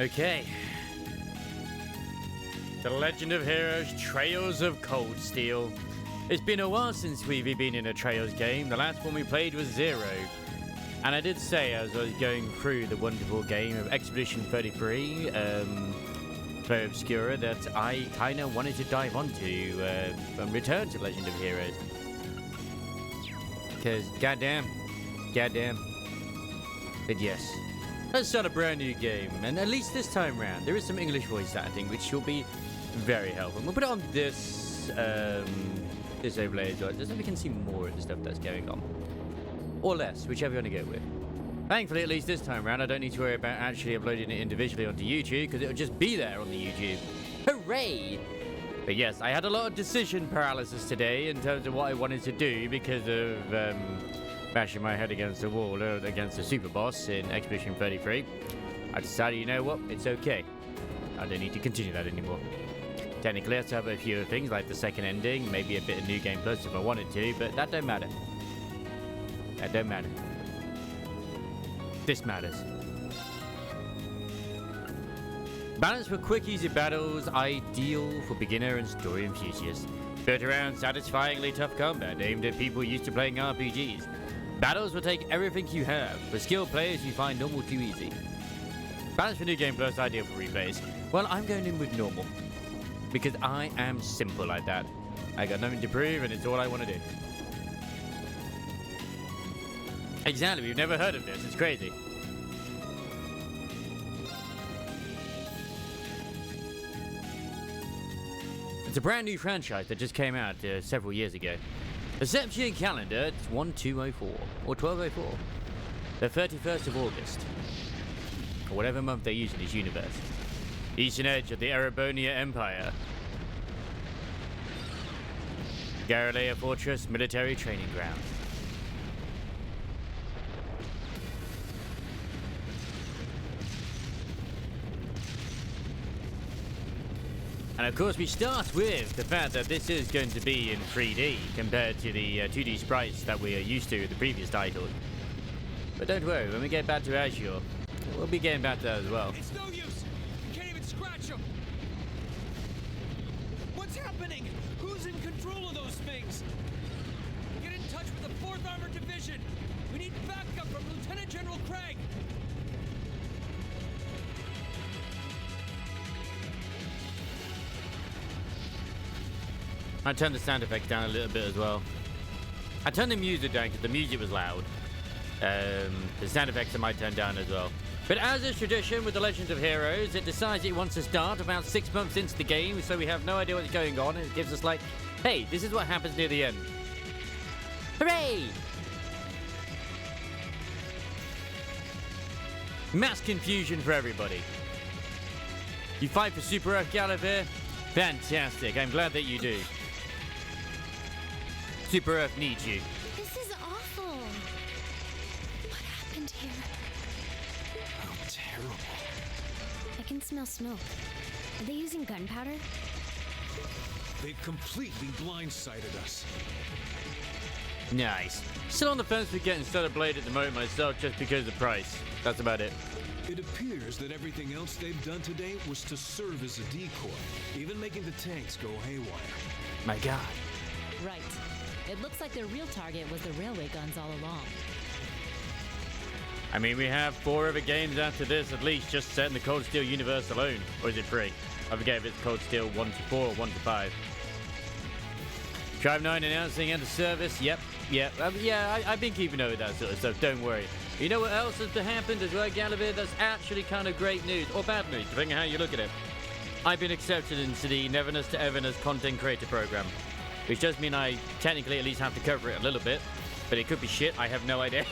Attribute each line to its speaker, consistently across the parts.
Speaker 1: Okay. The Legend of Heroes Trails of Cold Steel. It's been a while since we've been in a Trails game. The last one we played was Zero. And I did say as I was going through the wonderful game of Expedition 33, Play Obscura, that I kind of wanted to dive onto and return to Legend of Heroes. Because, goddamn. But yes. Let's start a brand new game, and at least this time round, there is some English voice acting, which will be very helpful. We'll put it on this overlay as well, just so we can see more of the stuff that's going on. Or less, whichever you want to go with. Thankfully, at least this time around, I don't need to worry about actually uploading it individually onto YouTube, because it'll just be there on the YouTube. Hooray! But yes, I had a lot of decision paralysis today in terms of what I wanted to do because of bashing my head against the wall against the super boss in Expedition 33. I decided, you know what, it's okay. I don't need to continue that anymore. Technically, I still have a few things like the second ending, maybe a bit of New Game Plus if I wanted to, but that don't matter. That don't matter. This matters. Balance for quick, easy battles, ideal for beginner and story enthusiasts. Built around satisfyingly tough combat aimed at people used to playing RPGs. Battles will take everything you have. For skilled players, you find normal too easy. Balance for New Game Plus, ideal for replays. Well, I'm going in with normal. Because I am simple like that. I got nothing to prove and it's all I want to do. Exactly, we've never heard of this. It's crazy. It's a brand new franchise that just came out several years ago. The Septian calendar, it's 1204 or 1204. The 31st of August. Or whatever month they use in this universe. Eastern edge of the Erebonia Empire. Garalea Fortress military training ground. And of course we start with the fact that this is going to be in 3D compared to the 2D sprites that we are used to with the previous titles. But don't worry, when we get back to Azure, we'll be getting back to that as well.
Speaker 2: It's no use! You can't even scratch them! What's happening? Who's in control of those things? Get in touch with the 4th Armored Division! We need backup from Lieutenant General Craig!
Speaker 1: I turned the sound effects down a little bit as well. I turned the music down because the music was loud. The sound effects I might turn down as well. But as is tradition with the Legend of Heroes, it decides it wants to start about 6 months into the game, so we have no idea what's going on, and it gives us like, hey, this is what happens near the end. Hooray! Mass confusion for everybody. You fight for Super Earth Gallivere? Fantastic, I'm glad that you do. Super Earth needs you.
Speaker 3: This is awful. What happened here?
Speaker 2: How terrible.
Speaker 3: I can smell smoke. Are they using gunpowder?
Speaker 2: They completely blindsided us.
Speaker 1: Nice. Still on the fence with getting Stellar Blade at the moment myself just because of the price. That's about it.
Speaker 4: It appears that everything else they've done today was to serve as a decoy, even making the tanks go haywire.
Speaker 1: My God.
Speaker 5: Right. It looks like their real target was the railway guns all along.
Speaker 1: I mean, we have 4 other games after this, at least, just set in the Cold Steel universe alone. Or is it 3? I forget if it's Cold Steel 1 to 4 or 1 to 5. Drive 9 announcing enter service. Yep. I've been keeping over that sort of stuff. Don't worry. You know what else has happened as well, Gallivere? That's actually kind of great news, or bad news, depending on how you look at it. I've been accepted into the Neverness to Everness content creator program, which does mean I technically at least have to cover it a little bit, but it could be shit. I have no idea.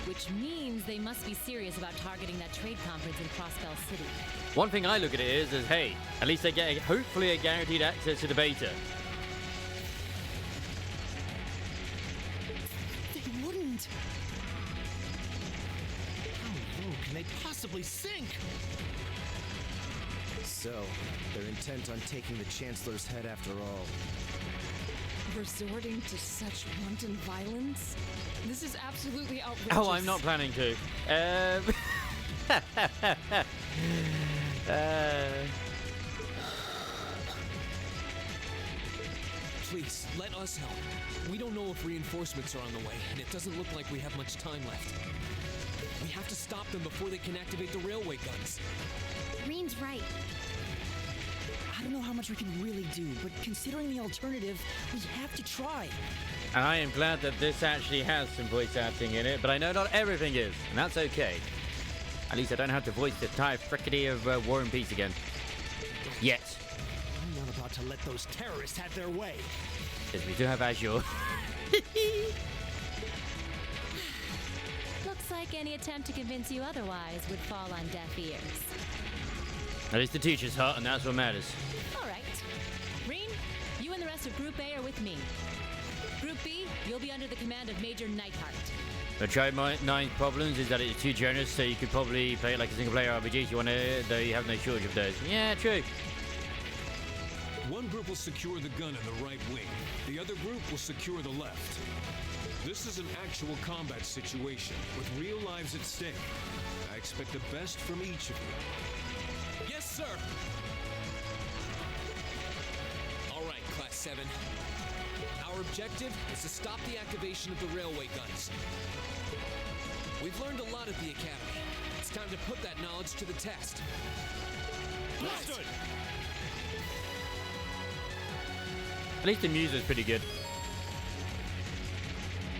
Speaker 5: Which means they must be serious about targeting that trade conference in Crossbell City.
Speaker 1: One thing I look at it is hey, at least they get hopefully a guaranteed access to the beta.
Speaker 2: They wouldn't! How low can they possibly sink?
Speaker 6: So, they're intent on taking the Chancellor's head after all.
Speaker 7: Resorting to such wanton violence? This is absolutely outrageous.
Speaker 1: Oh, I'm not planning to.
Speaker 2: Please, let us help. We don't know if reinforcements are on the way, and it doesn't look like we have much time left. We have to stop them before they can activate the railway guns.
Speaker 3: Reen's right.
Speaker 8: I don't know how much we can really do, but considering the alternative, we have to try.
Speaker 1: And I am glad that this actually has some voice acting in it, but I know not everything is, and that's okay. At least I don't have to voice the entire frickety of War and Peace again. Yet.
Speaker 8: I'm not about to let those terrorists have their way.
Speaker 1: Because we do have Azure.
Speaker 5: Looks like any attempt to convince you otherwise would fall on deaf ears.
Speaker 1: At least the teacher's hot, and that's what matters.
Speaker 5: All right. Reen, you and the rest of Group A are with me. Group B, you'll be under the command of Major Neidhart.
Speaker 1: The Nine problems is that it's too generous, so you could probably play it like a single-player RPG if you want to, though you have no shortage of those. Yeah, true.
Speaker 4: One group will secure the gun in the right wing. The other group will secure the left. This is an actual combat situation with real lives at stake. I expect the best from each of you.
Speaker 2: Yes, sir! All right, Class 7. Our objective is to stop the activation of the railway guns. We've learned a lot at the Academy. It's time to put that knowledge to the test.
Speaker 4: Understood.
Speaker 1: At least the music's pretty good.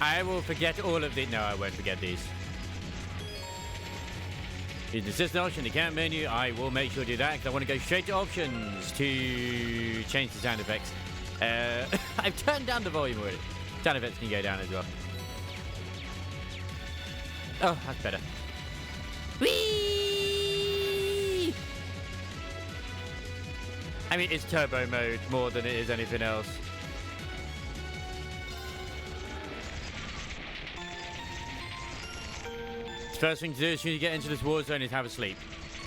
Speaker 1: I will forget all of the... No, I won't forget these. Use the system option, the camp menu. I will make sure to do that because I want to go straight to options to change the sound effects. I've turned down the volume already. Sound effects can go down as well. Oh, that's better. Whee! I mean, it's turbo mode more than it is anything else. The first thing to do as soon as you get into this war zone is have a sleep.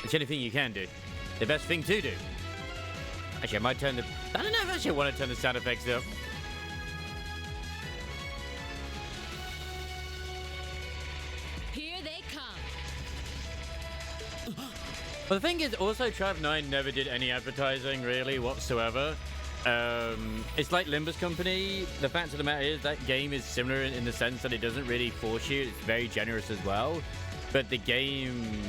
Speaker 1: It's anything you can do. The best thing to do. Actually, I might turn the... I don't know if I actually want to turn the sound effects up.
Speaker 5: Here they come.
Speaker 1: Well, the thing is, also, Trav 9 never did any advertising, really, whatsoever. It's like Limbus Company. The fact of the matter is that game is similar in the sense that it doesn't really force you. It's very generous as well. But the game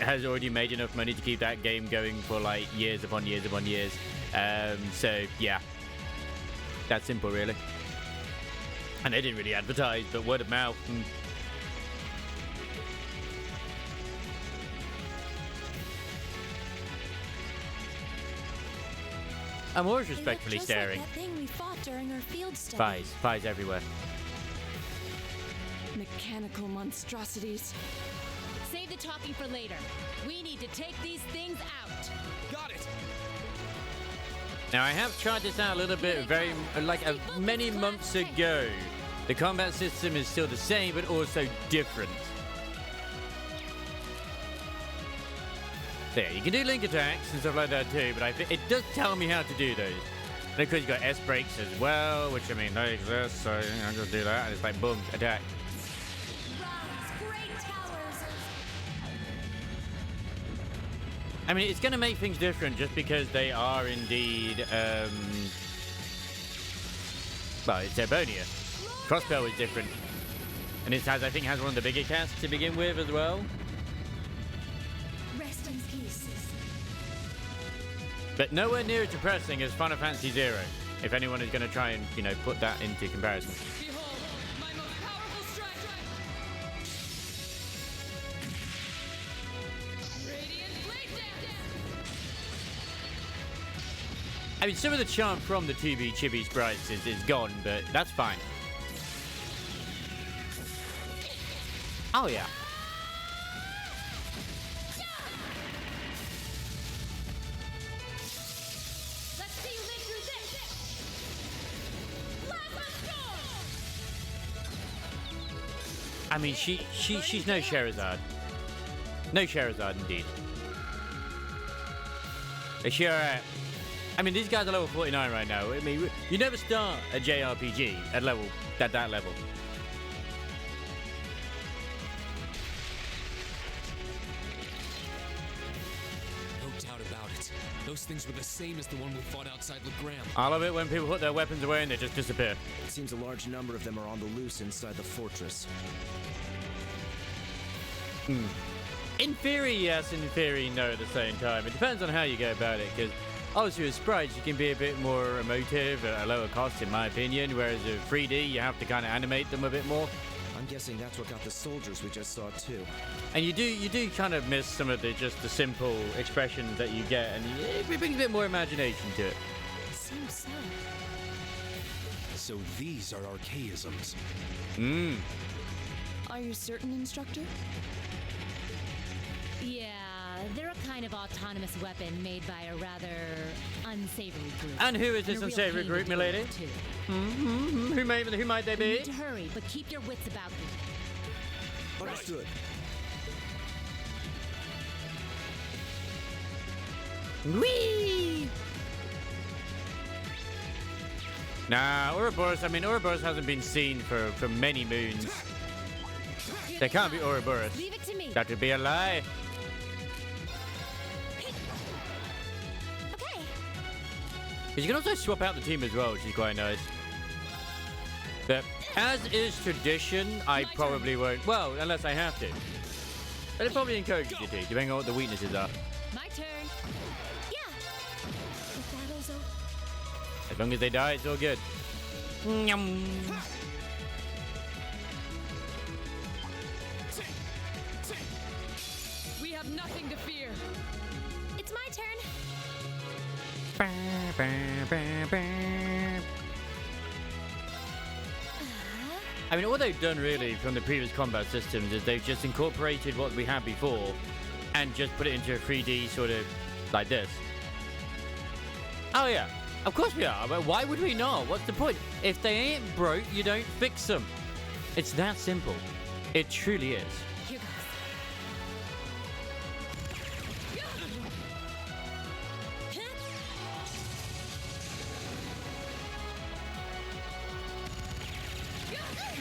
Speaker 1: has already made enough money to keep that game going for like years upon years upon years. So yeah, that's simple really. And they didn't really advertise, but word of mouth. I'm always respectfully
Speaker 3: just
Speaker 1: staring.
Speaker 3: Like that thing we fought during our field study.
Speaker 1: Spies everywhere.
Speaker 7: Mechanical monstrosities.
Speaker 5: Save the talking for later. We need to take these things out.
Speaker 2: Got it!
Speaker 1: Now I have tried this out a little bit, many months ago. The combat system is still the same, but also different. There, you can do link attacks and stuff like that too, but it does tell me how to do those. And of course, you got S brakes as well, which I mean they exist, so I'll just do that, and it's like boom, attack. I mean, it's going to make things different just because they are indeed, well, it's Erbonia. Crossbow is different. And it has, I think, has one of the bigger casts to begin with as well.
Speaker 3: Rest in peace.
Speaker 1: But nowhere near as depressing as Final Fantasy Zero, if anyone is going to try and, you know, put that into comparison.
Speaker 2: Behold, my most powerful strike! Radiant blade dance!
Speaker 1: I mean, some of the charm from the 2B chibi sprites is gone, but that's fine. Oh, yeah.
Speaker 5: Let's see you live through this. Plasma storm!
Speaker 1: I mean, she's no Sherazade. No Sherazade, indeed. Is she alright? I mean, these guys are level 49 right now. I mean, you never start a JRPG at that level.
Speaker 2: Those things were the same as the one we fought outside Legram.
Speaker 1: I love it when people put their weapons away and they just disappear.
Speaker 6: It seems a large number of them are on the loose inside the fortress.
Speaker 1: In theory, yes. In theory, no at the same time. It depends on how you go about it, because obviously with sprites, you can be a bit more emotive at a lower cost, in my opinion, whereas with 3D, you have to kind of animate them a bit more.
Speaker 6: I'm guessing that's what got the soldiers we just saw too.
Speaker 1: And you do kind of miss some of the simple expressions that you get, and it brings a bit more imagination to it.
Speaker 3: Seems so.
Speaker 4: So these are archaisms.
Speaker 7: Are you certain, Instructor?
Speaker 5: Yeah, they're a kind of autonomous weapon made by a rather unsavory group.
Speaker 1: And who is
Speaker 5: And
Speaker 1: this
Speaker 5: a real
Speaker 1: unsavory
Speaker 5: pain
Speaker 1: group,
Speaker 5: to deal
Speaker 1: milady?
Speaker 5: with, too.
Speaker 1: Who might they
Speaker 5: You
Speaker 1: be?
Speaker 5: need to hurry, but keep your wits about you.
Speaker 6: Understood.
Speaker 1: Whee! Nah, Ouroboros, Ouroboros hasn't been seen for many moons. There can't be Ouroboros.
Speaker 5: Leave it to me.
Speaker 1: That would be a lie.
Speaker 3: Okay.
Speaker 1: Because you can also swap out the team as well, which is quite nice. But as is tradition, I probably won't. Well, unless I have to. But it probably encourages you to, depending on what the weaknesses are.
Speaker 5: My turn.
Speaker 3: Yeah. The battle's over.
Speaker 1: As long as they die, it's all good. Nyum.
Speaker 7: We have nothing to fear.
Speaker 3: It's my turn.
Speaker 1: All they've done really from the previous combat systems is they've just incorporated what we had before and just put it into a 3D sort of like this. Oh yeah, of course we are, but why would we not? What's the point? If they ain't broke, you don't fix them. It's that simple. It truly is.
Speaker 5: Here goes.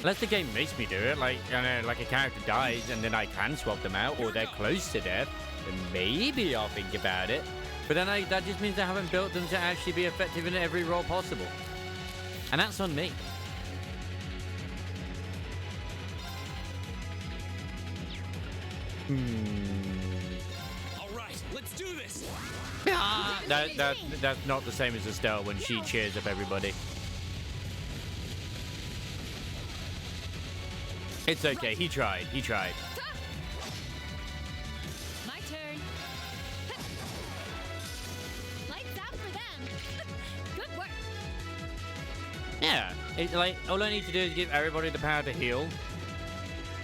Speaker 1: Unless the game makes me do it, like a character dies and then I can swap them out, or they're close to death, then maybe I'll think about it. But then that just means I haven't built them to actually be effective in every role possible. And that's on me.
Speaker 2: All right, let's do this.
Speaker 1: That's not the same as Estelle when she cheers up everybody. It's okay, he tried.
Speaker 5: My turn. Lights out for them. Good work.
Speaker 1: Yeah, all I need to do is give everybody the power to heal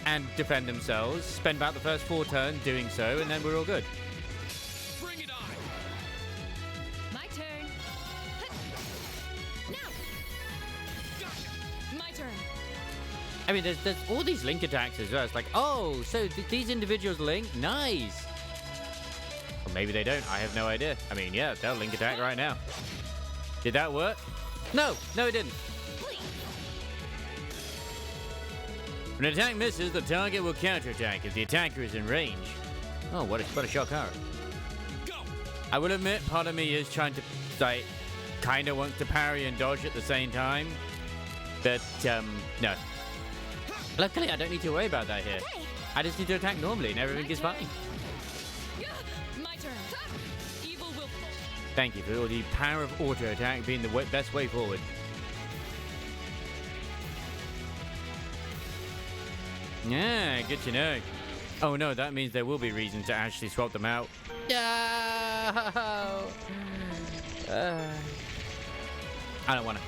Speaker 1: and defend themselves, spend about the first 4 turns doing so, and then we're all good.
Speaker 2: Bring it on.
Speaker 5: My turn.
Speaker 3: Now.
Speaker 7: My turn.
Speaker 1: There's all these link attacks as well. It's like, oh, so these individuals link? Nice. Or maybe they don't. I have no idea. Yeah, they'll link attack right now. Did that work? No, it didn't. When an attack misses, the target will counterattack if the attacker is in range. Oh, what a shock horror.
Speaker 2: Go.
Speaker 1: I will admit, part of me is trying to, kind of wants to parry and dodge at the same time. But, no. Luckily, I don't need to worry about that here.
Speaker 3: Okay.
Speaker 1: I just need to attack normally and everything is fine.
Speaker 7: My turn. Evil will.
Speaker 1: Thank you for the power of auto attack being the best way forward. Yeah, good to know. Oh no, that means there will be reasons to actually swap them out. No! I don't want to.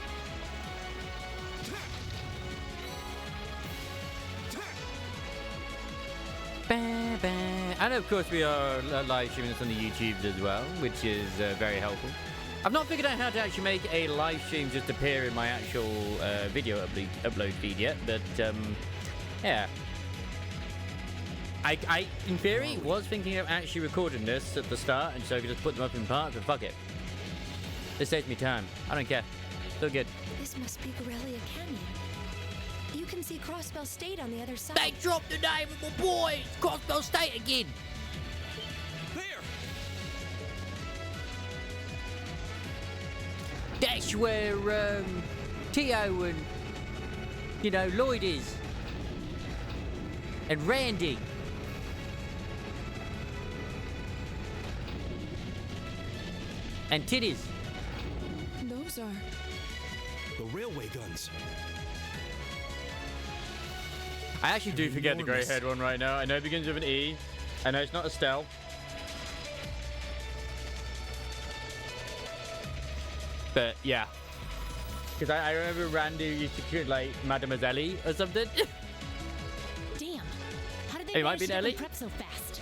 Speaker 1: And of course we are live streaming this on the YouTube as well, which is very helpful. I've not figured out how to actually make a live stream just appear in my actual video upload feed yet, but yeah. I in theory was thinking of actually recording this at the start, and so I could just put them up in parts, but fuck it. This saves me time. I don't care. Still good.
Speaker 3: This must be Gorelia Canyon. You can see Crossbell State on the other side.
Speaker 1: They dropped the name of my boy! Crossbell State again!
Speaker 2: There.
Speaker 1: That's where Tio and, you know, Lloyd is. And Randy. And Titties.
Speaker 7: Those are.
Speaker 6: The railway guns.
Speaker 1: I actually do forget the grey
Speaker 6: Enormous.
Speaker 1: haired one right now. I know it begins with an E. I know it's not Estelle. But yeah. Because I remember Randy used to call like Mademoiselle or something.
Speaker 5: Damn. How did they
Speaker 1: It might
Speaker 5: manage
Speaker 1: be
Speaker 5: to get
Speaker 1: Ellie.
Speaker 5: them prep so fast?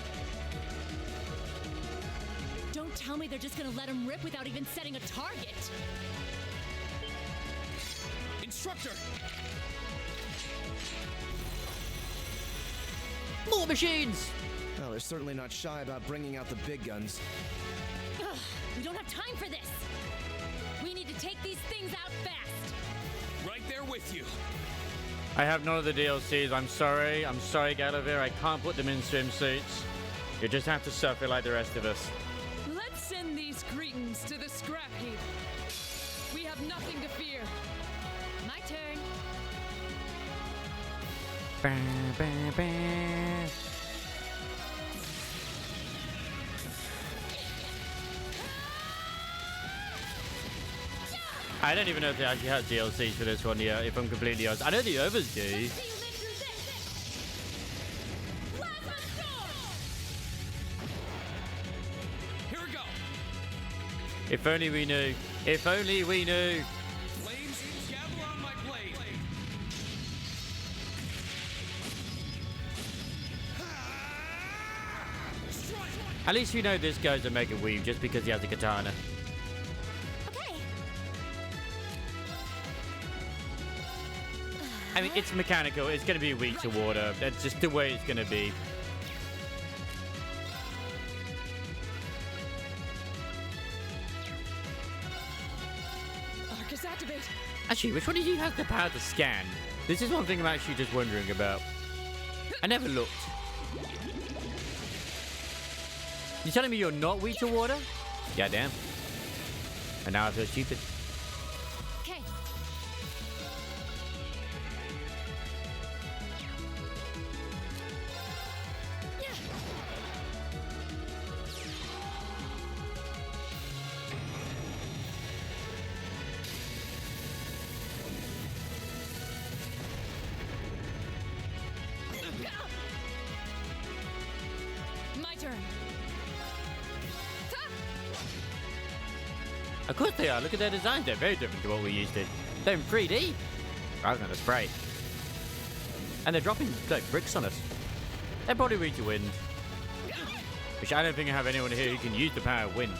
Speaker 5: Don't tell me they're just gonna let him rip without even setting a target.
Speaker 2: Instructor!
Speaker 1: More machines!
Speaker 6: Well, they're certainly not shy about bringing out the big guns.
Speaker 5: Ugh, we don't have time for this. We need to take these things out fast.
Speaker 2: Right there with you.
Speaker 1: I have none of the DLCs. I'm sorry. I'm sorry, Gallivere. I can't put them in swimsuits. You just have to suffer like the rest of us.
Speaker 7: Let's send these cretins to the scrap heap. We have nothing to fear.
Speaker 5: My turn.
Speaker 1: Bah, bah, bah. I don't even know if they actually have DLCs for this one yet, if I'm completely honest. I know the others do.
Speaker 2: Here we go.
Speaker 1: If only we knew. If only we knew.
Speaker 2: Flames, gather on my blade. Strike!
Speaker 1: At least we know this guy's a Mega Weave just because he has a katana.
Speaker 5: Okay.
Speaker 1: I mean, it's mechanical. It's going to be weak to water. That's just the way it's going to be.
Speaker 7: Arcus activate.
Speaker 1: Actually, which one of you has the power to scan? This is one thing I'm actually just wondering about. I never looked. You telling me you're not weak to water? Goddamn. And now I feel stupid.
Speaker 5: Okay.
Speaker 7: My turn.
Speaker 1: Of course they are. Look at their designs. They're very different to what we used to. They're in 3D. I was going to spray. And they're dropping like bricks on us. They're probably weak to wind. Which I don't think I have anyone here who can use the power of wind.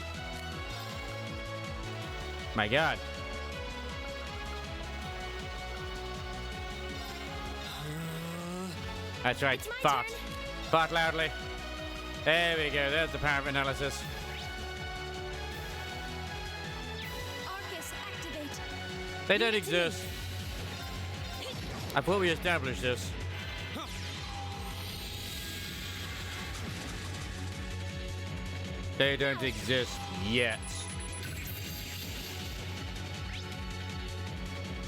Speaker 1: My god. That's right.
Speaker 5: It's my
Speaker 1: Fart.
Speaker 5: turn.
Speaker 1: Fart loudly. There we go. There's the power of analysis.
Speaker 3: Arcus, activate.
Speaker 1: They don't exist. I thought we established this. They don't exist yet.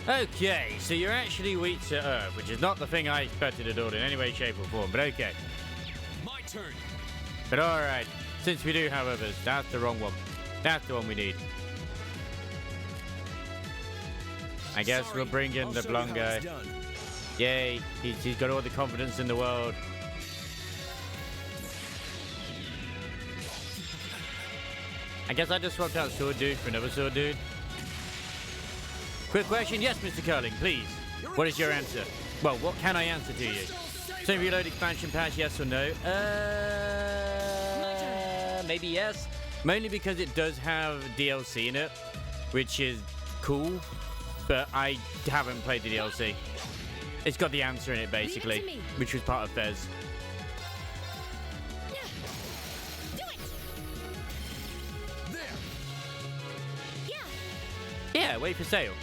Speaker 1: Okay, so you're actually weak to Earth, which is not the thing I expected at all in any way, shape, or form, but okay.
Speaker 2: My turn.
Speaker 1: But alright, since we do have others, that's the wrong one. That's the one we need. I guess
Speaker 2: Sorry,
Speaker 1: we'll bring in
Speaker 6: I'll
Speaker 1: the
Speaker 6: show you
Speaker 1: blonde
Speaker 6: how
Speaker 1: guy.
Speaker 6: it's done.
Speaker 1: Yay, he's got all the confidence in the world. I guess I just swapped out Sword Dude for another Sword Dude. Quick question, yes, Mr. Curling, please. What is your answer? Well, what can I answer to you? So reload expansion pass, yes or no? Maybe yes. Mainly because it does have DLC in it, which is cool, but I haven't played the DLC. It's got the answer in it, basically,
Speaker 5: me.
Speaker 1: which was part of Fez.
Speaker 5: Do it.
Speaker 2: There.
Speaker 5: Yeah.
Speaker 1: Yeah, wait for sale.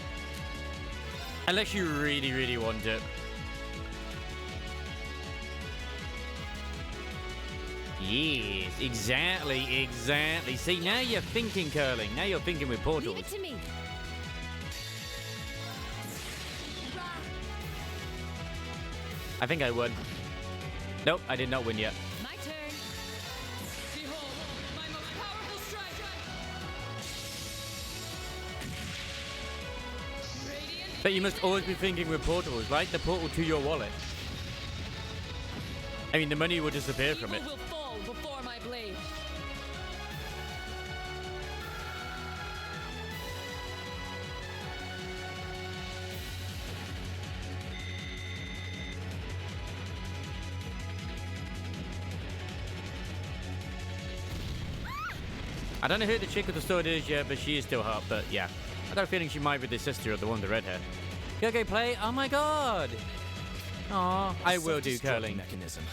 Speaker 1: Unless you really, really want it. Yes, exactly. See, now you're thinking, Curling. Now you're thinking with
Speaker 5: Leave
Speaker 1: portals.
Speaker 5: it to me.
Speaker 1: I think I won. Nope, I did not win yet.
Speaker 5: My turn.
Speaker 7: Behold, my most powerful strike! Radiant
Speaker 1: But you must always be thinking with portals, right? The portal to your wallet. I mean, the money will disappear from it.
Speaker 7: evil will fall before my blade.
Speaker 1: I don't know who the chick with the sword is yet, but she is still hot. But yeah, I got a feeling she might be the sister of the one with the red hair. Go play. Oh my god. Aw, I will do
Speaker 6: Self-destruct
Speaker 1: curling.
Speaker 6: mechanism.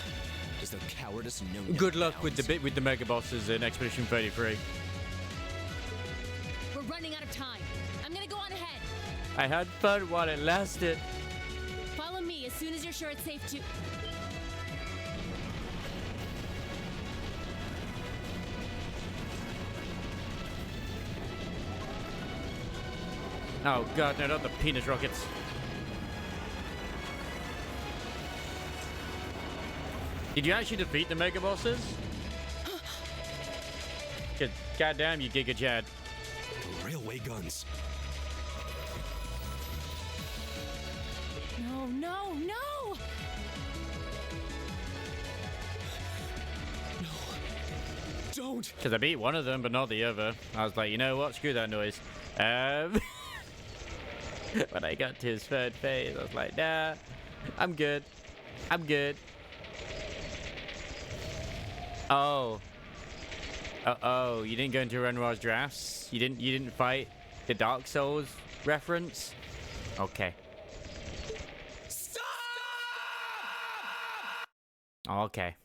Speaker 6: Is the cowardice known?
Speaker 1: Good luck with the bit with the mega bosses in Expedition 33.
Speaker 5: We're running out of time. I'm gonna go on ahead.
Speaker 1: I had fun while it lasted.
Speaker 5: Follow me as soon as you're sure it's safe to.
Speaker 1: Oh god, no, not the penis rockets. Did you actually defeat the mega bosses? God damn you, Giga Chad.
Speaker 6: Railway guns.
Speaker 5: No, no, no!
Speaker 6: Don't.
Speaker 1: Because I beat one of them, but not the other. I was like, you know what? Screw that noise. When I got to his third phase, I was like, nah, I'm good. I'm good. Oh. Oh, you didn't go into Renoir's drafts? You didn't fight the Dark Souls reference? Okay.
Speaker 6: Stop!
Speaker 1: Okay.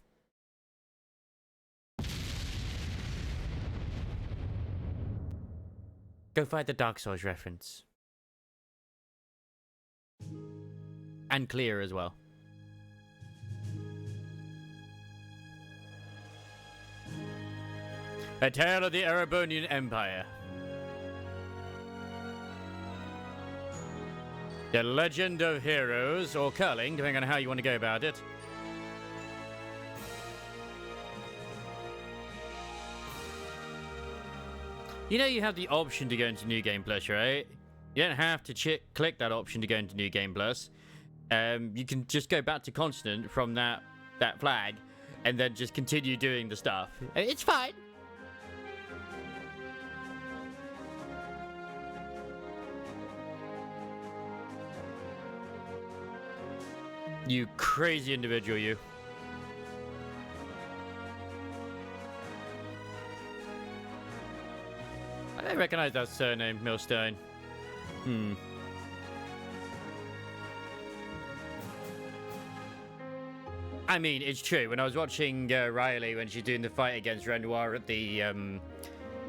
Speaker 1: Go fight the Dark Souls reference. And clear as well. A Tale of the Erebonian Empire. The Legend of Heroes, or curling, depending on how you want to go about it. You know you have the option to go into New Game Plus, right? You don't have to click that option to go into New Game Plus. You can just go back to Continent from that flag, and then just continue doing the stuff. It's fine. You crazy individual, you. I don't recognize that surname, Millstone. I mean, it's true. When I was watching Riley when she's doing the fight against Renoir at the,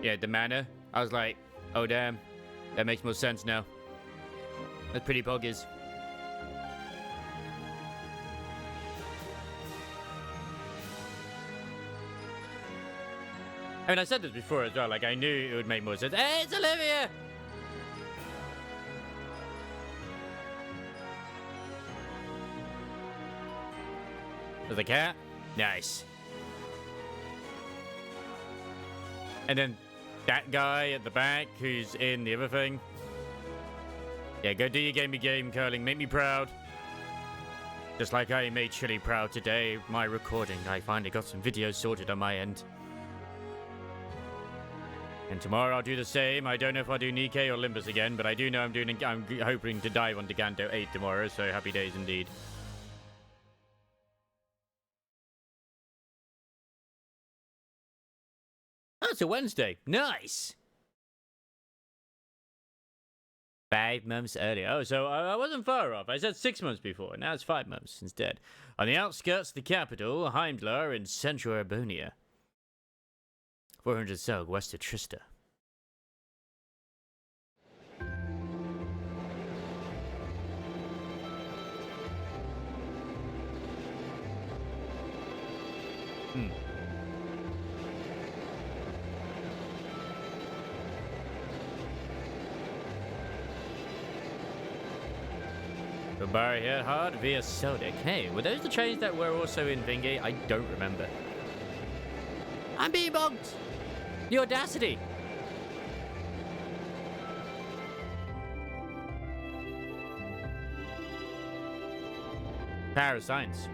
Speaker 1: the manor, I was like, oh damn, that makes more sense now. That's pretty poggers. I mean, I said this before as well. Like, I knew it would make more sense. Hey, it's Olivia! There's a cat. Nice. And then that guy at the back who's in the other thing. Yeah, go do your game, curling. Make me proud. Just like I made Chili proud today. My recording. I finally got some videos sorted on my end. And tomorrow I'll do the same. I don't know if I'll do Nikkei or Olympus again, but I do know I'm hoping to dive on Giganto 8 tomorrow, so happy days indeed. Oh, it's a Wednesday. Nice! 5 months earlier. Oh, so I wasn't far off. I said 6 months before. Now it's 5 months instead. On the outskirts of the capital, Heimdall in central Erebonia. 400 Selg west of Trista. Barrowhead Hard via Sodic. Hey, were those the trains that were also in Vingate? I don't remember. I'm being bogged! The audacity! Power of science.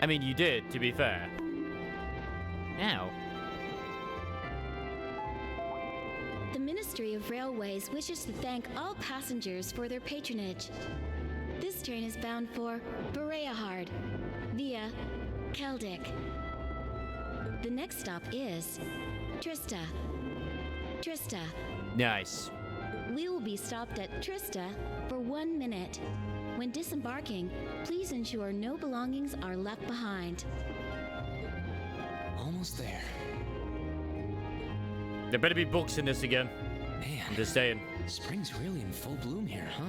Speaker 1: I mean, you did, to be fair. Now.
Speaker 3: The Ministry of Railways wishes to thank all passengers for their patronage. This train is bound for Barrowhead via Keldic. The next stop is Trista. Trista.
Speaker 1: Nice.
Speaker 3: We will be stopped at Trista for 1 minute. When disembarking, please ensure no belongings are left behind.
Speaker 6: Almost there.
Speaker 1: There better be books in this again.
Speaker 6: Man,
Speaker 1: I'm just saying.
Speaker 6: spring's really in full bloom here, huh?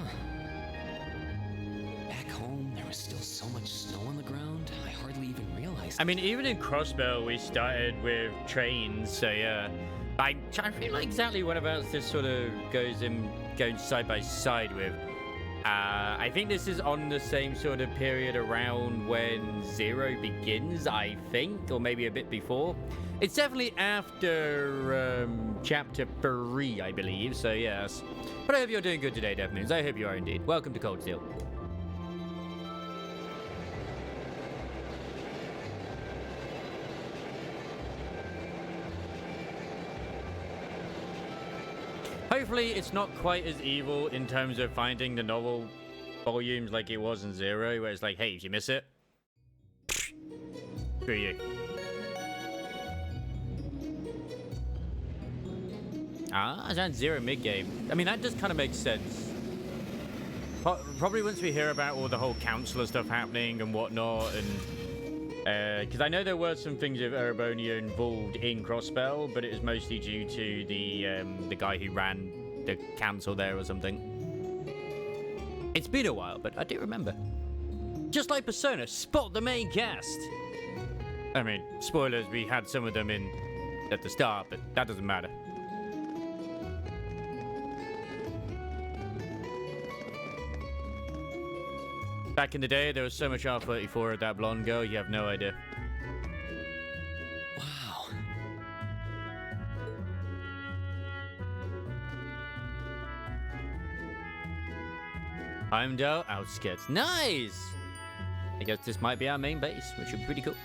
Speaker 6: Back home, there was still so much snow on the ground, I hardly even realized.
Speaker 1: I mean, even in Crossbell, we started with trains, so yeah. I'm trying to feel like exactly whereabouts this sort of going side by side with. I think this is on the same sort of period around when Zero begins, I think, or maybe a bit before. It's definitely after Chapter 3, I believe, so yes. But I hope you're doing good today, Death Moons. I hope you are indeed. Welcome to Cold Steel. Hopefully it's not quite as evil in terms of finding the novel volumes like it was in Zero, where it's like, hey, if you miss it, screw you. Ah, it's on Zero mid-game. I mean, that does kind of make sense. Probably once we hear about all the whole counselor stuff happening and whatnot, and because I know there were some things with Erebonia involved in Crossbell, but it was mostly due to the guy who ran the council there or something. It's been a while, but I do remember. Just like Persona, spot the main cast. I mean, spoilers, we had some of them in at the start, but that doesn't matter. Back in the day, there was so much R34 at that blonde girl, you have no idea.
Speaker 6: Wow.
Speaker 1: Heimdall outskirts. Nice! I guess this might be our main base, which would be pretty cool.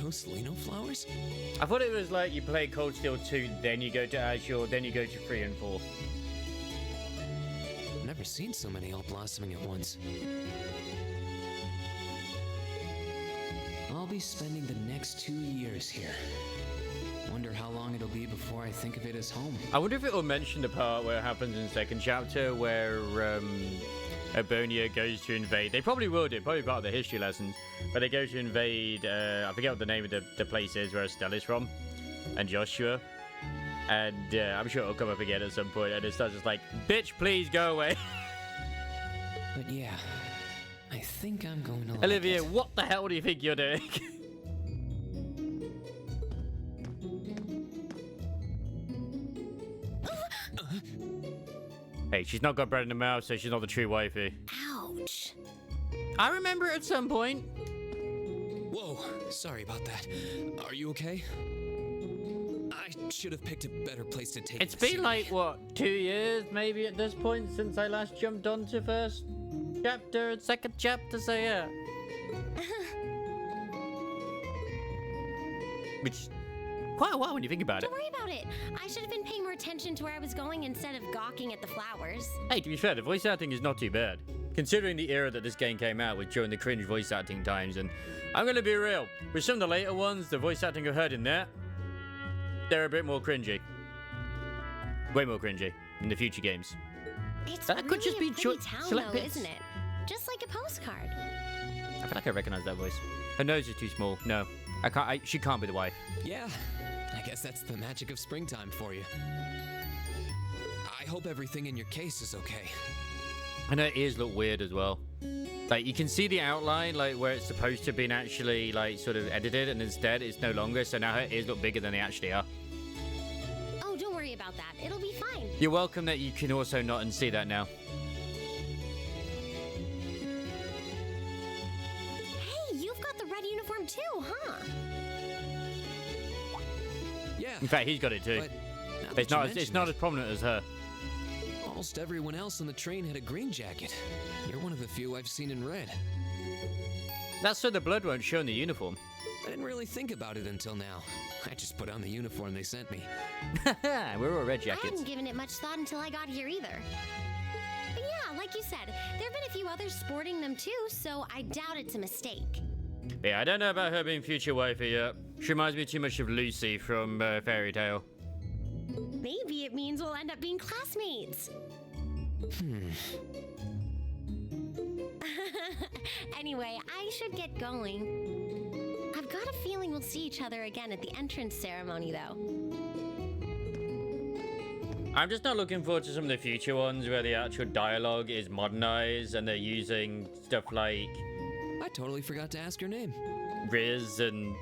Speaker 6: Those Lino flowers?
Speaker 1: I thought it was like you play Cold Steel 2, then you go to Azure, then you go to 3 and 4.
Speaker 6: I've never seen so many all blossoming at once. I'll be spending the next 2 years here. Wonder how long it'll be before I think of it as home.
Speaker 1: I wonder if it will mention the part where it happens in the second chapter where Erebonia goes to invade. They probably will do, probably part of the history lessons. But they go to invade, I forget what the name of the place is where Estella's from. And Joshua. And I'm sure it'll come up again at some point. And it starts just like, bitch, please go away.
Speaker 6: But yeah, I think I'm going to
Speaker 1: Olivia,
Speaker 6: like it.
Speaker 1: what the hell do you think you're doing? Hey, she's not got bread in her mouth, so she's not the true wifey.
Speaker 3: Ouch.
Speaker 1: I remember at some point.
Speaker 2: Whoa, sorry about that. Are you okay? I should have picked a better place to take
Speaker 1: It's
Speaker 2: this.
Speaker 1: been like, what, 2 years maybe at this point since I last jumped onto first chapter and second chapter, so yeah. Which, quite a while when you think about it.
Speaker 9: Don't worry about it. I should have been paying more attention to where I was going instead of gawking at the flowers.
Speaker 1: Hey, to be fair, the voice acting is not too bad. Considering the era that this game came out with during the cringe voice acting times, and I'm gonna be real, with some of the later ones, the voice acting I've heard in there, they're a bit more cringy. Way more cringy in the future games.
Speaker 9: It's
Speaker 1: That
Speaker 9: really
Speaker 1: could just be
Speaker 9: a pretty town,
Speaker 1: select
Speaker 9: though,
Speaker 1: bits.
Speaker 9: isn't it? Just like a postcard.
Speaker 1: I feel like I recognize that voice. Her nose is too small. No, She can't be the wife.
Speaker 2: Yeah, I guess that's the magic of springtime for you. I hope everything in your case is okay.
Speaker 1: And her ears look weird as well. Like, you can see the outline, like, where it's supposed to have been actually, like, sort of edited, and instead it's no longer, so now her ears look bigger than they actually are.
Speaker 9: Oh, don't worry about that. It'll be fine.
Speaker 1: You're welcome that you can also not unsee that now.
Speaker 9: Hey, you've got the red uniform too, huh?
Speaker 2: Yeah.
Speaker 1: In fact, he's got it too.
Speaker 2: But now
Speaker 1: But
Speaker 2: that
Speaker 1: it's not as prominent as her.
Speaker 2: Almost everyone else on the train had a green jacket. You're one of the few I've seen in red.
Speaker 1: That's so the blood won't show in the uniform.
Speaker 2: I didn't really think about it until now. I just put on the uniform they sent me.
Speaker 1: We're all red
Speaker 9: I
Speaker 1: jackets.
Speaker 9: hadn't given it much thought until I got here either. But yeah, like you said, there have been a few others sporting them too, so I doubt it's a mistake.
Speaker 1: Yeah, I don't know about her being future wifey yet. She reminds me too much of Lucy from Fairy Tale.
Speaker 9: Maybe it means we'll end up being classmates. Anyway, I should get going. I've got a feeling we'll see each other again at the entrance ceremony, though.
Speaker 1: I'm just not looking forward to some of the future ones where the actual dialogue is modernized and they're using stuff like
Speaker 2: I totally forgot to ask your name.
Speaker 1: Riz and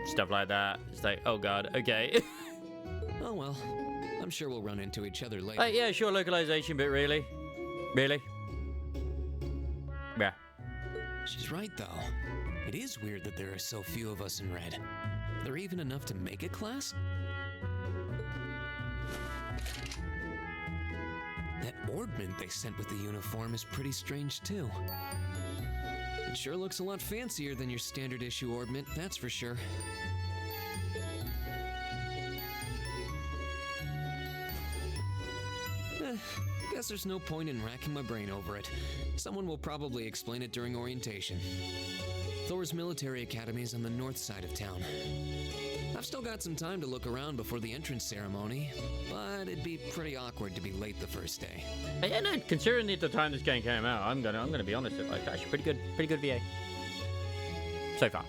Speaker 1: stuff like that. It's like, oh god, okay.
Speaker 2: Oh well, I'm sure we'll run into each other later.
Speaker 1: Yeah, sure, localization, but really? Really? Yeah.
Speaker 2: She's right, though. It is weird that there are so few of us in red. Are there even enough to make a class? That ornament they sent with the uniform is pretty strange, too. It sure looks a lot fancier than your standard issue ornament, that's for sure. Guess there's no point in racking my brain over it. Someone will probably explain it during orientation. Thor's military academy is on the north side of town. I've still got some time to look around before the entrance ceremony, but it'd be pretty awkward to be late the first day.
Speaker 1: Yeah, no, considering the time this game came out, I'm gonna be honest, it's like actually pretty good VA. So far.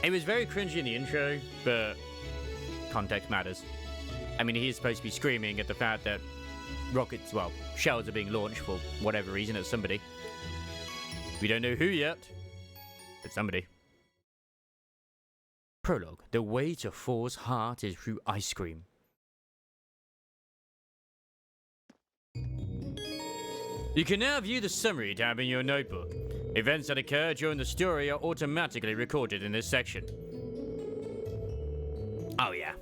Speaker 1: It was very cringy in the intro, but context matters. I mean, he is supposed to be screaming at the fact that rockets, well, shells are being launched for whatever reason at somebody. We don't know who yet, but somebody. Prologue. The way to Thor's heart is through ice cream. You can now view the summary tab in your notebook. Events that occur during the story are automatically recorded in this section. Oh yeah.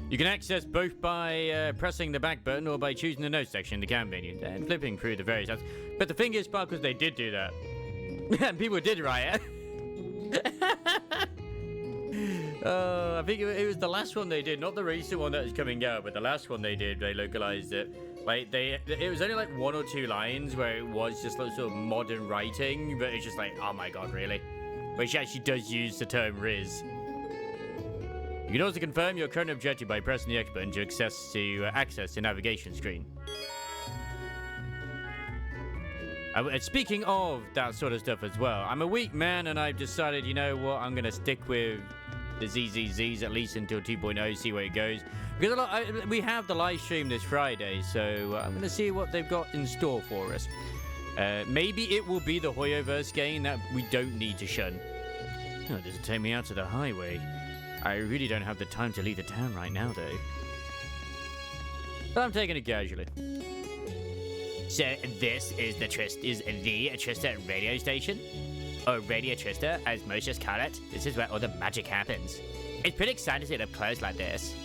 Speaker 1: You can access both by pressing the back button or by choosing the notes section in the cam menu and flipping through the various tabs. But the thing is, Sparkles, they did do that. And people did riot. I think it was the last one they did, not the recent one that is coming out, but the last one they did, they localized it. Like, it was only like 1 or 2 lines where it was just like sort of modern writing, but it's just like, oh my god, really? Which actually does use the term Riz. You can also confirm your current objective by pressing the X button to access the navigation screen. Speaking of that sort of stuff as well, I'm a weak man and I've decided, you know what, I'm going to stick with the ZZZs at least until 2.0, see where it goes. Because we have the live stream this Friday, so I'm going to see what they've got in store for us. Maybe it will be the Hoyoverse game that we don't need to shun. Oh, does it take me out to the highway? I really don't have the time to leave the town right now, though. But I'm taking it casually. So this is the Trista radio station? Or Radio Trista, as most just call it. This is where all the magic happens. It's pretty exciting to see it up close like this.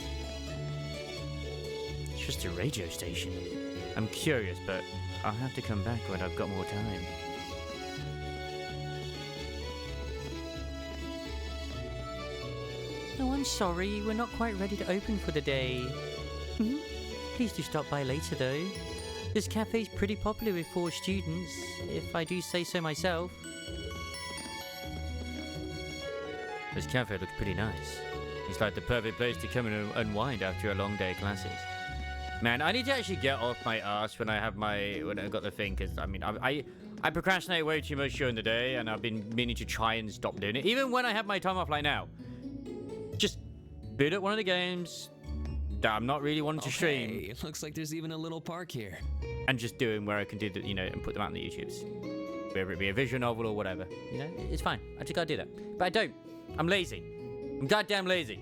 Speaker 1: It's just a radio station. I'm curious, but I'll have to come back when I've got more time. Oh, I'm sorry. We're not quite ready to open for the day. Please do stop by later, though. This cafe's pretty popular with 4 students, if I do say so myself. This cafe looks pretty nice. It's like the perfect place to come and unwind after a long day of classes. Man, I need to actually get off my ass when I got the thing, because I mean, I I procrastinate way too much during the day, and I've been meaning to try and stop doing it. Even when I have my time off like now. Just boot up one of the games that I'm not really wanting to stream.
Speaker 6: Hey, it looks like there's even a little park here.
Speaker 1: And just doing where I can do the, you know, and put them out on the YouTubes. Whether it be a visual novel or whatever. You know, it's fine. I just gotta do that. But I don't. I'm lazy. I'm goddamn lazy.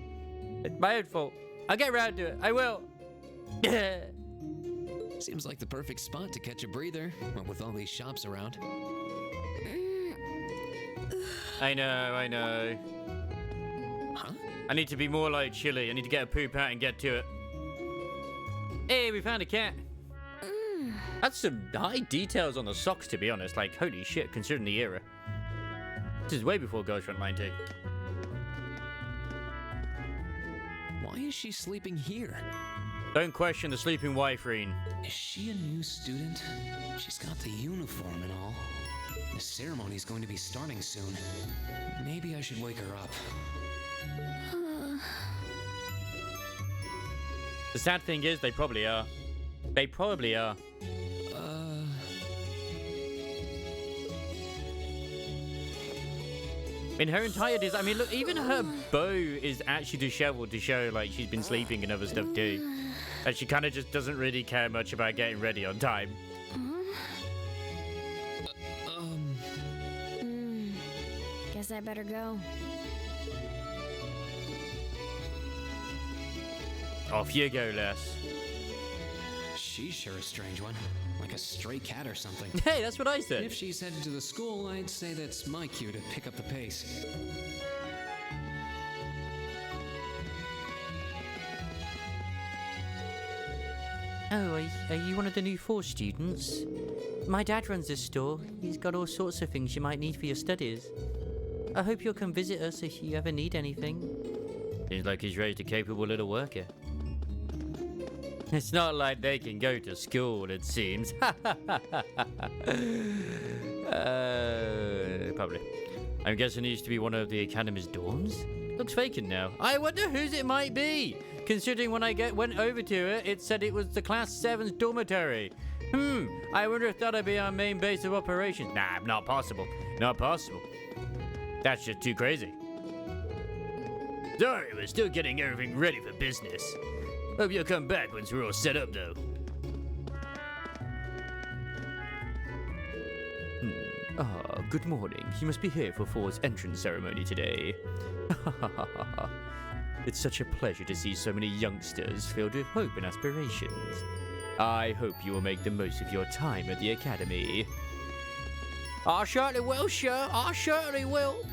Speaker 1: It's my own fault. I'll get around to it. I will.
Speaker 6: Seems like the perfect spot to catch a breather, what with all these shops around.
Speaker 1: I know.
Speaker 6: Huh?
Speaker 1: I need to be more like Chili. I need to get a poop out and get to it. Hey, we found a cat. That's some high details on the socks, to be honest. Like, holy shit, considering the era. This is way before Ghost Frontline 2.
Speaker 6: Why is she sleeping here?
Speaker 1: Don't question the sleeping wife, Reen.
Speaker 6: Is she a new student? She's got the uniform and all. The ceremony's going to be starting soon. Maybe I should wake her up.
Speaker 1: The sad thing is, they probably are. They probably are. In her entire design, I mean, look, even her bow is actually disheveled to show, like, she's been sleeping and other stuff too. And she kind of just doesn't really care much about getting ready on time.
Speaker 9: Guess I better go.
Speaker 1: Off you go, Les.
Speaker 6: She's sure a strange one. Like a stray cat or something.
Speaker 1: Hey, that's what I said.
Speaker 6: If she's headed to the school, I'd say that's my cue to pick up the pace.
Speaker 1: Oh, are you one of the new 4 students? My dad runs this store. He's got all sorts of things you might need for your studies. I hope you'll come visit us if you ever need anything. Seems like he's raised a capable little worker. It's not like they can go to school, it seems. Probably. I'm guessing it used to be one of the Academy's dorms? Looks vacant now. I wonder whose it might be. Considering when I went over to it, it said it was the Class 7's dormitory. I wonder if that'll be our main base of operations. Nah, not possible. Not possible. That's just too crazy. Sorry, we're still getting everything ready for business. Hope you'll come back once we're all set up, though. Good morning. You must be here for 4's entrance ceremony today. It's such a pleasure to see so many youngsters filled with hope and aspirations. I hope you will make the most of your time at the Academy. I certainly will, sir. I certainly will.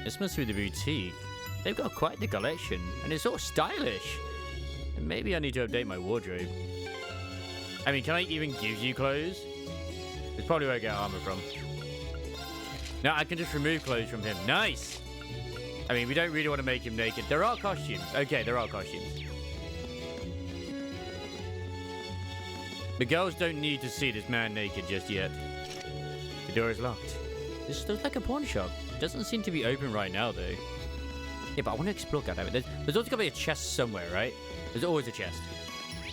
Speaker 1: This must be the boutique. They've got quite the collection, and it's all stylish. And maybe I need to update my wardrobe. I mean, can I even give you clothes? It's probably where I get armor from. No, I can just remove clothes from him. Nice! I mean, we don't really want to make him naked. There are costumes. Okay, there are costumes. The girls don't need to see this man naked just yet. The door is locked. This looks like a pawn shop. Doesn't seem to be open right now, though. Yeah, but I want to explore that. There's also got to be a chest somewhere, right? There's always a chest.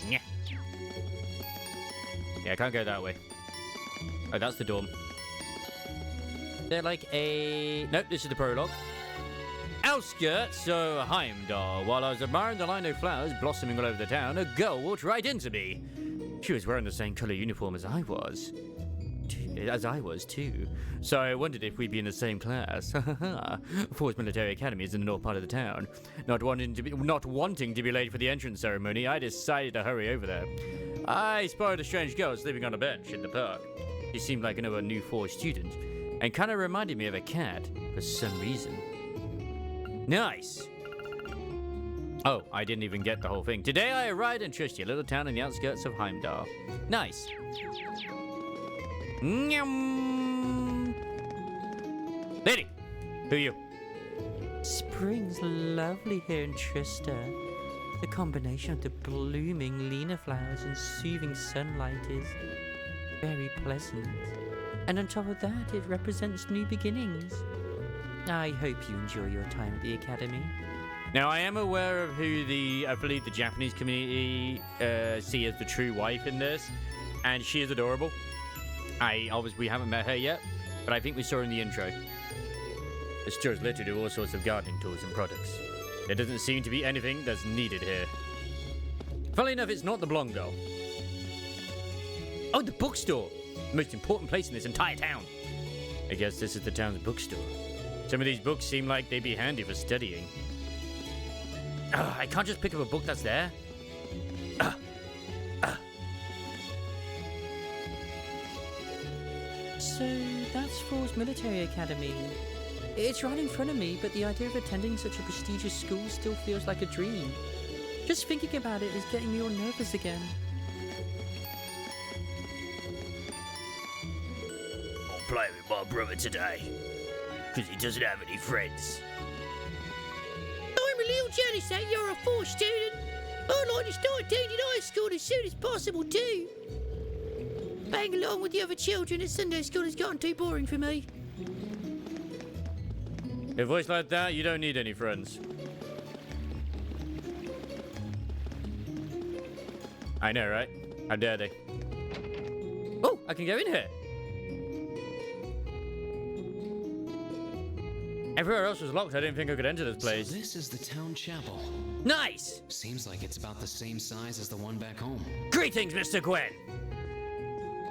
Speaker 1: Yeah. Yeah, I can't go that way. Oh, that's the dorm. They're like a... Nope, this is the prologue. Outskirts of Heimdall. While I was admiring the line of flowers blossoming all over the town, a girl walked right into me. She was wearing the same colour uniform as I was. Too. So I wondered if we'd be in the same class. 4's military academy is in the north part of the town. Not wanting to be late for the entrance ceremony, I decided to hurry over there. I spotted a strange girl sleeping on a bench in the park. She seemed like another new 4 student, and kind of reminded me of a cat for some reason. Nice! Oh, I didn't even get the whole thing. Today I arrived in Trishti, a little town in the outskirts of Heimdall. Nice. Nyam. Lady, who are you? Spring's lovely here in Trista. The combination of the blooming Lena flowers and soothing sunlight is very pleasant. And on top of that, it represents new beginnings. I hope you enjoy your time at the Academy. Now, I am aware of who I believe the Japanese community see as the true wife in this. and she is adorable. We haven't met her yet, but I think we saw her in the intro. The store's littered with all sorts of gardening tools and products. There doesn't seem to be anything that's needed here. Funnily enough, it's not the blonde girl. Oh, the bookstore! The most important place in this entire town. I guess this is the town's bookstore. Some of these books seem like they'd be handy for studying. I can't just pick up a book that's there. So that's Fall's Military Academy. It's right in front of me, but the idea of attending such a prestigious school still feels like a dream. Just thinking about it is getting me all nervous again. I'm playing with my brother today, because he doesn't have any friends. I'm a little jealous that you're a 4 student. I'd like to start attending high school as soon as possible too. Playing along with the other children at Sunday school has gotten too boring for me. A voice like that, you don't need any friends. I know, right? How dare they? Oh, I can go in here. Everywhere else was locked. I didn't think I could enter this place.
Speaker 6: So this is the town chapel.
Speaker 1: Nice!
Speaker 6: Seems like it's about the same size as the one back home.
Speaker 1: Greetings, Mr. Gwen.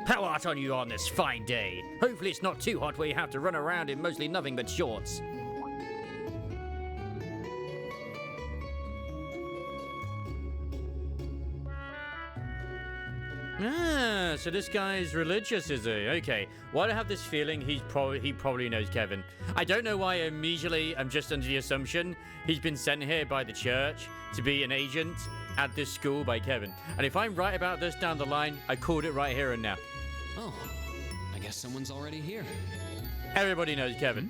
Speaker 1: How art on you on this fine day? Hopefully it's not too hot where you have to run around in mostly nothing but shorts. Ah, so this guy's religious, is he? Okay. Why do I have this feeling he probably knows Kevin? I don't know why immediately I'm just under the assumption he's been sent here by the church to be an agent at this school by Kevin. And if I'm right about this down the line, I called it right here and now.
Speaker 6: Oh, I guess someone's already here.
Speaker 1: Everybody knows Kevin.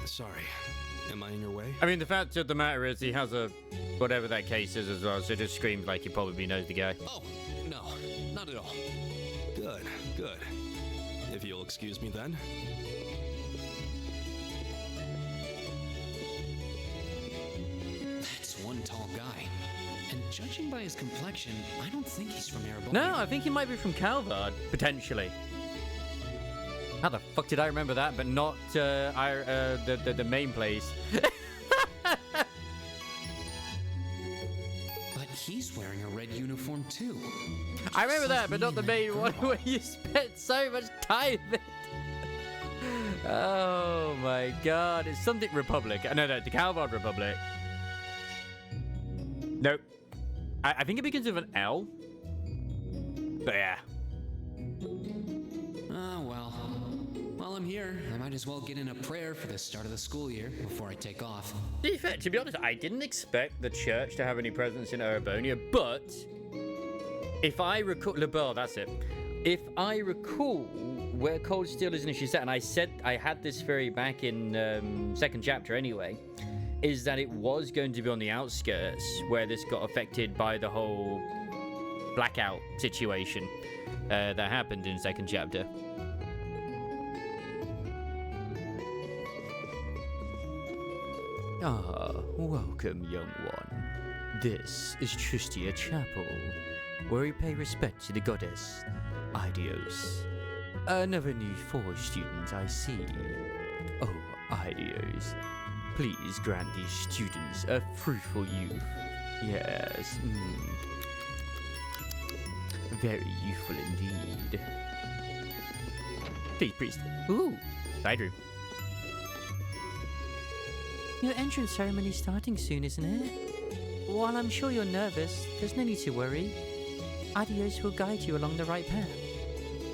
Speaker 10: Sorry. Am I in your way?
Speaker 1: I mean, the fact of the matter is he has a whatever that case is as well, so it just screams like he probably knows the guy.
Speaker 2: Oh, no, not at all.
Speaker 10: Good, good. If you'll excuse me then.
Speaker 6: That's one tall guy. And judging by his complexion, I don't think he's from Erebor.
Speaker 1: No, I think he might be from Calvard, potentially. How the fuck did I remember that, but not the main place?
Speaker 6: But he's wearing a red uniform too.
Speaker 1: I remember that, but not the main one where you spent so much time in it. Oh my god, it's something Republic. No, the Calvard Republic. Nope. I think it begins with an L. But yeah.
Speaker 6: Oh, well. While I'm here, I might as well get in a prayer for the start of the school year before I take off.
Speaker 1: To be honest, I didn't expect the church to have any presence in Erebonia, but if I recall, LeBeau, that's it. If I recall where Cold Steel is initially set, and I said I had this theory back in second chapter anyway, is that it was going to be on the outskirts where this got affected by the whole blackout situation that happened in second chapter. Ah, welcome, young one. This is Tristia Chapel, where we pay respect to the goddess, Idios. Another new Forge student, I see. Oh, Idios. Please grant these students a fruitful youth. Yes. Very youthful indeed. Please, priest. Ooh, side room. Your entrance ceremony's starting soon, isn't it? While I'm sure you're nervous, there's no need to worry. Adios will guide you along the right path.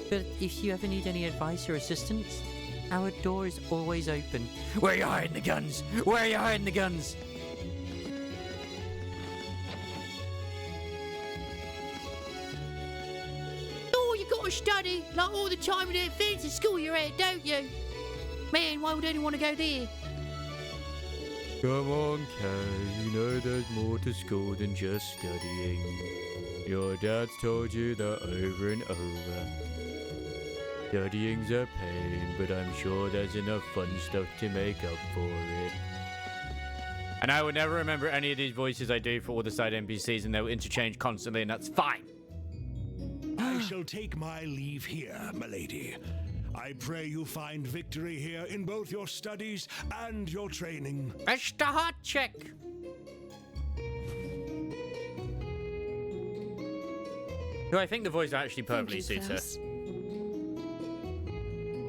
Speaker 1: But if you ever need any advice or assistance, our door is always open. Where are you hiding the guns? Where are you hiding the guns? Oh, you gotta study like all the time in that fancy school you're at, don't you? Man, why would anyone want to go there? Come on, Kay, you know there's more to school than just studying. Your dad's told you that over and over. Studying's a pain, but I'm sure there's enough fun stuff to make up for it. And I will never remember any of these voices I do for all the side NPCs, and they'll interchange constantly, and that's fine.
Speaker 11: I shall take my leave here, milady. I pray you find victory here in both your studies and your training.
Speaker 1: Mr. Hot Chick! Who I think the voice actually perfectly suits her.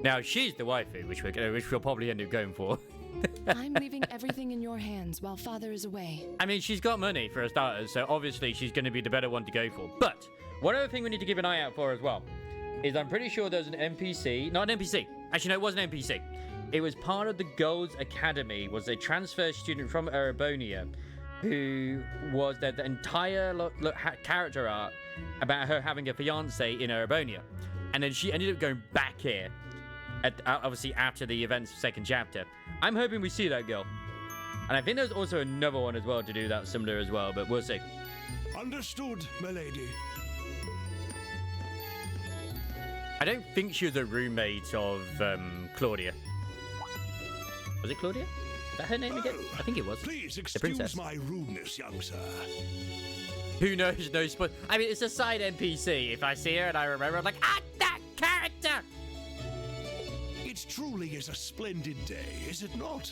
Speaker 1: Now, she's the waifu, which we'll probably end up going for.
Speaker 7: I'm leaving everything in your hands while Father is away.
Speaker 1: I mean, she's got money for a starter, so obviously she's going to be the better one to go for. But one other thing we need to keep an eye out for as well is I'm pretty sure there's an NPC, not an NPC. Actually, no, it wasn't an NPC. It was part of the Girls Academy, was a transfer student from Erebonia who was the entire character arc about her having a fiance in Erebonia. And then she ended up going back here, obviously after the events of second chapter. I'm hoping we see that girl. And I think there's also another one as well to do that similar as well, but we'll see.
Speaker 11: Understood, milady.
Speaker 1: I don't think she was a roommate of Claudia. Was it Claudia? Is that her name again? I think it was.
Speaker 11: Please
Speaker 1: the princess.
Speaker 11: excuse my rudeness, young sir.
Speaker 1: Who knows? No spoil. I mean, it's a side NPC. If I see her and I remember, I'm like, that character!
Speaker 11: It truly is a splendid day, is it not?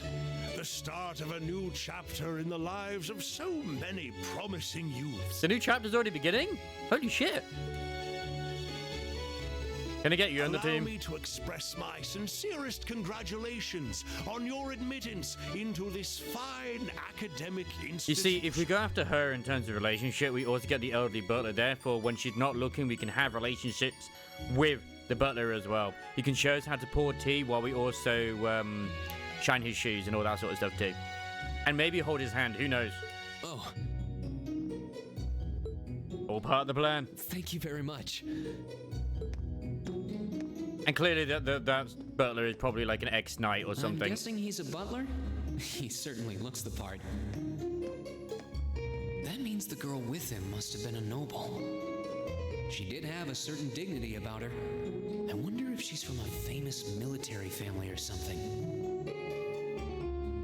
Speaker 11: The start of a new chapter in the lives of so many promising youths.
Speaker 1: The new chapter's already beginning? Holy shit. Can I get you on the team?
Speaker 11: Allow me to express my sincerest congratulations on your admittance into this fine academic institution.
Speaker 1: You see, if we go after her in terms of relationship, we also get the elderly butler. Therefore, when she's not looking, we can have relationships with the butler as well. He can show us how to pour tea while we also shine his shoes and all that sort of stuff too. And maybe hold his hand, who knows?
Speaker 2: Oh.
Speaker 1: All part of the plan.
Speaker 2: Thank you very much.
Speaker 1: And clearly that butler is probably like an ex-knight or something.
Speaker 6: I'm guessing he's a butler? He certainly looks the part. That means the girl with him must have been a noble. She did have a certain dignity about her. I wonder if she's from a famous military family or something.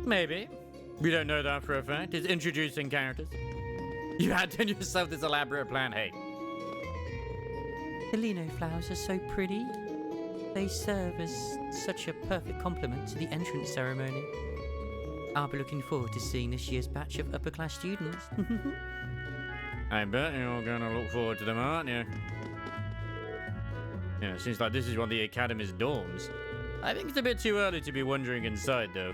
Speaker 1: Maybe. We don't know that for a fact. It's introducing characters. You had done yourself this elaborate plan, hey. The Lino flowers are so pretty. They serve as such a perfect complement to the entrance ceremony. I'll be looking forward to seeing this year's batch of upper-class students. I bet you're going to look forward to them, aren't you? Yeah, seems like this is one of the Academy's dorms. I think it's a bit too early to be wandering inside, though.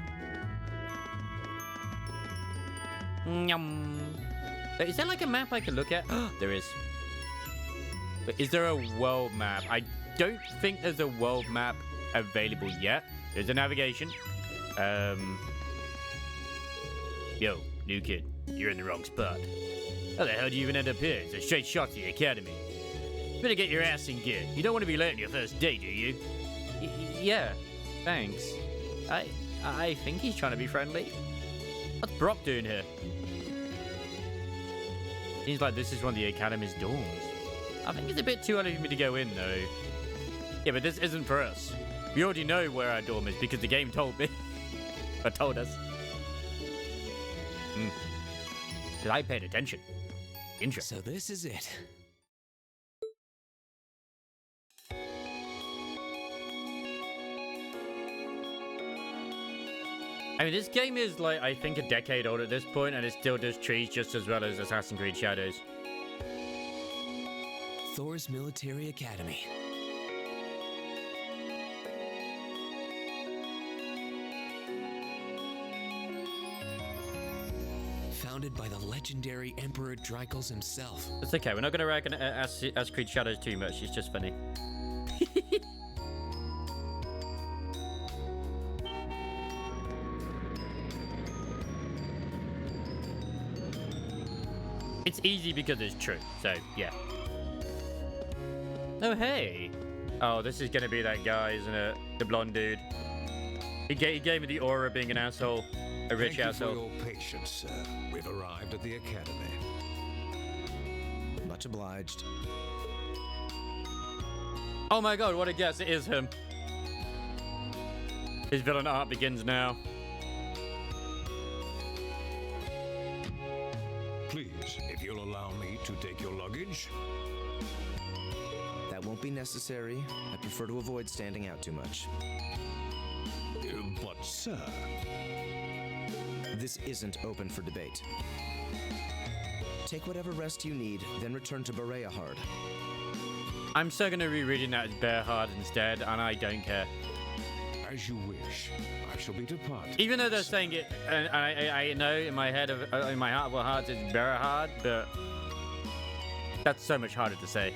Speaker 1: Is there like a map I can look at? There is. But is there a world map? I don't think there's a world map available yet. There's a navigation. Yo, new kid. You're in the wrong spot. How the hell do you even end up here? It's a straight shot to the academy. Better get your ass in gear. You don't want to be late on your first day, do you? Yeah, thanks. I think he's trying to be friendly. What's Brock doing here? Seems like this is one of the academy's dorms. I think it's a bit too early for me to go in, though. Yeah, but this isn't for us. We already know where our dorm is because the game told me. Or told us. Because I paid attention. Interesting.
Speaker 2: So this is it.
Speaker 1: I mean, this game is like, I think, a decade old at this point, and it still does trees just as well as Assassin's Creed Shadows.
Speaker 2: Thor's Military Academy. Founded by the legendary Emperor Drycles himself.
Speaker 1: It's okay, we're not going to reckon Assassin's Creed Shadows too much, it's just funny. It's easy because it's true, so yeah. Oh, hey. Oh, this is gonna be that guy, isn't it? The blonde dude. He gave me the aura of being an asshole. A rich asshole.
Speaker 11: Thank you for your patience, sir. We've arrived at the academy.
Speaker 10: Much obliged.
Speaker 1: Oh my god, what a guess. It is him. His villain art begins now.
Speaker 11: Please, if you'll allow me to take your luggage.
Speaker 12: That won't be necessary. I prefer to avoid standing out too much.
Speaker 11: But, sir...
Speaker 12: This isn't open for debate. Take whatever rest you need, then return to Bereahard.
Speaker 1: I'm still going to be reading that as Bearhard instead, and I don't care.
Speaker 11: As you wish. I shall be departing.
Speaker 1: Even though they're saying it, and I know in my head, in my heart of hearts, it's Bearhard, but that's so much harder to say.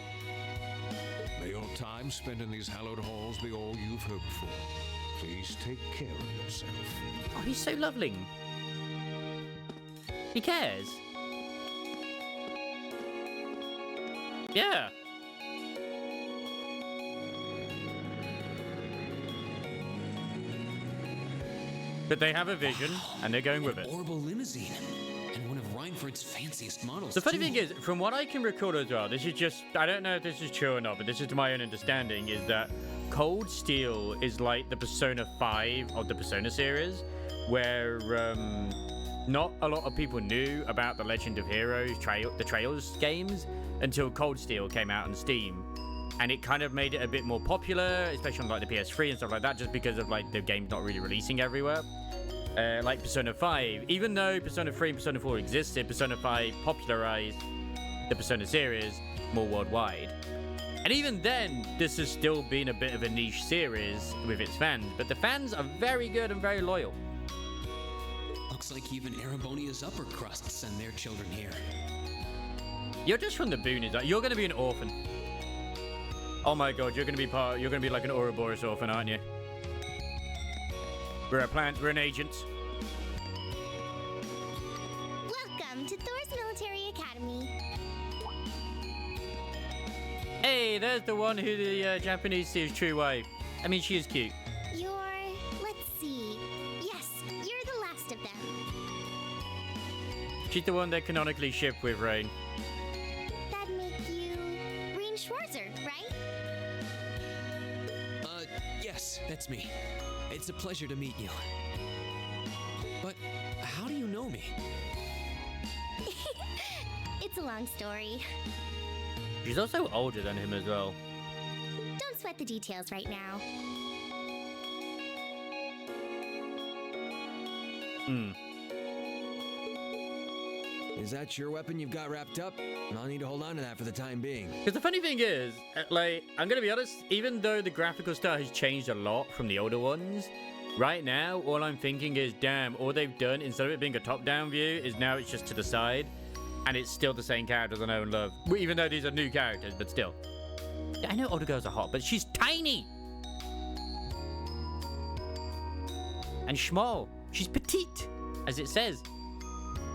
Speaker 11: May your time spent in these hallowed halls be all you've hoped for. Please take care of yourself.
Speaker 1: Oh, he's so lovely. He cares. Yeah. But they have a vision, and they're going with it.
Speaker 6: Orbital limousine, and one of Reinford's fanciest models.
Speaker 1: The funny thing is, from what I can record as well, this is just, I don't know if this is true or not, but this is to my own understanding, is that Cold Steel is like the Persona 5 of the Persona series, where not a lot of people knew about the Legend of Heroes, the Trails games, until Cold Steel came out on Steam. And it kind of made it a bit more popular, especially on like the PS3 and stuff like that, just because of like the game's not really releasing everywhere. Like Persona 5, even though Persona 3 and Persona 4 existed, Persona 5 popularized the Persona series more worldwide. And even then, this has still been a bit of a niche series with its fans, but the fans are very good and very loyal.
Speaker 6: Looks like even Erebonia's upper crust send their children here.
Speaker 1: You're just from the boonies. You're going to be an orphan. Oh my god, you're going to be like an Ouroboros orphan, aren't you? We're a plant, we're an agent.
Speaker 9: Welcome to Thor's Military Academy.
Speaker 1: Hey, there's the one who the Japanese see as true wife. I mean, she is cute.
Speaker 9: Let's see. Yes, you're the last of them.
Speaker 1: She's the one that canonically shipped with Rain.
Speaker 9: That'd make you Rain Schwarzer, right?
Speaker 6: Yes, that's me. It's a pleasure to meet you. But how do you know me?
Speaker 9: It's a long story.
Speaker 1: She's also older than him as well.
Speaker 9: Don't sweat the details right now.
Speaker 13: Is that your weapon you've got wrapped up? I'll need to hold on to that for the time being.
Speaker 1: Because the funny thing is, like, I'm going to be honest, even though the graphical style has changed a lot from the older ones, right now, all I'm thinking is, damn, all they've done, instead of it being a top-down view, is now it's just to the side, and it's still the same characters I know and love. Even though these are new characters, but still. I know older girls are hot, but she's tiny! And small. She's petite, as it says.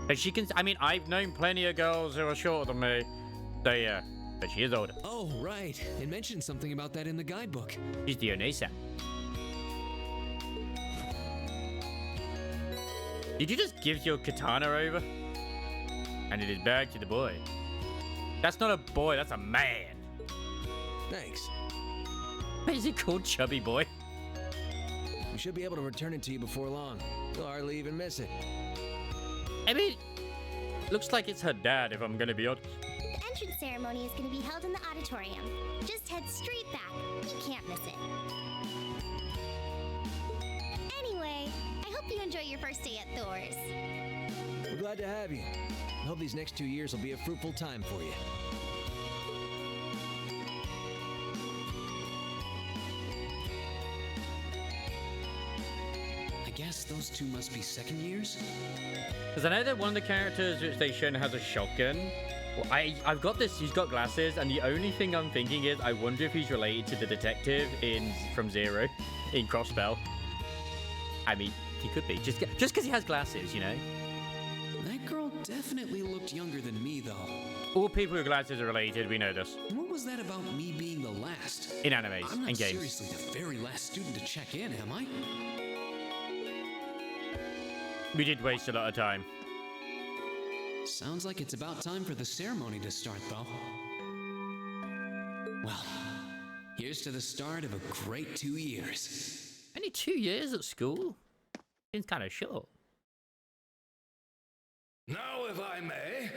Speaker 1: But she can, I mean, I've known plenty of girls who are shorter than me. So yeah, but she is older.
Speaker 6: Oh, right. It mentioned something about that in the guidebook.
Speaker 1: She's the Onesa. Did you just give your katana over? And it is back to the boy. That's not a boy, that's a man.
Speaker 13: Thanks.
Speaker 1: What is it called, Chubby Boy?
Speaker 13: We should be able to return it to you before long. You'll hardly even miss it.
Speaker 1: I mean, looks like it's her dad, if I'm gonna be honest.
Speaker 9: The entrance ceremony is going to be held in the auditorium. Just head straight back. You can't miss it. Anyway, I hope you enjoy your first day at Thor's.
Speaker 13: We're glad to have you. I hope these next 2 years will be a fruitful time for you.
Speaker 6: I guess those two must be second years?
Speaker 1: Because I know that one of the characters which they shown has a shotgun. Well, I've got this, he's got glasses, and the only thing I'm thinking is, I wonder if he's related to the detective from Zero, in Crossbell. I mean, he could be, just because he has glasses, you know?
Speaker 6: That girl definitely looked younger than me, though.
Speaker 1: All people with glasses are related, we know this.
Speaker 6: What was that about me being the last?
Speaker 1: In animes
Speaker 6: I'm
Speaker 1: and
Speaker 6: not
Speaker 1: games.
Speaker 6: seriously the very last student to check in, am I?
Speaker 1: We did waste a lot of time.
Speaker 6: Sounds like it's about time for the ceremony to start, though. Well, here's to the start of a great 2 years.
Speaker 1: Only 2 years at school? Seems kind of short.
Speaker 11: Now, if I may,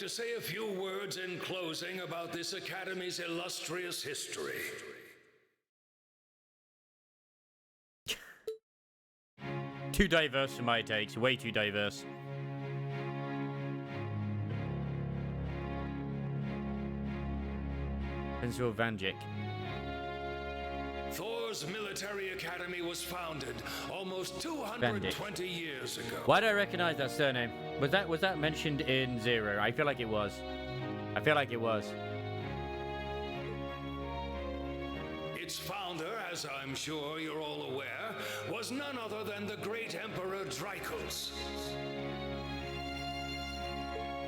Speaker 11: to say a few words in closing about this Academy's illustrious history.
Speaker 1: Too diverse for my takes. Way too diverse. Principal Vanjik.
Speaker 11: Thor's military academy was founded almost 220 years ago.
Speaker 1: Why do I recognize that surname? Was that mentioned in Zero? I feel like it was. I feel like it was.
Speaker 11: Its founder, as I'm sure you're all aware, was none other than the great Emperor Dracos.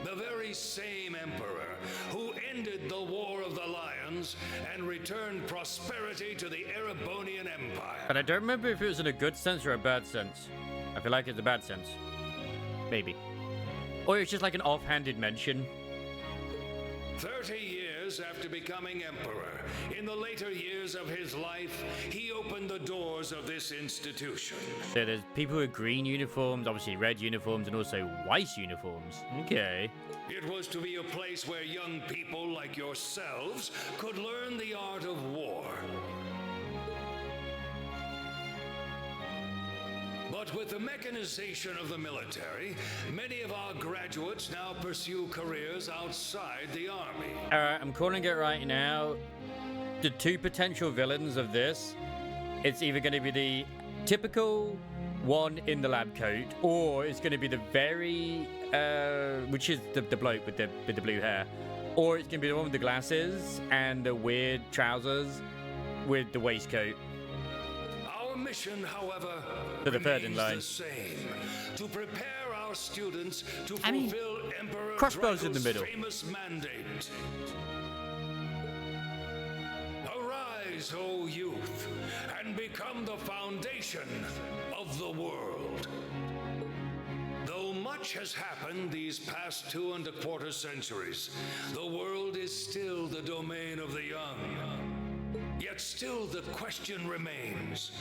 Speaker 11: The very same emperor who ended the War of the Lions and returned prosperity to the Erebonian Empire.
Speaker 1: But I don't remember if it was in a good sense or a bad sense. I feel like it's a bad sense. Maybe. Or it's just like an offhanded mention.
Speaker 11: 30 years after becoming emperor, in the later years of his life, he opened the doors of this institution.
Speaker 1: So there's people with green uniforms, obviously red uniforms, and also white uniforms. Okay.
Speaker 11: It was to be a place where young people like yourselves could learn the art of war. But with the mechanization of the military, many of our graduates now pursue careers outside the army.
Speaker 1: Alright, I'm calling it right now. The two potential villains of this, it's either going to be the typical one in the lab coat, or it's going to be the very, which is the bloke with the blue hair, or it's going to be the one with the glasses and the weird trousers with the waistcoat.
Speaker 11: Our mission, however,
Speaker 1: To the third in line.
Speaker 11: the same: to prepare our students to fulfill Emperor
Speaker 1: crossbows in the
Speaker 11: Dracos'
Speaker 1: middle.
Speaker 11: famous mandate. Arise, O youth, and become the foundation of the world. Though much has happened these past 2¼ centuries, the world is still the domain of the young. Yet still the question remains,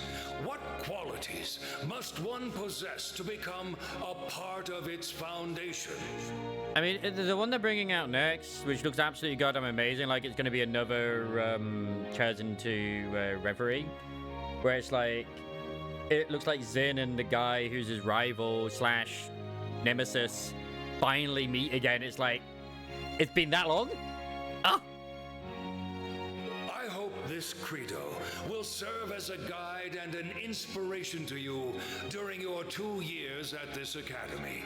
Speaker 11: what qualities must one possess to become a part of its foundation?
Speaker 1: I mean, the one they're bringing out next, which looks absolutely goddamn amazing, like it's going to be another Chosen to Reverie, where it's like, it looks like Zin and the guy who's his rival slash nemesis finally meet again. It's like, it's been that long? Ah!
Speaker 11: I hope this credo will serve as a guide and an inspiration to you during your 2 years at this academy.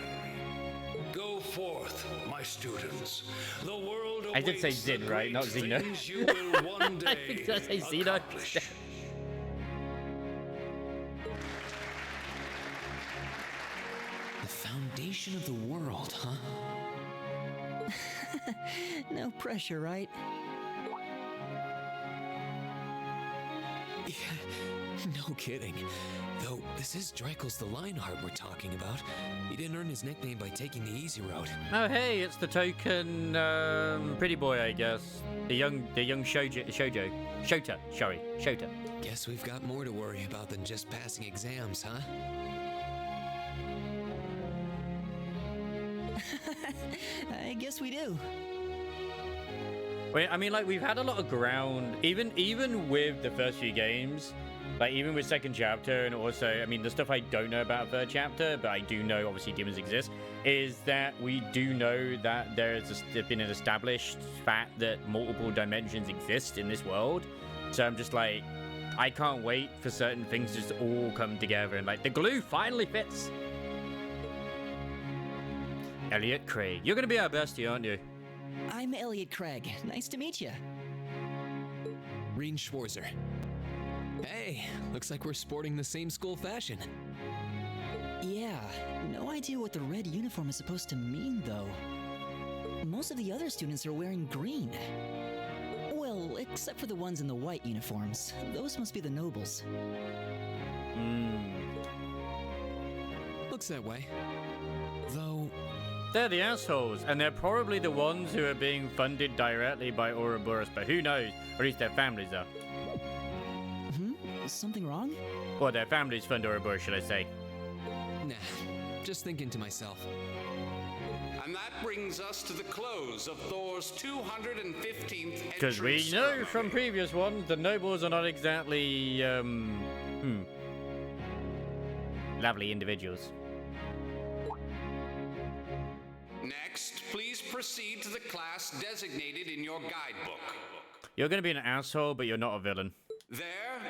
Speaker 11: Go forth, my students. The world
Speaker 1: I did say
Speaker 11: awaits the
Speaker 1: Zin, right? Not
Speaker 11: great
Speaker 1: Xeno.
Speaker 11: things you will one
Speaker 1: I
Speaker 11: day
Speaker 1: think I say Xeno.
Speaker 11: accomplish.
Speaker 6: The foundation of the world, huh?
Speaker 8: No pressure, right?
Speaker 6: No kidding. Though, this is Dracos the Lionheart we're talking about. He didn't earn his nickname by taking the easy road.
Speaker 1: Oh, hey, it's the token pretty boy, I guess. The young Shota.
Speaker 6: Guess we've got more to worry about than just passing exams, huh?
Speaker 8: I guess we do.
Speaker 1: Wait, I mean, like, we've had a lot of ground, even with the first few games, like, even with second chapter, and also, I mean, the stuff I don't know about third chapter, but I do know, obviously, demons exist, is that we do know that there's been an established fact that multiple dimensions exist in this world. So I'm just like, I can't wait for certain things to just all come together, and, like, the glue finally fits. Elliot Craig, you're gonna be our bestie, aren't you?
Speaker 8: I'm Elliot Craig. Nice to meet you.
Speaker 6: Reen Schwarzer. Hey, looks like we're sporting the same school fashion.
Speaker 8: Yeah, no idea what the red uniform is supposed to mean, though. Most of the other students are wearing green. Well, except for the ones in the white uniforms. Those must be the nobles.
Speaker 6: Looks that way. Though...
Speaker 1: They're the assholes, and they're probably the ones who are being funded directly by Ouroboros, but who knows? Or at least their families are.
Speaker 8: Is something wrong?
Speaker 1: Or their families fund Ouroboros, should I say.
Speaker 6: Nah, just thinking to myself.
Speaker 14: And that brings us to the close of Thor's 215th
Speaker 1: Because we know from previous ones, the nobles are not exactly, lovely individuals.
Speaker 14: Next, please proceed to the class designated in your guidebook.
Speaker 1: You're going to be an asshole, but you're not a villain.
Speaker 14: There,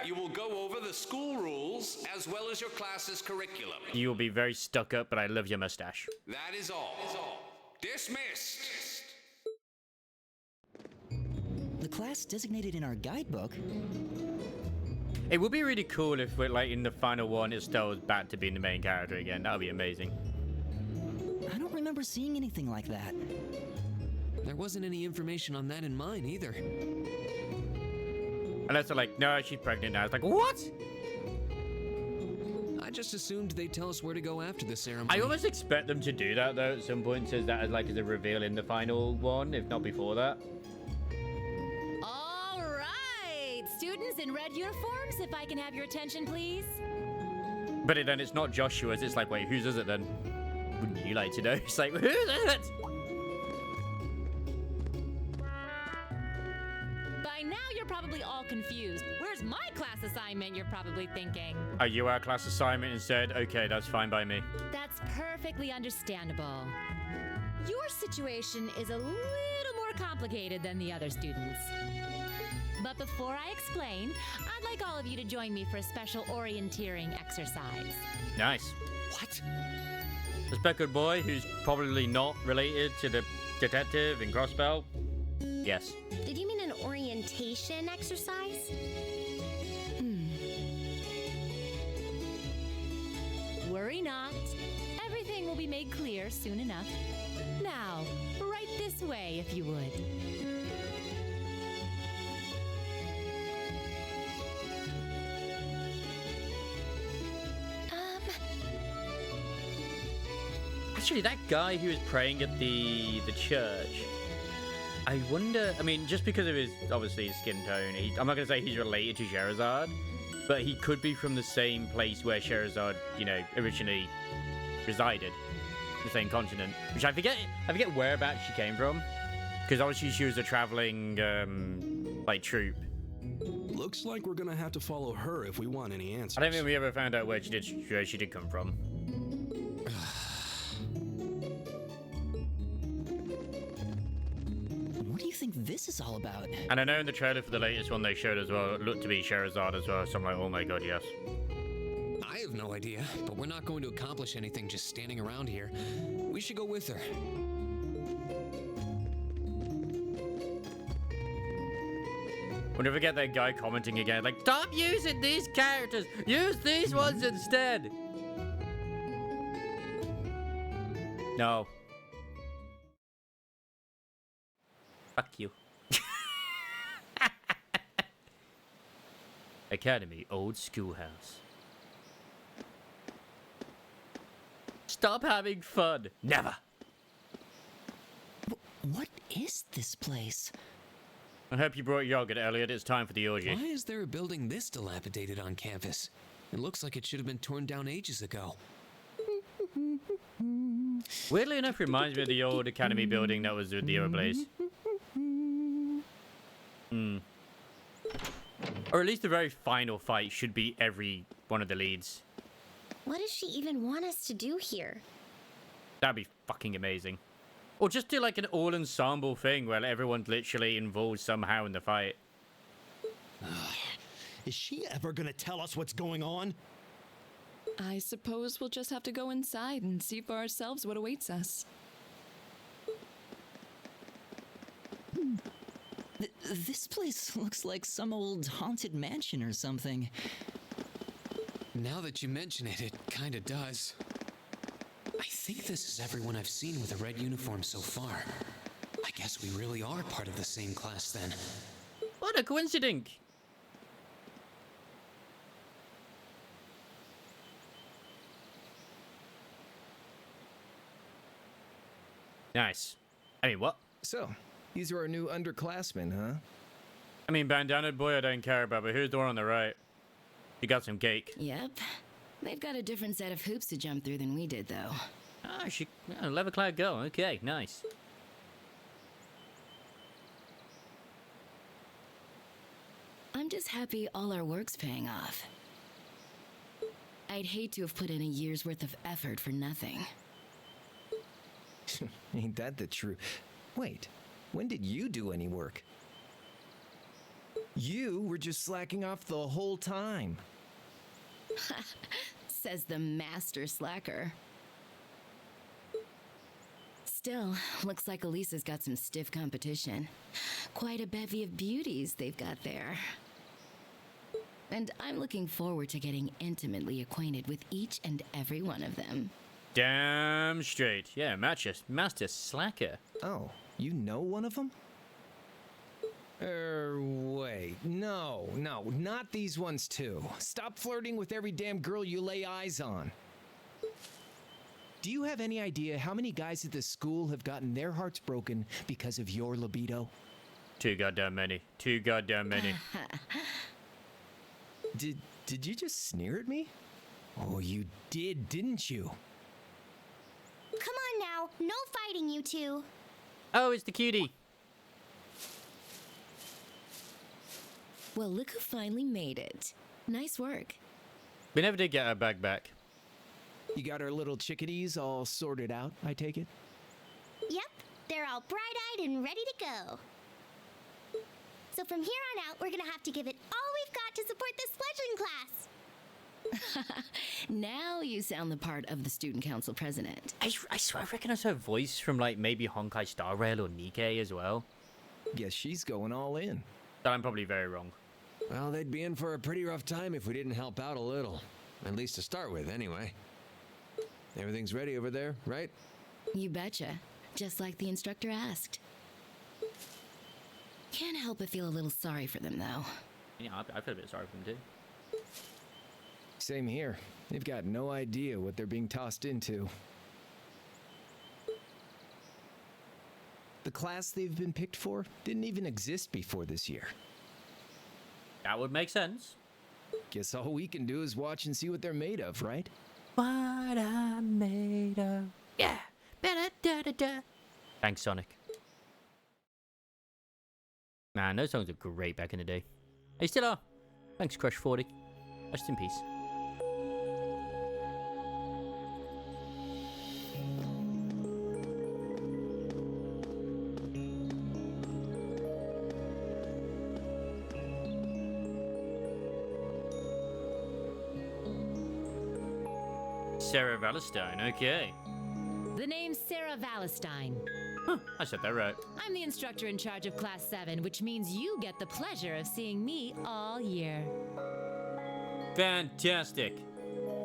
Speaker 14: you will go over the school rules as well as your class's curriculum.
Speaker 1: You will be very stuck up, but I love your mustache.
Speaker 14: That is all. Dismissed.
Speaker 8: The class designated in our guidebook?
Speaker 1: It would be really cool if we're like in the final one, Estelle's back to being the main character again. That would be amazing.
Speaker 8: I don't remember seeing anything like that.
Speaker 6: There wasn't any information on that in mine either.
Speaker 1: Unless they're like, no, she's pregnant now. It's like, what?
Speaker 6: I just assumed they'd tell us where to go after the ceremony.
Speaker 1: I almost expect them to do that though at some point, says that as like as a reveal in the final one, if not before that.
Speaker 5: All right, students in red uniforms, if I can have your attention, please.
Speaker 1: But then it's not Joshua's, it's like, wait, whose is it then? Wouldn't you like to know? It's like, whose is it?
Speaker 5: By now, you're probably all confused. Where's my class assignment, you're probably thinking?
Speaker 1: Are you our class assignment instead? Okay, that's fine by me.
Speaker 5: That's perfectly understandable. Your situation is a little more complicated than the other students. But before I explain, I'd like all of you to join me for a special orienteering exercise.
Speaker 1: Nice.
Speaker 6: What?
Speaker 1: The speckled boy who's probably not related to the detective in Crossbell? Yes.
Speaker 9: Did you mean an orientation exercise?
Speaker 5: Worry not. Everything will be made clear soon enough. Now, right this way, if you would.
Speaker 1: Actually, that guy who was praying at the church, I wonder, I mean, just because of his, obviously, his skin tone, I'm not going to say he's related to Scheherazade, but he could be from the same place where Scheherazade, you know, originally resided, the same continent, which I forget whereabouts she came from, because obviously she was a traveling, like, troupe.
Speaker 10: Looks like we're gonna have to follow her if we want any answers.
Speaker 1: I don't think we ever found out where she did come from.
Speaker 8: What do you think this is all about?
Speaker 1: And I know in the trailer for the latest one they showed as well, it looked to be Scheherazade as well, so I'm like, oh my god, yes.
Speaker 6: I have no idea, but we're not going to accomplish anything just standing around here. We should go with her.
Speaker 1: Whenever we get that guy commenting again, like, stop using these characters! Use these ones instead! No. Fuck you. Academy, old schoolhouse. Stop having fun. Never.
Speaker 8: What is this place?
Speaker 1: I hope you brought yogurt, Elliot. It's time for the orgy.
Speaker 6: Why is there a building this dilapidated on campus? It looks like it should have been torn down ages ago.
Speaker 1: Weirdly enough, reminds me of the old Academy building that was with the other place. Or at least the very final fight should be every one of the leads.
Speaker 9: What does she even want us to do here?
Speaker 1: That'd be fucking amazing. Or just do like an all-ensemble thing where everyone's literally involved somehow in the fight.
Speaker 15: Is she ever gonna tell us what's going on?
Speaker 7: I suppose we'll just have to go inside and see for ourselves what awaits us.
Speaker 8: This place looks like some old haunted mansion or something.
Speaker 6: Now that you mention it, it kinda does. I think this is everyone I've seen with a red uniform so far. I guess we really are part of the same class then.
Speaker 1: What a coincidence! Nice. I mean, what?
Speaker 12: So, these are our new underclassmen, huh?
Speaker 1: I mean, bandana boy I don't care about, but who's the one on the right? He got some cake.
Speaker 16: Yep. They've got a different set of hoops to jump through than we did, though.
Speaker 1: Ah, Leatherclad girl. Okay, nice.
Speaker 16: I'm just happy all our work's paying off. I'd hate to have put in a year's worth of effort for nothing.
Speaker 12: Ain't that the truth? Wait, when did you do any work? You were just slacking off the whole time.
Speaker 16: Says the master slacker. Still, looks like Elisa's got some stiff competition. Quite a bevy of beauties they've got there. And I'm looking forward to getting intimately acquainted with each and every one of them.
Speaker 1: Damn straight. Yeah, Master Slacker.
Speaker 12: Oh, you know one of them? Wait. No, not these ones too. Stop flirting with every damn girl you lay eyes on. Do you have any idea how many guys at this school have gotten their hearts broken because of your libido?
Speaker 1: Too goddamn many. Too goddamn many.
Speaker 12: Did you just sneer at me? Oh, you did, didn't you?
Speaker 9: Come on now, no fighting, you two.
Speaker 1: Oh, it's the cutie.
Speaker 16: Well, look who finally made it. Nice work.
Speaker 1: We never did get our bag back.
Speaker 12: You got our little chickadees all sorted out, I take it?
Speaker 9: Yep, they're all bright-eyed and ready to go. So from here on out, we're gonna have to give it all we've got to support this fledgling class.
Speaker 16: Now you sound the part of the student council president.
Speaker 1: I swear, I recognize her voice from like maybe Honkai Star Rail or Nikkei as well.
Speaker 12: Guess she's going all in.
Speaker 1: But I'm probably very wrong.
Speaker 13: Well, they'd be in for a pretty rough time if we didn't help out a little. At least to start with, anyway. Everything's ready over there, right?
Speaker 16: You betcha. Just like the instructor asked. Can't help but feel a little sorry for them, though.
Speaker 1: Yeah, I feel a bit sorry for them too.
Speaker 12: Same here. They've got no idea what they're being tossed into. The class they've been picked for didn't even exist before this year.
Speaker 1: That would make sense.
Speaker 12: Guess all we can do is watch and see what they're made of, right?
Speaker 1: What I'm made of. Yeah. Da-da-da-da-da. Thanks, Sonic. Man, those songs are great back in the day. They still are. Thanks, Crush 40. Rest in peace. Sarah Valentine, okay.
Speaker 5: The name's Sarah Valentine.
Speaker 1: Huh, I said that right.
Speaker 5: I'm the instructor in charge of Class 7, which means you get the pleasure of seeing me all year.
Speaker 1: Fantastic.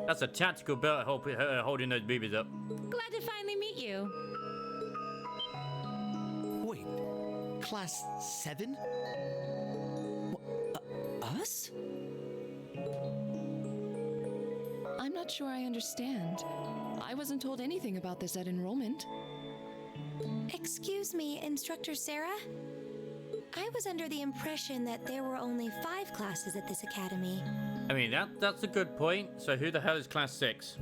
Speaker 1: That's a tactical belt holding those boobies up.
Speaker 5: Glad to finally meet you.
Speaker 15: Wait, Class 7?
Speaker 8: Us?
Speaker 7: I'm not sure I understand. I wasn't told anything about this at enrollment.
Speaker 17: Excuse me, Instructor Sarah? I was under the impression that there were only 5 classes at this academy.
Speaker 1: I mean, that's a good point. So who the hell is Class 6?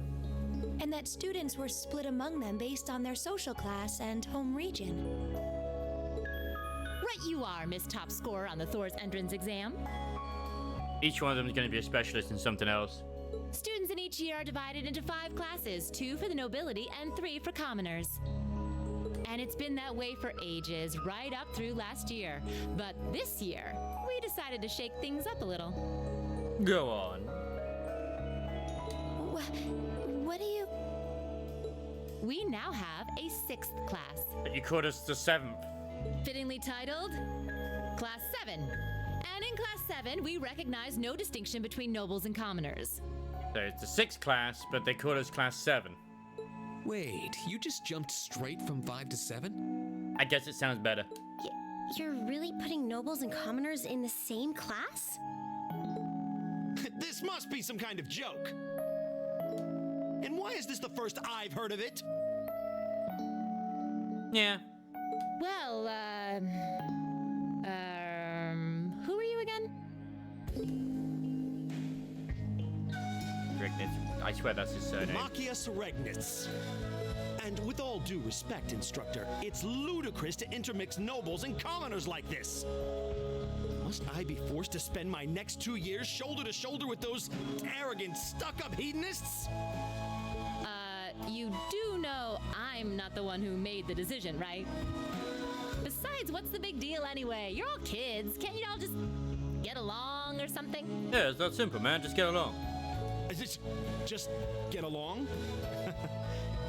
Speaker 17: And that students were split among them based on their social class and home region.
Speaker 5: Right you are, Miss Top Scorer on the Thor's entrance exam.
Speaker 1: Each one of them is going to be a specialist in something else.
Speaker 5: Students in each year are divided into 5 classes, 2 for the nobility and 3 for commoners. And it's been that way for ages, right up through last year. But this year, we decided to shake things up a little.
Speaker 1: Go on.
Speaker 17: What do you...
Speaker 5: We now have a 6th class.
Speaker 1: But you called us the 7th.
Speaker 5: Fittingly titled, Class 7. And in Class 7, we recognize no distinction between nobles and commoners.
Speaker 1: So it's the 6th class, but they called us Class 7.
Speaker 6: Wait, you just jumped straight from 5 to 7?
Speaker 1: I guess it sounds better.
Speaker 9: You're really putting nobles and commoners in the same class?
Speaker 15: This must be some kind of joke. And why is this the first I've heard of it?
Speaker 5: Yeah. Well, who are you again?
Speaker 1: Regnitz. I swear that's his surname.
Speaker 15: Machias Regnitz. And with all due respect, instructor, it's ludicrous to intermix nobles and commoners like this. Must I be forced to spend my next 2 years shoulder to shoulder with those arrogant, stuck-up hedonists?
Speaker 5: You do know I'm not the one who made the decision, right? Besides, what's the big deal anyway? You're all kids. Can't you all just get along or something?
Speaker 1: Yeah, it's that simple, man. Just get along.
Speaker 15: Is it just get along?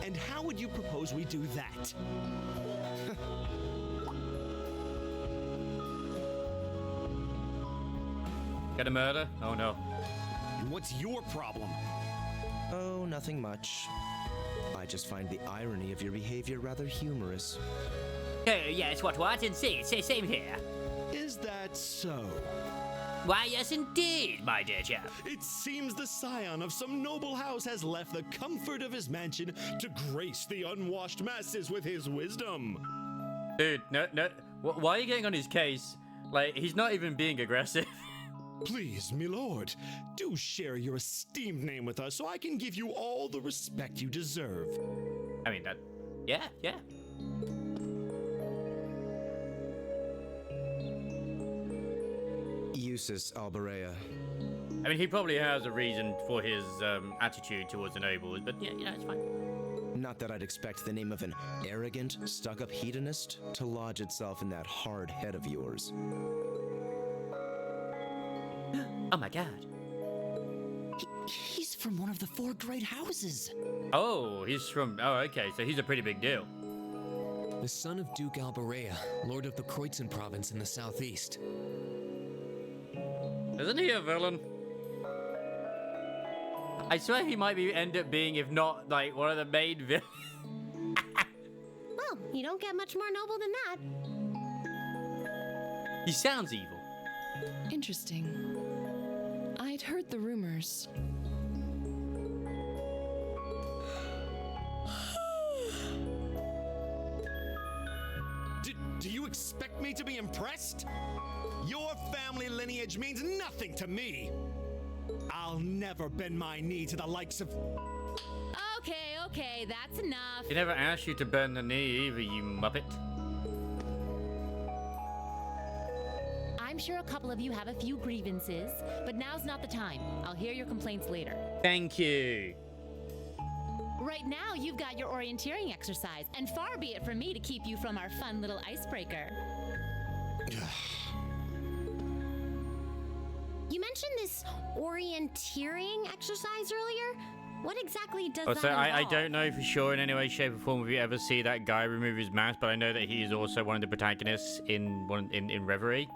Speaker 15: And how would you propose we do that?
Speaker 1: Get a murder? Oh no.
Speaker 15: And what's your problem?
Speaker 18: Oh, nothing much. I just find the irony of your behavior rather humorous.
Speaker 19: Oh, yes, what? And same here.
Speaker 15: Is that so?
Speaker 19: Why, yes, indeed, my dear chap.
Speaker 15: It seems the scion of some noble house has left the comfort of his mansion to grace the unwashed masses with his wisdom.
Speaker 1: Dude, no. Why are you getting on his case? Like, he's not even being aggressive.
Speaker 15: Please, milord, do share your esteemed name with us so I can give you all the respect you deserve.
Speaker 1: I mean, yeah.
Speaker 18: Eustace Alberea.
Speaker 1: I mean, he probably has a reason for his attitude towards the nobles, but yeah, it's fine.
Speaker 18: Not that I'd expect the name of an arrogant, stuck-up hedonist to lodge itself in that hard head of yours.
Speaker 19: Oh my god.
Speaker 8: He's from one of the 4 great houses.
Speaker 1: Oh, okay, so he's a pretty big deal.
Speaker 6: The son of Duke Alberea, Lord of the Kreutzen province in the southeast.
Speaker 1: Isn't he a villain? I swear he might end up being, if not, like, one of the main villains.
Speaker 9: Well, you don't get much more noble than that.
Speaker 1: He sounds evil.
Speaker 7: Interesting. I'd heard the rumors.
Speaker 15: Do you expect me to be impressed? Your family lineage means nothing to me. I'll never bend my knee to the likes of...
Speaker 5: Okay, that's enough.
Speaker 1: He never asked you to bend the knee either, you muppet.
Speaker 5: I'm sure a couple of you have a few grievances, but now's not the time. I'll hear your complaints later.
Speaker 1: Thank you.
Speaker 5: Right now, you've got your orienteering exercise, and far be it from me to keep you from our fun little icebreaker.
Speaker 9: You mentioned this orienteering exercise earlier. What exactly does that
Speaker 1: So
Speaker 9: involve?
Speaker 1: I don't know for sure in any way, shape, or form if you ever see that guy remove his mask, but I know that he is also one of the protagonists in Reverie.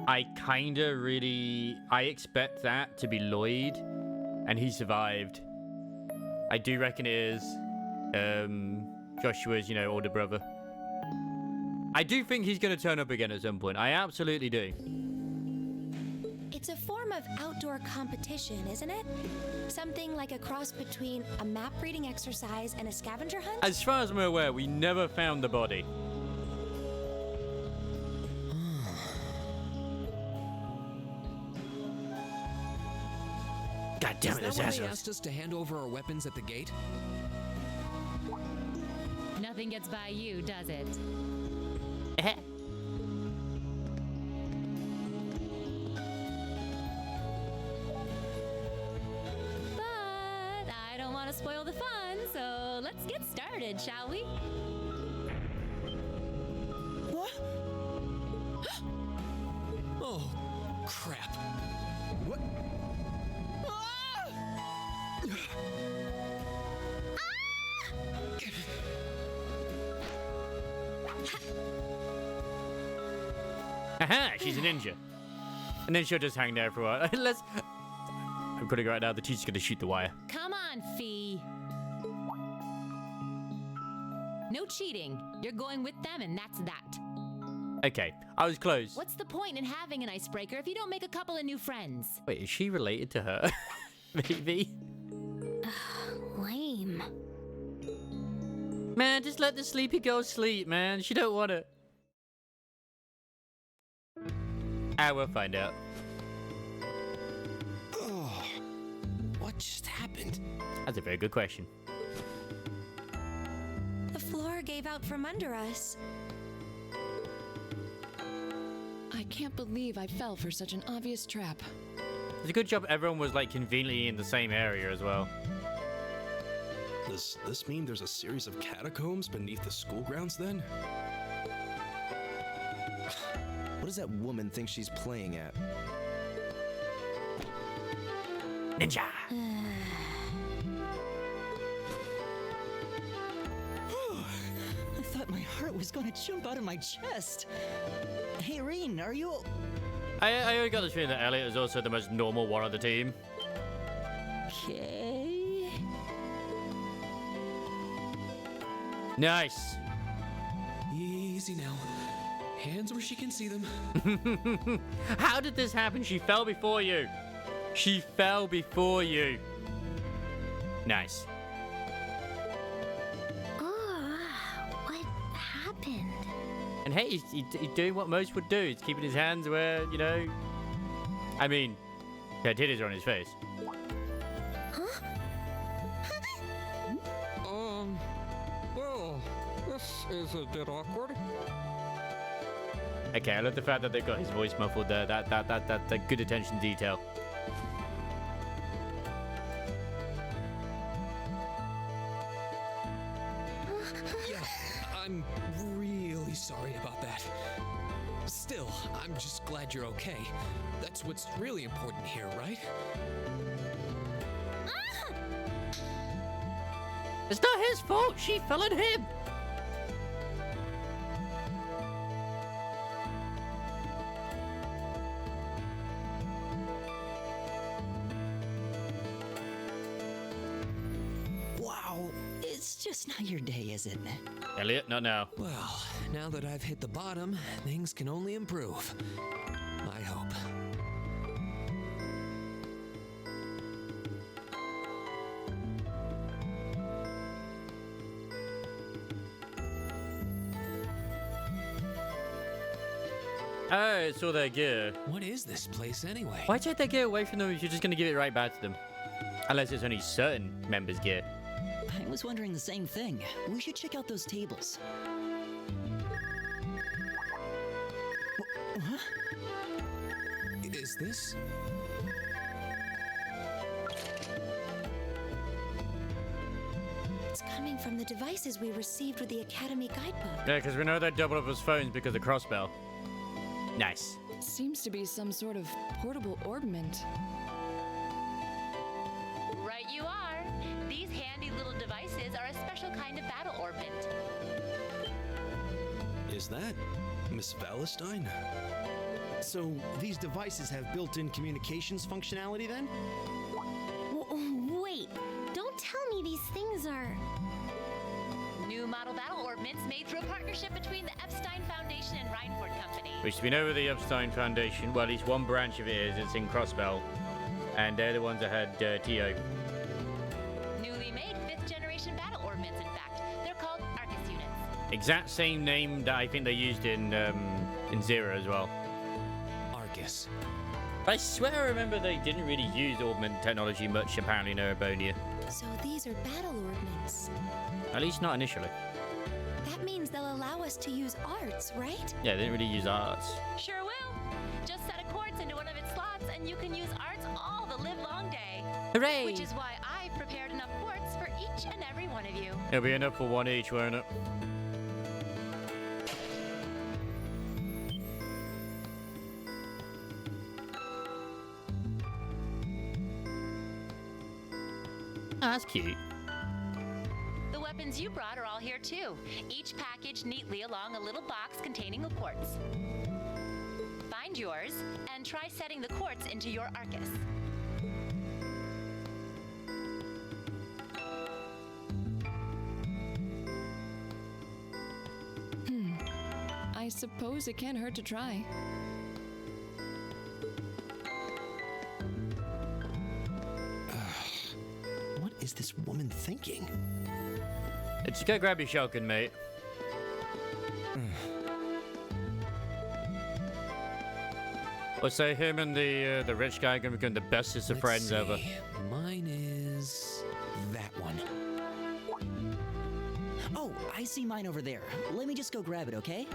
Speaker 1: I expect that to be Lloyd, and he survived. I do reckon it is Joshua's, older brother. I do think he's going to turn up again at some point. I absolutely do.
Speaker 17: It's a form of outdoor competition, isn't it? Something like a cross between a map reading exercise and a scavenger hunt?
Speaker 1: As far as I'm aware, we never found the body.
Speaker 19: God damn it,
Speaker 6: Is that why they asked us to hand over our weapons at the gate?
Speaker 5: Nothing gets by you, does it? But I don't want to spoil the fun, so let's get started, shall we?
Speaker 8: What?
Speaker 6: Oh, crap.
Speaker 15: What?
Speaker 1: Haha, she's a ninja. And then she'll just hang there for a while. I'm putting it right now, the teacher's gonna shoot the wire.
Speaker 5: Come on, Fee. No cheating. You're going with them, and that's that.
Speaker 1: Okay, I was close.
Speaker 5: What's the point in having an icebreaker if you don't make a couple of new friends?
Speaker 1: Wait, is she related to her? Maybe.
Speaker 9: Lame.
Speaker 1: Man, just let the sleepy girl sleep, man. She don't want it. We'll find out.
Speaker 15: Oh, what just happened?
Speaker 1: That's a very good question.
Speaker 17: floor gave out from under us.
Speaker 7: I can't believe I fell for such an obvious trap.
Speaker 1: It's a good job everyone was like conveniently in the same area as well.
Speaker 10: Does this mean there's a series of catacombs beneath the school grounds then?
Speaker 18: What does that woman think she's playing at?
Speaker 1: Ninja!
Speaker 8: I thought my heart was going to jump out of my chest. Hey, Reen, are you...
Speaker 1: I already got this feeling that Elliot is also the most normal one of the team.
Speaker 8: Okay.
Speaker 1: Nice.
Speaker 6: Easy now. Hands where she can see them.
Speaker 1: How did this happen? She fell before you. She fell before you. Nice.
Speaker 9: What happened?
Speaker 1: And hey, he's doing what most would do. He's keeping his hands where, you know... I mean, yeah, titties are on his face.
Speaker 20: Well, this is a bit awkward.
Speaker 1: Okay, I love the fact that they've got his voice muffled there. That's good attention to detail.
Speaker 6: Yeah, I'm really sorry about that. Still, I'm just glad you're okay. That's what's really important here, right?
Speaker 1: It's not his fault. She fell at him.
Speaker 8: Wow, it's just not your day, is it?
Speaker 1: Elliot, not now.
Speaker 6: Well, now that I've hit the bottom, things can only improve. I hope.
Speaker 1: Oh, it's all their gear.
Speaker 6: What is this place anyway?
Speaker 1: Why take their gear away from them if you're just going to give it right back to them? Unless it's only certain members' gear.
Speaker 8: I was wondering the same thing. We should check out those tables. Huh?
Speaker 6: Is this?
Speaker 17: It's coming from the devices we received with the Academy guidebook.
Speaker 1: Yeah, because we know they double up as phones because of Crossbell. Nice.
Speaker 7: Seems to be some sort of portable orbment.
Speaker 5: Right you are. These handy little devices are a special kind of battle orbment.
Speaker 10: Is that Miss Valentine?
Speaker 15: So these devices have built-in communications functionality then?
Speaker 9: Wait, don't tell me these things are...
Speaker 5: New model battle orbments made through a partnership between the Epstein Foundation and Reinford Company.
Speaker 1: Which we know with the Epstein Foundation, well, at least one branch of it is. It's in Crossbell. And they're the ones that had T.O.
Speaker 5: Newly made 5th generation battle orbments, in fact. They're called Arcus units.
Speaker 1: Exact same name that I think they used in Zero as well.
Speaker 6: Arcus.
Speaker 1: I swear I remember they didn't really use augment technology much, apparently, in Erebonia.
Speaker 17: So these are battle orbments.
Speaker 1: At least not initially.
Speaker 17: That means they'll allow us to use arts, right?
Speaker 1: Yeah, they didn't really use arts.
Speaker 5: Sure will. Just set a quartz into one of its slots and you can use arts all the livelong day.
Speaker 1: Hooray!
Speaker 5: Which is why I prepared enough quartz for each and every one of you.
Speaker 1: It'll be enough for one each, won't it? Oh, that's cute.
Speaker 5: The weapons you brought are all here too, each packaged neatly along a little box containing a quartz. Find yours and try setting the quartz into your Arcus.
Speaker 7: I suppose it can't hurt to try.
Speaker 15: What is this woman thinking?
Speaker 1: Just go grab your shotgun, mate. Let's say him and the rich guy are going to become the bestest of friends ever.
Speaker 6: Mine is that one.
Speaker 8: Oh, I see mine over there. Let me just go grab it, okay?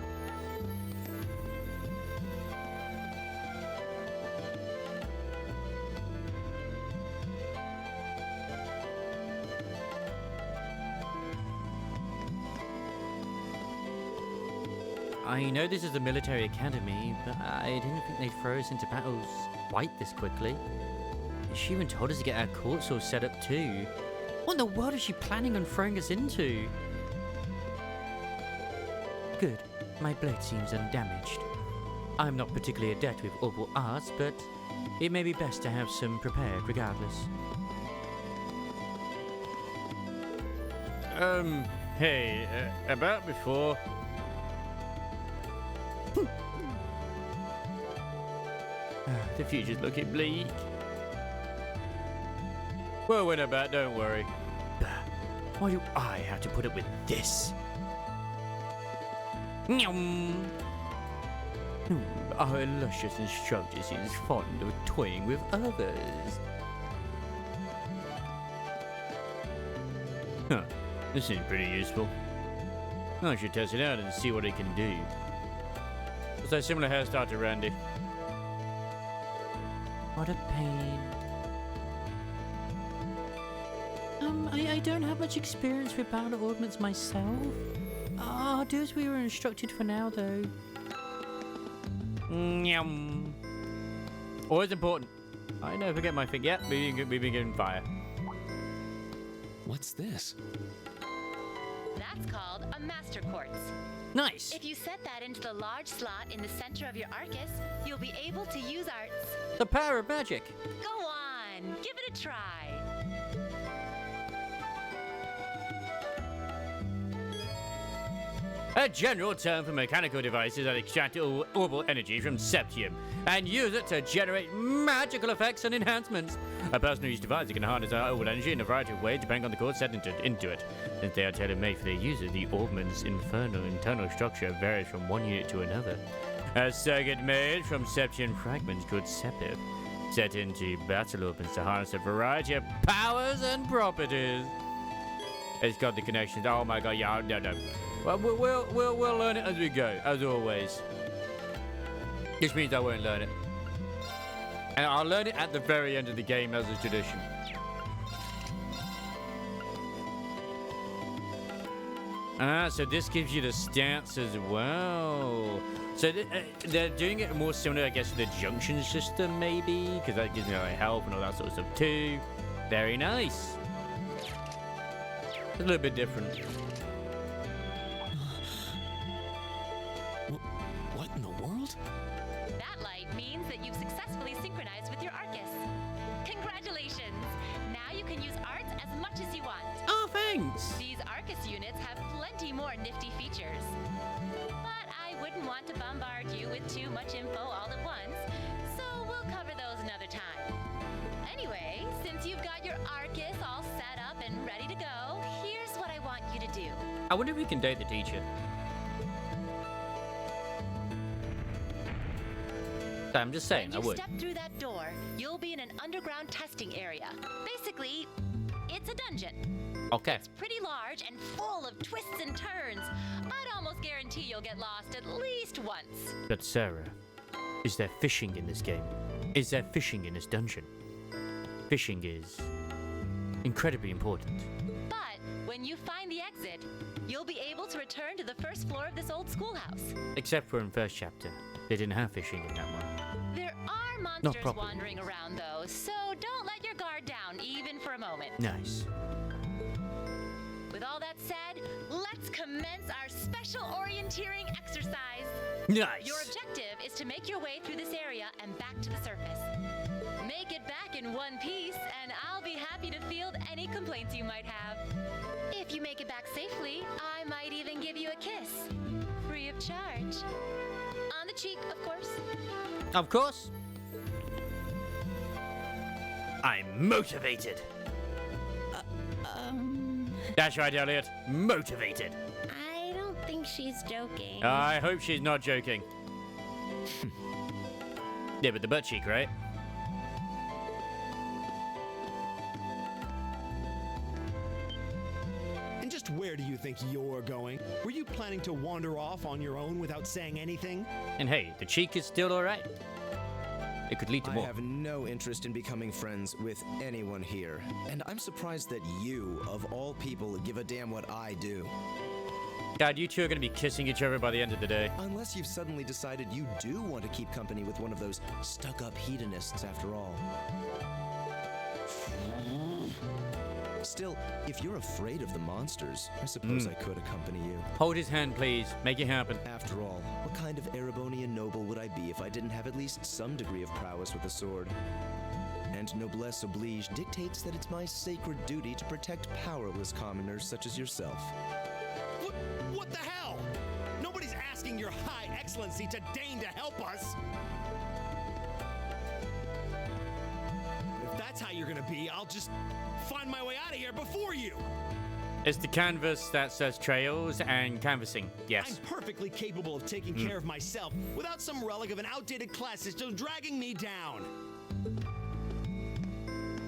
Speaker 1: I know this is a military academy, but I didn't think they'd throw us into battles quite this quickly. She even told us to get our courts all set up too. What in the world is she planning on throwing us into? Good. My blade seems undamaged. I'm not particularly adept with orbital arts, but it may be best to have some prepared regardless. Hey, about before... The future's looking bleak. Well, when about, don't worry. Why do I have to put up with this? Our illustrious instructor seems fond of toying with others. Huh, this seems pretty useful. I should test it out and see what it can do. It's a similar hairstyle to Randy. What a pain. I don't have much experience with battle ordnance myself. I'll do as we were instructed for now, though. Yum. Always important. I never forget my thing. Yep, we begin fire.
Speaker 6: What's this?
Speaker 5: That's called a Master Quartz.
Speaker 1: Nice.
Speaker 5: If you set that into the large slot in the center of your Arcus, you'll be able to use arts.
Speaker 1: The power of magic.
Speaker 5: Go on, give it a try.
Speaker 1: A general term for mechanical devices that extract orbital energy from septium and use it to generate magical effects and enhancements. A person who uses devices can harness orbital energy in a variety of ways depending on the course set into it. Since they are tailor-made for their user, the orbital's internal structure varies from one unit to another. A circuit made from septium fragments called sepip, set into battle orbits to harness a variety of powers and properties. It's got the connections. Oh my god, yeah, no. Well, we'll learn it as we go, as always. Which means I won't learn it. And I'll learn it at the very end of the game as a tradition. So this gives you the stats as well. So they're doing it more similar, I guess, to the junction system, maybe? Because that gives you like health and all that sort of stuff too. Very nice. It's a little bit different.
Speaker 15: What in the world?
Speaker 5: That light means that you've successfully synchronized with your Arcus. Congratulations! Now you can use arts as much as you want.
Speaker 1: Oh, thanks!
Speaker 5: These Arcus units have plenty more nifty features. But I wouldn't want to bombard you with too much info all at once, so we'll cover those another time. Anyway, since you've got your Arcus all set up and ready to go, here's what I want you to do.
Speaker 1: I wonder if we can date the teacher. I'm just saying, I would.
Speaker 5: When you step through that door, you'll be in an underground testing area. Basically, it's a dungeon.
Speaker 1: Okay.
Speaker 5: It's pretty large and full of twists and turns. I'd almost guarantee you'll get lost at least once.
Speaker 1: But Sarah, is there fishing in this game? Is there fishing in this dungeon? Fishing is incredibly important.
Speaker 5: But when you find the exit, you'll be able to return to the first floor of this old schoolhouse.
Speaker 1: Except for in first chapter. They didn't have fishing in that one.
Speaker 5: There are monsters wandering around, though, so don't let your guard down, even for a moment.
Speaker 1: Nice.
Speaker 5: With all that said, let's commence our special orienteering exercise.
Speaker 1: Nice.
Speaker 5: Your objective is to make your way through this area and back to the surface. Make it back in one piece, and I'll be happy to field any complaints you might have. If you make it back safely, I might even give you a kiss. Free of charge. On the cheek, of course.
Speaker 1: Of course. I'm motivated. That's right, Elliot. Motivated.
Speaker 9: I don't think she's joking.
Speaker 1: I hope she's not joking. Yeah, but the butt cheek, right?
Speaker 15: And just where do you you think you're going? Were you planning to wander off on your own without saying anything?
Speaker 1: And hey, the cheek is still alright. It could lead to
Speaker 18: I
Speaker 1: more.
Speaker 18: have no interest in becoming friends with anyone here, and I'm surprised that you, of all people, give a damn what I do.
Speaker 1: God, you two are going to be kissing each other by the end of the day.
Speaker 18: Unless you've suddenly decided you do want to keep company with one of those stuck-up hedonists after all. Still, if you're afraid of the monsters, I suppose I could accompany you.
Speaker 1: Hold his hand, please. Make it happen.
Speaker 18: After all, what kind of Erebonian noble would I be if I didn't have at least some degree of prowess with a sword? And noblesse oblige dictates that it's my sacred duty to protect powerless commoners such as yourself.
Speaker 15: What the hell? Nobody's asking your high excellency to deign to help us. If that's how you're gonna be, I'll just find my way out of here before you.
Speaker 1: It's the canvas that says trails and canvassing. Yes.
Speaker 15: I'm perfectly capable of taking care of myself without some relic of an outdated class system dragging me down.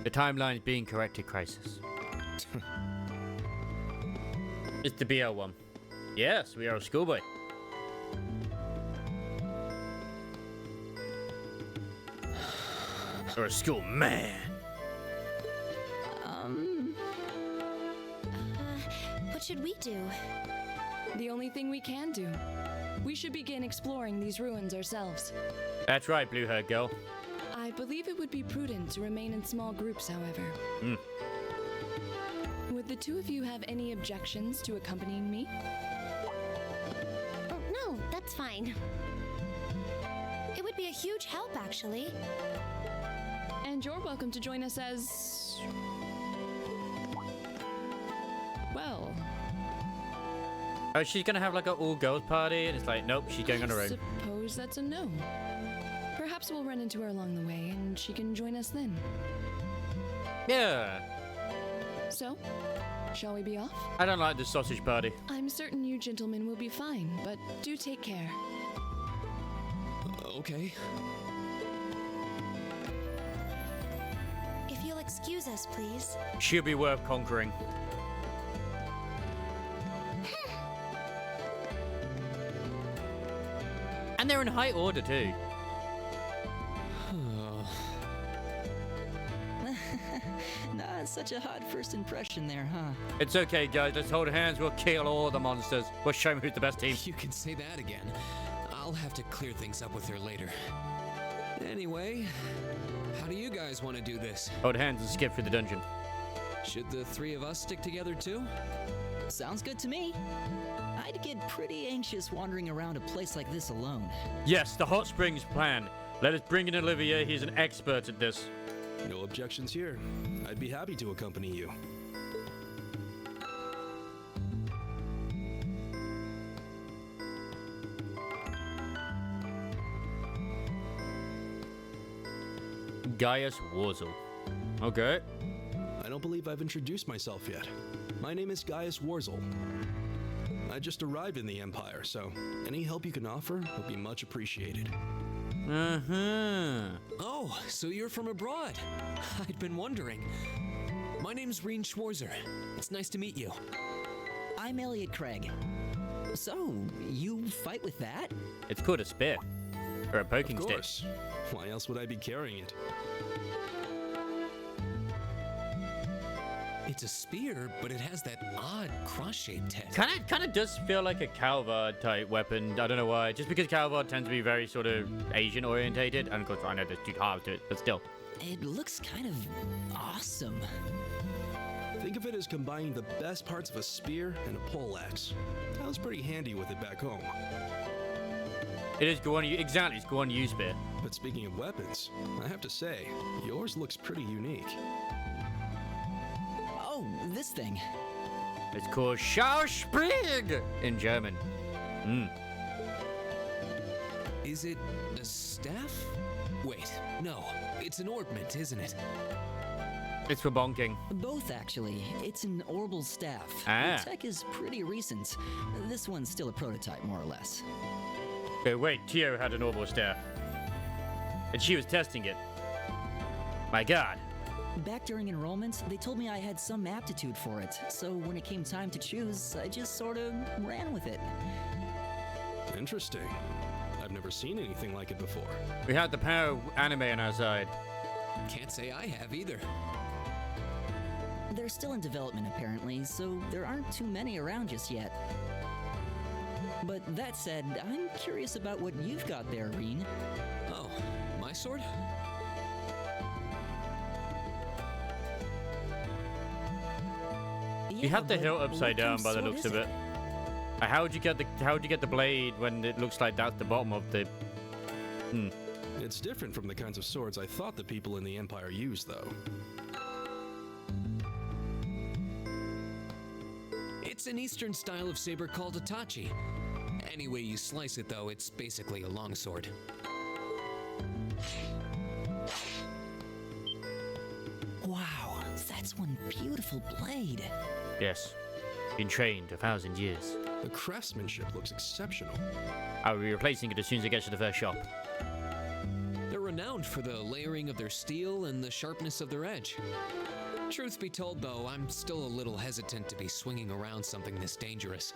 Speaker 1: The timeline is being corrected, Crisis. It's the BL one. Yes, we are a schoolboy. Or a school man.
Speaker 17: What should we do?
Speaker 7: The only thing we can do. We should begin exploring these ruins ourselves.
Speaker 1: That's right, blue-haired girl.
Speaker 7: I believe it would be prudent to remain in small groups, however. Would the two of you have any objections to accompanying me?
Speaker 9: Oh, no, that's fine.
Speaker 17: It would be a huge help, actually.
Speaker 7: And you're welcome to join us as... well...
Speaker 1: Oh, she's gonna have like an all-girls party, and it's like, nope, she's going on her own.
Speaker 7: Suppose that's a no. Perhaps we'll run into her along the way, and she can join us then.
Speaker 1: Yeah.
Speaker 7: So, shall we be off?
Speaker 1: I don't like the sausage party.
Speaker 7: I'm certain you gentlemen will be fine, but do take care.
Speaker 12: Okay.
Speaker 17: If you'll excuse us, please.
Speaker 1: She'll be worth conquering. And they're in high order too.
Speaker 8: Not such a hot first impression there, huh?
Speaker 1: It's okay, guys. Let's hold hands. We'll kill all the monsters. We'll show them who's the best team.
Speaker 6: You can say that again. I'll have to clear things up with her later. Anyway, how do you guys want to do this?
Speaker 1: Hold hands and skip through the dungeon.
Speaker 6: Should the three of us stick together too?
Speaker 8: Sounds good to me. I'd get pretty anxious wandering around a place like this alone.
Speaker 1: Yes, the hot springs plan. Let us bring in Olivia. He's an expert at this.
Speaker 10: No objections here. I'd be happy to accompany you.
Speaker 1: Gaius Warzel. Okay.
Speaker 10: I don't believe I've introduced myself yet. My name is Gaius Warzel. I just arrived in the Empire, so any help you can offer would be much appreciated.
Speaker 6: Oh, so you're from abroad. I'd been wondering. My name's Reen Schwarzer. It's nice to meet you.
Speaker 8: I'm Elliot Craig. So, you fight with that?
Speaker 1: It's called a spear. Or a poking
Speaker 10: Of
Speaker 1: stick.
Speaker 10: course. Why else would I be carrying it?
Speaker 6: It's a spear, but it has that odd cross-shaped head.
Speaker 1: Kind of does feel like a Calvard type weapon. I don't know why. Just because Calvard tends to be very sort of Asian orientated, and of course I know there's two halves to it, but still.
Speaker 8: It looks kind of awesome.
Speaker 10: Think of it as combining the best parts of a spear and a poleaxe. I was pretty handy with it back home.
Speaker 1: It is Guan Yu. Exactly, it's Guan Yu spear.
Speaker 10: But speaking of weapons, I have to say, yours looks pretty unique.
Speaker 8: Oh, this thing.
Speaker 1: It's called Schausprung in German.
Speaker 6: Is it a staff? Wait, no. It's an ornament, isn't it?
Speaker 1: It's for bonking.
Speaker 8: Both, actually. It's an orbital staff.
Speaker 1: Ah.
Speaker 8: The tech is pretty recent. This one's still a prototype, more or less.
Speaker 1: Okay, wait. Tio had an orbital staff. And she was testing it. My god.
Speaker 8: Back during enrollment, they told me I had some aptitude for it, so when it came time to choose, I just sort of ran with it.
Speaker 10: Interesting. I've never seen anything like it before.
Speaker 1: We had the power of anime on our side.
Speaker 6: Can't say I have either.
Speaker 8: They're still in development, apparently, so there aren't too many around just yet. But that said, I'm curious about what you've got there, Reen.
Speaker 6: Oh, my sword?
Speaker 1: You have the hilt upside down by the looks of it. How would you get the blade when it looks like that's the bottom of the?
Speaker 10: It's different from the kinds of swords I thought the people in the Empire used, though.
Speaker 6: It's an Eastern style of saber called a tachi. Any way you slice it, though, it's basically a longsword.
Speaker 8: Wow, that's one beautiful blade.
Speaker 1: Yes, been trained 1,000 years.
Speaker 10: The craftsmanship looks exceptional.
Speaker 1: I will be replacing it as soon as it gets to the first shop.
Speaker 6: They're renowned for the layering of their steel and the sharpness of their edge. Truth be told, though, I'm still a little hesitant to be swinging around something this dangerous.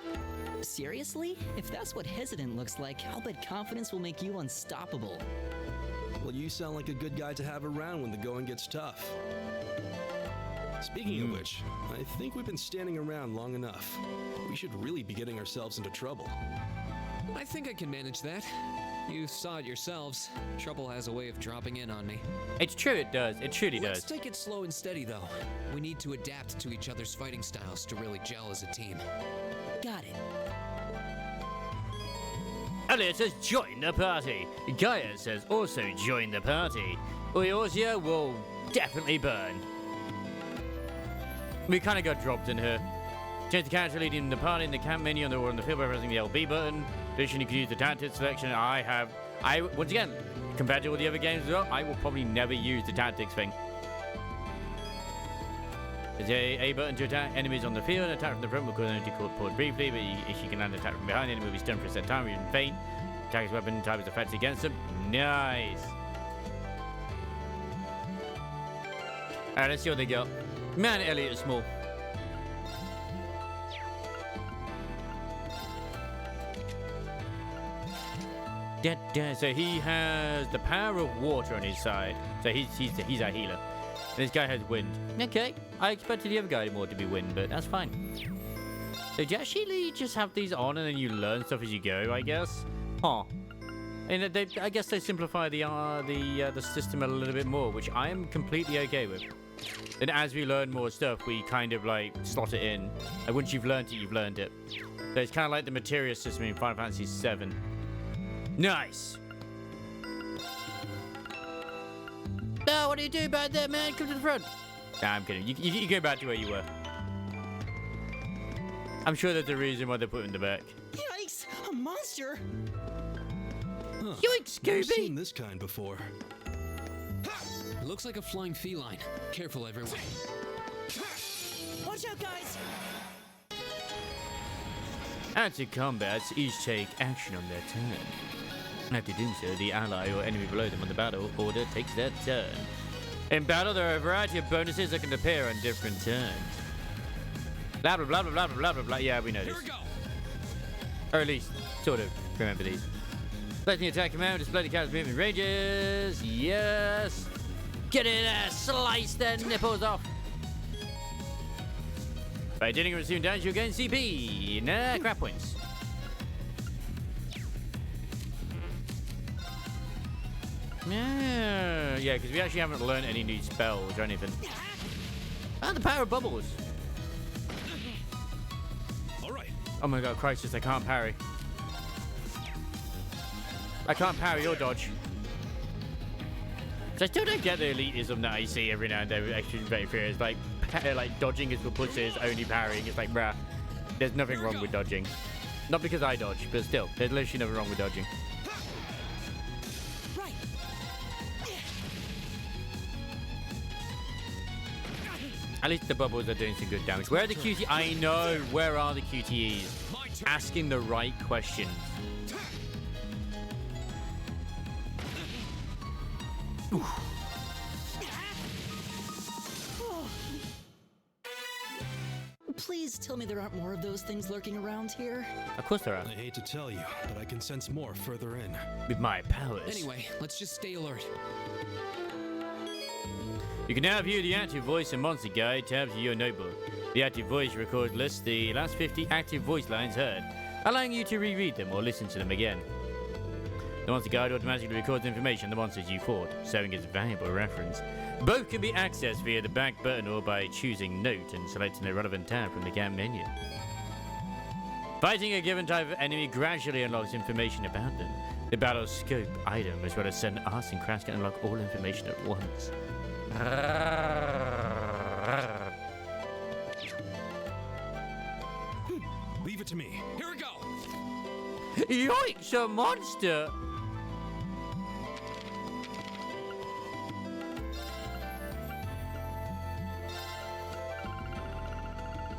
Speaker 8: Seriously? If that's what hesitant looks like, I'll bet confidence will make you unstoppable.
Speaker 10: Well, you sound like a good guy to have around when the going gets tough. Speaking of which, I think we've been standing around long enough. We should really be getting ourselves into trouble.
Speaker 6: I think I can manage that. You saw it yourselves. Trouble has a way of dropping in on me.
Speaker 1: It's true, it does. It truly does.
Speaker 6: Let's take it slow and steady, though. We need to adapt to each other's fighting styles to really gel as a team.
Speaker 8: Got it.
Speaker 1: Elliot says join the party. Gaia says also join the party. Eorzea will definitely burn. We kind of got dropped in here. Change the character leading the party in the camp menu on the field by pressing the LB button. Additionally, you can use the tactics selection. Once again, compared to all the other games as well, I will probably never use the tactics thing. There's a button to attack enemies on the field. An attack from the front will cause an energy called pause briefly, but if you can land an attack from behind, the enemy will be stunned for a set time or even faint. Attack his weapon type is effective against them. Nice. Alright, let's see what they got. Man, Elliot is small. So he has the power of water on his side. So he's our healer. And this guy has wind. Okay, I expected the other guy more to be wind, but that's fine. So do you actually just have these on and then you learn stuff as you go, I guess? Huh. And I guess they simplify the system a little bit more, which I am completely okay with. And as we learn more stuff, we kind of like slot it in. And once you've learned it, you've learned it. So it's kind of like the materia system in Final Fantasy VII. Nice. Oh, what are you doing back there, man? Come to the front. Nah, I'm kidding. You go back to where you were. I'm sure there's a reason why they put him in the back.
Speaker 8: Yikes! A monster!
Speaker 10: Huh.
Speaker 1: Yoink, Scooby!
Speaker 10: I've seen this kind before.
Speaker 6: It looks like a flying feline. Careful, everyone.
Speaker 8: Watch out, guys!
Speaker 1: After combat, each take action on their turn. After doing so, the ally or enemy below them on the battle order takes their turn. In battle, there are a variety of bonuses that can appear on different turns. Blah, blah, blah, blah, blah, blah, blah, blah. Yeah, we know this.
Speaker 6: Here we go.
Speaker 1: Or at least, sort of, remember these. Selecting the attack command, display the character's movement ranges. Yes! Get in there, slice their nipples off. By dealing with assumed damage, you'll gain CP. Nah, crap points. Yeah, because we actually haven't learned any new spells or anything. And the power of bubbles.
Speaker 10: All right.
Speaker 1: Oh my god, crisis, I can't parry. I can't parry or dodge. So I still don't get the elitism that I see every now and then with Extreme Very Furious. Like dodging is for pussies, only parrying. It's like, bruh, there's nothing wrong with dodging. Not because I dodge, but still, there's literally nothing wrong with dodging.
Speaker 8: Right.
Speaker 1: At least the bubbles are doing some good damage. Where are the QTEs? I know, where are the QTEs? Asking the right questions.
Speaker 8: Please tell me there aren't more of those things lurking around here.
Speaker 1: Of course there are.
Speaker 10: I hate to tell you, but I can sense more further in.
Speaker 1: With my powers.
Speaker 6: Anyway, let's just stay alert.
Speaker 1: You can now view the active voice and monster guide tabs of your notebook. The active voice record lists the last 50 active voice lines heard, allowing you to reread them or listen to them again. The monster guide automatically records information on the monsters you fought, serving as a valuable reference. Both can be accessed via the back button or by choosing Note and selecting the relevant tab from the camp menu. Fighting a given type of enemy gradually unlocks information about them. The battle scope item, as well as certain arts and crafts, can unlock all information at once.
Speaker 15: Leave it to me.
Speaker 6: Here we go!
Speaker 1: Yoinks, a monster!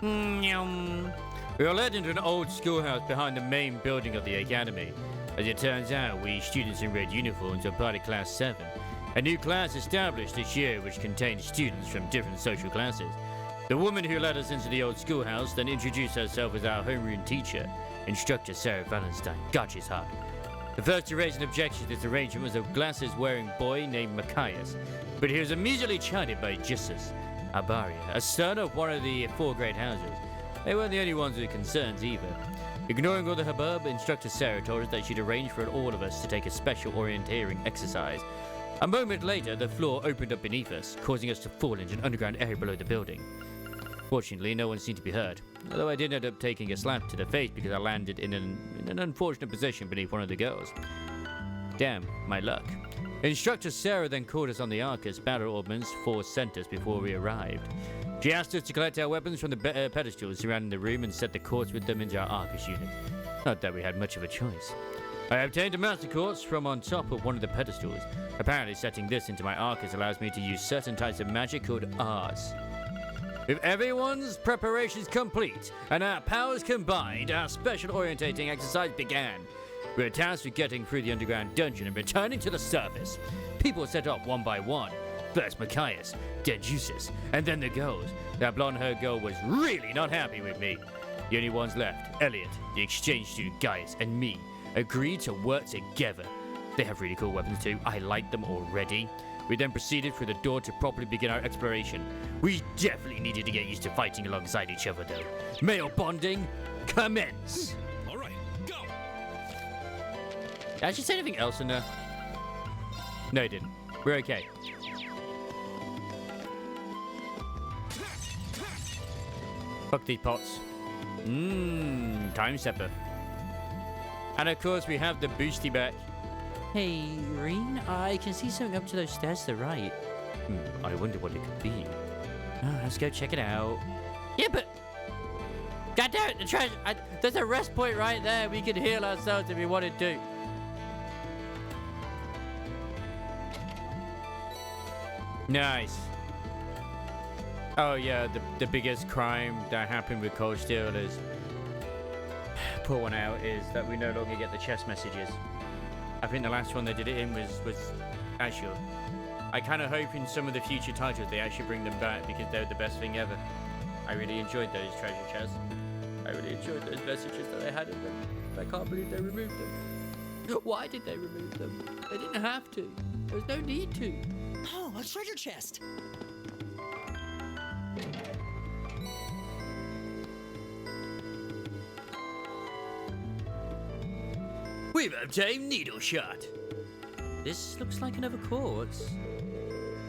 Speaker 1: We are led into an old schoolhouse behind the main building of the academy. As it turns out, we students in red uniforms are part of Class 7, a new class established this year which contains students from different social classes. The woman who led us into the old schoolhouse then introduced herself as our homeroom teacher, Instructor Sarah Valentine. God, she's hot. The first to raise an objection to this arrangement was a glasses-wearing boy named Machias, but he was immediately chided by Justus Abaria, a son of one of the 4 great houses. They weren't the only ones with concerns either. Ignoring all the hubbub, Instructor Sarah told us that she'd arranged for all of us to take a special orienteering exercise. A moment later, the floor opened up beneath us, causing us to fall into an underground area below the building. Fortunately, no one seemed to be hurt, although I did end up taking a slap to the face because I landed in an unfortunate position beneath one of the girls. Damn, my luck. Instructor Sarah then called us on the Arcus battle ordnance force centers before we arrived. She asked us to collect our weapons from the pedestals surrounding the room and set the quartz with them into our Arcus unit. Not that we had much of a choice. I obtained a master quartz from on top of one of the pedestals. Apparently setting this into my Arcus allows me to use certain types of magic called Rs. With everyone's preparations complete and our powers combined, our special orientating exercise began. We were tasked with getting through the underground dungeon and returning to the surface. People set off one by one. First Machias, then Justus, and then the girls. That blonde-haired girl was really not happy with me. The only ones left, Elliot, the exchange student Gaius, and me, agreed to work together. They have really cool weapons too. I like them already. We then proceeded through the door to properly begin our exploration. We definitely needed to get used to fighting alongside each other though. Male bonding, commence!
Speaker 15: All right, go!
Speaker 1: Did I just say anything else in there? No, I didn't. We're okay. Fuck these pots. Time stepper. And of course we have the boosty back. Hey, Reen, I can see something up to those stairs to the right. I wonder what it could be. Oh, let's go check it out. Yeah, but... God damn it, the treasure... there's a rest point right there. We could heal ourselves if we wanted to. Nice. Oh yeah, the biggest crime that happened with Cold Steel is... Pour one out, is that we no longer get the chest messages. I think the last one they did it in was Azure. I kind of hope in some of the future titles they actually bring them back because they're the best thing ever. I really enjoyed those treasure chests. I really enjoyed those messages that they had in them. I can't believe they removed them. Why did they remove them? They didn't have to. There was no need to.
Speaker 8: Oh, a treasure chest!
Speaker 1: We've obtained Needle Shot. This looks like another quartz.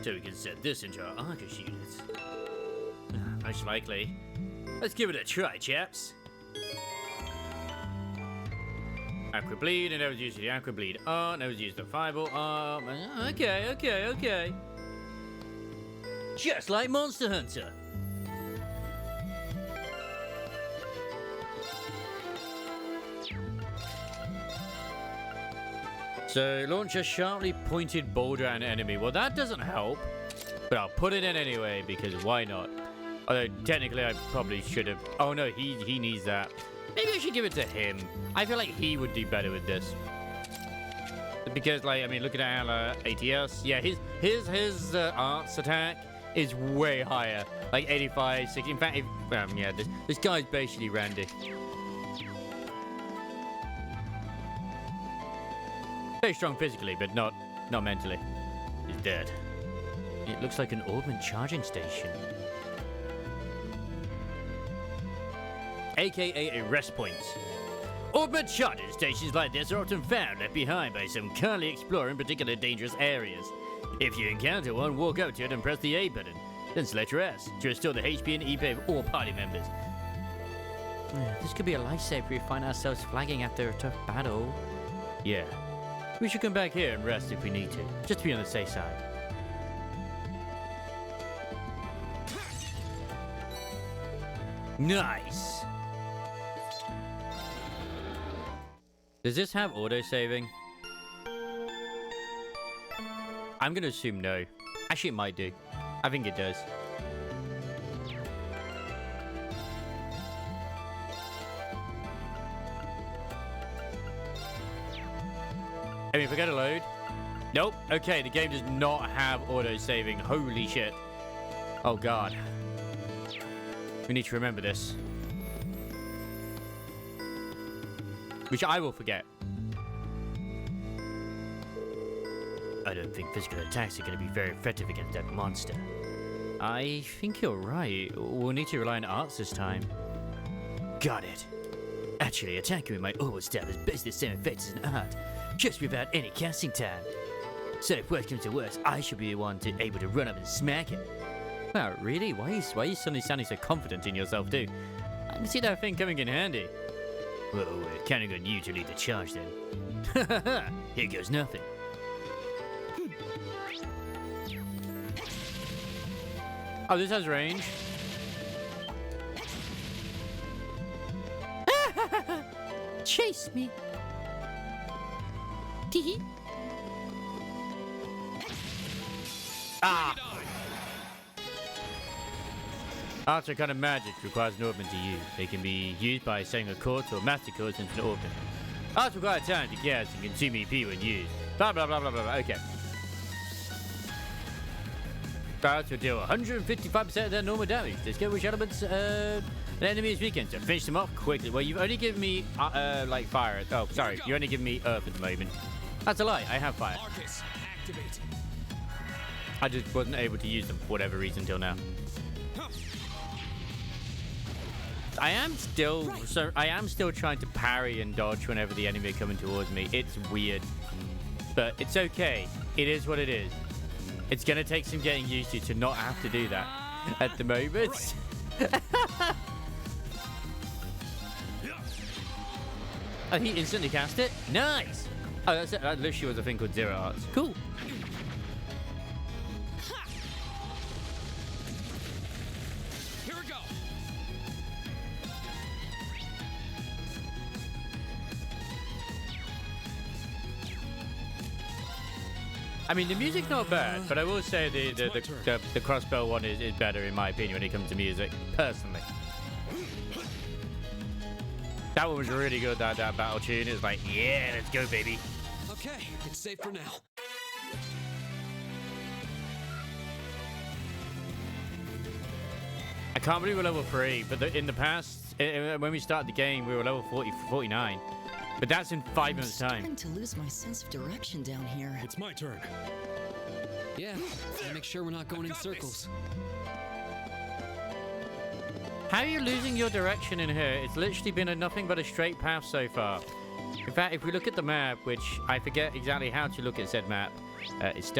Speaker 1: So we can set this into our Arcus units. Most likely. Let's give it a try, chaps. Aqua Bleed, and I was using the Aqua Bleed art, and I was using the Fireball art. Okay. Just like Monster Hunter. So, launch a sharply pointed boulder at an enemy. Well, that doesn't help, but I'll put it in anyway, because why not? Although, technically, I probably should have... Oh, no, he needs that. Maybe I should give it to him. I feel like he would do better with this. Because, like, I mean, looking at our ATS, yeah, his arts attack is way higher. Like 85, 60. In fact, yeah, this guy's basically Randy. Very strong physically, but not mentally. He's dead. It looks like an Orbment charging station. AKA a rest point. Orbment charging stations like this are often found left behind by some currently exploring particular dangerous areas. If you encounter one, walk up to it and press the A button. Then select your S to restore the HP and EP of all party members. This could be a lifesaver if we find ourselves flagging after a tough battle. Yeah. We should come back here and rest if we need to, just to be on the safe side. Nice! Does this have auto-saving? I'm gonna assume no. Actually, it might do. I think it does. I mean, if I go to load. Nope. Okay, the game does not have auto-saving. Holy shit. Oh, God. We need to remember this. Which I will forget. I don't think physical attacks are going to be very effective against that monster. I think you're right. We'll need to rely on arts this time. Got it. Actually, attacking with my orbital stab has basically the same effect as an art, just without any casting time. So if worst comes to worst, I should be the one able to run up and smack it. Wow, really? Why are you suddenly sounding so confident in yourself, too? I can see that thing coming in handy. Well, we're counting on you to lead the charge, then. Here goes nothing. Oh, this has range. Chase me. Tee. Ah. Arts are kind of magic, requires an orbment to use. They can be used by setting a course or master course into an orbment. Arts require time to cast and consume EP when used. Blah blah blah blah blah. Okay. Arts will deal 155% of their normal damage. Discover which elements an enemy is weakened, so finish them off quickly. Well, you've only given me like fire. Oh, sorry, you only given me earth at the moment. That's a lie. I have fire.
Speaker 2: Marcus, activate.
Speaker 1: I just wasn't able to use them for whatever reason until now. I am still trying to parry and dodge whenever the enemy are coming towards me. It's weird, but it's okay. It is what it is. It's gonna take some getting used to not have to do that at the moment. Oh, he instantly cast it? Nice! Oh, that's it. That literally was a thing called Zero Arts. Cool.
Speaker 2: Here we go.
Speaker 1: I mean, the music's not bad, but I will say the crossbow one is better in my opinion when it comes to music, personally. That one was really good, that battle tune. It was like, yeah, let's go, baby.
Speaker 2: Okay, it's safe for now.
Speaker 1: I can't believe we're level 3, but in the past, when we started the game, we were level 49. But that's in 5 minutes' time.
Speaker 8: I'm starting to lose my sense of direction down here.
Speaker 4: It's my turn.
Speaker 6: Yeah, gotta make sure we're not going in circles.
Speaker 1: How are you losing your direction in here? It's literally been nothing but a straight path so far. In fact, if we look at the map, which I forget exactly how to look at said map, it's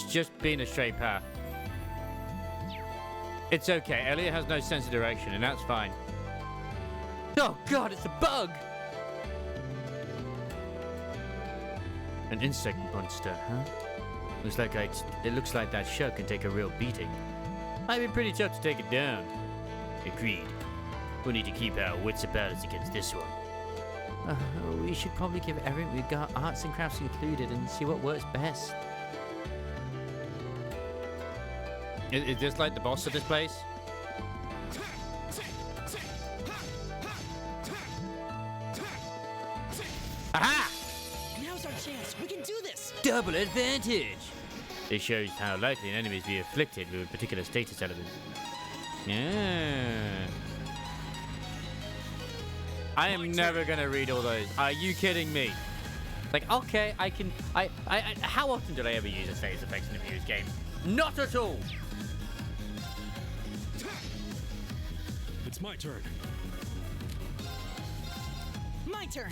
Speaker 1: just been a straight path. It's okay. Elliot has no sense of direction, and that's fine. Oh God, it's a bug! An insect monster, huh? It looks like that shell can take a real beating. Might be pretty tough to take it down. Agreed. We'll need to keep our wits about us against this one. We should probably give everything we've got, arts and crafts included, and see what works best. Is this like the boss of this place? Aha!
Speaker 15: Now's our chance. We can do this.
Speaker 1: Double advantage! This shows how likely an enemy is to be afflicted with a particular status element. Yeah. I am never gonna read all those. Are you kidding me? Like, okay, I can. How often do they ever use a status effects in a Muse game? Not at all.
Speaker 15: It's my turn.
Speaker 8: My turn.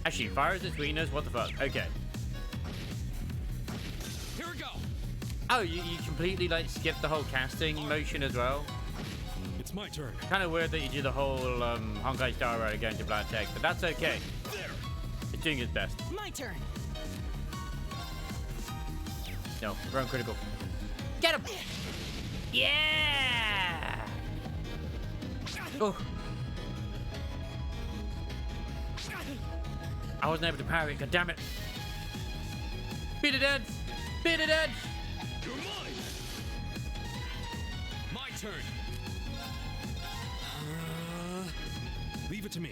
Speaker 1: Actually, fire is its weakness. What the fuck? Okay.
Speaker 2: Here we go.
Speaker 1: Oh, you completely like skip the whole casting motion as well.
Speaker 15: It's my turn.
Speaker 1: Kind of weird that you do the whole Honkai Star Rail going to Black Tech, but that's okay. It's doing its best.
Speaker 8: My turn.
Speaker 1: No, wrong critical. Get him! Yeah! Oh. I wasn't able to parry it, god damn it. Beat it, Ed! Beat it, Ed!
Speaker 15: You're mine.
Speaker 2: My turn.
Speaker 15: Leave it to me.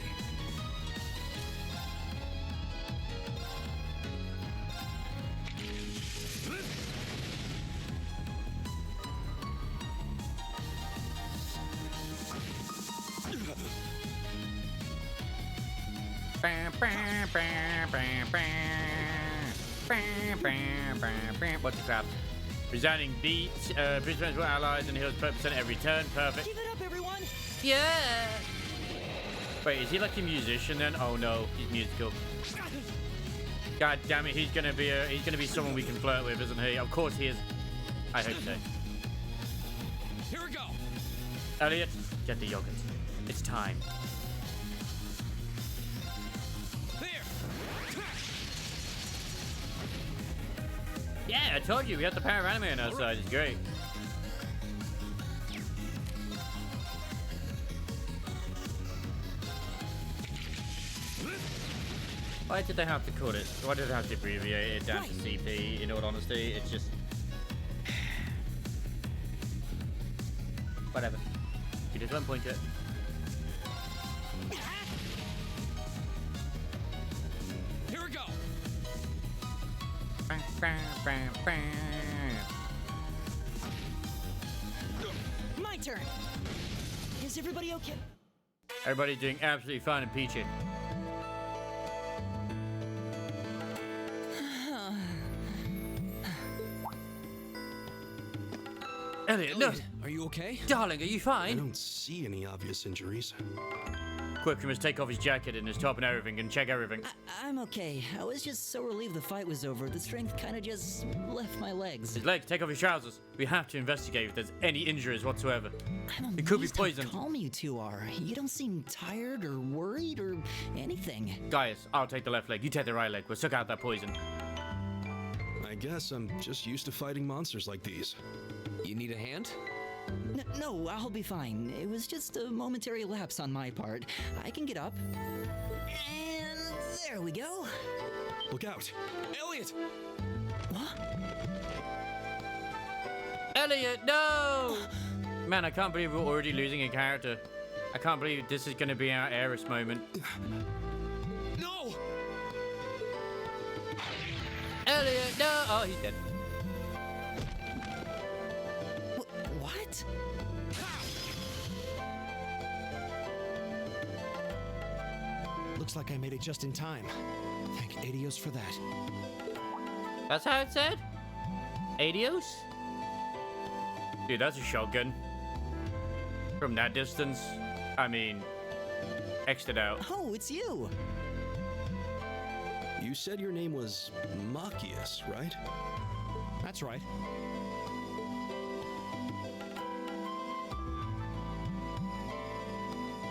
Speaker 1: What's the crap? Resounding beat, boost for allies and heals 12% every turn. Perfect.
Speaker 8: Give it up, everyone!
Speaker 1: Yeah! Wait, is he like a musician then? Oh no, he's musical. God damn it, he's gonna be someone we can flirt with, isn't he? Of course he is. I hope so.
Speaker 2: Here we go.
Speaker 1: Elliot, get the yogurt. It's time. Yeah, I told you, we have the power of anime on our side. It's great. Why did they have to call it? Why did they have to abbreviate it down to CP? In all honesty, it's just... Whatever. You just one point to it.
Speaker 2: Here we go.
Speaker 8: My turn. Is everybody okay?
Speaker 1: Everybody's doing absolutely fine and peachy. Elliot, no!
Speaker 12: Are you okay?
Speaker 1: Darling, are you fine?
Speaker 10: I don't see any obvious injuries.
Speaker 1: Quick, we must take off his jacket and his top and everything and check everything.
Speaker 8: I'm okay. I was just so relieved the fight was over. The strength kind of just left my legs.
Speaker 1: His legs, take off his trousers. We have to investigate if there's any injuries whatsoever. It could be poisoned.
Speaker 8: How calm you two are. You don't seem tired or worried or anything.
Speaker 1: Gaius, I'll take the left leg. You take the right leg. We'll suck out that poison.
Speaker 10: I guess I'm just used to fighting monsters like these.
Speaker 12: You need a hand?
Speaker 8: No, I'll be fine. It was just a momentary lapse on my part. I can get up. And there we go.
Speaker 10: Look out.
Speaker 12: Elliot!
Speaker 8: What?
Speaker 1: Elliot, no! Man, I can't believe we're already losing a character. I can't believe this is going to be our Aeris moment.
Speaker 12: No!
Speaker 1: Elliot, no! Oh, he's dead.
Speaker 8: What?
Speaker 15: Looks like I made it just in time. Thank Adios for that.
Speaker 1: That's how it said? Adios? Dude, that's a shotgun. From that distance, I mean, X'd it out.
Speaker 8: Oh, it's you.
Speaker 10: You said your name was Machias, right?
Speaker 15: That's right.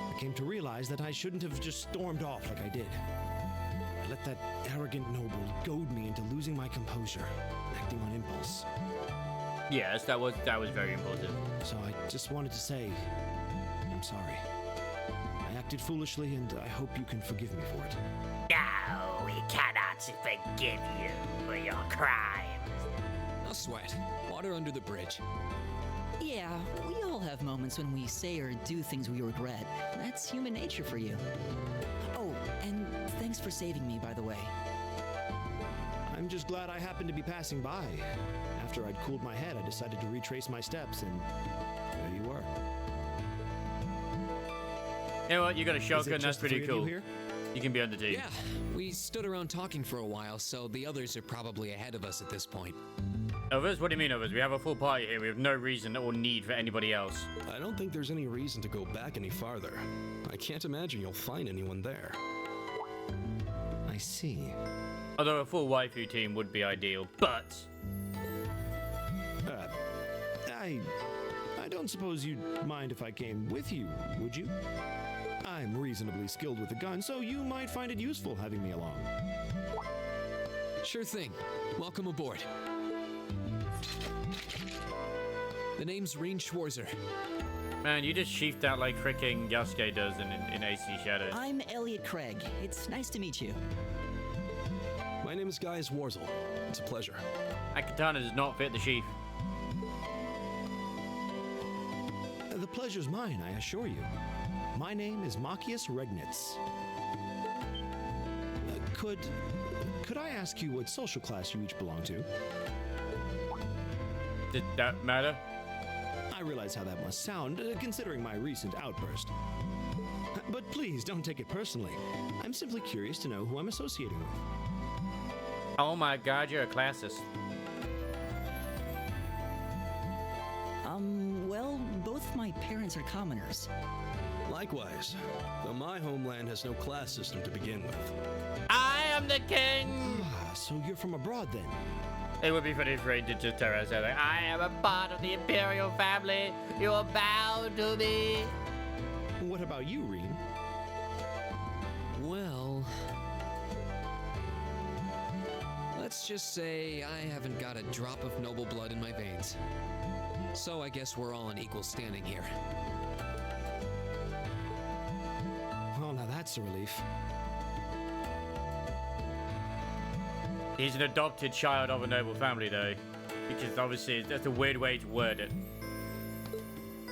Speaker 15: I came to realize that I shouldn't have just stormed off like I did. I let that arrogant noble goad me into losing my composure, acting on impulse.
Speaker 1: Yes, that was very impulsive.
Speaker 15: So I just wanted to say, I'm sorry. I acted foolishly, and I hope you can forgive me for it.
Speaker 19: No, we cannot forgive you for your crimes.
Speaker 12: No sweat. Water under the bridge.
Speaker 8: Yeah, we all have moments when we say or do things we regret. That's human nature for you. Oh, and thanks for saving me, by the way.
Speaker 15: I'm just glad I happened to be passing by. After I'd cooled my head, I decided to retrace my steps, and there you were.
Speaker 1: You know what? You got a shotgun. That's
Speaker 15: just the
Speaker 1: pretty
Speaker 15: three of you
Speaker 1: cool.
Speaker 15: here?
Speaker 1: You can be on the team.
Speaker 6: Yeah, we stood around talking for a while, so the others are probably ahead of us at this point.
Speaker 1: Others? What do you mean others? We have a full party here. We have no reason or need for anybody else.
Speaker 10: I don't think there's any reason to go back any farther. I can't imagine you'll find anyone there.
Speaker 15: I see.
Speaker 1: Although a full waifu team would be ideal, but...
Speaker 15: I don't suppose you'd mind if I came with you, would you? I'm reasonably skilled with a gun, so you might find it useful having me along.
Speaker 6: Sure thing. Welcome aboard. The name's Reen Schwarzer.
Speaker 1: Man, you just sheathed out like freaking Yasuke does in AC Shadow.
Speaker 8: I'm Elliot Craig. It's nice to meet you.
Speaker 10: My name is Gaius Warzel. It's a pleasure.
Speaker 1: That katana does not fit the sheath.
Speaker 15: The pleasure's mine, I assure you. My name is Machias Regnitz. Could I ask you what social class you each belong to?
Speaker 1: Did that matter?
Speaker 15: I realize how that must sound, considering my recent outburst. But please, don't take it personally. I'm simply curious to know who I'm associating with.
Speaker 1: Oh my god, you're a classist.
Speaker 8: Well, both my parents are commoners.
Speaker 10: Likewise, though my homeland has no class system to begin with.
Speaker 1: I am the king!
Speaker 15: So you're from abroad then?
Speaker 1: It would be pretty afraid to just tell us like, I am a part of the Imperial family. You are bound to me.
Speaker 15: What about you, Reen?
Speaker 6: Well... let's just say I haven't got a drop of noble blood in my veins. So I guess we're all in equal standing here.
Speaker 15: Well, now that's a relief.
Speaker 1: He's an adopted child of a noble family, though. Because obviously, that's a weird way to word it.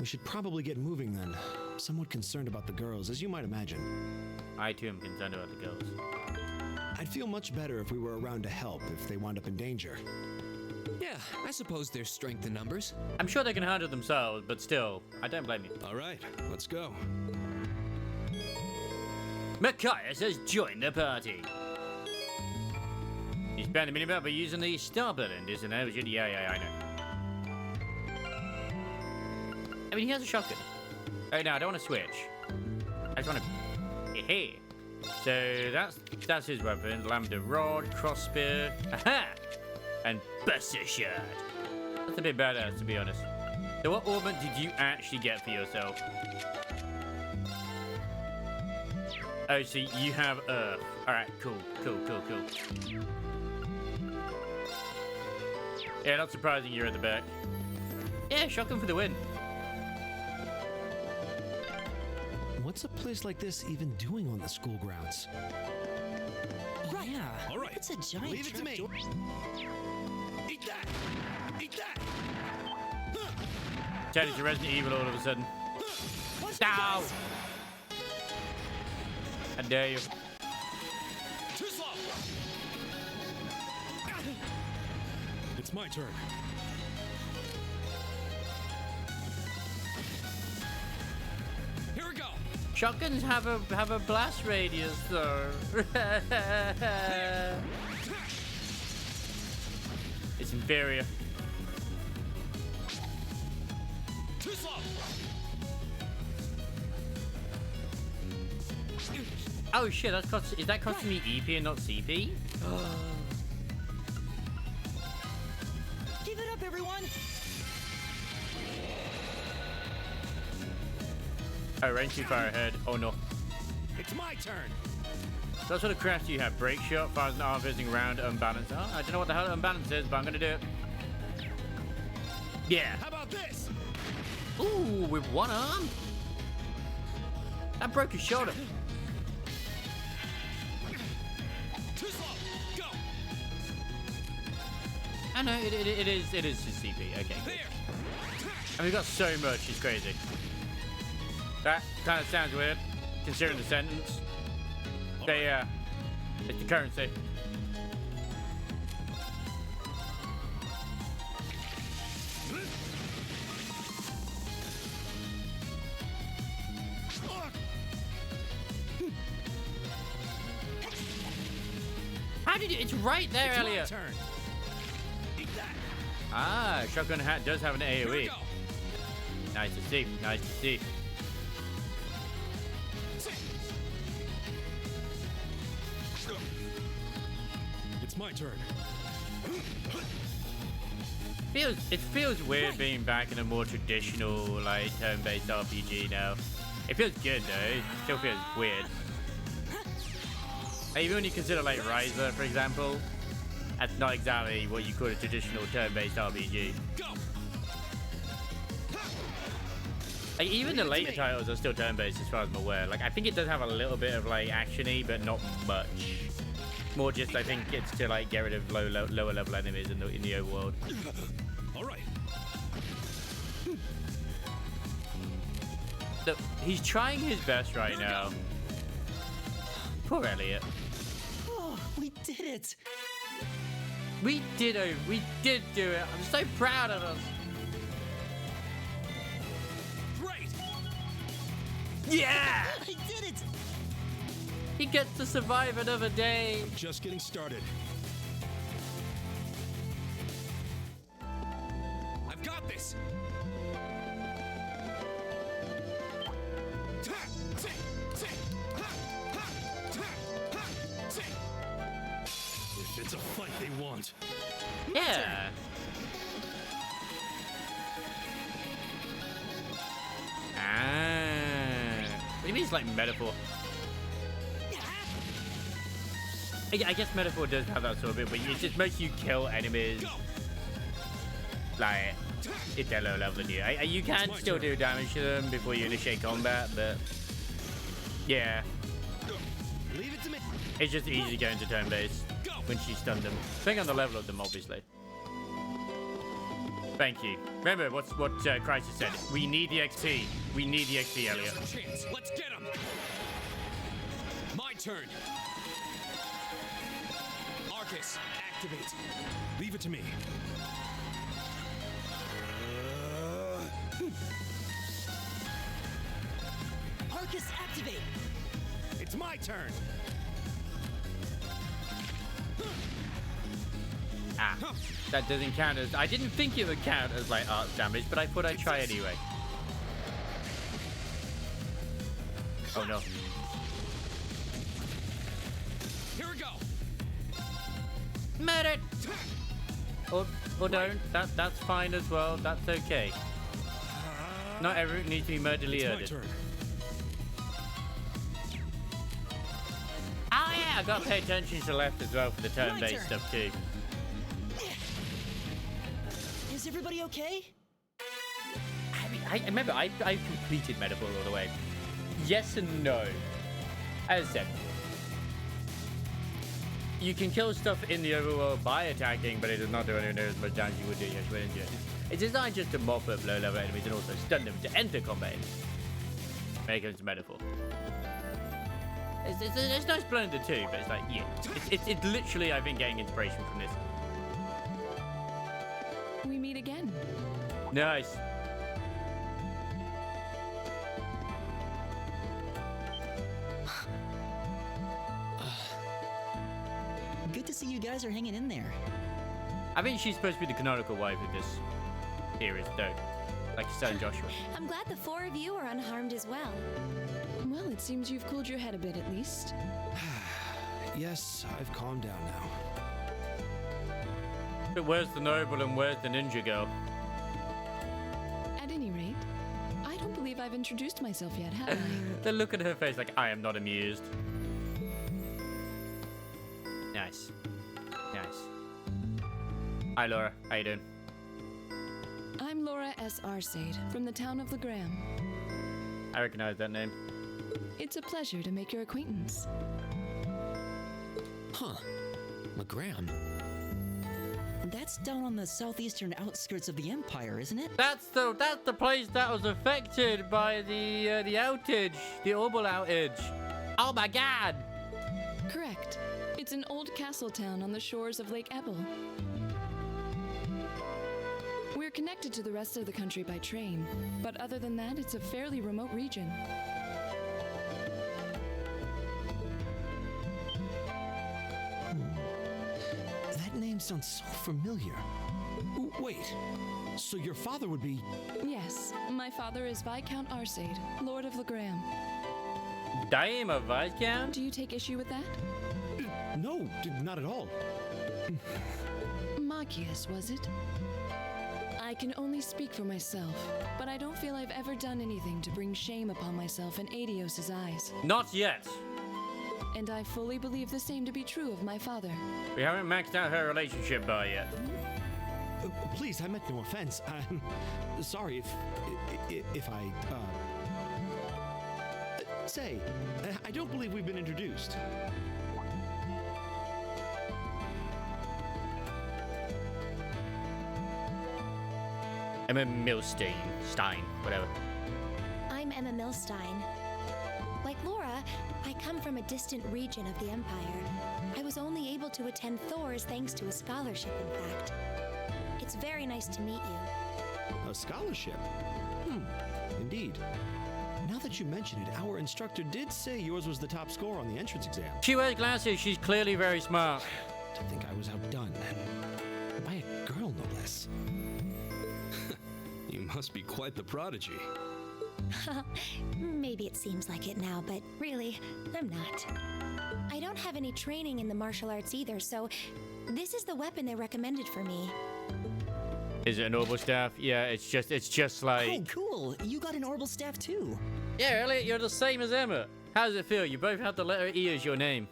Speaker 15: We should probably get moving then. I'm somewhat concerned about the girls, as you might imagine.
Speaker 1: I too am concerned about the girls.
Speaker 15: I'd feel much better if we were around to help if they wound up in danger.
Speaker 6: Yeah, I suppose there's strength in numbers.
Speaker 1: I'm sure they can handle themselves, but still, I don't blame you.
Speaker 10: All right, let's go.
Speaker 1: Machias has joined the party. He's bound to mean about by using the star button, isn't it? Yeah, I know. I mean, he has a shotgun. Oh, no, I don't want to switch. I just want to... Hey. So, that's his weapon. Lambda Rod, Cross Spear. Aha! And Buster Shard. That's a bit badass, to be honest. So what ornament did you actually get for yourself? Oh, so you have Earth. Alright, cool. Yeah, not surprising you're at the back. Yeah, shotgun for the win.
Speaker 15: What's a place like this even doing on the school grounds?
Speaker 8: Right. Yeah.
Speaker 15: All right.
Speaker 8: It's a giant
Speaker 15: Leave it to me.
Speaker 8: trapdoor.
Speaker 15: Eat that! Eat that!
Speaker 1: Turned into Resident Evil all of a sudden.
Speaker 15: Down!
Speaker 1: How dare you?
Speaker 15: Too slow!
Speaker 4: It's my turn.
Speaker 6: Here we go.
Speaker 1: Shotguns have a blast radius, though. It's inferior.
Speaker 15: Too slow!
Speaker 1: Oh shit, is that costing me EP and not CP?
Speaker 8: Give it up, everyone!
Speaker 1: Oh, range too far ahead. Oh no.
Speaker 15: It's my turn!
Speaker 1: So what sort of craft do you have? Break shot, fires an arm visiting round, unbalanced. Oh, I don't know what the hell unbalanced is, but I'm gonna do it. Yeah.
Speaker 15: How about this?
Speaker 1: Ooh, with one arm? That broke his shoulder.
Speaker 15: Too slow! Go!
Speaker 1: I know, it is his CP. Okay, good. And we've got so much, it's crazy. That kind of sounds weird, considering the sentence. But yeah, it's the currency. How did you? It's right there,
Speaker 15: It's my
Speaker 1: Elliot.
Speaker 15: turn. Eat that.
Speaker 1: Ah, Shotgun Hat does have an AoE. Nice to see. Nice to see.
Speaker 15: It's my turn.
Speaker 1: It feels weird being back in a more traditional, like, turn-based RPG now. It feels good though. It still feels weird. Like, even when you consider like Ryza, for example, that's not exactly what you call a traditional turn-based RPG. Like, even the later titles are still turn-based as far as I'm aware. Like, I think it does have a little bit of like action-y, but not much. More just, I think it's to like get rid of lower level enemies in the overworld.
Speaker 15: All right.
Speaker 1: Look, he's trying his best right now. Poor Elliot.
Speaker 8: Oh, we did it.
Speaker 1: We did do it. I'm so proud of us.
Speaker 15: Great.
Speaker 1: Yeah!
Speaker 8: I did it.
Speaker 1: He gets to survive another day.
Speaker 15: Just getting started.
Speaker 2: I've got this.
Speaker 15: If it's a fight they want.
Speaker 1: Yeah. Ah. What do you mean it's like metaphor? I guess metaphor does have that sort of bit, but it just makes you kill enemies like if they're low level than you. You can still do damage to them before you initiate combat, but yeah,
Speaker 15: Leave it to me.
Speaker 1: it's just easy to go into turn base when she stunned them. Depending on the level of them, obviously. Thank you. Remember what Crisis said. We need the XP. We need the XP, Elliot.
Speaker 2: Here's our chance. Let's get him. My turn. Arcus, activate.
Speaker 15: Leave it to me.
Speaker 8: Arcus, activate.
Speaker 15: It's my turn.
Speaker 1: Ah, that doesn't count as... I didn't think it would count as, like, art damage, but I thought I'd try anyway. Oh, no.
Speaker 2: Here we go.
Speaker 1: Murdered! Or don't. That's fine as well. That's okay. Not everyone needs to be murderly
Speaker 15: It's my
Speaker 1: murdered.
Speaker 15: turn.
Speaker 1: Oh, yeah, I gotta pay attention to the left as well for the turn-based stuff, too.
Speaker 8: Is everybody okay?
Speaker 1: I mean, I remember I completed Metaphor all the way. Yes and no. As I said, you can kill stuff in the overworld by attacking, but it does not do anywhere near as much damage you would do if you went into it. It's designed just to mop up low-level enemies and also stun them to enter combat. Make it into Metaphor. It's nice blending the two, but it's like, yeah. It's literally, I think, getting inspiration from this.
Speaker 7: We meet again.
Speaker 1: Nice.
Speaker 8: Good to see you guys are hanging in there.
Speaker 1: I think she's supposed to be the canonical wife of this series, though. Like you said, Joshua.
Speaker 17: I'm glad the four of you are unharmed as well.
Speaker 7: Well, it seems you've cooled your head a bit at least.
Speaker 10: Yes, I've calmed down now.
Speaker 1: But where's the noble and where's the ninja girl?
Speaker 7: At any rate, I don't believe I've introduced myself yet, have I?
Speaker 1: The look at her face like, I am not amused. Nice. Nice. Hi, Laura. How you doing?
Speaker 7: I'm Laura S. Arcade from the town of Legram.
Speaker 1: I recognize that name.
Speaker 7: It's a pleasure to make your acquaintance.
Speaker 6: Huh. Legram.
Speaker 8: That's down on the southeastern outskirts of the Empire, isn't it?
Speaker 1: That's the place that was affected by the outage, the orbital outage. Oh my God!
Speaker 7: Correct. It's an old castle town on the shores of Lake Ebel. We're connected to the rest of the country by train, but other than that, it's a fairly remote region.
Speaker 15: name sounds so familiar. Wait, so your father would be...
Speaker 7: Yes, my father is Viscount Arcade, Lord of Legram.
Speaker 1: Damn, a Viscount?
Speaker 7: Do you take issue with that?
Speaker 15: No, not at all.
Speaker 7: Machias, was it? I can only speak for myself, but I don't feel I've ever done anything to bring shame upon myself in Adios's eyes.
Speaker 1: Not yet.
Speaker 7: And I fully believe the same to be true of my father.
Speaker 1: We haven't maxed out her relationship bar yet.
Speaker 15: Please, I meant no offense. I'm sorry if I, Say, I don't believe we've been introduced.
Speaker 1: Emma Milstein. Stein, whatever.
Speaker 17: I'm Emma Milstein. Like Laura, I come from a distant region of the Empire. I was only able to attend Thor's thanks to a scholarship, in fact. It's very nice to meet you.
Speaker 15: A scholarship? Indeed. Now that you mention it, our instructor did say yours was the top score on the entrance exam.
Speaker 1: She wears glasses. She's clearly very smart.
Speaker 15: To think I was outdone. By a girl, no less.
Speaker 10: You must be quite the prodigy.
Speaker 17: Maybe it seems like it now, but really, I'm not. I don't have any training in the martial arts either, so this is the weapon they recommended for me.
Speaker 1: Is it an orbital staff? Yeah, it's just like...
Speaker 8: Oh, cool. You got an orbital staff too.
Speaker 1: Yeah, Elliot, you're the same as Emma. How does it feel? You both have the letter E as your name.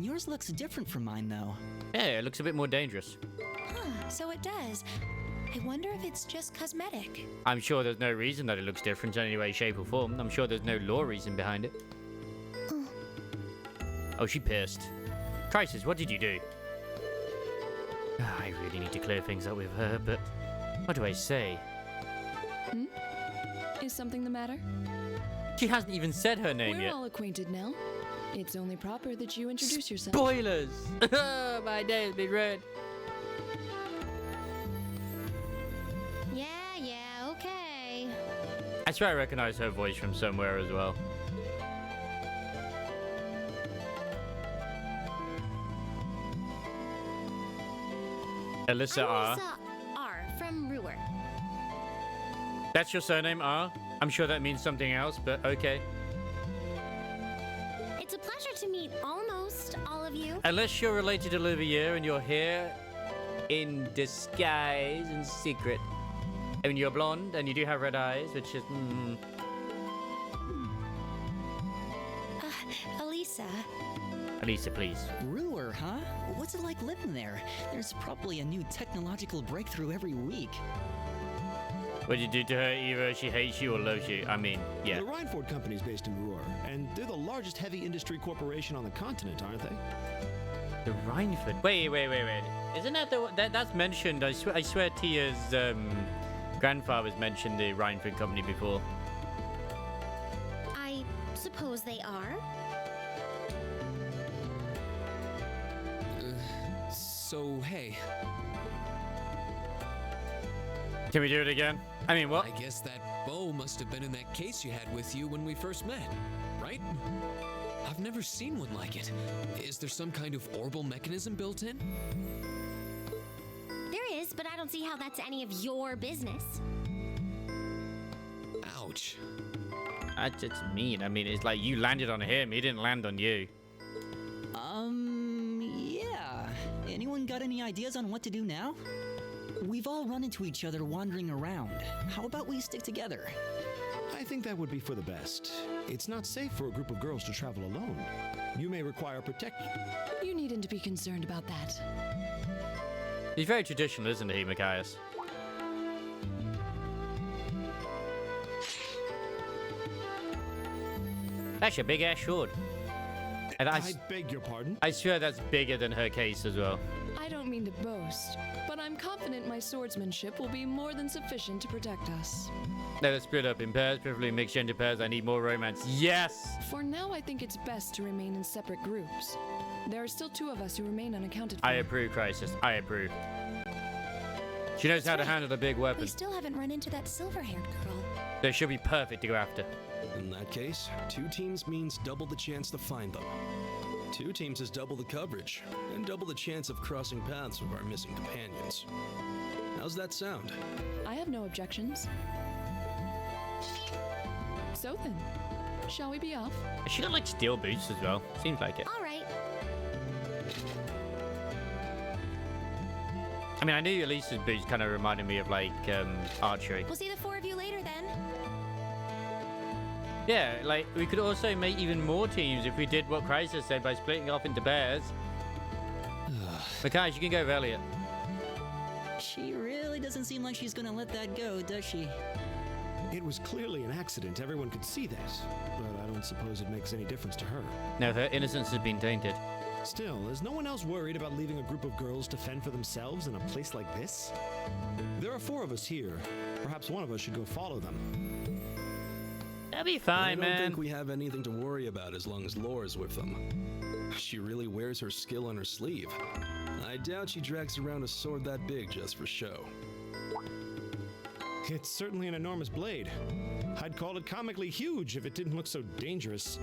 Speaker 8: Yours looks different from mine, though.
Speaker 1: Yeah, it looks a bit more dangerous.
Speaker 17: Huh, so it does. I wonder if it's just cosmetic.
Speaker 1: I'm sure there's no reason that it looks different in any way, shape, or form. I'm sure there's no law reason behind it. Oh, she pissed. Crisis, what did you do? I really need to clear things up with her, but what do I say?
Speaker 7: Is something the matter?
Speaker 1: She hasn't even said her name
Speaker 7: We're
Speaker 1: yet.
Speaker 7: all acquainted now. It's only proper that you introduce yourself.
Speaker 1: Spoilers! My day has been read.
Speaker 17: Yeah, okay.
Speaker 1: I swear I recognize her voice from somewhere as well. Alyssa R.
Speaker 9: Alyssa R. from Ruhr.
Speaker 1: That's your surname, R? I'm sure that means something else, but okay.
Speaker 9: It's a pleasure to meet almost all of you.
Speaker 1: Unless you're related to Olivier and you're here in disguise and secret. I mean, you're blonde and you do have red eyes, which is...
Speaker 17: Elisa.
Speaker 1: Elisa, please.
Speaker 8: Ruhr, huh? What's it like living there? There's probably a new technological breakthrough every week.
Speaker 1: What did you do to her? Either she hates you or loves you. I mean, yeah.
Speaker 15: The Reinford Company's based in Ruhr, and they're the largest heavy industry corporation on the continent, aren't they?
Speaker 1: The Reinford. Wait. Isn't that the that's mentioned? I swear Tia's grandfather's mentioned the Reinford Company before.
Speaker 9: I suppose they are.
Speaker 6: So, hey.
Speaker 1: Can we do it again? I mean, what?
Speaker 6: I guess that bow must have been in that case you had with you when we first met, right? I've never seen one like it. Is there some kind of orbital mechanism built in?
Speaker 9: There is, but I don't see how that's any of your business.
Speaker 6: Ouch.
Speaker 1: That's just mean. I mean, it's like you landed on him. He didn't land on you.
Speaker 8: Yeah. Anyone got any ideas on what to do now? We've all run into each other wandering around. How about we stick together?
Speaker 15: I think that would be for the best. It's not safe for a group of girls to travel alone. You may require protection.
Speaker 7: You needn't to be concerned about that.
Speaker 1: He's very traditional, isn't he, Machias? That's a big ass sword. And
Speaker 15: I beg your pardon?
Speaker 1: I swear that's bigger than her case as well.
Speaker 7: I don't mean to boast, but I'm confident my swordsmanship will be more than sufficient to protect us.
Speaker 1: Let us split up in pairs, preferably mixed gender pairs. I need more romance. Yes!
Speaker 7: For now, I think it's best to remain in separate groups. There are still 2 of us who remain unaccounted for.
Speaker 1: I approve, Crisis. I approve. She knows how to handle a big weapon.
Speaker 17: We still haven't run into that silver-haired girl.
Speaker 1: So she'll be perfect to go after.
Speaker 10: In that case, 2 teams means double the chance to find them. 2 teams is double the coverage, and double the chance of crossing paths with our missing companions. How's that sound?
Speaker 7: I have no objections. So then, shall we be off?
Speaker 1: She got like steel boots as well. Seems like it.
Speaker 9: All right.
Speaker 1: I mean, I knew Elisa's boots kind of reminded me of like archery.
Speaker 9: We'll see the 4 of you later then.
Speaker 1: Yeah, like we could also make even more teams if we did what Chrysler said by splitting off into pairs. Makai, you can go with Elliot.
Speaker 8: She really doesn't seem like she's gonna let that go, does she?
Speaker 15: It was clearly an accident. Everyone could see that. But I don't suppose it makes any difference to her.
Speaker 1: No, her innocence has been tainted.
Speaker 15: Still, is no one else worried about leaving a group of girls to fend for themselves in a place like this? There are 4 of us here. Perhaps one of us should go follow them.
Speaker 1: That'll be fine, man.
Speaker 10: I don't think we have anything to worry about as long as Laura's with them. She really wears her skill on her sleeve. I doubt she drags around a sword that big just for show.
Speaker 15: It's certainly an enormous blade. I'd call it comically huge if it didn't look so dangerous.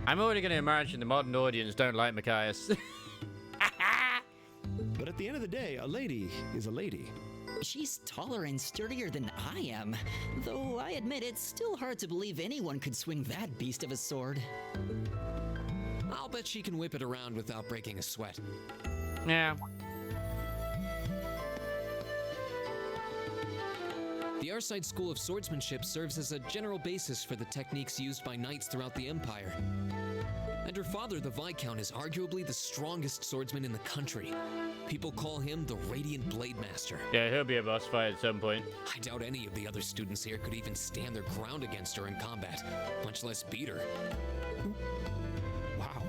Speaker 1: I'm already going to imagine the modern audience don't like Machias.
Speaker 15: But at the end of the day, a lady is a lady.
Speaker 8: She's taller and sturdier than I am, though I admit it's still hard to believe anyone could swing that beast of a sword.
Speaker 6: I'll bet she can whip it around without breaking a sweat.
Speaker 1: Yeah.
Speaker 6: The Arside School of Swordsmanship serves as a general basis for the techniques used by knights throughout the Empire. And her father, the Viscount, is arguably the strongest swordsman in the country. People call him the Radiant Blade Master.
Speaker 1: Yeah, he'll be a boss fight at some point.
Speaker 6: I doubt any of the other students here could even stand their ground against her in combat, much less beat her.
Speaker 15: Wow.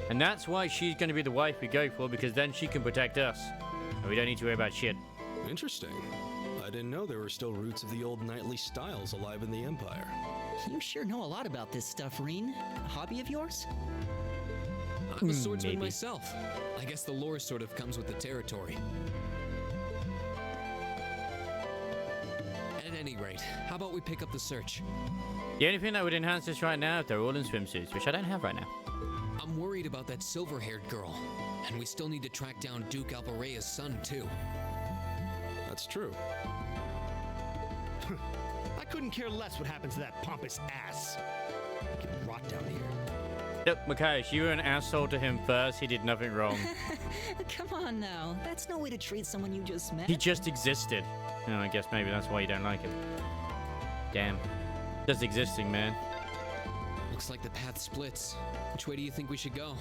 Speaker 1: And that's why she's going to be the wife we go for, because then she can protect us. And we don't need to worry about shit.
Speaker 10: Interesting. I didn't know there were still roots of the old knightly styles alive in the Empire.
Speaker 8: You sure know a lot about this stuff, Reen. A hobby of yours?
Speaker 6: I'm a swordsman myself. I guess the lore sort of comes with the territory. At any rate, how about we pick up the search?
Speaker 1: The only thing that would enhance this right now, if they're all in swimsuits, which I don't have right now.
Speaker 6: I'm worried about that silver-haired girl. And we still need to track down Duke Alparea's son, too.
Speaker 10: That's true.
Speaker 15: I couldn't care less what happens to that pompous ass. I can rot down here.
Speaker 1: Look, Machias, you were an asshole to him first. He did nothing wrong.
Speaker 8: Come on now. That's no way to treat someone you just met.
Speaker 1: He just existed. Oh, I guess maybe that's why you don't like him. Damn. Just existing, man.
Speaker 6: Looks like the path splits. Which way do you think we should go?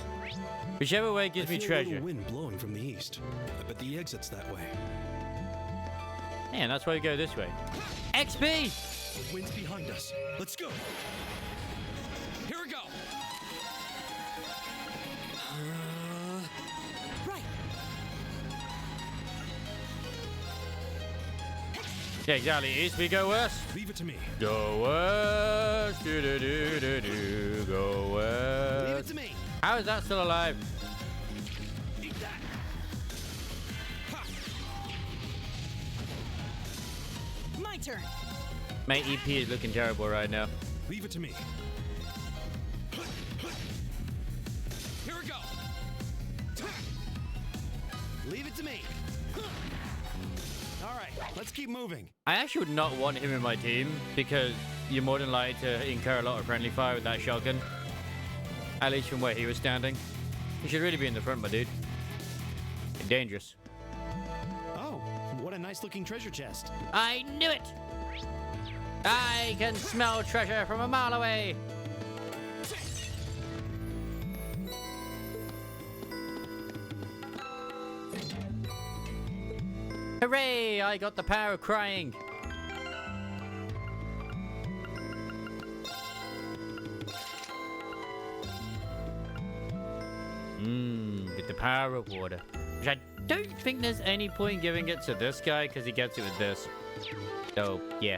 Speaker 1: Whichever way gives me
Speaker 10: I feel a
Speaker 1: treasure.
Speaker 10: little wind blowing from the east. I bet the exit's that way.
Speaker 1: Man, that's why we go this way. XP!
Speaker 15: The wind's behind us. Let's go.
Speaker 6: Here we go.
Speaker 8: Right.
Speaker 1: Yeah, exactly. East, we go west.
Speaker 15: Leave it to me.
Speaker 1: Go west. Do do do do do. Go west.
Speaker 15: Leave it to me.
Speaker 1: How is that still alive?
Speaker 15: Eat that. Ha.
Speaker 8: My turn.
Speaker 1: My EP is looking terrible right now.
Speaker 15: Leave it to me.
Speaker 6: Here we go.
Speaker 15: Leave it to me. All right, let's keep moving.
Speaker 1: I actually would not want him in my team because you're more than likely to incur a lot of friendly fire with that shotgun. At least from where he was standing. He should really be in the front, my dude. Dangerous.
Speaker 15: Oh, what a nice looking treasure chest.
Speaker 1: I knew it! I can smell treasure from a mile away! Hooray! I got the power of crying! With the power of water. Which I don't think there's any point giving it to this guy because he gets it with this. So, yeah.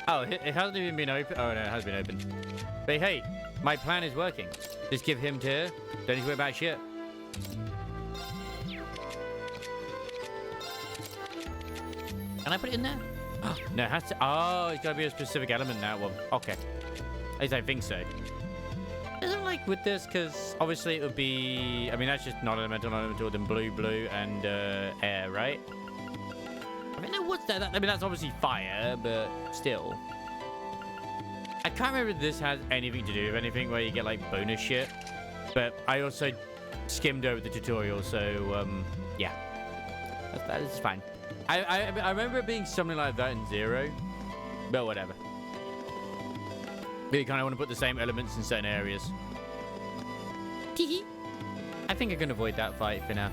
Speaker 1: Oh, it hasn't even been open. Oh, no, it has been open. But hey, my plan is working. Just give him to. Don't need to worry about shit. Can I put it in there? No, it has to. Oh, it's got to be a specific element in that one. Okay. At least I think so. like with this, because obviously it would be, I mean, that's just non-elemental, then blue, and air, right? I mean, what's that? I mean, that's obviously fire, but still. I can't remember if this has anything to do with anything where you get like bonus shit, but I also skimmed over the tutorial, so yeah, that is fine. I remember it being something like that in Zero, but whatever. But you kind of want to put the same elements in certain areas. Teehee. I think I can avoid that fight for now.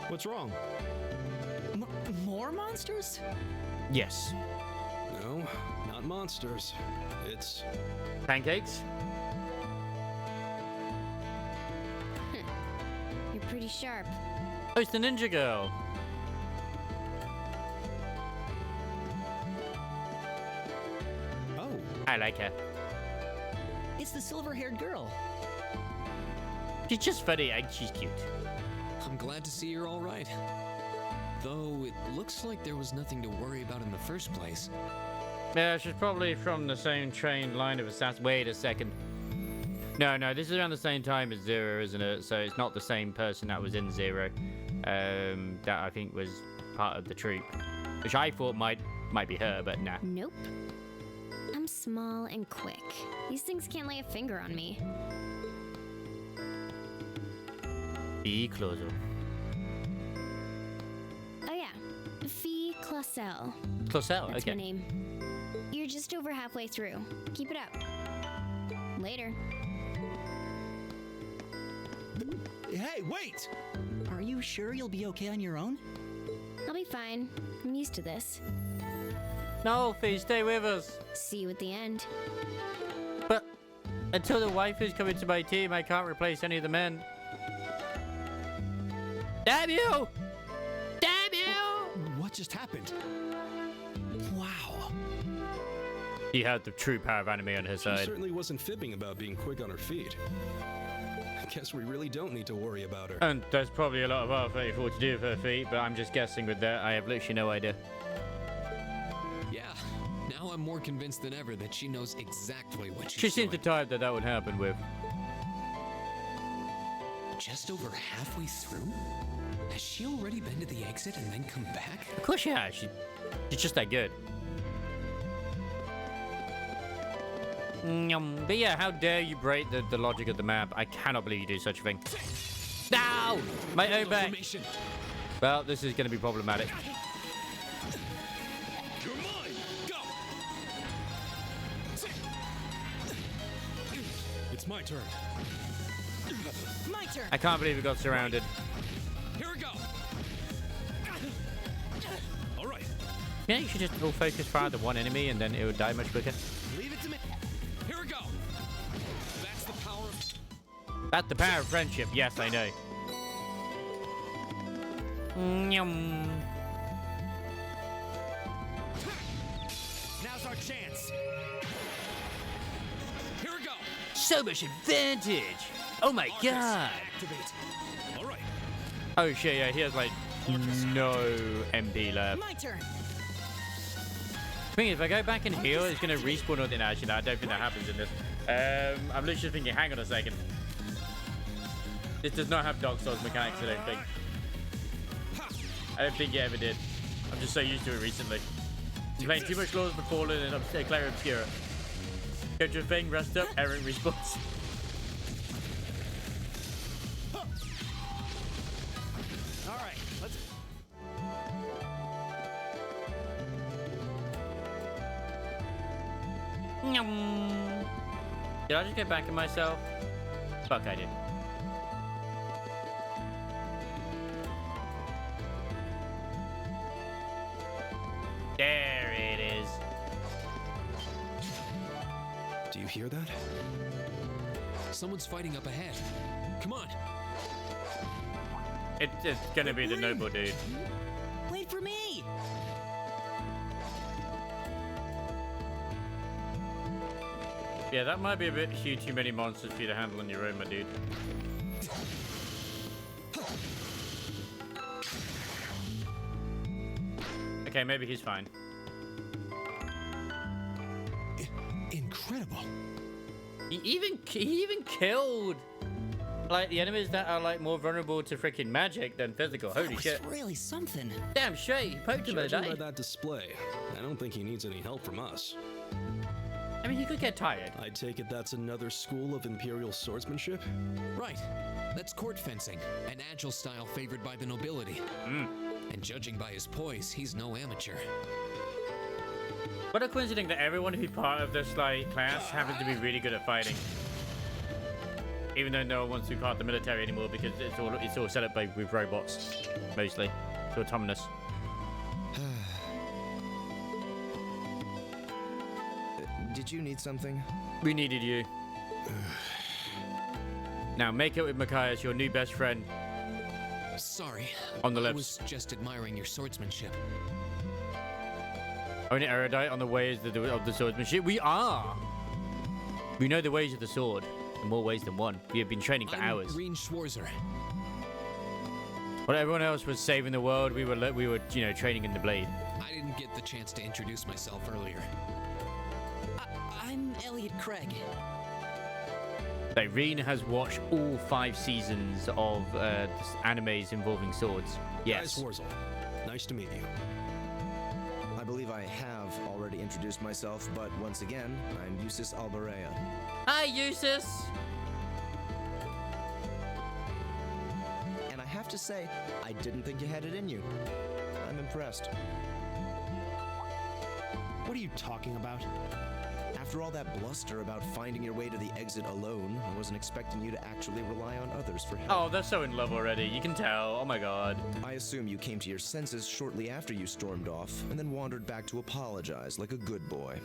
Speaker 10: What's wrong?
Speaker 8: More monsters?
Speaker 1: Yes.
Speaker 10: No, not monsters. It's...
Speaker 1: pancakes?
Speaker 9: You're pretty sharp.
Speaker 1: Oh, it's the ninja girl.
Speaker 10: Oh.
Speaker 1: I like her.
Speaker 8: It's the silver-haired girl.
Speaker 1: She's just funny and she's cute.
Speaker 6: I'm glad to see you're all right. Though it looks like there was nothing to worry about in the first place.
Speaker 1: Yeah, she's probably from the same trained line of assassins. Wait a second. No, this is around the same time as Zero, isn't it? So it's not the same person that was in Zero. That I think was part of the troop. Which I thought might be her, but nah.
Speaker 9: Nope. I'm small and quick. These things can't lay a finger on me.
Speaker 1: Be closer.
Speaker 9: Oh yeah, Fee Clausel.
Speaker 1: Clausel,
Speaker 9: That's
Speaker 1: okay.
Speaker 9: my name. You're just over halfway through. Keep it up. Later.
Speaker 15: Hey, wait!
Speaker 8: Are you sure you'll be okay on your own?
Speaker 9: I'll be fine. I'm used to this.
Speaker 1: No, Fee, stay with us.
Speaker 9: See you at the end.
Speaker 1: But until the waifus come into my team, I can't replace any of the men. Damn you! Damn you!
Speaker 15: What just happened? Wow.
Speaker 1: He had the true power of anime on his
Speaker 10: She
Speaker 1: side.
Speaker 10: certainly wasn't fibbing about being quick on her feet. I guess we really don't need to worry about her.
Speaker 1: And there's probably a lot of R34 to do with her feet, but I'm just guessing with that. I have literally no idea.
Speaker 6: Yeah, now I'm more convinced than ever that she knows exactly what she's
Speaker 1: She seemed the
Speaker 6: doing.
Speaker 1: type that would happen with.
Speaker 6: Just over halfway through? Has she already been to the exit and then come back?
Speaker 1: Of course she has. She's just that good. But yeah, how dare you break the logic of the map? I cannot believe you do such a thing. No! My own back. Well, this is going to be problematic.
Speaker 4: You're mine! Go! It's my turn.
Speaker 8: My turn!
Speaker 1: I can't believe we got surrounded.
Speaker 4: Here we go! Alright.
Speaker 1: Yeah, you should just all focus fire the one enemy and then it would die much quicker.
Speaker 4: Leave it to me. Here we go! That's the power of...
Speaker 1: That's the power of friendship. Yes, I know.
Speaker 15: Now's our chance.
Speaker 4: Here we go!
Speaker 1: So much advantage! Oh my god!
Speaker 4: Activate. Alright.
Speaker 1: Oh shit, yeah, he has like no MP left.
Speaker 8: My turn!
Speaker 1: Thing is, if I go back and heal, it's gonna respawn all the actually, no, I don't think that happens in this. I'm literally thinking, hang on a second. This does not have Dark Souls mechanics, I don't think. I don't think it ever did. I'm just so used to it recently. I'm playing too much Lords of the Fallen and Clair Obscura. Go to a thing, rest up, error respawns.
Speaker 15: Alright, let's...
Speaker 1: Did I just get back in myself? Fuck, I did. There it is.
Speaker 10: Do you hear that?
Speaker 6: Someone's fighting up ahead. Come on.
Speaker 1: It's gonna be the noble dude.
Speaker 8: Wait for me!
Speaker 1: Yeah, that might be a bit too many monsters for you to handle on your own, my dude. Okay, maybe he's fine.
Speaker 15: incredible.
Speaker 1: He even killed like the enemies that are like more vulnerable to freaking magic than physical. Holy shit!
Speaker 8: Really something.
Speaker 1: Damn straight, he poked him in the
Speaker 10: Judging by
Speaker 1: day.
Speaker 10: that display, I don't think he needs any help from us.
Speaker 1: I mean, he could get tired.
Speaker 10: I take it that's another school of Imperial swordsmanship?
Speaker 2: Right. That's court fencing, an agile style favored by the nobility. And judging by his poise, he's no amateur.
Speaker 1: What a coincidence that everyone who's part of this like class happens to be really good at fighting. Even though no one wants to be part of the military anymore because it's all set up with robots, mostly. It's autonomous.
Speaker 18: Did you need something?
Speaker 1: We needed you. Now make it with Machias, your new best friend.
Speaker 2: Sorry.
Speaker 1: On the
Speaker 2: I
Speaker 1: lips.
Speaker 2: was just admiring your swordsmanship.
Speaker 1: Only erudite on the ways of the swordsmanship. We are. We know the ways of the sword in more ways than one. We have been training for hours.
Speaker 2: Green Schwarzer.
Speaker 1: While everyone else was saving the world, we were training in the blade.
Speaker 2: I didn't get the chance to introduce myself earlier.
Speaker 8: I'm Elliot Craig.
Speaker 1: Irene has watched all 5 seasons of animes involving swords. Yes.
Speaker 10: Gaius Warzel. Nice to meet you.
Speaker 18: I believe I have already introduced myself, but once again, I'm Eustace Alberea.
Speaker 1: Hi, Eustace!
Speaker 18: And I have to say, I didn't think you had it in you. I'm impressed.
Speaker 15: What are you talking about?
Speaker 18: After all that bluster about finding your way to the exit alone, I wasn't expecting you to actually rely on others for help.
Speaker 1: Oh, they're so in love already. You can tell. Oh my god.
Speaker 18: I assume you came to your senses shortly after you stormed off, and then wandered back to apologize like a good boy.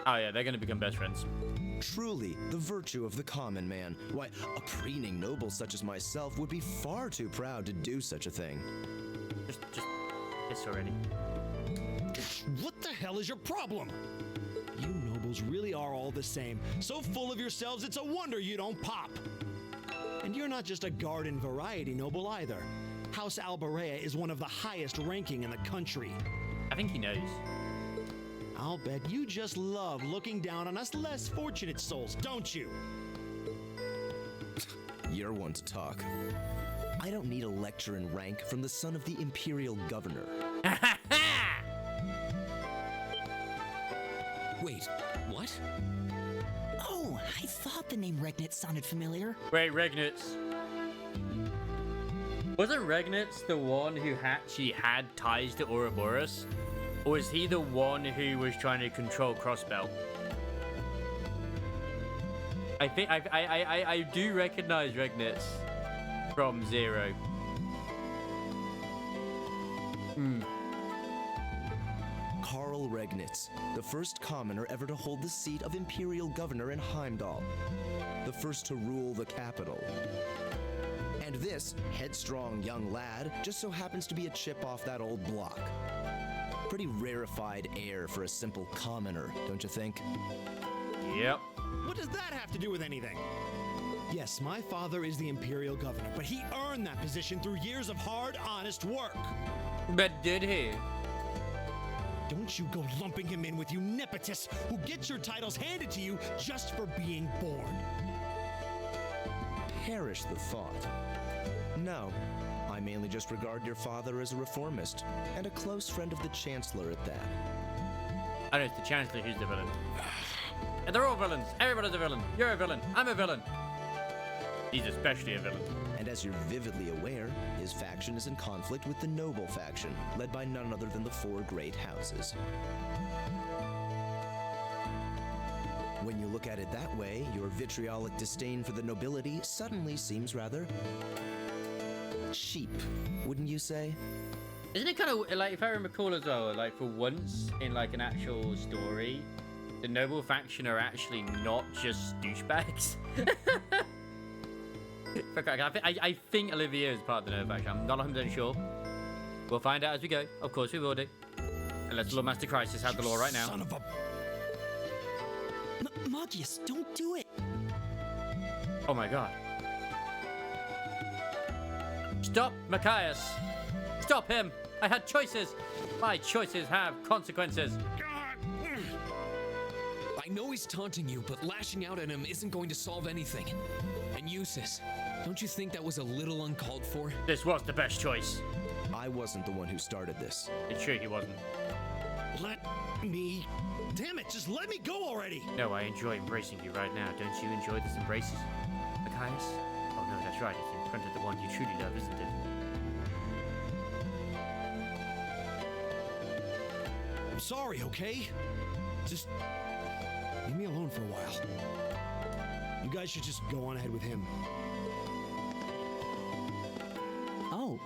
Speaker 1: Oh yeah, they're gonna become best friends.
Speaker 18: Truly, the virtue of the common man. Why, a preening noble such as myself would be far too proud to do such a thing.
Speaker 1: Just kiss already.
Speaker 15: What the hell is your problem? You nobles really are all the same. So full of yourselves, it's a wonder you don't pop. And you're not just a garden variety noble either. House Alberea is one of the highest ranking in the country.
Speaker 1: I think he knows.
Speaker 15: I'll bet you just love looking down on us less fortunate souls, don't you?
Speaker 18: You're one to talk. I don't need a lecture in rank from the son of the Imperial Governor.
Speaker 2: Wait, what?
Speaker 8: Oh, I thought the name Regnitz sounded familiar.
Speaker 1: Wait, Regnitz. Wasn't Regnitz the one who had ties to Ouroboros? Or was he the one who was trying to control Crossbell? I think I do recognize Regnitz from Zero.
Speaker 18: Karl Regnitz, the first commoner ever to hold the seat of Imperial Governor in Heimdall, the first to rule the capital. And this headstrong young lad just so happens to be a chip off that old block. Pretty rarefied air for a simple commoner, don't you think?
Speaker 1: Yep.
Speaker 15: What does that have to do with anything? Yes, my father is the Imperial Governor, but he earned that position through years of hard, honest work.
Speaker 1: But did he?
Speaker 15: Don't you go lumping him in with you nepotists who get your titles handed to you just for being born.
Speaker 18: Perish the thought. No, I mainly just regard your father as a reformist, and a close friend of the Chancellor at that.
Speaker 1: I know it's the Chancellor who's the villain. And they're all villains. Everybody's a villain. You're a villain. I'm a villain. He's especially a villain.
Speaker 18: And as you're vividly aware, his faction is in conflict with the noble faction, led by none other than the 4 great houses. When you look at it that way, your vitriolic disdain for the nobility suddenly seems rather cheap, wouldn't you say?
Speaker 1: Isn't it kind of like, if I recall as well, like for once in like an actual story, the noble faction are actually not just douchebags? I think Olivia is part of the noble faction. I'm not 100% sure. We'll find out as we go. Of course we will do. And let's Lord Master Crisis have the law right now.
Speaker 15: Son of a...
Speaker 8: Magius, don't do it!
Speaker 1: Oh my god. Stop, Machias! Stop him! I had choices! My choices have consequences!
Speaker 2: I know he's taunting you, but lashing out at him isn't going to solve anything. And Eustace, don't you think that was a little uncalled for?
Speaker 1: This was the best choice.
Speaker 18: I wasn't the one who started this.
Speaker 1: It's true he wasn't.
Speaker 15: Let me... Damn it, just let me go already!
Speaker 1: No, I enjoy embracing you right now. Don't you enjoy this embraces, Machias? Oh no, that's right. It's in front of the one you truly love, isn't it?
Speaker 15: I'm sorry, okay? Just leave me alone for a while. You guys should just go on ahead with him.
Speaker 8: Oh.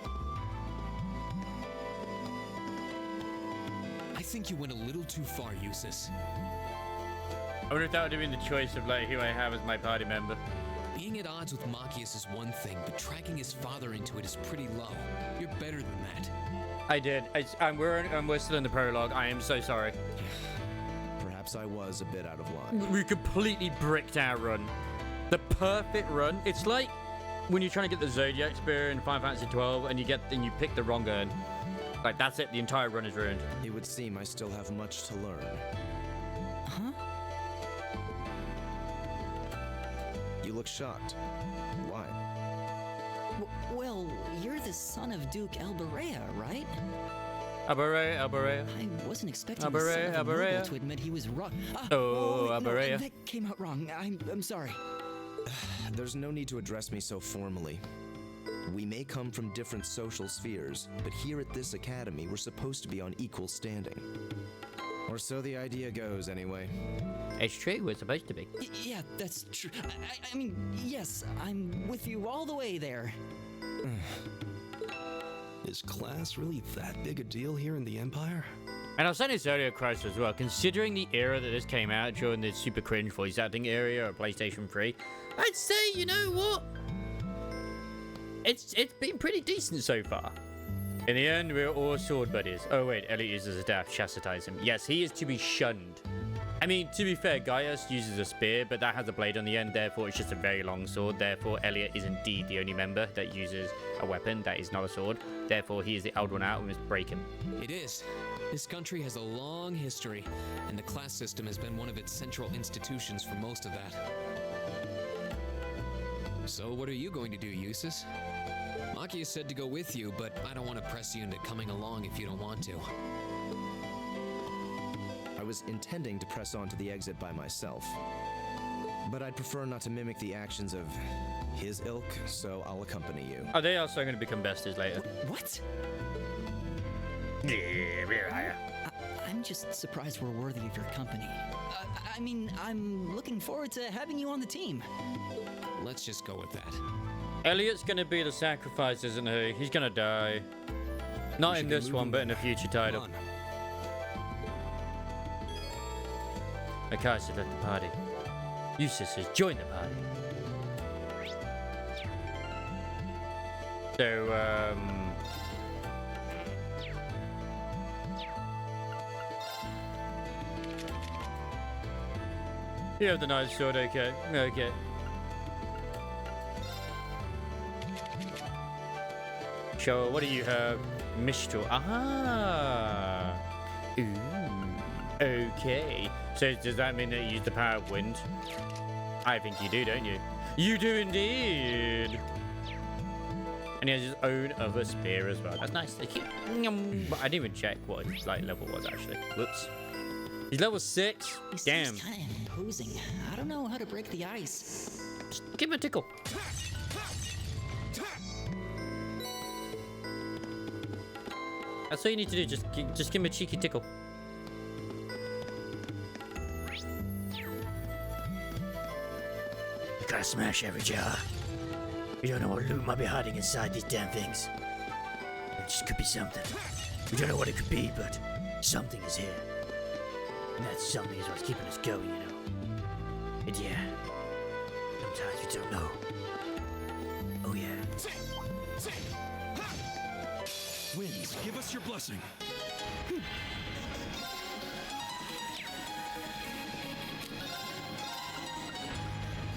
Speaker 2: I think you went a little too far, Eustace.
Speaker 1: I wonder if that would have been the choice of like who I have as my party member.
Speaker 2: Being at odds with Machias is one thing, but dragging his father into it is pretty low. You're better than that.
Speaker 1: I did. We're still in the prologue. I am so sorry.
Speaker 18: Perhaps I was a bit out of line.
Speaker 1: We completely bricked our run. The perfect run. It's like when you're trying to get the Zodiac Spear in Final Fantasy 12 and you pick the wrong urn. Like that's it. The entire run is ruined.
Speaker 18: It would seem I still have much to learn.
Speaker 8: Huh?
Speaker 18: You look shocked. Why?
Speaker 8: Well, you're the son of Duke Elbarea, right?
Speaker 1: Albarea.
Speaker 8: I wasn't expecting the son of a noble to admit he was wrong.
Speaker 1: Albarea.
Speaker 8: No, that came out wrong. I'm sorry.
Speaker 18: There's no need to address me so formally. We may come from different social spheres, but here at this academy, we're supposed to be on equal standing. Or so the idea goes, anyway.
Speaker 1: It's true, we're supposed to be.
Speaker 8: Yeah, that's true. I mean, yes, I'm with you all the way there.
Speaker 10: Is class really that big a deal here in the Empire?
Speaker 1: And I was saying this earlier, Christ, as well. Considering the era that this came out during the super cringe voice acting area of PlayStation 3, I'd say, you know what? It's been pretty decent so far. In the end, we're all sword buddies. Oh wait, Elliot uses a staff to chastise him. Yes, he is to be shunned. I mean, to be fair, Gaius uses a spear, but that has a blade on the end, therefore it's just a very long sword. Therefore, Elliot is indeed the only member that uses a weapon that is not a sword. Therefore, he is the old one out and we must break him.
Speaker 2: It is. This country has a long history, and the class system has been one of its central institutions for most of that. So what are you going to do, Eustace? Machias said to go with you, but I don't want to press you into coming along if you don't want to.
Speaker 18: I was intending to press on to the exit by myself, but I'd prefer not to mimic the actions of his ilk, so I'll accompany you.
Speaker 1: Are they also going to become besties later?
Speaker 8: What?
Speaker 1: Yeah,
Speaker 8: I'm just surprised we're worthy of your company. I mean, I'm looking forward to having you on the team.
Speaker 2: Let's just go with that.
Speaker 1: Elliot's gonna be the sacrifice, isn't he? He's gonna die. Not in this one, but in a future title. Machias has left the party. Eustace has joined the party. So, you have the nice sword, okay. Okay. Sure, what do you have? Mistral. Ah. Ooh. Okay. So does that mean that you use the power of wind? I think you do, don't you? You do indeed. And he has his own other spear as well. That's nice. But I didn't even check what his level was actually. Whoops. He's level 6. Damn.
Speaker 8: He's kind of imposing. I don't know how to break the ice.
Speaker 1: Just give him a tickle. That's all you need to do. Just give him a cheeky tickle. You gotta smash every jar. You don't know what loot might be hiding inside these damn things. It just could be something. We don't know what it could be, but something is here. And that something is what's keeping us going, you know. And yeah, sometimes we don't know. Oh yeah.
Speaker 15: Winds, give us your blessing.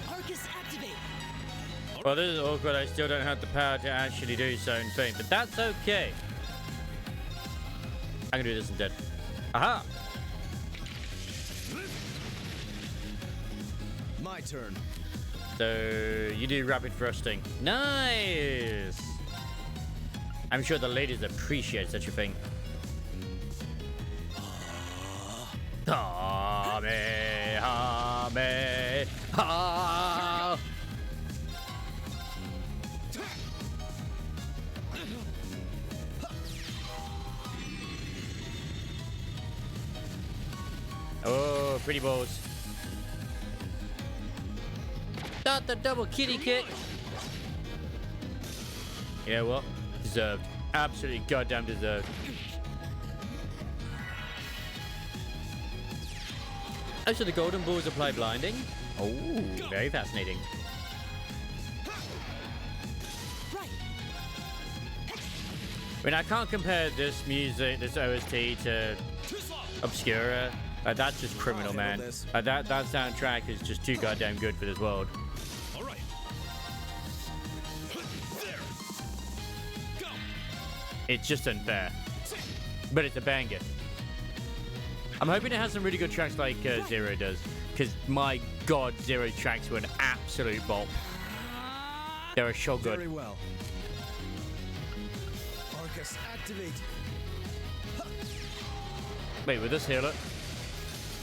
Speaker 8: Arcus, activate!
Speaker 1: Well, this is awkward. I still don't have the power to actually do so in Fate, but that's okay. I'm gonna do this instead. Aha!
Speaker 18: My turn.
Speaker 1: So you do rapid thrusting. Nice. I'm sure the ladies appreciate such a thing. Ha. Oh, pretty balls. Start the double kitty kick. You know what? Deserved. Absolutely goddamn deserved. Oh, so the golden balls apply blinding? Oh, very fascinating. I mean, I can't compare this music, this OST to Obscura. That's just criminal, man. That soundtrack is just too goddamn good for this world.
Speaker 4: All right. There. Go.
Speaker 1: It's just unfair. But it's a banger. I'm hoping it has some really good tracks like Zero does. Because, my god, Zero tracks were an absolute bop. They were so good.
Speaker 18: Very well. Arcus, activate.
Speaker 1: Wait, will this heal it?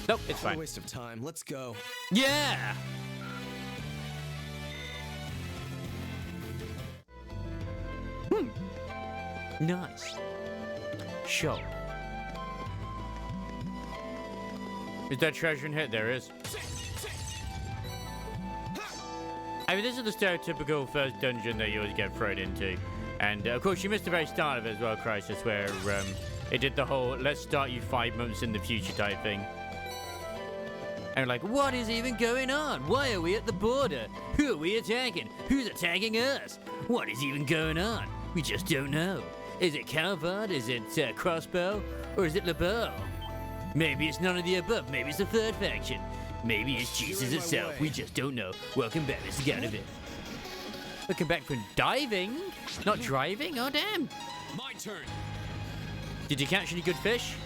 Speaker 1: Nope, it's
Speaker 18: What
Speaker 1: fine.
Speaker 18: a waste of time. Let's go.
Speaker 1: Yeah! Nice. Sure. Is there treasure in here? There is. I mean, this is the stereotypical first dungeon that you always get thrown into. And, of course, you missed the very start of it as well, Crisis, where it did the whole, let's start you 5 months in the future type thing. And like, what is even going on? Why are we at the border? Who are we attacking? Who's attacking us? What is even going on? We just don't know. Is it Calvard? Is it Crossbow? Or is it LeBeau? Maybe it's none of the above. Maybe it's the third faction. Maybe it's Jesus itself. We just don't know. Welcome back, Mr. Ganovic. Welcome back from diving? Not driving? Oh, damn.
Speaker 2: My turn.
Speaker 1: Did you catch any good fish?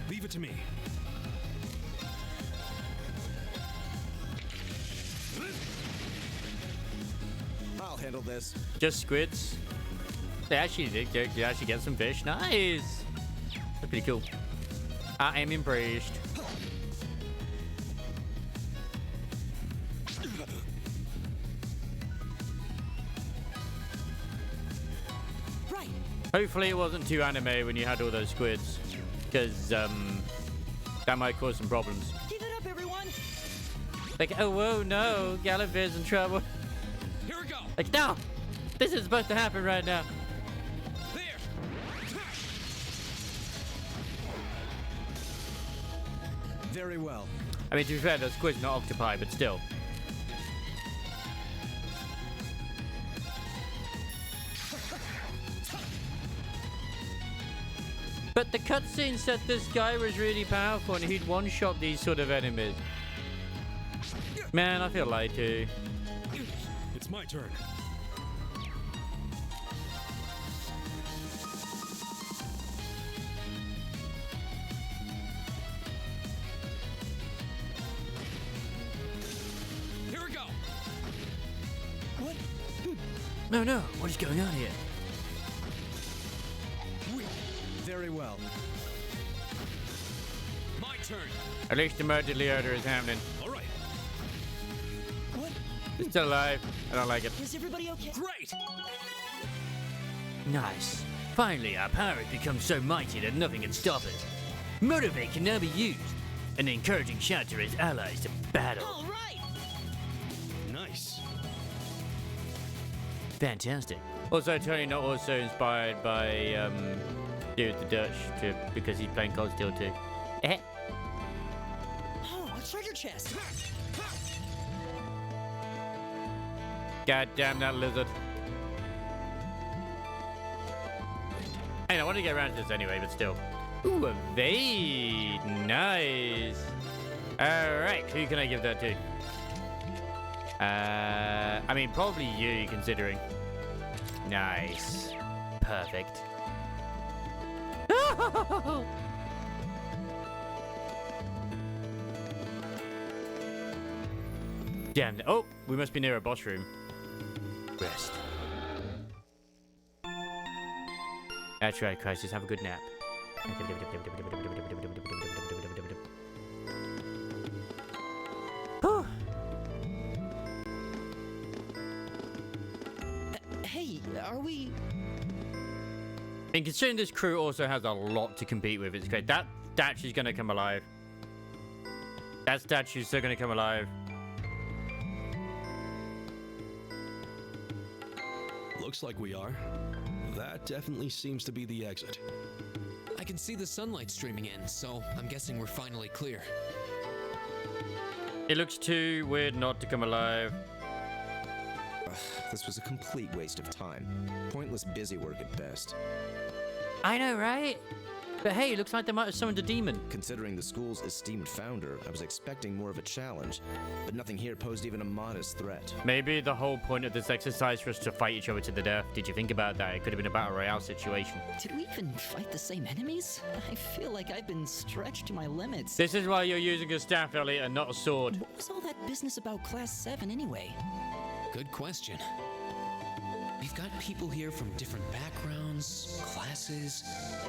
Speaker 4: Leave it to me.
Speaker 18: I'll handle this.
Speaker 1: Just squids. They actually did actually get some fish. Nice. That's pretty cool. I am impressed.
Speaker 8: Right.
Speaker 1: Hopefully it wasn't too anime when you had all those squids. Because, that might cause some problems.
Speaker 8: Give it up, everyone!
Speaker 1: Like, oh, whoa, no. Galavir's in trouble.
Speaker 2: Here we go.
Speaker 1: Like, no! This is supposed to happen right now.
Speaker 18: Very well.
Speaker 1: I mean, to be fair, those squids not octopi, but still. But the cutscene said this guy was really powerful and he'd one-shot these sort of enemies. Man, I feel lied to.
Speaker 4: It's my turn.
Speaker 2: Here we go.
Speaker 8: What?
Speaker 1: No, no. What is going on here?
Speaker 18: Very well.
Speaker 2: My turn.
Speaker 1: At least the murder Leota is happening.
Speaker 2: All right.
Speaker 8: What?
Speaker 1: It's still alive. I don't like it.
Speaker 8: Is everybody okay?
Speaker 2: Great.
Speaker 1: Nice. Finally, our power has become so mighty that nothing can stop us. Motivate can now be used. An encouraging shout to his allies to battle.
Speaker 8: All right.
Speaker 4: Nice.
Speaker 1: Fantastic. Also, Tony not also inspired by Dude the Dutch because he's playing Cold Steel too.
Speaker 8: Oh, a treasure chest.
Speaker 1: God damn that lizard. Hey, I want to get around to this anyway, but still. Ooh, a Vade. Nice. Alright, who can I give that to? I mean, probably you, considering. Nice. Perfect. Damn. Oh, we must be near a boss room. Rest. That's right, Crisis. Have a good nap.
Speaker 8: Hey, are we...
Speaker 1: And considering this crew also has a lot to compete with, it's great. That statue's gonna come alive. That statue's still gonna come alive.
Speaker 10: Looks like we are. That definitely seems to be the exit.
Speaker 6: I can see the sunlight streaming in, so I'm guessing we're finally clear.
Speaker 1: It looks too weird not to come alive.
Speaker 18: This was a complete waste of time. Pointless busy work at best.
Speaker 1: I know, right? But hey, it looks like they might have summoned a demon.
Speaker 18: Considering the school's esteemed founder, I was expecting more of a challenge, but nothing here posed even a modest threat.
Speaker 1: Maybe the whole point of this exercise was to fight each other to the death. Did you think about that? It could have been a battle royale situation.
Speaker 8: Did we even fight the same enemies? I feel like I've been stretched to my limits.
Speaker 1: This is why you're using a staff, Elliot, and not a sword.
Speaker 8: What was all that business about Class 7 anyway?
Speaker 6: Good question. We've got people here from different backgrounds, classes,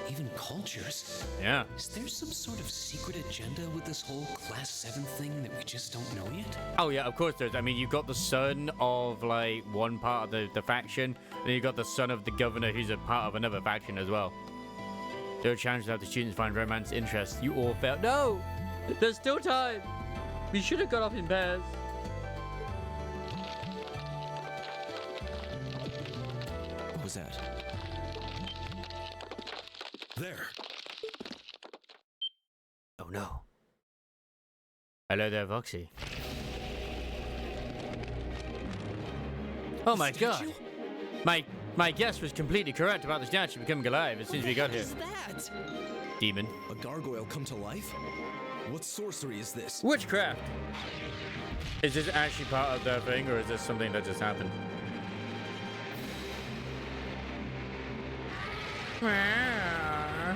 Speaker 6: even cultures.
Speaker 1: Yeah.
Speaker 6: Is there some sort of secret agenda with this whole Class 7 thing that we just don't know yet?
Speaker 1: Oh yeah, of course there's. I mean, you've got the son of like one part of the faction, and you've got the son of the governor who's a part of another faction as well. There are challenges to have the students find romance interest. You all failed. No! There's still time! We should have got off in pairs.
Speaker 18: What was that?
Speaker 10: There.
Speaker 1: Oh no. Hello there, Voxy. Oh my god. My guess was completely correct about the statue becoming alive as soon as we got here.
Speaker 18: What is that?
Speaker 1: Demon.
Speaker 18: A gargoyle come to life? What sorcery is this?
Speaker 1: Witchcraft! Is this actually part of their thing, or is this something that just happened?
Speaker 10: Are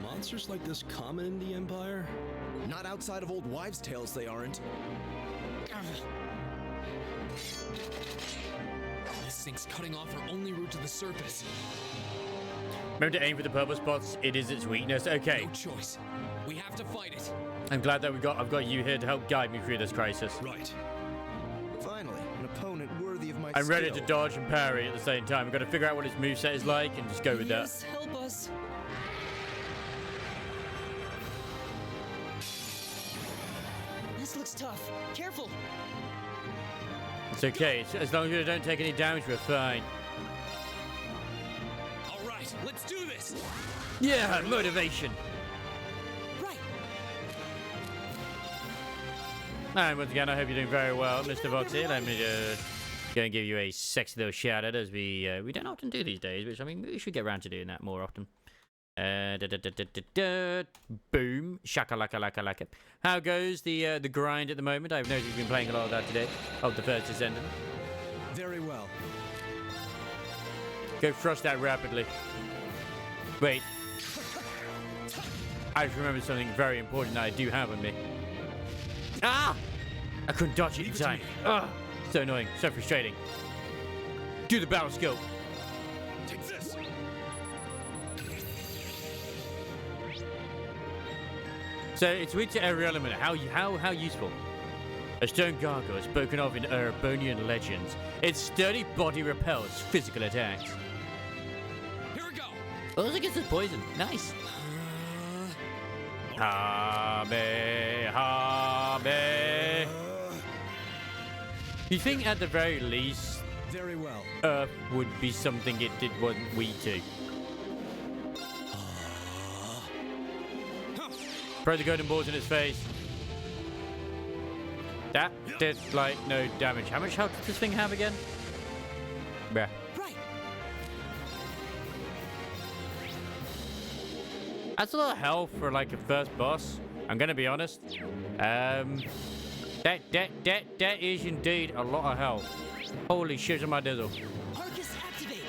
Speaker 10: monsters like this common in the Empire?
Speaker 18: Not outside of old wives' tales, they aren't.
Speaker 6: This thing's cutting off our only route to the surface.
Speaker 1: Remember to aim for the purple spots. It is its weakness. Okay.
Speaker 6: No choice. We have to fight it.
Speaker 1: I'm glad that I've got you here to help guide me through this crisis.
Speaker 10: Right.
Speaker 18: Finally, an opponent worthy of my
Speaker 1: I'm ready to
Speaker 18: skill.
Speaker 1: dodge and parry at the same time. I've got to figure out what its moveset is like and just go with that.
Speaker 8: Yes, help us. This looks tough. Careful.
Speaker 1: It's okay. As long as we don't take any damage, we're fine.
Speaker 6: All right, let's do this.
Speaker 1: Yeah, motivation.
Speaker 8: Right.
Speaker 1: And once again, I hope you're doing very well, Mr. Voxy. Let me go and give you a sexy little shout out, as we don't often do these days, which I mean, we should get around to doing that more often. Boom. Shaka-laka-laka-laka. How goes the grind at the moment? I've noticed you've been playing a lot of that today, of the first Descendant.
Speaker 18: Very well.
Speaker 1: Go thrust that rapidly. Wait. I just remembered something very important that I do have on me. Ah! I couldn't dodge it in time. Ah! So annoying. So frustrating. Do the battle skill.
Speaker 10: Take this.
Speaker 1: So it's weak to every element. How useful? A stone gargoyle spoken of in Erebonian legends. Its sturdy body repels physical attacks.
Speaker 6: Here we go.
Speaker 1: Oh, it gets its poison. Nice. Hame. You think at the very least,
Speaker 18: Very well.
Speaker 1: Earth would be something it wasn't weak to? Throw the golden balls in its face. That did, like, no damage. How much health does this thing have again? Bruh.
Speaker 8: Right.
Speaker 1: That's a lot of health for, like, a first boss. I'm gonna be honest. That is indeed a lot of health. Holy shit, on my dizzle.
Speaker 8: Arcus, activate.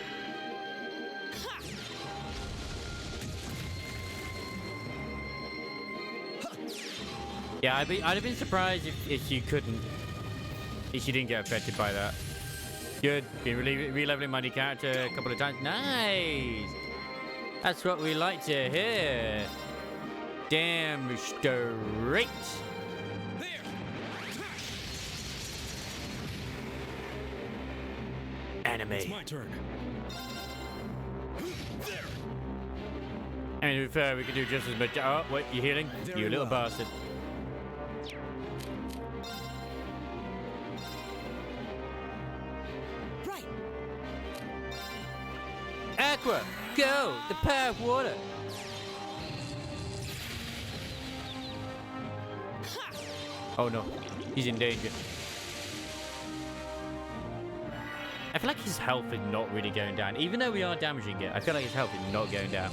Speaker 1: Yeah, I'd have been surprised if you couldn't, if you didn't get affected by that. Good. Been re-leveling my new character a couple of times. Nice. That's what we like to hear. Damn straight. Anime.
Speaker 4: It's my turn.
Speaker 1: I mean, to be fair, we could do just as much. Oh, wait, you healing?
Speaker 4: Very
Speaker 1: You little
Speaker 4: well.
Speaker 1: bastard.
Speaker 8: Right.
Speaker 1: Aqua, go! The power of water. Oh no, he's in danger. I feel like his health is not really going down. Even though we are damaging it, I feel like his health is not going down.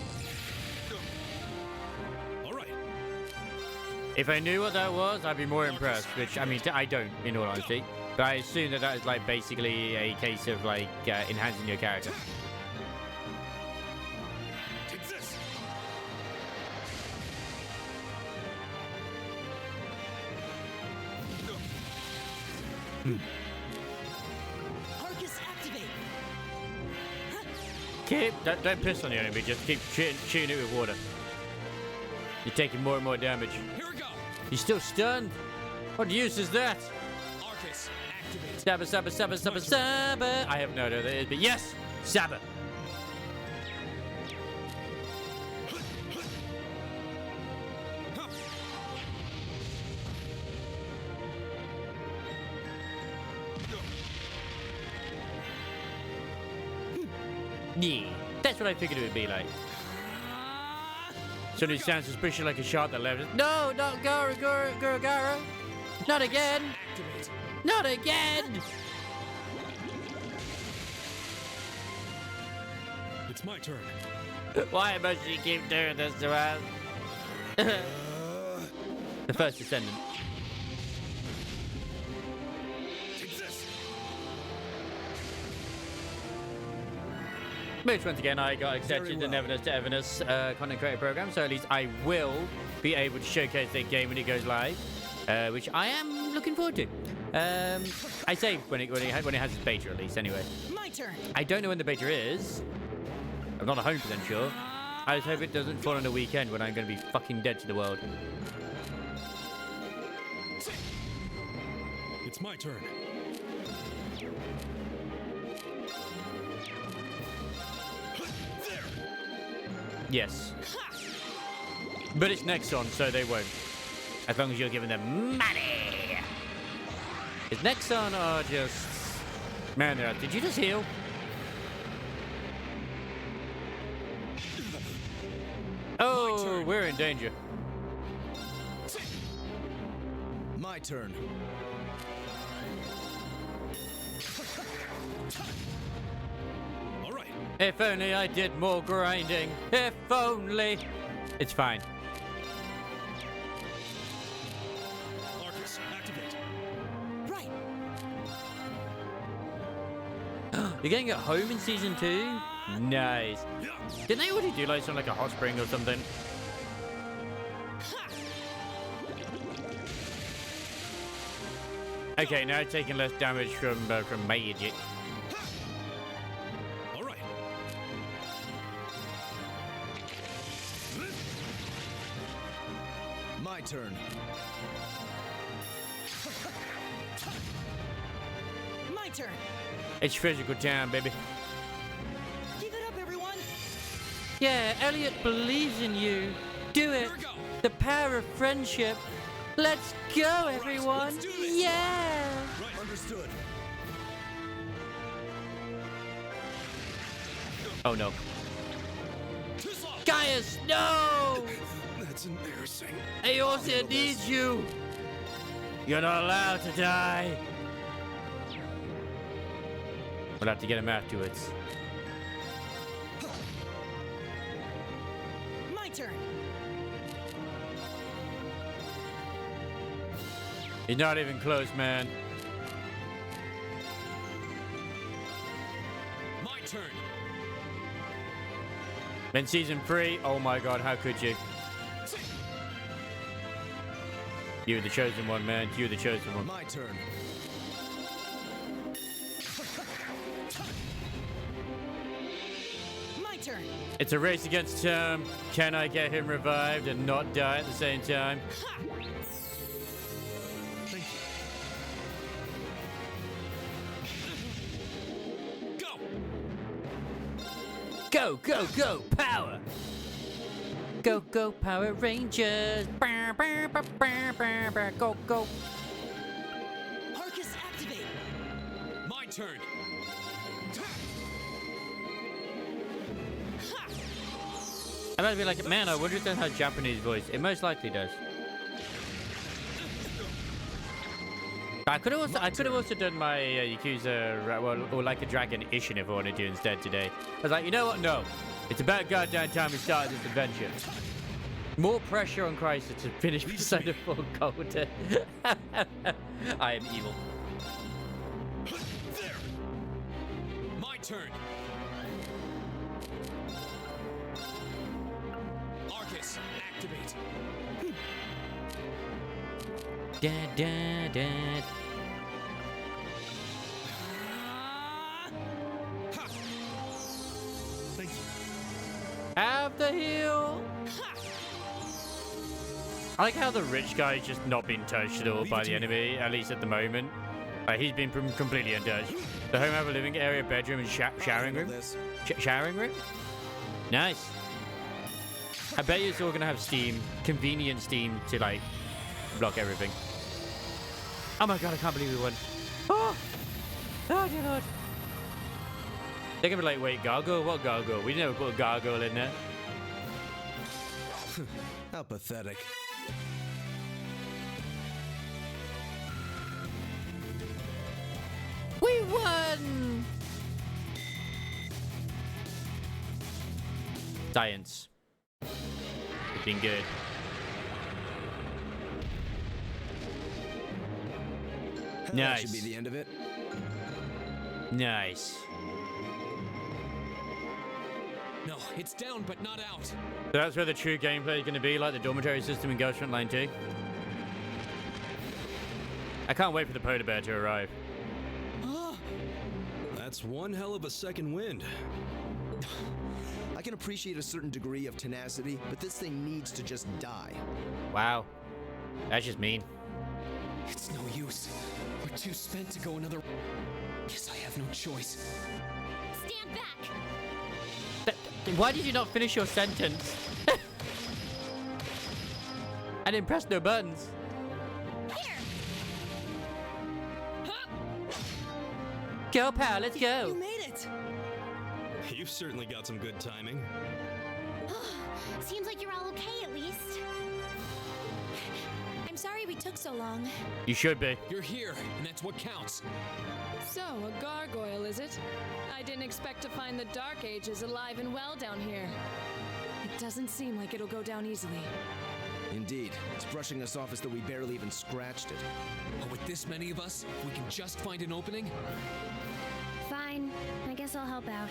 Speaker 1: If I knew what that was, I'd be more impressed. Which, I mean, I don't, in all honesty. But I assume that that is, like, basically a case of, like, enhancing your character.
Speaker 8: Arcus activate.
Speaker 1: Don't piss on the enemy, just keep shooting it with water. You're taking more and more damage.
Speaker 2: Here we go.
Speaker 1: He's still stunned. What use is that?
Speaker 2: Arcus, activate.
Speaker 1: Stabber, stabber, stabber, stabber, stabber. I have no idea what that is, but yes! Stabber. Yeah, that's what I figured it would be like. Suddenly sounds suspicious like a shot that left. No, not Garo. Not again. Not again.
Speaker 4: It's my turn.
Speaker 1: Why must you keep doing this to us? The first descendant. Which once again I got accepted to Neverness to Everness content creator program, so at least I will be able to showcase that game when it goes live, which I am looking forward to. I say when it has its beta release anyway.
Speaker 8: My turn.
Speaker 1: I don't know when the beta is. I'm not 100% sure. I just hope it doesn't fall on a weekend when I'm going to be fucking dead to the world.
Speaker 4: It's my turn.
Speaker 1: Yes. But it's Nexon, so they won't. As long as you're giving them money. Is Nexon or just... Man, did you just heal? Oh, we're in danger.
Speaker 18: My turn.
Speaker 4: All right.
Speaker 1: If only I did more grinding. If only. It's fine.
Speaker 4: Arcus, activate.
Speaker 8: Right.
Speaker 1: You're getting it home in season 2? Nice. Didn't they already do like something like a hot spring or something? Okay, now taking less damage from magic.
Speaker 4: All right.
Speaker 18: My turn.
Speaker 8: My turn.
Speaker 1: It's physical time, baby.
Speaker 8: Give it up, everyone.
Speaker 1: Yeah, Elliot believes in you. Do it. The power of friendship. Let's go, everyone. Yeah.
Speaker 18: Right. Understood.
Speaker 1: Oh no. Gaius, no!
Speaker 4: That's embarrassing.
Speaker 1: Eorzea needs you. You're not allowed to die. We'll have to get him afterwards.
Speaker 8: My turn.
Speaker 1: He's not even close, man.
Speaker 2: My turn.
Speaker 1: Then season 3, oh my god, how could you? You're the chosen one, man. You're the chosen one.
Speaker 18: My turn.
Speaker 7: My turn.
Speaker 1: It's a race against time. Can I get him revived and not die at the same time?
Speaker 15: Thank you.
Speaker 1: Go, go, go, power! Go, go, Power Rangers! Go, go!
Speaker 7: Arcus, activate.
Speaker 2: My turn.
Speaker 1: I might be like, man, I wonder if that has Japanese voice. It most likely does. I could have also done my Yakuza, or Like a Dragon-ish if I wanted to instead today. I was like, you know what? No. It's about goddamn time we started this adventure. More pressure on Chrysler to finish Persona 4 Golden. I am evil.
Speaker 2: There. My turn. Arcus, activate.
Speaker 1: Dad, dad, dad.
Speaker 15: Thank you.
Speaker 1: Have the heal. I like how the rich guy is just not being touched at all by the enemy, at least at the moment. He's been completely untouched. The home have a living area, bedroom, and showering room. Showering room? Nice. I bet you it's all gonna have Steam, convenient Steam to like block everything. Oh my god, I can't believe we won. Oh! Oh dear lord. They're gonna be like, wait, gargoyle? What gargoyle? We never put a gargoyle in there.
Speaker 18: How pathetic.
Speaker 1: We won! Science. It's been good.
Speaker 18: That
Speaker 1: Nice.
Speaker 18: should be the end of it.
Speaker 1: Nice.
Speaker 2: No, it's down, but not out.
Speaker 1: So that's where the true gameplay is going to be, like the dormitory system in Ghost Frontline 2. I can't wait for the polar bear to arrive.
Speaker 10: That's one hell of a second wind.
Speaker 18: I can appreciate a certain degree of tenacity, but this thing needs to just die.
Speaker 1: Wow. That's just mean.
Speaker 6: It's no use. We're too spent to go another. Guess I have no choice.
Speaker 9: Stand back!
Speaker 1: Why did you not finish your sentence? I didn't press no buttons.
Speaker 9: Here!
Speaker 1: Go, pal, let's go.
Speaker 7: You made it.
Speaker 10: You've certainly got some good timing.
Speaker 9: Seems like you're all okay at least.
Speaker 17: I'm sorry we took so long.
Speaker 1: You should be.
Speaker 2: You're here, and that's what counts.
Speaker 7: So, a gargoyle, is it? I didn't expect to find the Dark Ages alive and well down here. It doesn't seem like it'll go down easily.
Speaker 18: Indeed. It's brushing us off as though we barely even scratched it.
Speaker 2: But with this many of us, if we can just find an opening.
Speaker 9: Fine. I guess I'll help out.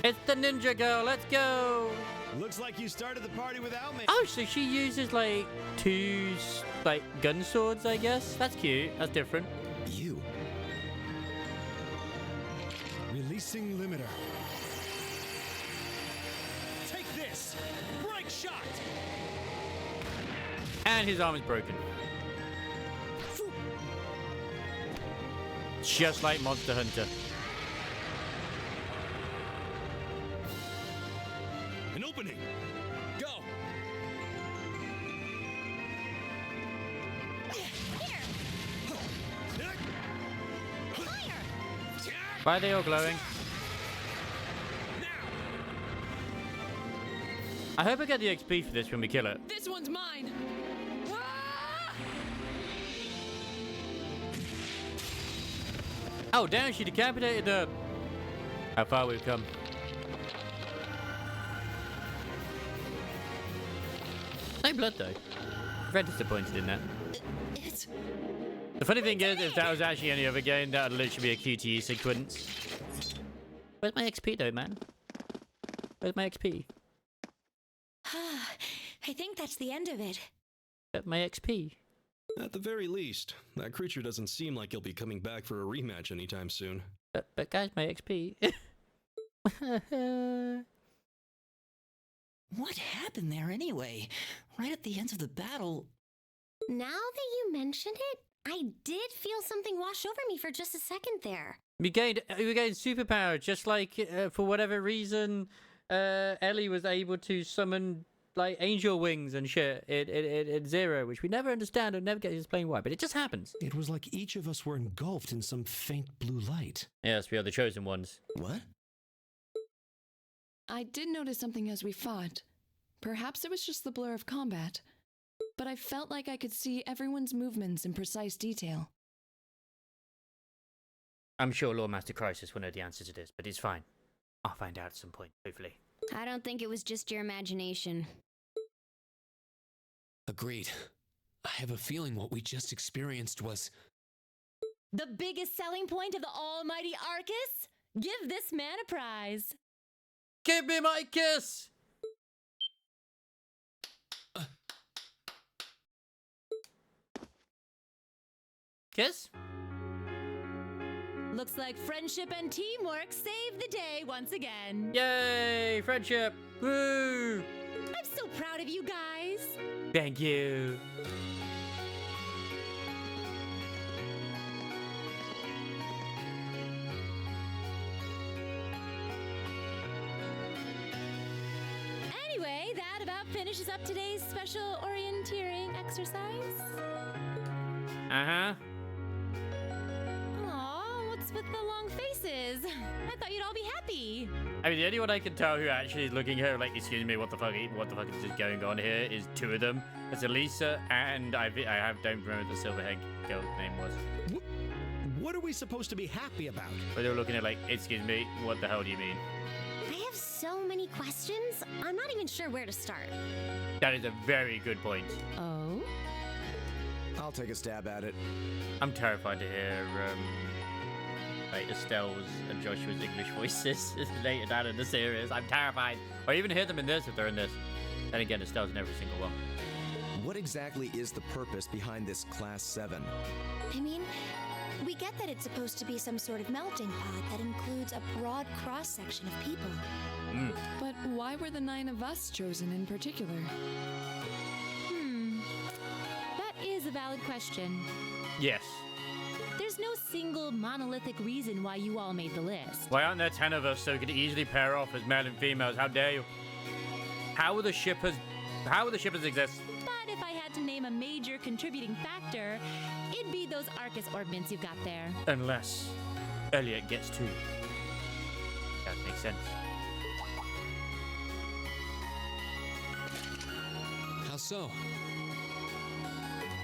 Speaker 1: It's the ninja girl, let's go.
Speaker 15: Looks like you started the party without me.
Speaker 1: Oh, so she uses like two like gun swords, I guess. That's cute. That's different.
Speaker 18: You.
Speaker 15: Releasing limiter. Take this! Break shot!
Speaker 1: And his arm is broken. Just like Monster Hunter.
Speaker 15: An opening!
Speaker 2: Go!
Speaker 1: Why are they all glowing? I hope I get the XP for this when we kill it.
Speaker 7: This one's mine.
Speaker 1: Oh, damn, she decapitated her. How far we've come. No blood, though. Very disappointed in that. The funny thing is, if that was actually any other game, that would literally be a QTE sequence. Where's my XP, though, man? Where's my XP?
Speaker 17: I think that's the end of it.
Speaker 1: My XP.
Speaker 10: At the very least, that creature doesn't seem like he'll be coming back for a rematch anytime soon.
Speaker 1: But guys, my XP.
Speaker 8: What happened there anyway? Right at the end of the battle.
Speaker 17: Now that you mention it, I did feel something wash over me for just a second there.
Speaker 1: We gained superpower, just like for whatever reason, Ellie was able to summon like angel wings and shit at Zero, which we never understand and never get explained why, but it just happens.
Speaker 15: It was like each of us were engulfed in some faint blue light.
Speaker 1: Yes, we are the chosen ones.
Speaker 18: What?
Speaker 7: I did notice something as we fought. Perhaps it was just the blur of combat, but I felt like I could see everyone's movements in precise detail.
Speaker 1: I'm sure Lord Master Crisis will know the answer to this, but it's fine. I'll find out at some point, hopefully.
Speaker 17: I don't think it was just your imagination.
Speaker 6: Agreed. I have a feeling what we just experienced was...
Speaker 5: The biggest selling point of the almighty Arcus? Give this man a prize.
Speaker 1: Give me my kiss! Kiss?
Speaker 5: Looks like friendship and teamwork saved the day once again.
Speaker 1: Yay! Friendship! Woo!
Speaker 5: I'm so proud of you guys.
Speaker 1: Thank you.
Speaker 5: Anyway, that about finishes up today's special orienteering exercise.
Speaker 1: Uh-huh.
Speaker 5: Aw, what's with the long faces? I thought you'd all be happy.
Speaker 1: I mean, the only one I can tell who actually is looking here, like, excuse me, what the fuck is going on here, is two of them. It's Elisa and don't remember what the silverhead girl's name was.
Speaker 15: What are we supposed to be happy about?
Speaker 1: But they were looking at like, excuse me, what the hell do you mean?
Speaker 17: I have so many questions, I'm not even sure where to start.
Speaker 1: That is a very good point.
Speaker 5: Oh?
Speaker 18: I'll take a stab at it.
Speaker 1: I'm terrified to hear like Estelle's and Joshua's English voices later down in the series. I'm terrified. Or even hear them in this if they're in this. Then again, Estelle's in every single one.
Speaker 18: What exactly is the purpose behind this Class 7?
Speaker 17: I mean, we get that it's supposed to be some sort of melting pot that includes a broad cross-section of people.
Speaker 7: But why were the 9 of us chosen in particular?
Speaker 5: That is a valid question.
Speaker 1: Yes.
Speaker 5: There's no single monolithic reason why you all made the list.
Speaker 1: Why aren't there 10 of us so we could easily pair off as male and females? How dare you? How will the shippers exist?
Speaker 5: But if I had to name a major contributing factor, it'd be those Arcus orbments you've got there.
Speaker 1: Unless Elliot gets to you. That makes sense.
Speaker 6: How so?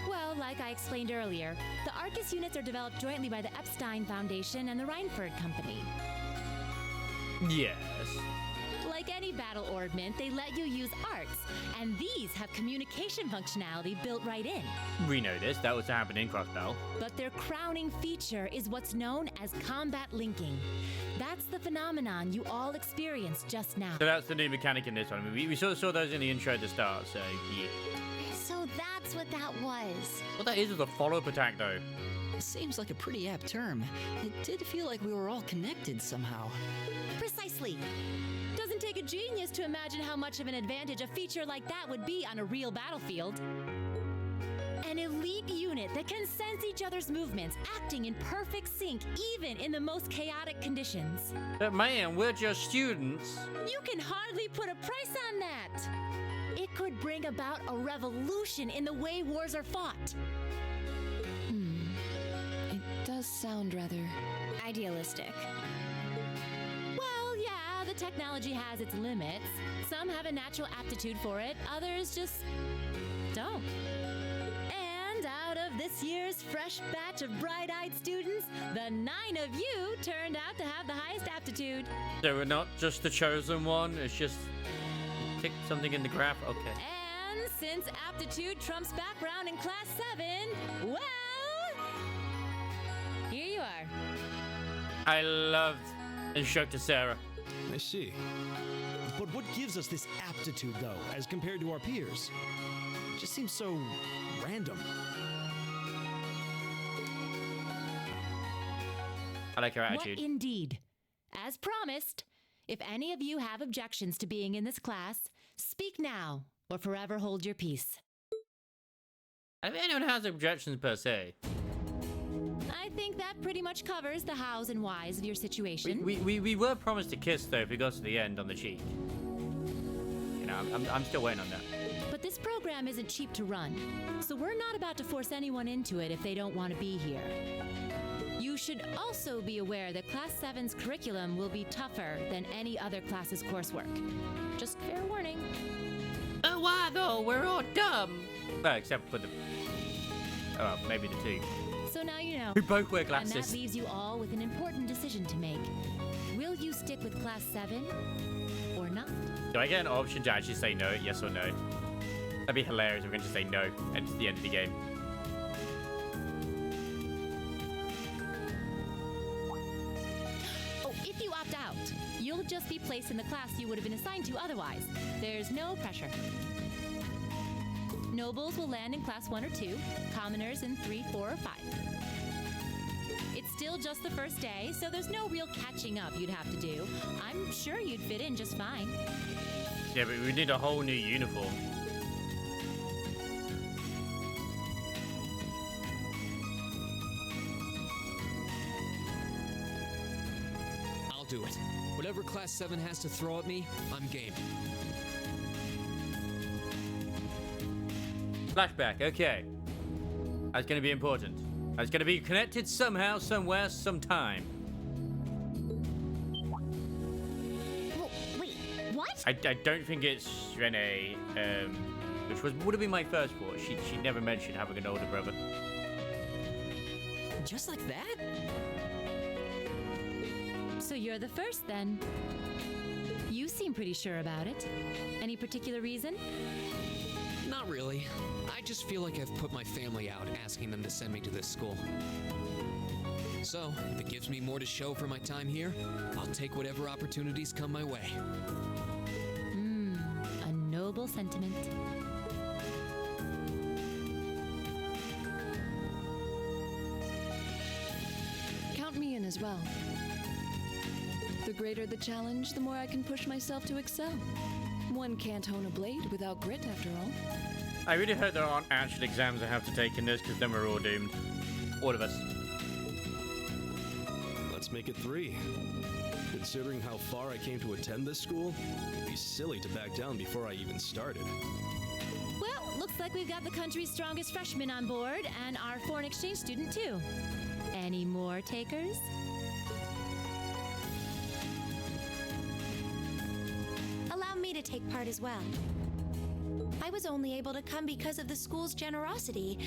Speaker 5: Well, like I explained earlier, the Arcus units are developed jointly by the Epstein Foundation and the Reinford Company.
Speaker 1: Yes.
Speaker 5: Like any battle orbment, they let you use arts, and these have communication functionality built right in.
Speaker 1: We know this. That was happening in Crossbell.
Speaker 5: But their crowning feature is what's known as combat linking. That's the phenomenon you all experienced just now.
Speaker 1: So that's the new mechanic in this one. I mean, we sort of saw those in the intro at the start, so yeah.
Speaker 17: So that's what that was.
Speaker 1: What that is a follow-up attack, though.
Speaker 8: Seems like a pretty apt term. It did feel like we were all connected somehow.
Speaker 5: Precisely. Doesn't take a genius to imagine how much of an advantage a feature like that would be on a real battlefield. An elite unit that can sense each other's movements, acting in perfect sync even in the most chaotic conditions.
Speaker 1: But man, we're just students.
Speaker 5: You can hardly put a price on that. It could bring about a revolution in the way wars are fought.
Speaker 7: It does sound rather
Speaker 17: idealistic.
Speaker 5: Well, yeah, the technology has its limits. Some have a natural aptitude for it, others just don't. And out of this year's fresh batch of bright-eyed students, the 9 of you turned out to have the highest aptitude.
Speaker 1: So we're not just the chosen one, it's just tick something in the graph, okay.
Speaker 5: And since aptitude trumps background in Class 7, well, here you are.
Speaker 1: I loved Instructor Sarah.
Speaker 15: I see. But what gives us this aptitude, though, as compared to our peers? It just seems so random.
Speaker 1: I like her attitude.
Speaker 5: What indeed? As promised, if any of you have objections to being in this class, speak now or forever hold your peace.
Speaker 1: I don't think anyone has objections per se.
Speaker 5: I think that pretty much covers the hows and whys of your situation.
Speaker 1: We were promised a kiss though if we got to the end on the cheek. You know, I'm still waiting on that.
Speaker 5: But this program isn't cheap to run, so we're not about to force anyone into it if they don't want to be here. You should also be aware that Class 7's curriculum will be tougher than any other class's coursework. Just fair warning.
Speaker 1: Oh, why though? We're all dumb. Well, except for the... Oh, maybe the two.
Speaker 5: So now you know.
Speaker 1: We both wear glasses.
Speaker 5: And that leaves you all with an important decision to make. Will you stick with Class 7 or not?
Speaker 1: Do I get an option to actually say no, yes or no? That'd be hilarious if we're going to say no, and it's the end of the game.
Speaker 5: Oh, if you opt out, you'll just be placed in the class you would have been assigned to otherwise. There's no pressure. Nobles will land in Class 1 or 2, commoners in 3, 4, or 5. It's still just the first day, so there's no real catching up you'd have to do. I'm sure you'd fit in just fine.
Speaker 1: Yeah, but we need a whole new uniform.
Speaker 2: I'll do it. Whatever Class 7 has to throw at me, I'm game.
Speaker 1: Flashback, okay. That's going to be important. That's going to be connected somehow, somewhere, sometime.
Speaker 9: Whoa, wait, what?
Speaker 1: I don't think it's Renee, which would have been my first thought. She never mentioned having an older brother.
Speaker 8: Just like that?
Speaker 5: So you're the first, then. You seem pretty sure about it. Any particular reason?
Speaker 2: Not really. I just feel like I've put my family out asking them to send me to this school. So, if it gives me more to show for my time here, I'll take whatever opportunities come my way.
Speaker 5: A noble sentiment.
Speaker 7: Count me in as well. The greater the challenge, the more I can push myself to excel. One can't hone a blade without grit, after all.
Speaker 1: I really hope there aren't actual exams I have to take in this, because then we're all doomed. All of us.
Speaker 10: Let's make it 3. Considering how far I came to attend this school, it'd be silly to back down before I even started.
Speaker 5: Well, looks like we've got the country's strongest freshman on board, and our foreign exchange student, too. Any more takers?
Speaker 17: Allow me to take part as well. I was only able to come because of the school's generosity,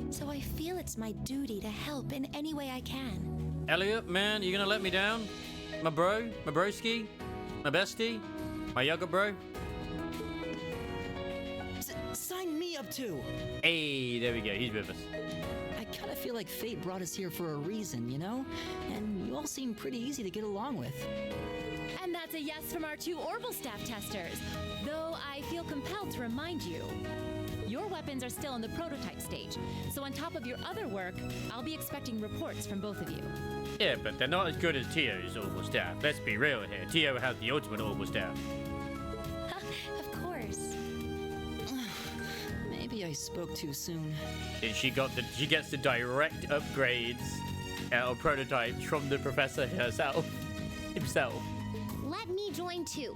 Speaker 17: so I feel it's my duty to help in any way I can.
Speaker 1: Elliot, man, you gonna let me down? My bro? My broski? My bestie? My younger bro?
Speaker 8: Sign me up too!
Speaker 1: Hey, there we go, he's with us.
Speaker 8: I kinda feel like fate brought us here for a reason, you know? And you all seem pretty easy to get along with.
Speaker 5: And that's a yes from our 2 Orbital staff testers. Though I feel compelled to remind you, your weapons are still in the prototype stage. So on top of your other work, I'll be expecting reports from both of you.
Speaker 1: Yeah, but they're not as good as Tio's Orbital staff. Let's be real here. Tio has the ultimate Orbital staff.
Speaker 17: Of course.
Speaker 8: Maybe I spoke too soon.
Speaker 1: And she gets the direct upgrades or prototypes from the professor himself.
Speaker 9: Let me join too.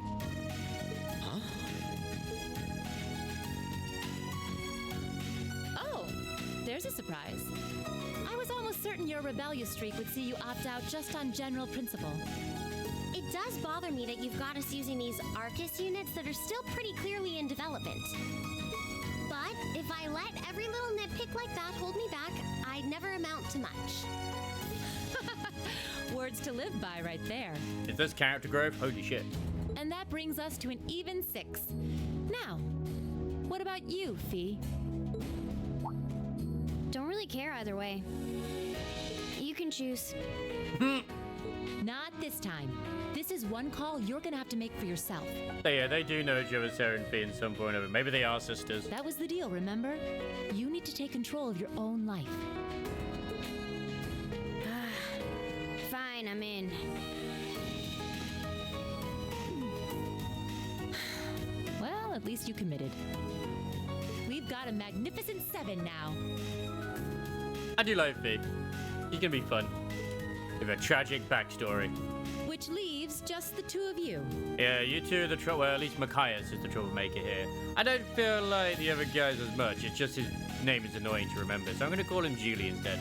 Speaker 2: Huh?
Speaker 5: Oh, there's a surprise. I was almost certain your rebellious streak would see you opt out just on general principle.
Speaker 9: It does bother me that you've got us using these Arcus units that are still pretty clearly in development. But if I let every little nitpick like that hold me back, I'd never amount to much.
Speaker 5: Words to live by right there.
Speaker 1: Is this character growth? Holy shit.
Speaker 5: And that brings us to an even 6. Now, what about you, Fee?
Speaker 9: Don't really care either way. You can choose.
Speaker 5: Not this time. This is one call you're gonna have to make for yourself.
Speaker 1: So yeah, they do know each other, Sarah and Fee, in some point or other. Maybe they are sisters.
Speaker 5: That was the deal, remember? You need to take control of your own life.
Speaker 9: Fine, I'm in.
Speaker 5: Well, at least you committed. We've got a magnificent 7 now.
Speaker 1: I do like Fee. She can be fun. With a tragic backstory.
Speaker 5: Which leaves just the two of you.
Speaker 1: Yeah, you two are the trouble. Well, at least Machias is the troublemaker here. I don't feel like the other guys as much. It's just his name is annoying to remember, so I'm going to call him Julie instead.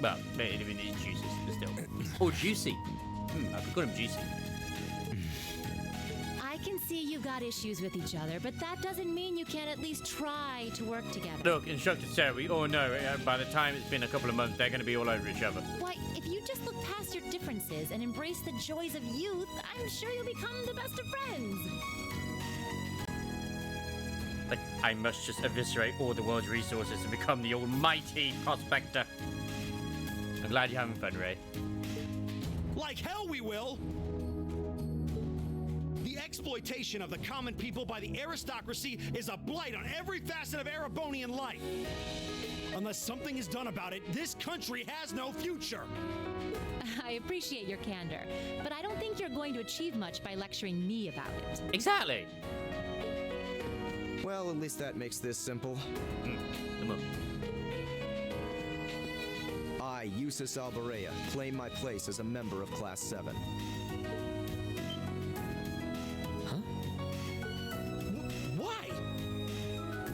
Speaker 1: Well, maybe even he's Juices, but still. Oh, Juicy. I could call him Juicy.
Speaker 5: I can see you've got issues with each other, but that doesn't mean you can't at least try to work together.
Speaker 1: Look, Instructor Sarah, we all know by the time it's been a couple of months, they're going to be all over each other.
Speaker 5: Why, if you just look past your differences and embrace the joys of youth, I'm sure you'll become the best of friends.
Speaker 1: Like, I must just eviscerate all the world's resources and become the almighty prospector. I'm glad you're having fun, Ray.
Speaker 15: Like hell we will! The exploitation of the common people by the aristocracy is a blight on every facet of Erebonian life. Unless something is done about it, this country has no future.
Speaker 5: I appreciate your candor, but I don't think you're going to achieve much by lecturing me about it.
Speaker 1: Exactly.
Speaker 18: Well, at least that makes this simple.
Speaker 1: Come on.
Speaker 18: I, Eustace Alberea, claim my place as a member of Class 7.
Speaker 15: Why?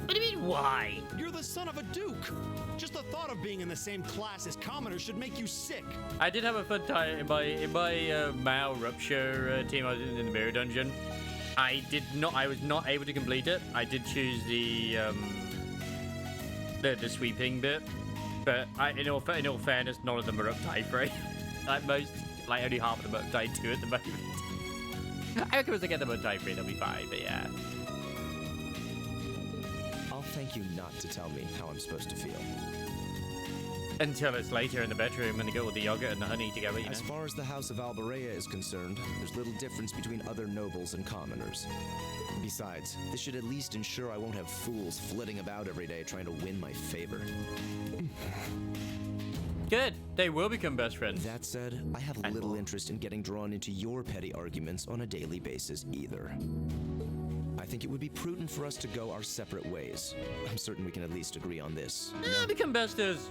Speaker 1: What do you mean, why?
Speaker 15: You're the son of a duke. Just the thought of being in the same class as commoners should make you sick.
Speaker 1: I did have a fun time in my Mao Rupture team. I was in the Mirror Dungeon. I was not able to complete it. I did choose the sweeping bit, but in all fairness, none of them are up to I3. Like only half of them are up to I2 at the moment. I reckon once I get them up to I3, they'll be fine. But yeah.
Speaker 18: I'll thank you not to tell me how I'm supposed to feel.
Speaker 1: Until it's later in the bedroom and they go with the yogurt and the honey together, you know.
Speaker 18: As far as the House of Alberea is concerned, there's little difference between other nobles and commoners. Besides, this should at least ensure I won't have fools flitting about every day trying to win my favor.
Speaker 1: Good. They will become best friends.
Speaker 18: That said, I have little interest in getting drawn into your petty arguments on a daily basis either. I think it would be prudent for us to go our separate ways. I'm certain we can at least agree on this.
Speaker 1: Become besties.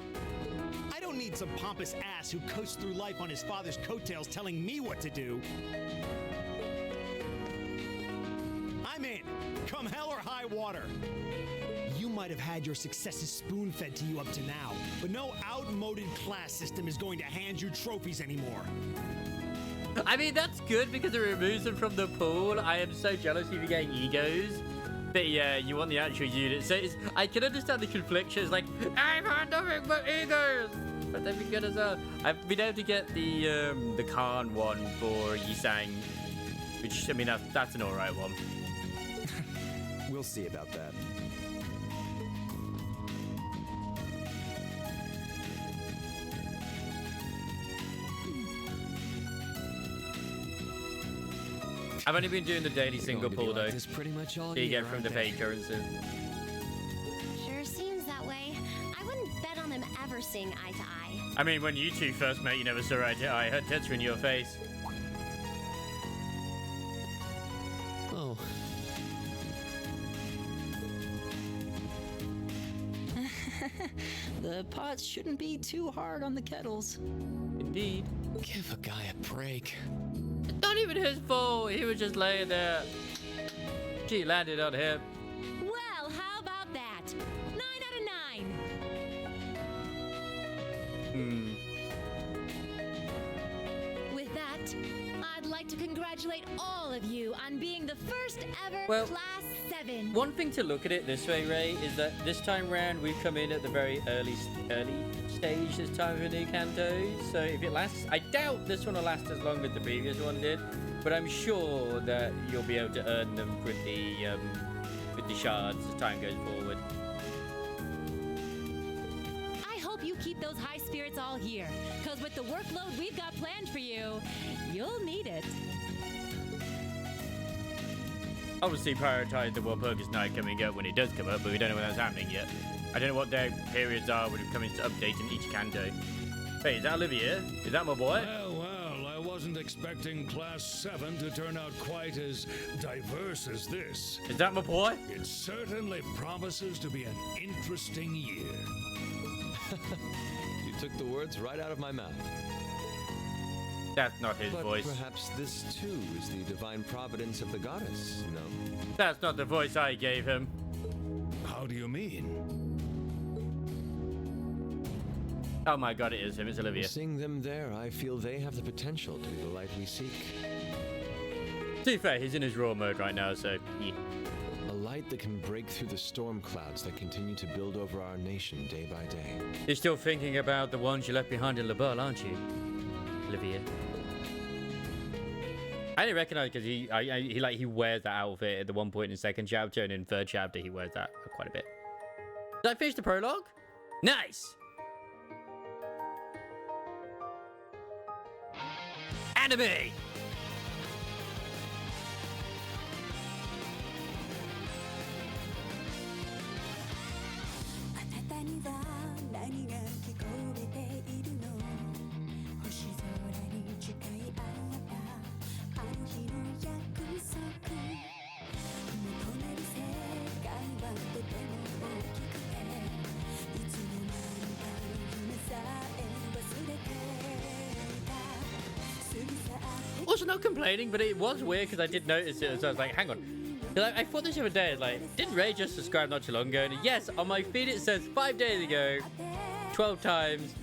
Speaker 15: I don't need some pompous ass who coasts through life on his father's coattails telling me what to do. I'm in. Come hell or high water. You might have had your successes spoon-fed to you up to now, but no outmoded class system is going to hand you trophies anymore.
Speaker 1: I mean, that's good because it removes them from the pool. I am so jealous of you getting egos. But yeah, you want the actual unit. So I can understand the confliction. It's like, I've had nothing but egos. But they've been good as well. I've been able to get the Khan one for Yisang. Which, I mean, that's an alright one.
Speaker 18: We'll see about that.
Speaker 1: I've only been doing the daily single pull though.
Speaker 6: This pretty much all
Speaker 1: you get from the paid currencies.
Speaker 9: Sure seems that way. I wouldn't bet on them ever seeing eye to eye.
Speaker 1: I mean, when you two first met, you never saw eye to eye. Her tits were in your face.
Speaker 6: Oh.
Speaker 8: The pots shouldn't be too hard on the kettles.
Speaker 1: Indeed.
Speaker 6: Give a guy a break.
Speaker 1: Not even his fault. He was just laying there. She landed on him.
Speaker 5: Well, how about that? 9 out of 9. With that, I'd like to congratulate all of you on being the first ever Class 7.
Speaker 1: One thing to look at it this way, Ray, is that this time round we've come in at the very early stage this time for New Kanto. So if it lasts, I doubt this one will last as long as the previous one did, but I'm sure that you'll be able to earn them with the shards as time goes forward.
Speaker 5: I hope you keep those those high spirits all here. Because with the workload we've got planned for you, you'll need it.
Speaker 1: Obviously prioritize the World Pokers Night coming up when it does come up, but we don't know when that's happening yet. I don't know what their periods are when it comes to updating each Kanto. Hey, is that Olivia? Is that my boy?
Speaker 11: Well, I wasn't expecting Class 7 to turn out quite as diverse as this.
Speaker 1: Is that my boy?
Speaker 11: It certainly promises to be an interesting year.
Speaker 13: You took the words right out of my mouth.
Speaker 1: That's not his voice.
Speaker 13: Perhaps this too is the divine providence of the goddess, no?
Speaker 1: That's not the voice I gave him.
Speaker 11: How do you mean?
Speaker 1: Oh my god, it is him. It's Olivia.
Speaker 13: Seeing them there, I feel they have the potential to be the light we seek.
Speaker 1: To be fair, he's in his raw mode right now, so yeah.
Speaker 13: A light that can break through the storm clouds that continue to build over our nation day by day.
Speaker 1: You're still thinking about the ones you left behind in Labelle, aren't you, Olivia? I didn't recognize because he wears that outfit at the one point in second chapter, and in third chapter he wears that quite a bit. Did I finish the prologue? Nice. Anime. Also not complaining, but it was weird because I did notice it, so I was like, hang on. I thought this the other day, like, didn't Ray just subscribe not too long ago? And yes, on my feed it says 5 days ago, 12 times,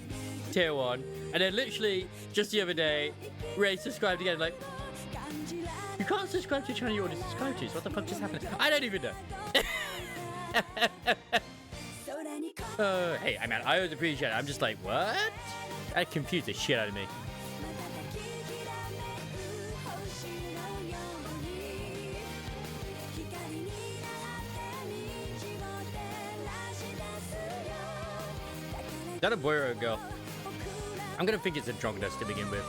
Speaker 1: tier 1. And then literally, just the other day, Ray subscribed again, like, you can't subscribe to a channel you already subscribed to, so what the fuck just happened? I don't even know. Hey, I always appreciate it. I'm just like, what? That confused the shit out of me. Is that a boy or a girl? I'm gonna think it's a drunkenness to begin with.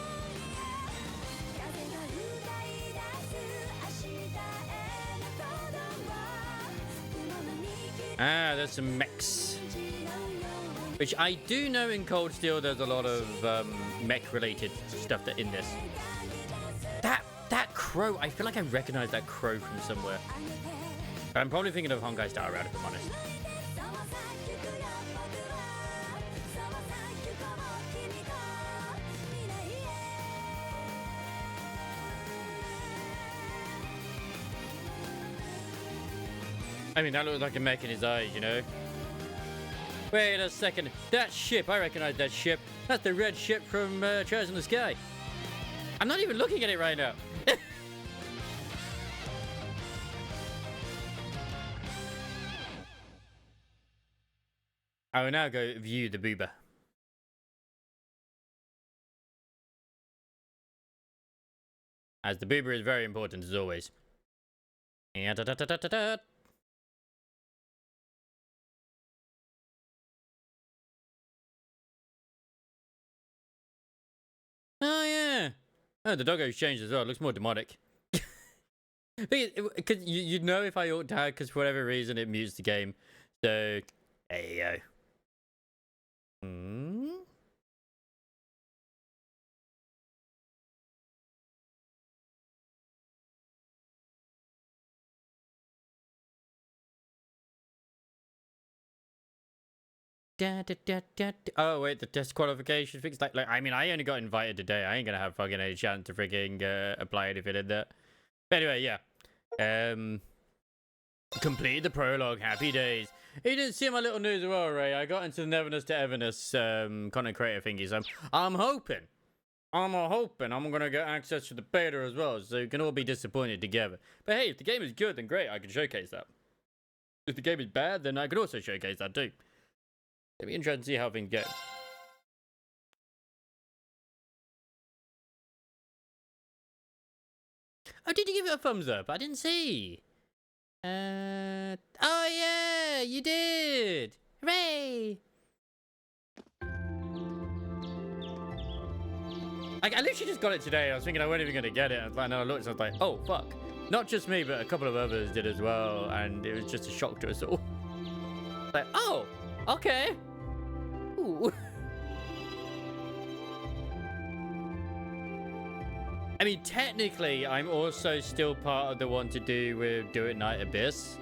Speaker 1: Ah, there's some mechs. Which I do know in Cold Steel there's a lot of mech-related stuff in this. That crow, I feel like I recognize that crow from somewhere. But I'm probably thinking of Honkai Star Rail, if I'm honest. I mean, that looks like a mech in his eyes, you know? Wait a second. That ship, I recognize that ship. That's the red ship from Trails in the Sky. I'm not even looking at it right now. I will now go view the booba. As the booba is very important as always. Yeah, da da da da da da. Oh yeah. Oh, the doggo's changed as well. It looks more demonic. Because you know if I ought to have, because for whatever reason it mutes the game. So there you go. Oh wait, the disqualification fix. Like I mean, I only got invited today. I ain't gonna have fucking any chance to freaking apply anything in there. But anyway, yeah. Completed the prologue. Happy days. You didn't see my little news as well, Ray. I got into the Neverness to Everness content creator thingy. So I'm hoping I'm gonna get access to the beta as well, so you can all be disappointed together. But hey, if the game is good, then great. I can showcase that. If the game is bad, then I can also showcase that too. It'll be interesting to see how things go. Oh, did you give it a thumbs up? I didn't see. Oh yeah, you did. Hooray! Like, I literally just got it today. I was thinking I wasn't even going to get it. And then I looked and I was like, oh, fuck. Not just me, but a couple of others did as well. And it was just a shock to us all. Like, oh, okay. Ooh. I mean, technically, I'm also still part of the one to do with Do It Night Abyss.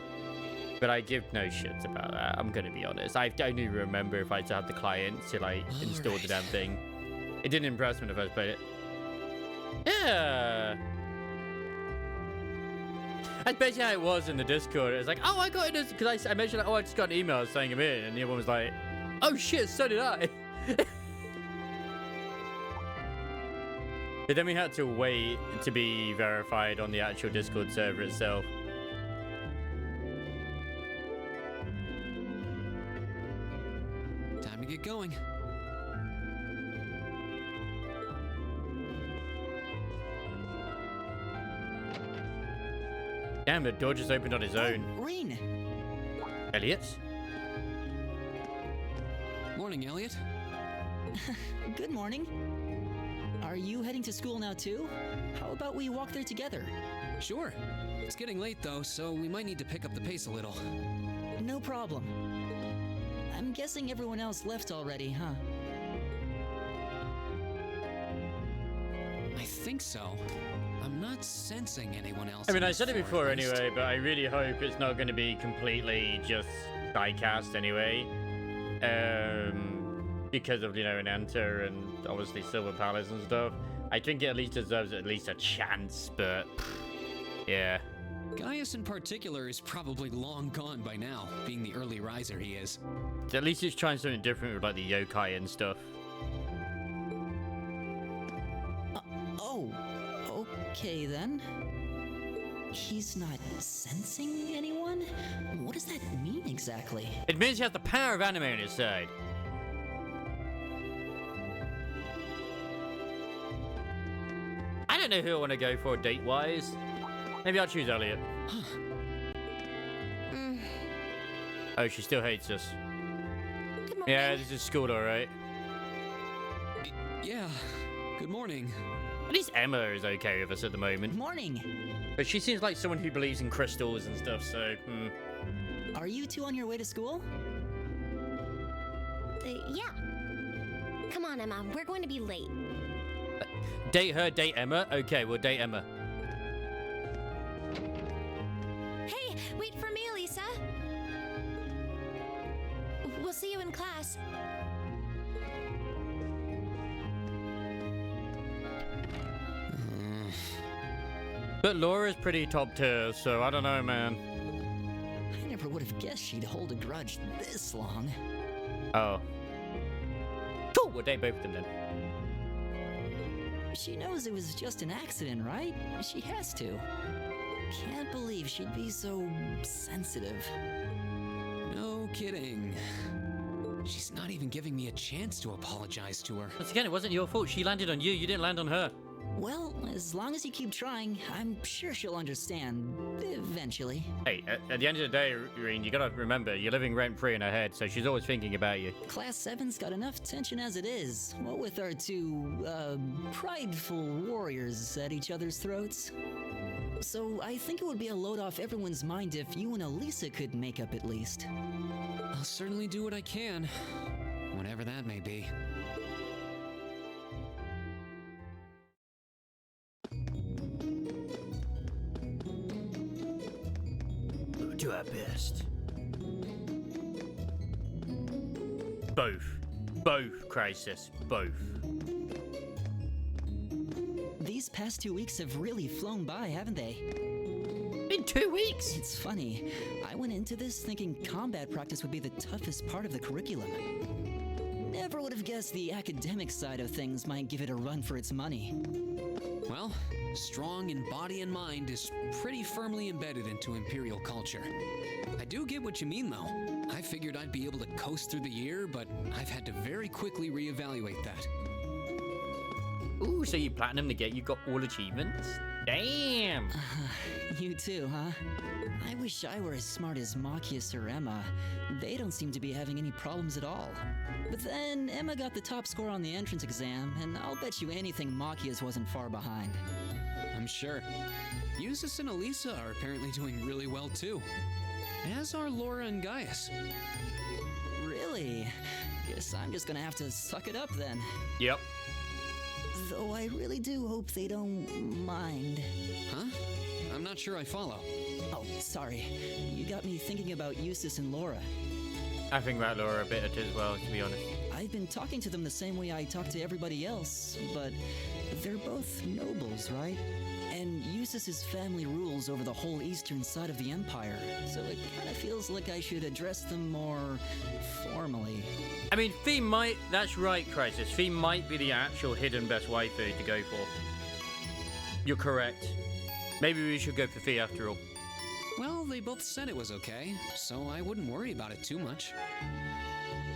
Speaker 1: But I give no shits about that. I'm going to be honest. I don't even remember if I had the client to, like, install the damn thing. It didn't impress me when I first played it. Yeah. That's basically how it was in the Discord. It was like, oh, I got it. Because I mentioned, like, oh, I just got an email saying I'm in. And the other one was like, oh, shit, so did I. But then we had to wait to be verified on the actual Discord server itself.
Speaker 6: Time to get going.
Speaker 1: Damn, the door just opened on its own.
Speaker 8: Rean!
Speaker 1: Elliot?
Speaker 6: Morning, Elliot.
Speaker 8: Good morning. Are you heading to school now too? How about we walk there together?
Speaker 6: Sure. It's getting late though, so we might need to pick up the pace a little.
Speaker 8: No problem. I'm guessing everyone else left already, huh?
Speaker 6: I think so. I'm not sensing anyone else.
Speaker 1: I mean, I said it before anyway, but I really hope it's not going to be completely just diecast anyway. Because of, you know, an Enter and obviously Silver Palace and stuff. I think it at least deserves at least a chance, but yeah.
Speaker 6: Gaius in particular is probably long gone by now, being the early riser he is.
Speaker 1: At least he's trying something different with like the yokai and stuff.
Speaker 8: Okay then. He's not sensing anyone? What does that mean exactly?
Speaker 1: It means he has the power of anime on his side. I don't know who I want to go for date-wise. Maybe I'll choose Elliot. Oh, she still hates us. Yeah, this is school, alright.
Speaker 6: Yeah, good morning.
Speaker 1: At least Emma is okay with us at the moment.
Speaker 8: Morning.
Speaker 1: But she seems like someone who believes in crystals and stuff, so,
Speaker 8: Are you two on your way to school?
Speaker 9: Yeah. Come on, Emma. We're going to be late.
Speaker 1: Date her, date Emma? Okay, we'll date Emma.
Speaker 17: Hey, wait for me, Elisa. We'll see you in class.
Speaker 1: But Laura's pretty top tier, so I don't know, man.
Speaker 8: I never would have guessed she'd hold a grudge this long.
Speaker 1: Oh. Cool, we'll date both of them then.
Speaker 8: She knows it was just an accident, right? She has to. Can't believe she'd be so sensitive.
Speaker 6: No kidding. She's not even giving me a chance to apologize to her.
Speaker 1: Once again, it wasn't your fault. She landed on you. You didn't land on her.
Speaker 8: Well, as long as you keep trying, I'm sure she'll understand eventually.
Speaker 1: Hey, at the end of the day, Rean, you gotta remember, you're living rent-free in her head, so she's always thinking about you.
Speaker 8: Class 7's got enough tension as it is, what with our two, prideful warriors at each other's throats. So I think it would be a load off everyone's mind if you and Elisa could make up at least.
Speaker 6: I'll certainly do what I can, whatever that may be.
Speaker 1: Do our best. Both, Crisis. Both.
Speaker 8: These past 2 weeks have really flown by, haven't they?
Speaker 1: In 2 weeks?
Speaker 8: It's funny. I went into this thinking combat practice would be the toughest part of the curriculum. Never would have guessed the academic side of things might give it a run for its money.
Speaker 6: Well, strong in body and mind is pretty firmly embedded into Imperial culture. I do get what you mean, though. I figured I'd be able to coast through the year, but I've had to very quickly reevaluate that.
Speaker 1: Ooh, so you platinum to get you got all achievements? Damn!
Speaker 8: You too, huh? I wish I were as smart as Machias or Emma. They don't seem to be having any problems at all. But then, Emma got the top score on the entrance exam, and I'll bet you anything Machias wasn't far behind.
Speaker 6: I'm sure. Eustace and Elisa are apparently doing really well too. As are Laura and Gaius.
Speaker 8: Really? Guess I'm just gonna have to suck it up then.
Speaker 1: Yep.
Speaker 8: Though I really do hope they don't mind.
Speaker 6: Huh? I'm not sure I follow.
Speaker 8: Oh, sorry. You got me thinking about Eustace and Laura.
Speaker 1: I think about Laura a bit as well, to be honest.
Speaker 8: I've been talking to them the same way I talk to everybody else, but they're both nobles, right? And Eustace's family rules over the whole eastern side of the Empire, so it kind of feels like I should address them more formally.
Speaker 1: I mean, Fee might... That's right, Crisis. Fee might be the actual hidden best waifu to go for. You're correct. Maybe we should go for Fee after all.
Speaker 6: Well, they both said it was okay, so I wouldn't worry about it too much.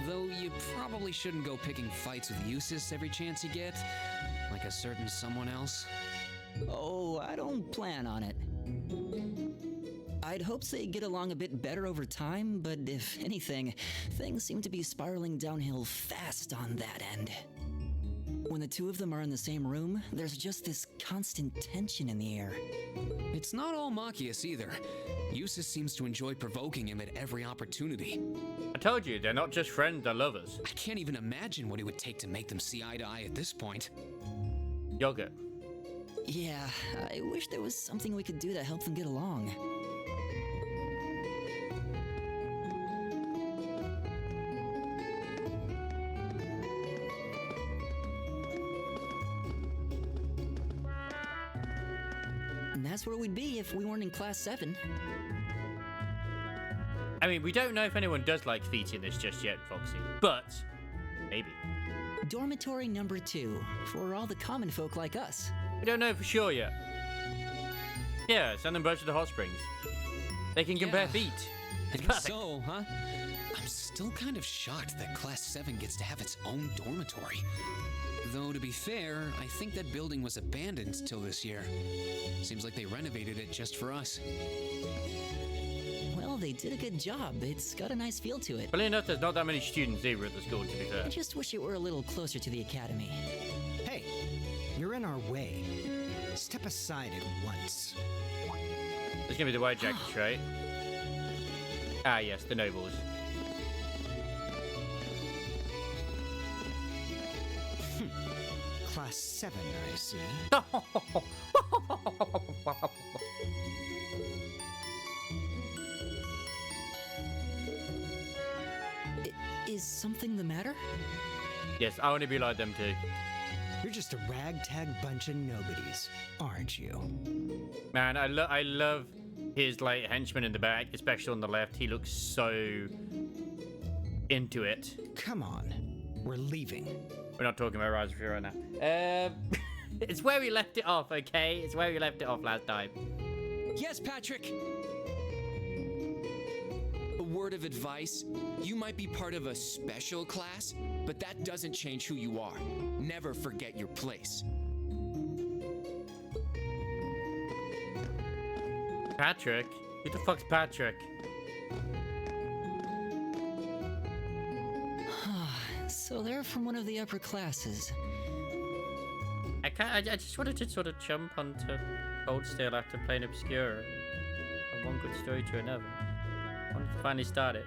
Speaker 6: Though you probably shouldn't go picking fights with Eustace every chance you get, like a certain someone else.
Speaker 8: Oh, I don't plan on it. I'd hoped they'd get along a bit better over time, but if anything, things seem to be spiraling downhill fast on that end. When the two of them are in the same room, there's just this constant tension in the air.
Speaker 6: It's not all Machias either. Eustace seems to enjoy provoking him at every opportunity.
Speaker 1: I told you, they're not just friends, they're lovers.
Speaker 6: I can't even imagine what it would take to make them see eye to eye at this point.
Speaker 1: Yogurt.
Speaker 8: Yeah, I wish there was something we could do to help them get along. And that's where we'd be if we weren't in Class 7.
Speaker 1: I mean, we don't know if anyone does like feet in this just yet, Foxy, but maybe.
Speaker 8: Dormitory number 2, for all the common folk like us.
Speaker 1: We don't know for sure yet. Yeah, send them both to the hot springs. They can compare feet.
Speaker 6: I guess so, huh? I'm still kind of shocked that Class 7 gets to have its own dormitory. Though, to be fair, I think that building was abandoned till this year. Seems like they renovated it just for us.
Speaker 8: Well, they did a good job. It's got a nice feel to it.
Speaker 1: Funny enough, there's not that many students either at the school, to be fair.
Speaker 8: I just wish it were a little closer to the academy.
Speaker 21: Hey, you're in our way. Step aside at once.
Speaker 1: There's gonna be the white jackets, right? Ah, yes, the nobles.
Speaker 21: Class 7, I see.
Speaker 8: Is something the matter?
Speaker 1: Yes, I want to be like them too.
Speaker 21: You're just a ragtag bunch of nobodies, aren't you?
Speaker 1: Man, I love his like henchman in the back, especially on the left. He looks so into it.
Speaker 21: Come on, we're leaving.
Speaker 1: We're not talking about Rise of Fear right now. It's where we left it off, okay? It's where we left it off last time.
Speaker 6: Yes, Patrick! A word of advice, you might be part of a special class, but that doesn't change who you are. Never forget your place.
Speaker 1: Patrick? Who the fuck's Patrick?
Speaker 8: So they're from one of the upper classes.
Speaker 1: I just wanted to sort of jump onto Coldsteel after playing Obscura. From one good story to another. I wanted to finally start it.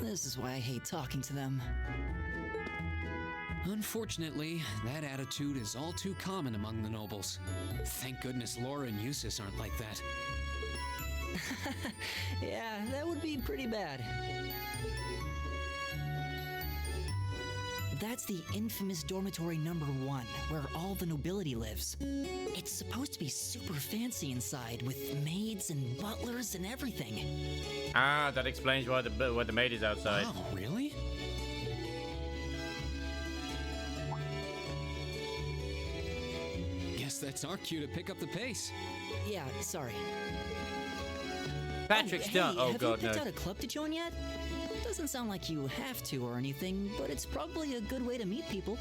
Speaker 8: This is why I hate talking to them.
Speaker 6: Unfortunately, that attitude is all too common among the nobles. Thank goodness Laura and Eustace aren't like that.
Speaker 8: Yeah, that would be pretty bad. That's the infamous dormitory number 1, where all the nobility lives. It's supposed to be super fancy inside, with maids and butlers and everything.
Speaker 1: Ah, that explains why the maid is outside.
Speaker 6: Oh, really? Guess that's our cue to pick up the pace.
Speaker 8: Yeah, sorry.
Speaker 1: Patrick's done. Oh
Speaker 8: have
Speaker 1: god,
Speaker 8: you picked
Speaker 1: no.
Speaker 8: out a club to join yet? Doesn't doesn't sound like you have to or anything, but it's probably a good way to meet people.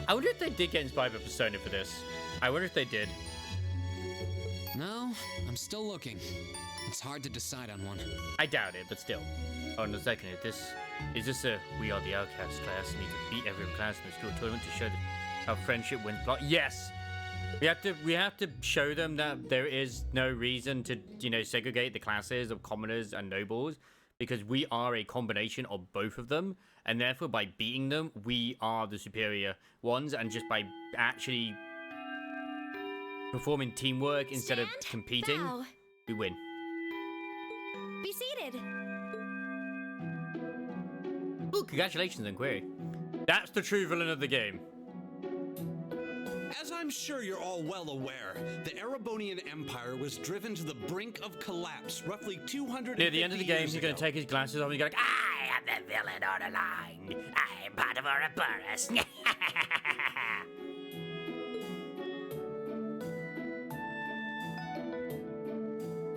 Speaker 1: I wonder if they did get inspired by Persona for this. I wonder if they did.
Speaker 6: No, I'm still looking. It's hard to decide on one.
Speaker 1: I doubt it, but still. Oh, and a second, is this a We Are the Outcasts class? We need to beat every class in the school tournament to show how friendship wins. Yes! We have to show them that there is no reason to, segregate the classes of commoners and nobles, because we are a combination of both of them, and therefore by beating them, we are the superior ones, and just by actually performing teamwork instead of competing,
Speaker 17: bow.
Speaker 1: we win.
Speaker 17: Be seated.
Speaker 1: Ooh, congratulations, Inquiry. That's the true villain of the game.
Speaker 14: As I'm sure you're all well aware, the Erebonian Empire was driven to the brink of collapse roughly 200
Speaker 1: Near the end of the game, he's going to take his glasses off and he's going,
Speaker 19: I am the villain all along. I am part of Ouroboros.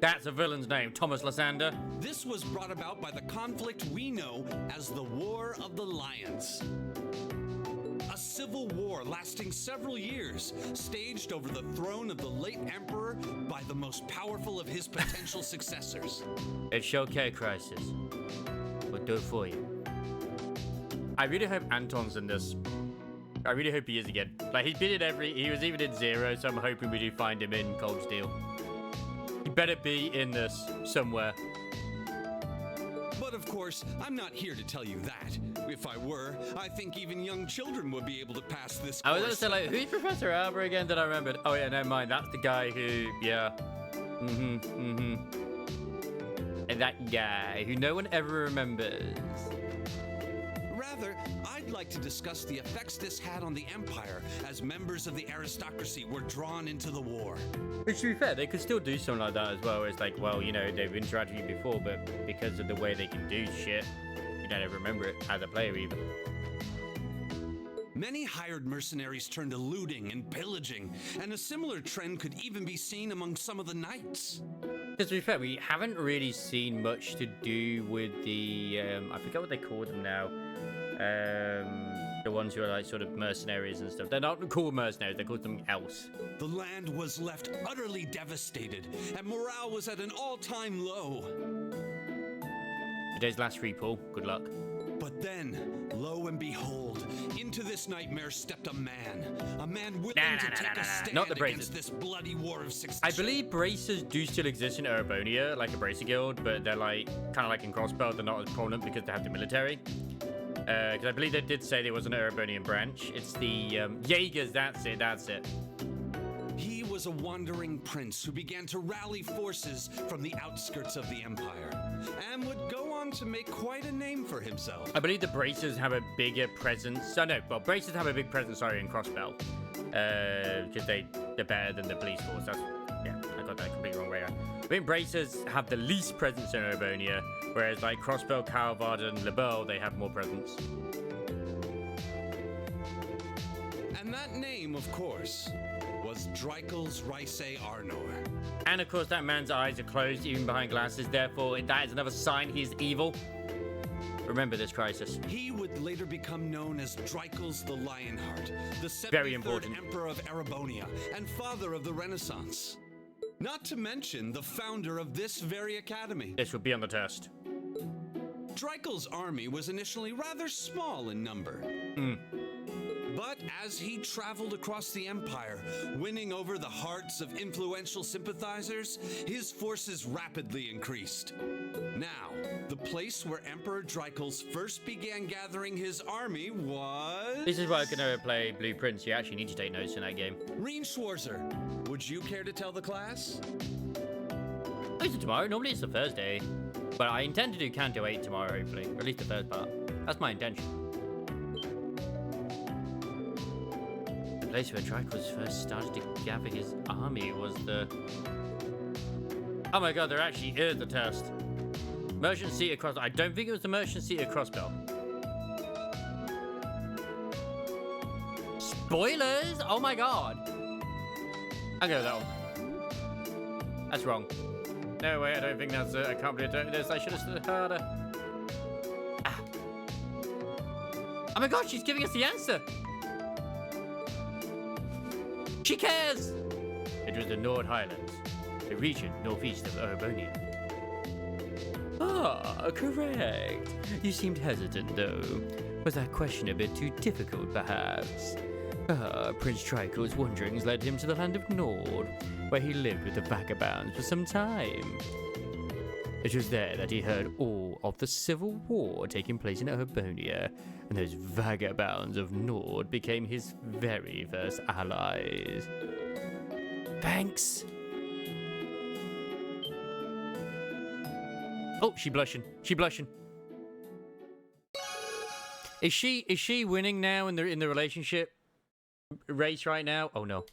Speaker 1: That's a villain's name, Thomas Lysander.
Speaker 14: This was brought about by the conflict we know as the War of the Lions. A civil war lasting several years, staged over the throne of the late emperor by the most powerful of his potential successors.
Speaker 1: It's Shulker Crisis. We'll do it for you. I really hope Anton's in this. I really hope he is again. Like, he's been in he was even in Zero, so I'm hoping we do find him in Cold Steel. He better be in this somewhere.
Speaker 14: But of course, I'm not here to tell you that. If I were, I think even young children would be able to pass this course.
Speaker 1: I was going to say, like, who's Professor Alba again that I remembered? Oh yeah, never mind. That's the guy who, yeah. And that guy who no one ever remembers.
Speaker 14: Rather, I'd like to discuss the effects this had on the Empire as members of the aristocracy were drawn into the war.
Speaker 1: Which, to be fair, they could still do something like that as well. It's like, well, they've interacted with you before, but because of the way they can do shit, you don't ever remember it as a player even.
Speaker 14: Many hired mercenaries turned to looting and pillaging, and a similar trend could even be seen among some of the knights.
Speaker 1: To be fair, we haven't really seen much to do with the, I forget what they call them now. The ones who are like sort of mercenaries and stuff. They're not called mercenaries, they're called something else.
Speaker 14: The land was left utterly devastated, and morale was at an all-time low.
Speaker 1: Today's last free pull, good luck.
Speaker 14: But then, lo and behold, into this nightmare stepped a man willing to take a stand
Speaker 1: not the
Speaker 14: against this bloody war of succession.
Speaker 1: I believe bracers do still exist in Erebonia, like a bracer guild, but they're like, kind of like in Crossbell, they're not as prominent because they have the military. Because I believe they did say there was an Erebonian branch. It's the Jaegers, that's it.
Speaker 14: He was a wandering prince who began to rally forces from the outskirts of the Empire, and would go on to make quite a name for himself.
Speaker 1: I believe the bracers have a bigger presence. Oh no, well, bracers have a big presence, in Crossbell. Because they're better than the police force. Yeah, I got that completely wrong way around. I think bracers have the least presence in Erebonia, whereas like Crossbell, Calvard, and Lebel, they have more presence.
Speaker 14: And that name, of course, was Dreikel's Rysei Arnor.
Speaker 1: And of course, that man's eyes are closed, even behind glasses. Therefore, that is another sign he is evil. Remember this, Crisis.
Speaker 14: He would later become known as Dreikel's the Lionheart, the 73rd Emperor of Erebonia, and father of the Renaissance. Not to mention the founder of this very academy.
Speaker 1: This will be on the test.
Speaker 14: Dreikel's army was initially rather small in number. But as he traveled across the Empire, winning over the hearts of influential sympathizers, his forces rapidly increased. Now, the place where Emperor Dreikel first began gathering his army was...
Speaker 1: This is why I can never play Blueprints. You actually need to take notes in that game.
Speaker 14: Reen Schwarzer, would you care to tell the class?
Speaker 1: Oh, is it tomorrow? Normally it's the Thursday. But I intend to do Canto 8 tomorrow, hopefully. Or at least the first part. That's my intention. The place where Dreikel first started to gather his army was the... Oh my god, there actually is the test. Merchant Seat across... I don't think it was the Merchant Seat at Crossbell. Spoilers! Oh my god! I'll go with that one. That's wrong. No way, I don't think that's it. I can't believe I don't do this. I should have stood harder. Oh my gosh, she's giving us the answer. She cares. It was the Nord Highlands, the region northeast of Erebonia. Ah, correct. You seemed hesitant, though. Was that question a bit too difficult, perhaps? Prince Tricle's wanderings led him to the land of Nord, where he lived with the vagabonds for some time. It was there that he heard all of the civil war taking place in Erebonia, and those vagabonds of Nord became his very first allies. Thanks. Oh, she blushing. She blushing. Is she winning now in the relationship race right now? Oh no.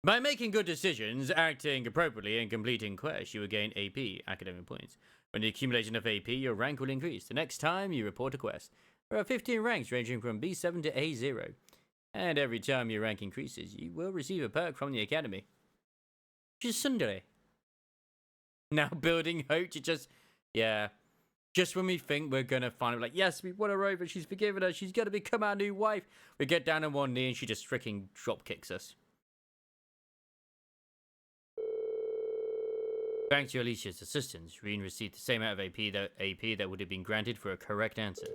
Speaker 1: By making good decisions, acting appropriately, and completing quests, you will gain AP, academic points. When you accumulate enough AP, your rank will increase. The next time you report a quest, there are 15 ranks ranging from B7 to A0. And every time your rank increases, you will receive a perk from the academy. Which is Sundere. Now building hope to just... Yeah. Just when we think we're gonna finally like, yes, we won her over, she's forgiven us, she's gonna become our new wife. We get down on one knee and she just freaking drop kicks us. Thanks to Alicia's assistance, Reen received the same amount of AP that would have been granted for a correct answer.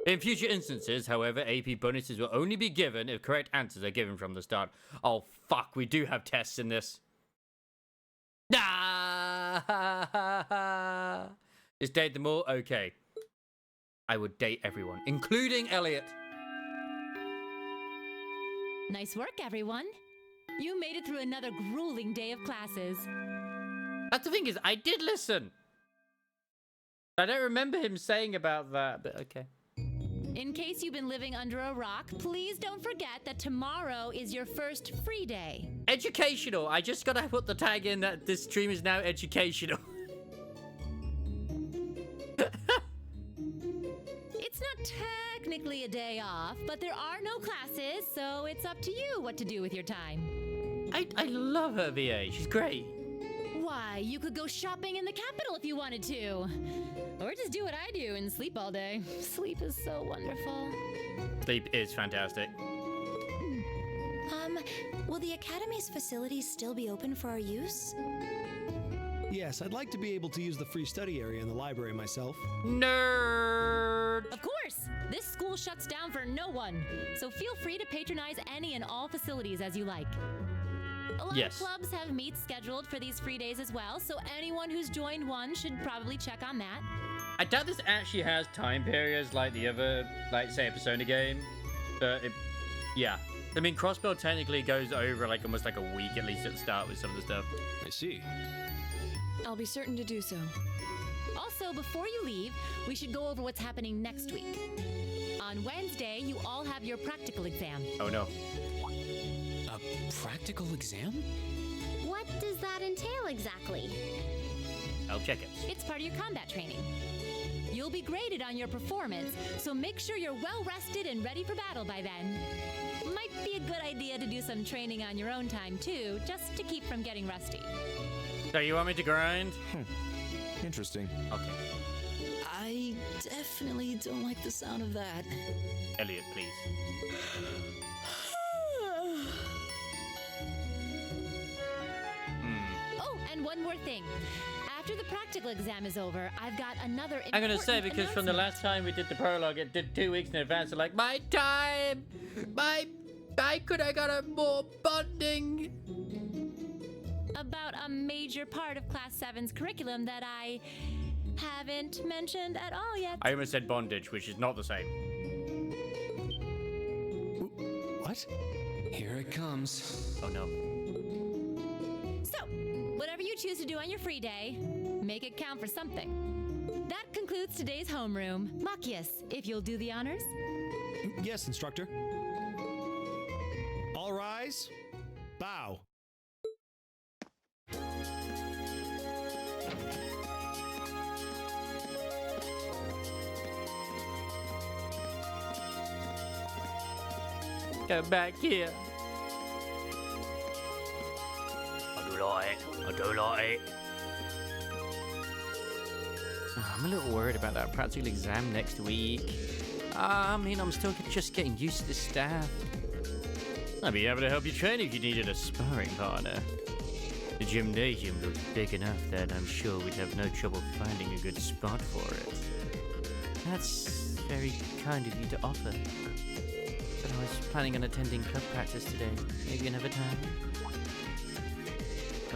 Speaker 1: In future instances, however, AP bonuses will only be given if correct answers are given from the start. Oh fuck, we do have tests in this. Just date them all? Okay. I would date everyone, including Elliot.
Speaker 5: Nice work, everyone. You made it through another grueling day of classes.
Speaker 1: That's the thing is, I did listen. I don't remember him saying about that, but okay.
Speaker 5: In case you've been living under a rock, please don't forget that tomorrow is your first free day.
Speaker 1: Educational. I just gotta put the tag in that this stream is now educational.
Speaker 5: It's not technically a day off, but there are no classes, so it's up to you what to do with your time.
Speaker 1: I love her VA. She's great.
Speaker 5: Why, you could go shopping in the capital if you wanted to. Or just do what I do and sleep all day. Sleep is so wonderful.
Speaker 1: Sleep is fantastic.
Speaker 17: Will the Academy's facilities still be open for our use?
Speaker 10: Yes, I'd like to be able to use the free study area in the library myself.
Speaker 1: Nerd!
Speaker 5: Of course! This school shuts down for no one, so feel free to patronize any and all facilities as you like. A lot of clubs have meets scheduled for these free days as well, so anyone who's joined one should probably check on that.
Speaker 1: I doubt this actually has time periods like the other, like, say, a Persona game. But, yeah. I mean, Crossbell technically goes over, like, almost like a week at least at the start with some of the stuff.
Speaker 10: I see.
Speaker 7: I'll be certain to do so.
Speaker 5: Also, before you leave, we should go over what's happening next week. On Wednesday, you all have your practical exam.
Speaker 1: Oh, no.
Speaker 6: A practical exam?
Speaker 9: What does that entail exactly?
Speaker 1: I'll check it.
Speaker 5: It's part of your combat training. You'll be graded on your performance, so make sure you're well rested and ready for battle by then. Might be a good idea to do some training on your own time, too, just to keep from getting rusty.
Speaker 1: So you want me to grind?
Speaker 18: Interesting.
Speaker 1: Okay.
Speaker 8: I definitely don't like the sound of that.
Speaker 1: Elliot, please.
Speaker 5: Oh, and one more thing. After the practical exam is over, I've got another important
Speaker 1: I'm gonna say, because from the last time we did the prologue, it did 2 weeks in advance, so like, my time! I could have got a more bonding!
Speaker 5: About a major part of Class 7's curriculum that I haven't mentioned at all yet.
Speaker 1: I almost said bondage, which is not the same.
Speaker 10: What?
Speaker 6: Here it comes.
Speaker 1: Oh no.
Speaker 5: So, whatever you choose to do on your free day, make it count for something. That concludes today's homeroom. Machias, if you'll do the honors.
Speaker 10: Yes, instructor. All rise. Bow.
Speaker 1: Go back here. I do like it. I do like it. I'm a little worried about that practical exam next week. I mean, I'm still just getting used to the staff. I'd be happy to help you train if you needed a sparring partner. The gymnasium looks big enough that I'm sure we'd have no trouble finding a good spot for it. That's very kind of you to offer. But I was planning on attending club practice today. Maybe another time?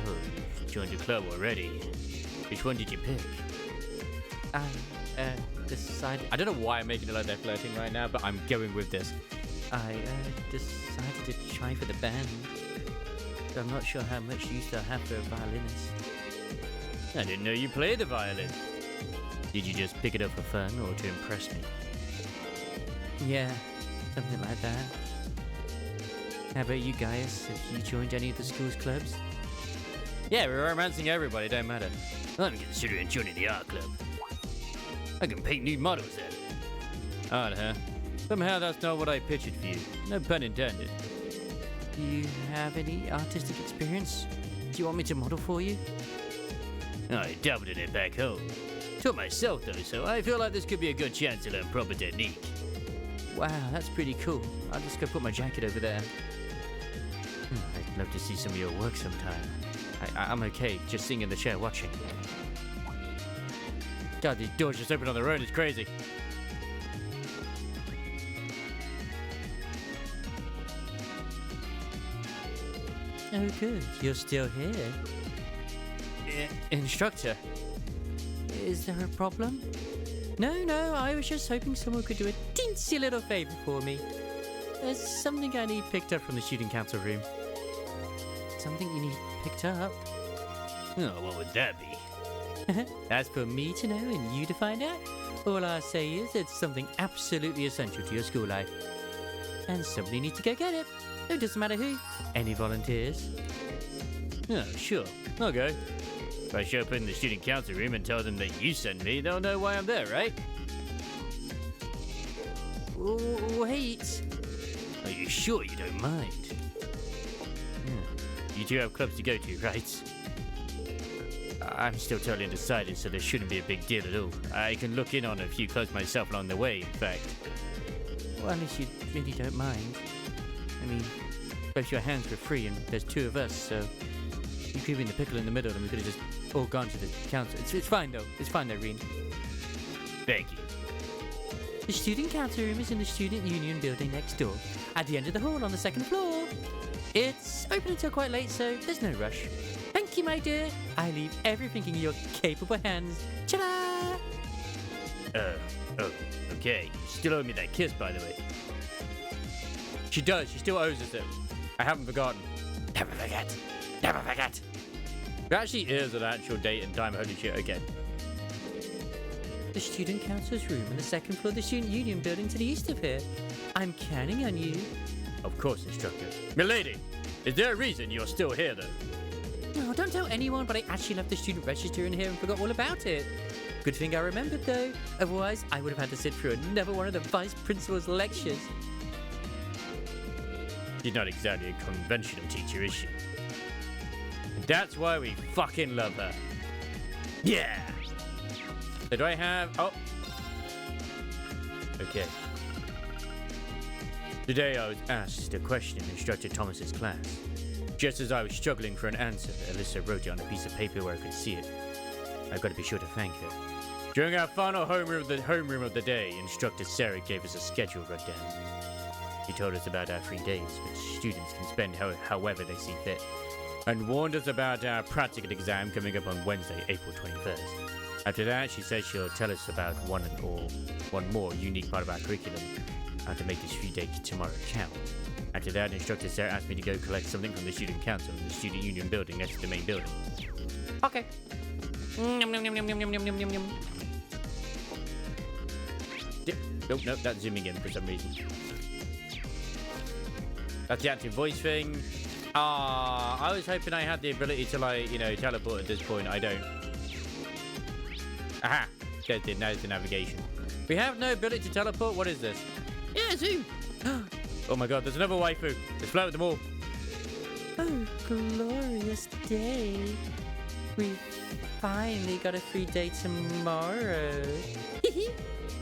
Speaker 1: Oh, you've joined a club already. Which one did you pick? I decided... I don't know why I'm making it like they're flirting right now, but I'm going with this. I decided to try for the band. But I'm not sure how much use they'll have for a violinist. I didn't know you played the violin. Did you just pick it up for fun or to impress me? Yeah, something like that. How about you guys? Have you joined any of the school's clubs? Yeah, we're romancing everybody, don't matter. I'm considering joining the art club. I can paint new models then. Odd, huh? Somehow that's not what I pictured for you. No pun intended. Do you have any artistic experience? Do you want me to model for you? I dabbled in it back home. Taught myself though, so I feel like this could be a good chance to learn proper technique. Wow, that's pretty cool. I'll just go put my jacket over there. I'd love to see some of your work sometime. I'm okay, just sitting in the chair watching. God, these doors just open on their own, it's crazy. Oh good, you're still here. Instructor, is there a problem? No, I was just hoping someone could do a teensy little favor for me. There's something I need picked up from the student council room. Something you need picked up? Oh, what would that be? That's for me to know and you to find out. All I'll say is it's something absolutely essential to your school life. And somebody needs to go get it. It doesn't matter who. Any volunteers? Oh, sure. I'll go. If I show up in the student council room and tell them that you sent me, they'll know why I'm there, right? Wait. Are you sure you don't mind? You two have clubs to go to, right? I'm still totally undecided, so there shouldn't be a big deal at all. I can look in on a few clubs myself along the way, in fact. Well, unless you really don't mind. I mean, both your hands were free and there's two of us, so you could be in the pickle in the middle and we could have just all gone to the council. It's fine though. It's fine though, Reen. Thank you. The student council room is in the student union building next door, at the end of the hall on the second floor. It's open until quite late, so there's no rush. Thank you, my dear. I leave everything in your capable hands. Ta-da! Oh, okay. You still owe me that kiss, by the way. She does. She still owes us it. I haven't forgotten. Never forget. Never forget. There actually is an actual date and time. Holy shit, okay. The student council's room on the second floor of the student union building to the east of here. I'm counting on you. Of course, instructor. Milady, is there a reason you're still here, though? No, don't tell anyone, but I actually left the student register in here and forgot all about it. Good thing I remembered, though. Otherwise, I would have had to sit through another one of the vice principal's lectures. She's not exactly a conventional teacher, is she? And that's why we fucking love her. Yeah! So do I have... Oh. Okay. Today I was asked a question in Instructor Thomas's class. Just as I was struggling for an answer, Alyssa wrote it on a piece of paper where I could see it. I've got to be sure to thank her. During our final homeroom of the day, Instructor Sarah gave us a schedule rundown. She told us about our 3 days, which students can spend however they see fit, and warned us about our practical exam coming up on Wednesday, April 21st. After that, she said she'll tell us about one more unique part of our curriculum, how to make this 3-day tomorrow count. After that, Instructor Sarah asked me to go collect something from the student council in the student union building next to the main building. Okay. Nope, that's zooming in for some reason. That's the active voice thing. I was hoping I had the ability to, like, you know, teleport at this point. I don't. Aha! There's the navigation. We have no ability to teleport. What is this? Yeah, zoom! Oh my god, there's another waifu. Let's flirt with them all. Oh, glorious day. We finally got a free day tomorrow.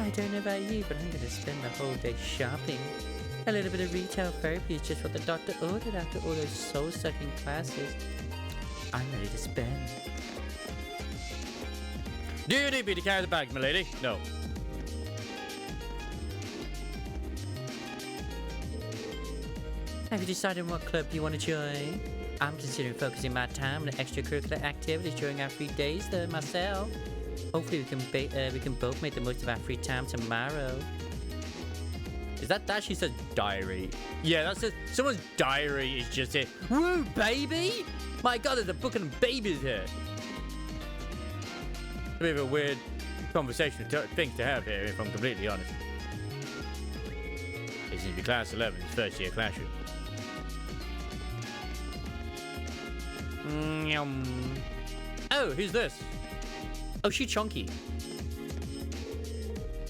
Speaker 1: I don't know about you, but I'm going to spend the whole day shopping. A little bit of retail therapy is just what the doctor ordered after all those soul-sucking classes. I'm ready to spend. Do you need me to carry the bags, milady? No. Have you decided what club you want to join? I'm considering focusing my time on extracurricular activities during our free days, though, myself. Hopefully we can both make the most of our free time tomorrow. Is that she said diary? Yeah, that's it. Someone's diary is just it. Woo, baby! My God, there's a book of babies here. A bit of a weird conversation thing to have here, if I'm completely honest. This seems to be class 11's first year classroom. Oh, who's this? Oh, she chunky.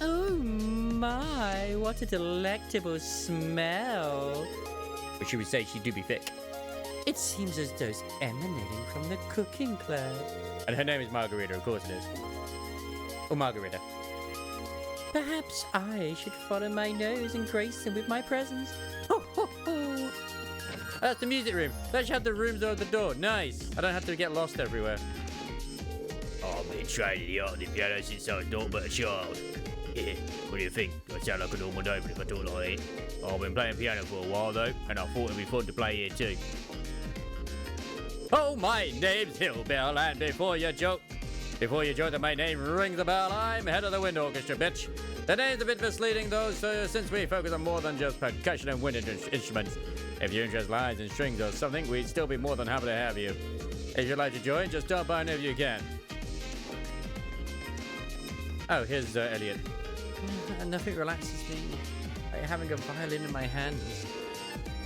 Speaker 1: Oh my, what a delectable smell. Or should we say she do be thick? It seems as though it's emanating from the cooking club. And her name is Margarita, of course it is. Or Margarita. Perhaps I should follow my nose and grace them with my presence. Ho, ho, ho. That's the music room. Let's have the rooms over the door. Nice. I don't have to get lost everywhere. I've been training the art of the piano since I was naught but a child. Yeah, what do you think? I sound like a normal nobody if I talk like that. I've been playing piano for a while though, and I thought it'd be fun to play here too. Oh, my name's Hillbell, and before you joke that my name rings a bell, I'm head of the wind orchestra, bitch. The name's a bit misleading though, so since we focus on more than just percussion and wind instruments. If your interest lies in strings or something, we'd still be more than happy to have you. If you'd like to join, just stop by if you can. Oh, here's Elliot. Nothing relaxes me like having a violin in my hands.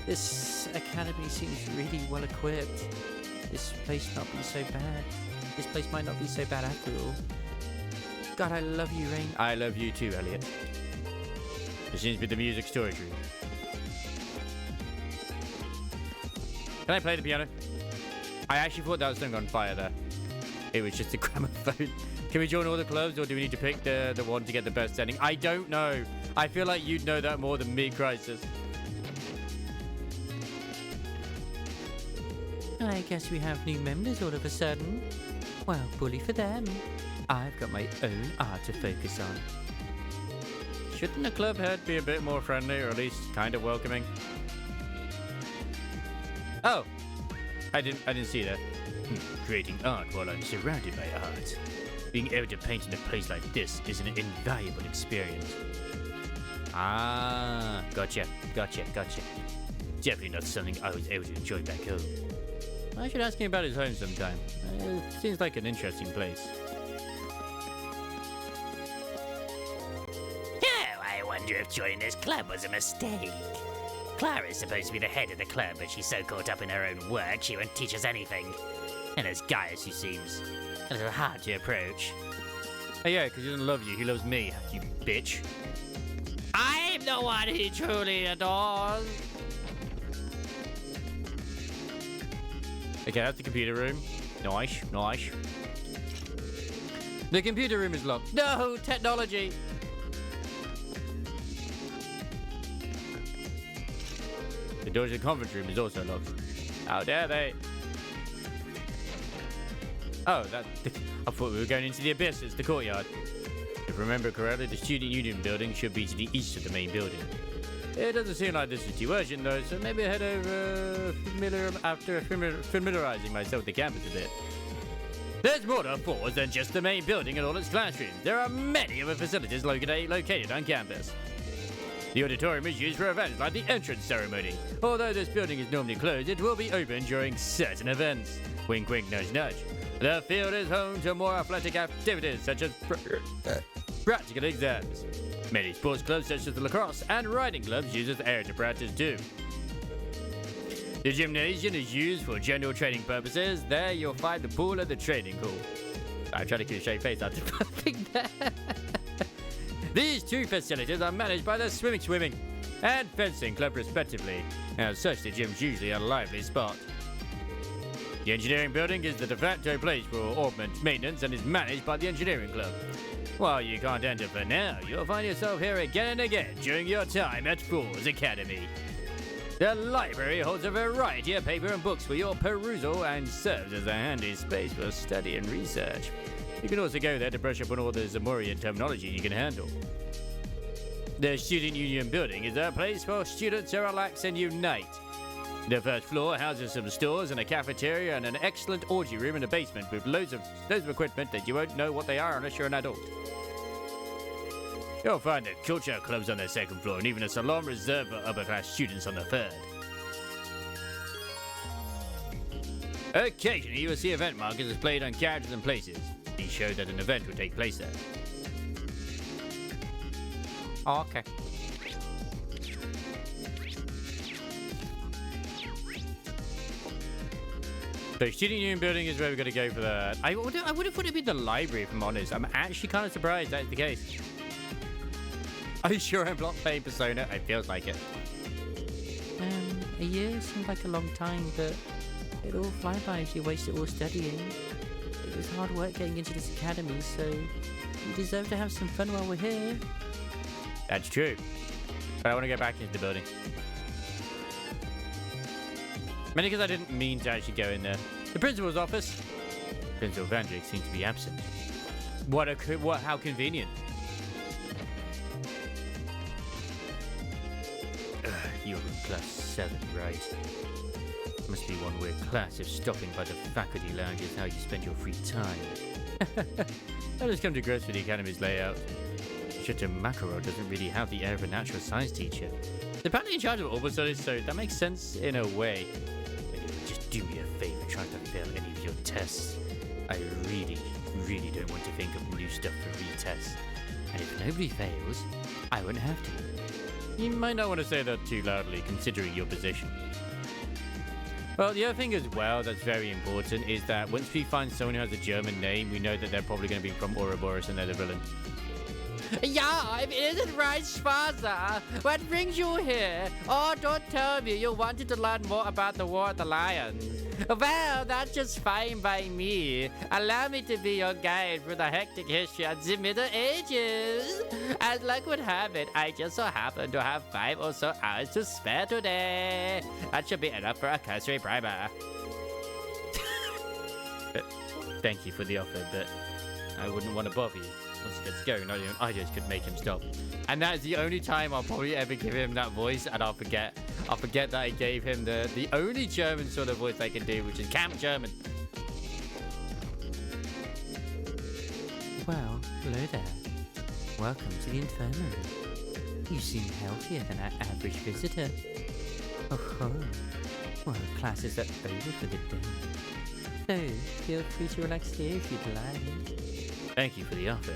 Speaker 1: This academy seems really well equipped. This place might not be so bad. This place might not be so bad after all. God, I love you, Rain. I love you too, Elliot. This seems to be the music storage room. Can I play the piano? I actually thought that was something on fire there. It was just a gramophone. Can we join all the clubs, or do we need to pick the one to get the best setting? I don't know. I feel like you'd know that more than me, Crisis. I guess we have new members all of a sudden. Well, bully for them. I've got my own art to focus on. Shouldn't the club head be a bit more friendly, or at least kind of welcoming? Oh, I didn't see that. Creating art while I'm surrounded by art. Being able to paint in a place like this is an invaluable experience. Ah, gotcha. Definitely not something I was able to enjoy back home. I should ask him about his home sometime. Seems like an interesting place.
Speaker 19: Oh, I wonder if joining this club was a mistake. Clara's supposed to be the head of the club, but she's so caught up in her own work she won't teach us anything. And as Gaius, he seems a little hard to approach.
Speaker 1: Oh yeah, because he doesn't love you, he loves me, you bitch.
Speaker 19: I'm the one he truly adores.
Speaker 1: Okay, that's the computer room. Nice. The computer room is locked. No, technology! The door to the conference room is also locked. How dare they? Oh, I thought we were going into the abyss. It's the courtyard. If I remember correctly, the student union building should be to the east of the main building. It doesn't seem like this is too urgent though, so maybe I head over after familiarizing myself with the campus a bit. There's more to Force than just the main building and all its classrooms. There are many other facilities located on campus. The auditorium is used for events like the entrance ceremony. Although this building is normally closed, it will be open during certain events. Wink wink nudge nudge. The field is home to more athletic activities such as practical exams. Many sports clubs such as the lacrosse and riding clubs use this area to practice too. The gymnasium is used for general training purposes. There you'll find the pool and the training hall. I'm trying to keep a straight face after perfect there. These two facilities are managed by the swimming and fencing club respectively. As such, the gym's usually a lively spot. The engineering building is the de facto place for Augment maintenance and is managed by the engineering club. While you can't enter for now, you'll find yourself here again and again during your time at Fool's Academy. The library holds a variety of paper and books for your perusal and serves as a handy space for study and research. You can also go there to brush up on all the Zamorian terminology you can handle. The Student Union building is a place for students to relax and unite. The first floor houses some stores and a cafeteria and an excellent orgy room in the basement with loads of equipment that you won't know what they are unless you're an adult. You'll find that culture clubs on the second floor and even a salon reserved for upper-class students on the third. Occasionally, you will see event markers displayed on characters and places. These show that an event will take place there. Okay. So, Student Union building is where we're going to go for that. I would have thought it'd be the library, if I'm honest. I'm actually kind of surprised that's the case. Are you sure I'm not playing Persona? It feels like it.
Speaker 3: A year seemed like a long time, but it all fly by if you waste it all studying. It was hard work getting into this academy, so you deserve to have some fun while we're here.
Speaker 1: That's true. But I want to go back into the building. Mainly because I didn't mean to actually go in there. The principal's office. Principal Vandrick seems to be absent. How convenient. You're in class 7, right? Must be one weird class if stopping by the faculty lounge is how you spend your free time. I've just come to grips with the academy's layout. Shota Makarov doesn't really have the air of a natural science teacher. They're apparently in charge of all studies, so that makes sense in a way. Anyway, just do me a favor, try to fail any of your tests. I really, really don't want to think of new stuff for retests. And if nobody fails, I won't have to. You might not want to say that too loudly, considering your position. Well, the other thing as well that's very important is that once we find someone who has a German name, we know that they're probably going to be from Ouroboros and they're the villain.
Speaker 3: Yeah, if it isn't right, Schwarzer, what brings you here? Oh, don't tell me you wanted to learn more about the War of the Lions. Well, that's just fine by me. Allow me to be your guide through the hectic history of the Middle Ages. As luck would have it, I just so happen to have 5 or so hours to spare today. That should be enough for a cursory primer.
Speaker 1: Thank you for the offer, but I wouldn't want to bother you. Once he gets going, not even I just could make him stop. And that is the only time I'll probably ever give him that voice, and I'll forget that I gave him the only German sort of voice I can do, which is Camp German.
Speaker 3: Well, hello there. Welcome to the infirmary. You seem healthier than our average visitor. Oh, well, classes are over for the day. So, feel free to relax here if you'd like.
Speaker 1: Thank you for the offer.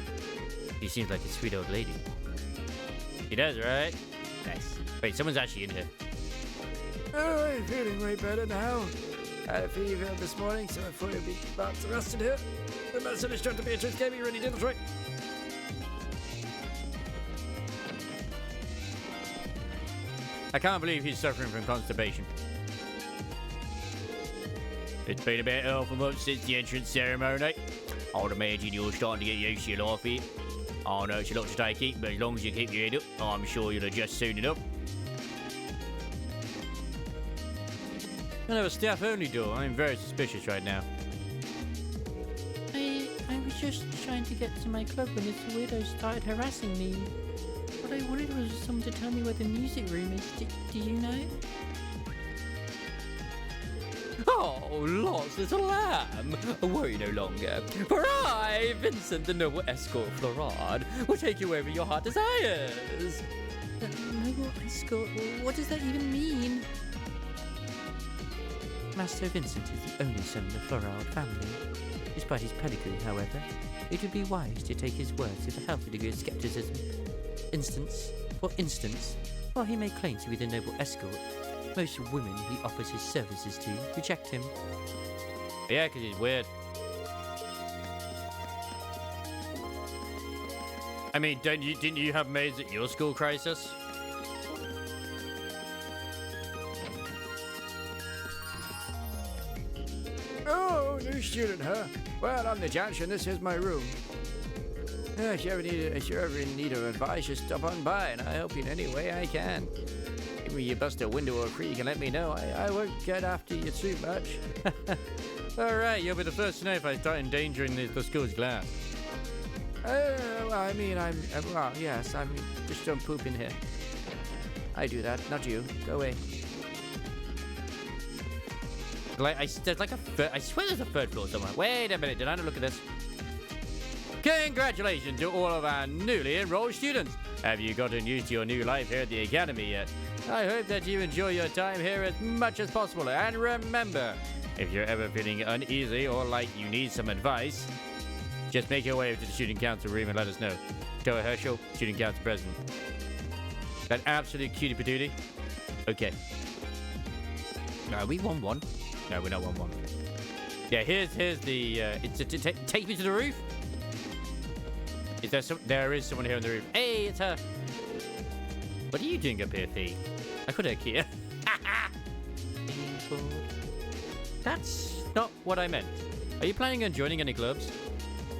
Speaker 1: She seems like a sweet old lady. She does, right? Nice. Wait, someone's actually in here.
Speaker 22: Oh, I'm feeling way better now. I had a fever this morning, so I thought it'd be about to rest in here. The medicine instructor Beatrice gave me really did the trick.
Speaker 1: I can't believe he's suffering from constipation. It's been about half a month since the entrance ceremony. I'd imagine you're starting to get used to your life here. I know it's a lot to take it, but as long as you keep your head up, I'm sure you'll adjust soon enough. I have a staff-only door. I'm very suspicious right now.
Speaker 3: I was just trying to get to my club when this weirdo started harassing me. What I wanted was someone to tell me where the music room is. Do you know?
Speaker 1: Oh, lost little lamb! Worry no longer, for I, Vincent, the noble escort Florard, will take you wherever your heart desires.
Speaker 3: Noble escort? What does that even mean?
Speaker 1: Master Vincent is the only son of the Florard family. Despite his pedigree, however, it would be wise to take his words with a healthy degree of skepticism. For instance, while he may claim to be the noble escort, most women he offers his services to reject him. Yeah, because he's weird. I mean, didn't you have maids at your school, Crisis?
Speaker 22: Oh, new student, huh? Well, I'm the judge, and this is my room. If you ever in need of advice, just stop on by, and I help you in any way I can. If you bust a window or creak and let me know. I won't get after you too much.
Speaker 1: All right, you'll be the first to know if I start endangering the school's glass.
Speaker 22: Well, I mean, well, yes, I'm just don't poop in here. I do that, not you. Go away.
Speaker 1: Like, there's like I swear there's a third floor somewhere. Wait a minute, did I not look at this? Congratulations to all of our newly enrolled students. Have you gotten used to your new life here at the Academy yet? I hope that you enjoy your time here as much as possible. And remember, if you're ever feeling uneasy or like you need some advice, just make your way to the student council room and let us know. Toa Herschel, student council president. That absolute cutie patootie. Okay. Are we 1-1? No, we're not 1-1. Yeah, here's the. Take me to the roof. Is there there is someone here on the roof. Hey, it's her. What are you doing up here, Fee? I could have here. That's not what I meant. Are you planning on joining any clubs?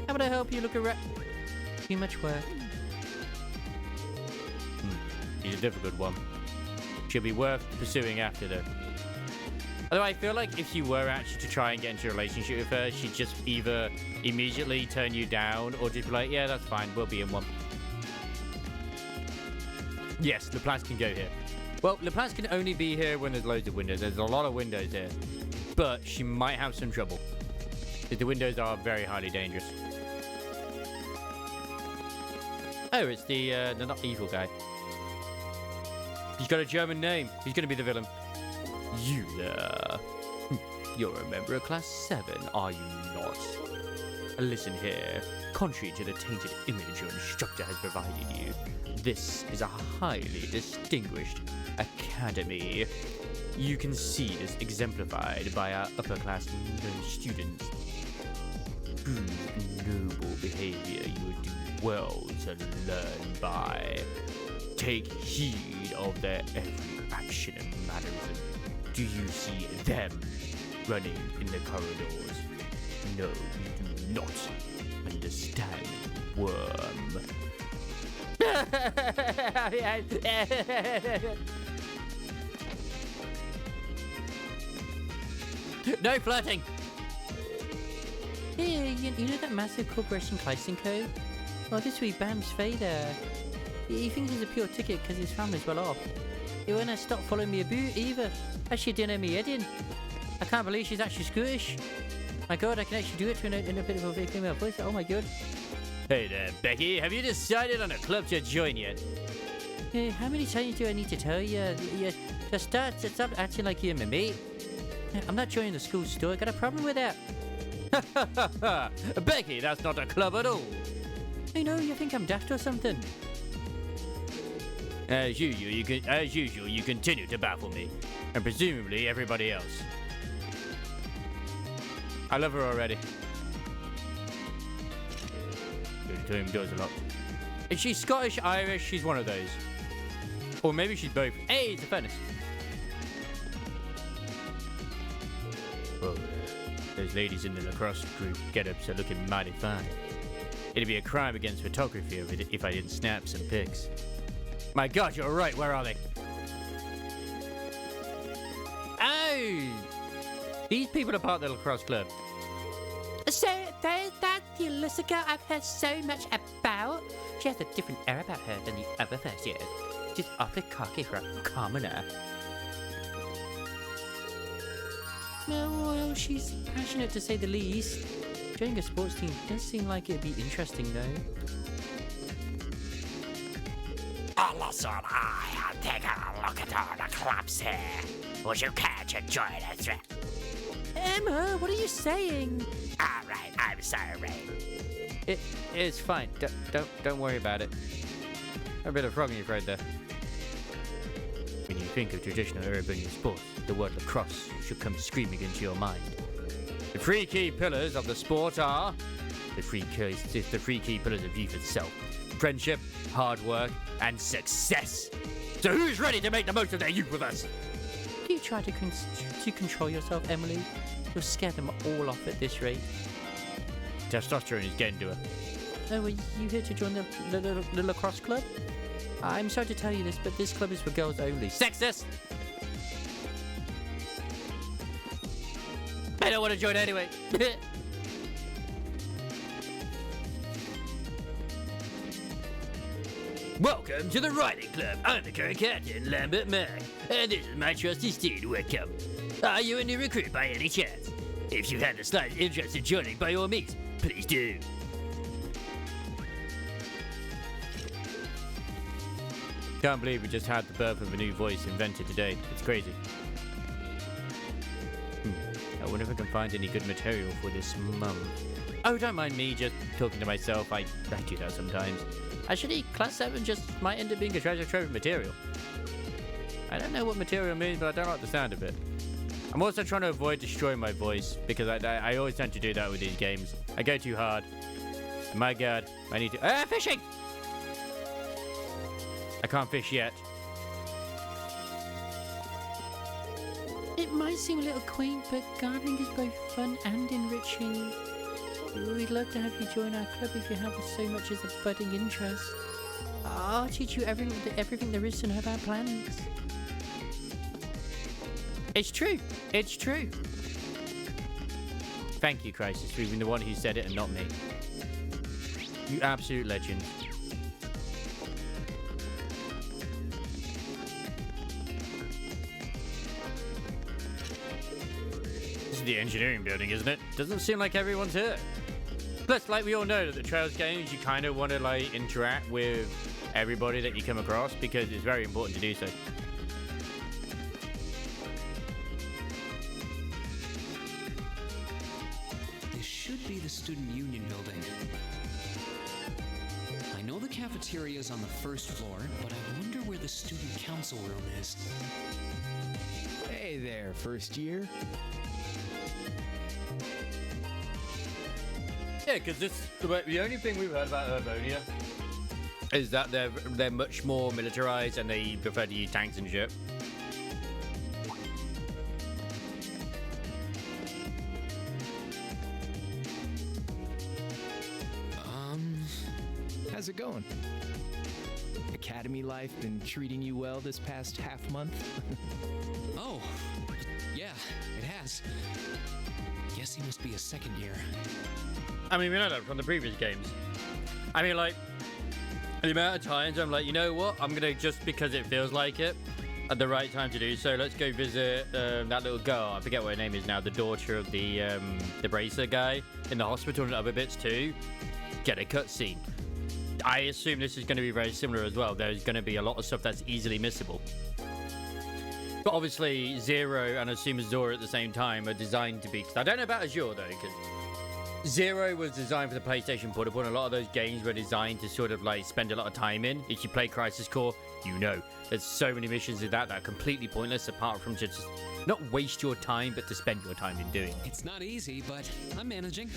Speaker 1: How would I help you look around? Too much work. He's a difficult one. Should be worth pursuing after, though. Although I feel like if you were actually to try and get into a relationship with her, she'd just either immediately turn you down or just be like, yeah, that's fine, we'll be in one. Yes, Laplace can go here. Well, Laplace can only be here when there's loads of windows. There's a lot of windows here. But she might have some trouble. The windows are very highly dangerous. Oh, it's the not evil guy. He's got a German name. He's going to be the villain. You there. You're a member of Class 7, are you not? Listen here. Contrary to the tainted image your instructor has provided you, this is a highly distinguished academy. You can see this exemplified by our upper-class students, whose noble behavior you would do well to learn by. Take heed of their every action and mannerism. Do you see them running in the corridors? No, you do not understand, worm. No flirting! Hey, you know that massive corporation Kleisten code? Well, this week Bam's Fader. He thinks he's a pure ticket because his family's well off. He won't stop following me about either. Actually didn't have me head in. I can't believe she's actually Scottish. My god, I can actually do it in a bit of a female voice. Oh my god. Hey there, Becky. Have you decided on a club to join yet? How many times do I need to tell you? Just stop acting like you're my mate. I'm not joining the school store. I got a problem with that. Becky, that's not a club at all. I know, you think I'm daft or something. As usual, you continue to baffle me, and presumably everybody else. I love her already. Good to does a lot. Is she Scottish, Irish? She's one of those. Or maybe she's both. Hey, it's a furnace. Well, those ladies in the lacrosse group get-ups are looking mighty fine. It'd be a crime against photography if I didn't snap some pics. My God, you're right. Where are they? Oh! These people are part of the lacrosse club.
Speaker 3: So, there's that Ulysses girl I've heard so much about. She has a different air about her than the other first years. She's awfully cocky for a commoner. Well, she's passionate to say the least. Joining a sports team does seem like it'd be interesting, though.
Speaker 19: Listen, I am taking a look at all the clubs here. Would you care to join us?
Speaker 3: Emma, what are you saying?
Speaker 19: All right, I'm sorry.
Speaker 1: It's fine. Don't worry about it. A bit of frog in your throat there. When you think of traditional urban sports, the word lacrosse should come screaming into your mind. The three key pillars of the sport are the three key pillars of youth itself: friendship, hard work, and success. So who's ready to make the most of their youth with us? Maybe you try to control yourself, Emily. You'll scare them all off at this rate. Testosterone is getting to her. Oh, are you here to join the lacrosse club? I'm sorry to tell you this, but this club is for girls only. Sexist! I don't want to join anyway. Welcome to the Riding Club. I'm the current captain, Lambert Mack, and this is my trusty steed, Wickham. Are you a new recruit by any chance? If you had the slightest interest in joining, by all means, please do. Can't believe we just had the birth of a new voice invented today. It's crazy. I wonder if I can find any good material for this month. Oh, don't mind me just talking to myself. I do that sometimes. Actually, Class 7 just might end up being a treasure trove of material. I don't know what material means, but I don't like the sound of it. I'm also trying to avoid destroying my voice, because I always tend to do that with these games. I go too hard. My god, I need to... fishing! I can't fish yet. It might seem a little quaint, but gardening is both fun and enriching. We'd love to have you join our club if you have so much as a budding interest. I'll teach you everything there is to know about plants. It's true. It's true. Thank you, Crisis, for being the one who said it and not me. You absolute legend. This is the engineering building, isn't it? Doesn't seem like everyone's here. Plus, like we all know that the Trails games, you kind of want to like interact with everybody that you come across because it's very important to do so.
Speaker 6: This should be the Student Union building. I know the cafeteria is on the first floor, but I wonder where the Student Council room is.
Speaker 12: Hey there, first year.
Speaker 1: Yeah, because the only thing we've heard about Urbonia is that they're much more militarized and they prefer to use tanks and shit.
Speaker 12: How's it going? Academy life been treating you well this past half month?
Speaker 6: Oh, yeah, it has. Guess he must be a second year.
Speaker 1: I mean, we know that from the previous games. I mean, like, the amount of times I'm like, you know what? I'm going to, just because it feels like it, at the right time to do so, let's go visit that little girl. I forget what her name is now. The daughter of the bracer guy in the hospital and other bits too. Get a cutscene. I assume this is going to be very similar as well. There's going to be a lot of stuff that's easily missable. But obviously, Zero and Asuma Zora at the same time are designed to be... I don't know about Azure, though, because Zero was designed for the PlayStation Portable, and a lot of those games were designed to sort of, like, spend a lot of time in. If you play Crisis Core, you know. There's so many missions in that are completely pointless, apart from just not waste your time, but to spend your time in doing.
Speaker 6: It's not easy, but I'm managing.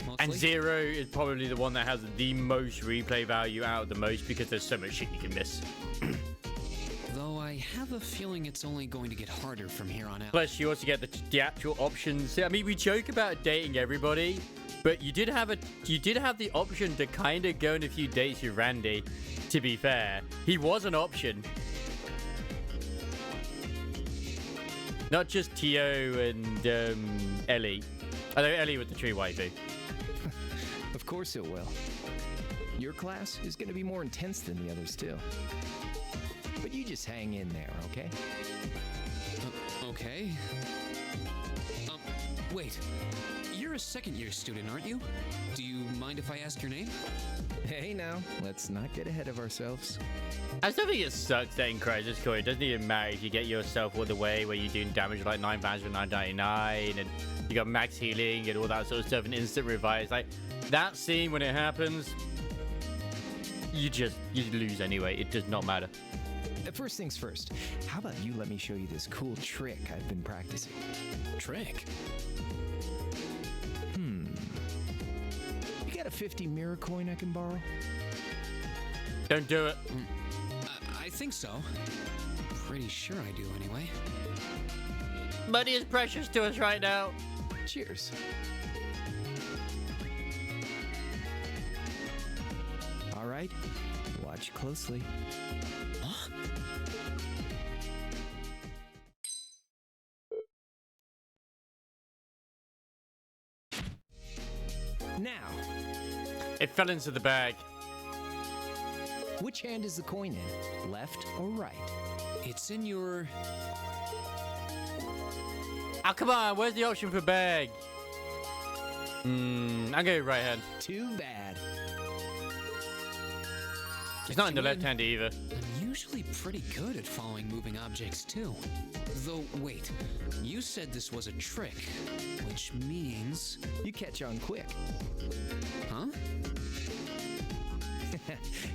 Speaker 6: Mostly.
Speaker 1: And Zero is probably the one that has the most replay value out of the most, because there's so much shit you can miss.
Speaker 6: Though I have a feeling it's only going to get harder from here on out.
Speaker 1: Plus, you also get the actual options. I mean, we joke about dating everybody, but you did have the option to kind of go on a few dates with Randy. To be fair, he was an option. Not just Tio and Ellie. Although Ellie with the tree waifu.
Speaker 12: Of course it will. Your class is going to be more intense than the others, too. But you just hang in there, okay?
Speaker 6: Okay. Wait. You're a second-year student, aren't you? Do you mind if I ask your name?
Speaker 12: Hey, now. Let's not get ahead of ourselves.
Speaker 1: I still think it sucks that in Crisis Core it doesn't even matter if you get yourself all the way where you're doing damage like 9,999 and you got max healing and all that sort of stuff and instant revives. Like, that scene when it happens, you lose anyway. It does not matter.
Speaker 12: First things first, how about you let me show you this cool trick I've been practicing?
Speaker 6: Trick?
Speaker 12: You got a 50 mirror coin I can borrow?
Speaker 1: Don't do it.
Speaker 6: I think so. Pretty sure I do anyway.
Speaker 3: Money is precious to us right now.
Speaker 12: Cheers. All right, watch closely.
Speaker 6: Huh?
Speaker 12: Now,
Speaker 3: it fell into the bag.
Speaker 12: Which hand is the coin in? Left or right?
Speaker 6: It's in your...
Speaker 3: Oh, come on. Where's the option for bag? I'm going right hand.
Speaker 12: Too bad.
Speaker 3: It's not in the left hand either.
Speaker 6: I'm usually pretty good at following moving objects, too. Though, wait. You said this was a trick, which means...
Speaker 12: You catch on quick.
Speaker 6: Huh?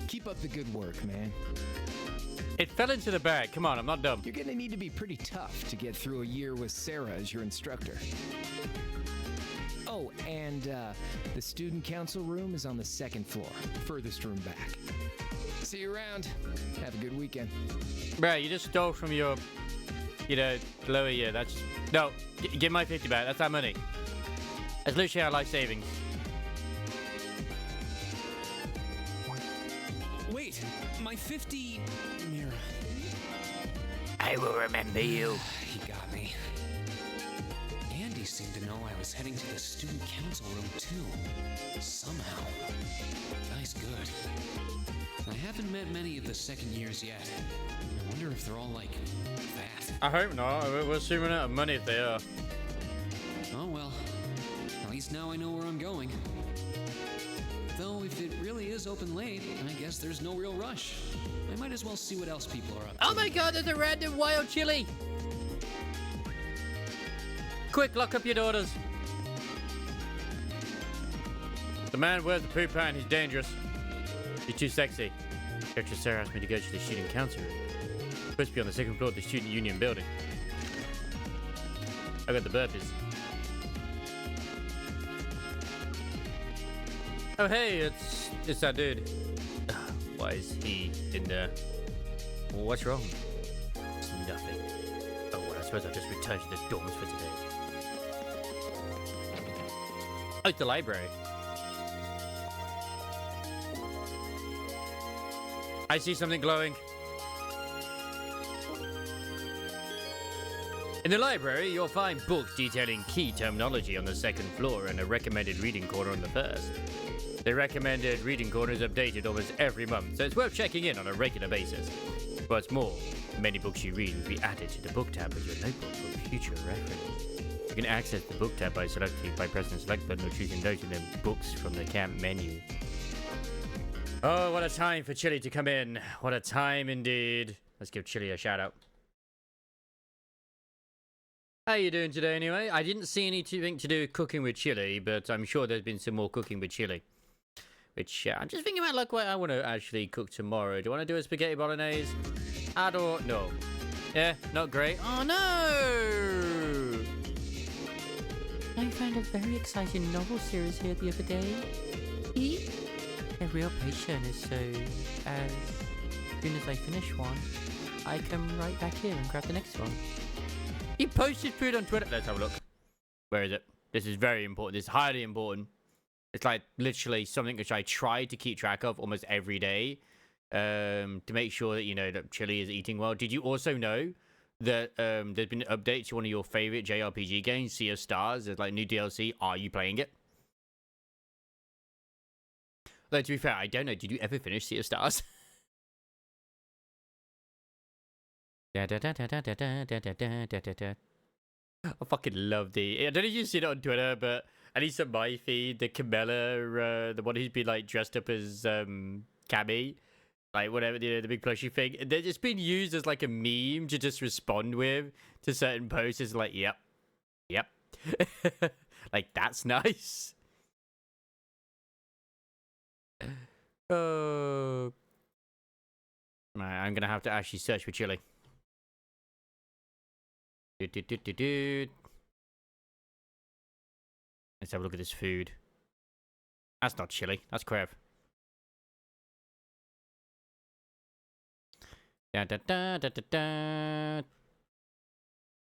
Speaker 12: Keep up the good work, man.
Speaker 3: It fell into the bag. Come on, I'm not dumb.
Speaker 12: You're gonna need to be pretty tough to get through a year with Sarah as your instructor. Oh, and the student council room is on the second floor, furthest room back. See you around. Have a good weekend.
Speaker 3: Right, you just stole from your, lower year. That's no. Give my 50 back. That's our money. That's literally our life savings.
Speaker 6: Wait, my 50 mirror.
Speaker 19: I will remember you.
Speaker 6: He got me. Andy seemed to know I was heading to the student council room too. Somehow. Guy's good. I haven't met many of the second years yet. I wonder if they're all like that.
Speaker 3: I hope not. We're assuming out of money if they are.
Speaker 6: Oh well. At least now I know where I'm going. Though if it really is open late, I guess there's no real rush. I might as well see what else people are up to.
Speaker 3: Oh my god, there's a random wild chili! Quick, lock up your daughters. The man wears the poop pant, he's dangerous. He's too sexy. Dr. Sarah asked me to go to the student council room. I'm supposed to be on the second floor of the student union building. I got the burpees. Oh hey, it's that dude. Why is he in there? What's wrong? It's nothing. Oh well, I suppose I'll just return to the dorms for today. Oh, it's the library. I see something glowing. In the library, you'll find books detailing key terminology on the second floor and a recommended reading corner on the first. The recommended reading corner is updated almost every month, so it's worth checking in on a regular basis. What's more, many books you read will be added to the book tab of your notebook for future reference. You can access the book tab by pressing the select button or choosing those in the books from the camp menu. Oh, what a time for Chili to come in. What a time indeed. Let's give Chili a shout out. How you doing today anyway? I didn't see anything to do with cooking with Chili, but I'm sure there's been some more cooking with Chili. Which, I'm just thinking about like what I want to actually cook tomorrow. Do I want to do a spaghetti bolognese? I don't know. Yeah, not great. Oh no! I found a very exciting novel series here the other day. A real patient is so, as soon as I finish one, I come right back here and grab the next one. He posted food on Twitter. Let's have a look. Where is it? This is very important. This is highly important. It's like literally something which I try to keep track of almost every day to make sure that, that Chili is eating well. Did you also know that there's been an update to one of your favorite JRPG games, Sea of Stars? There's like new DLC. Are you playing it? Though, to be fair, I don't know. Did you ever finish Sea of Stars? I fucking love the... I don't know if you've seen it on Twitter, but at least on my feed, the Camilla, the one who's been like dressed up as Cammy, like whatever, the big plushie thing, they're just being used as like a meme to just respond with to certain posts. It's like, yep. Like, that's nice. Oh. I'm gonna have to actually search for Chili. Let's have a look at this food. That's not Chili. That's Krev.
Speaker 1: Da, da, da, da, da, da.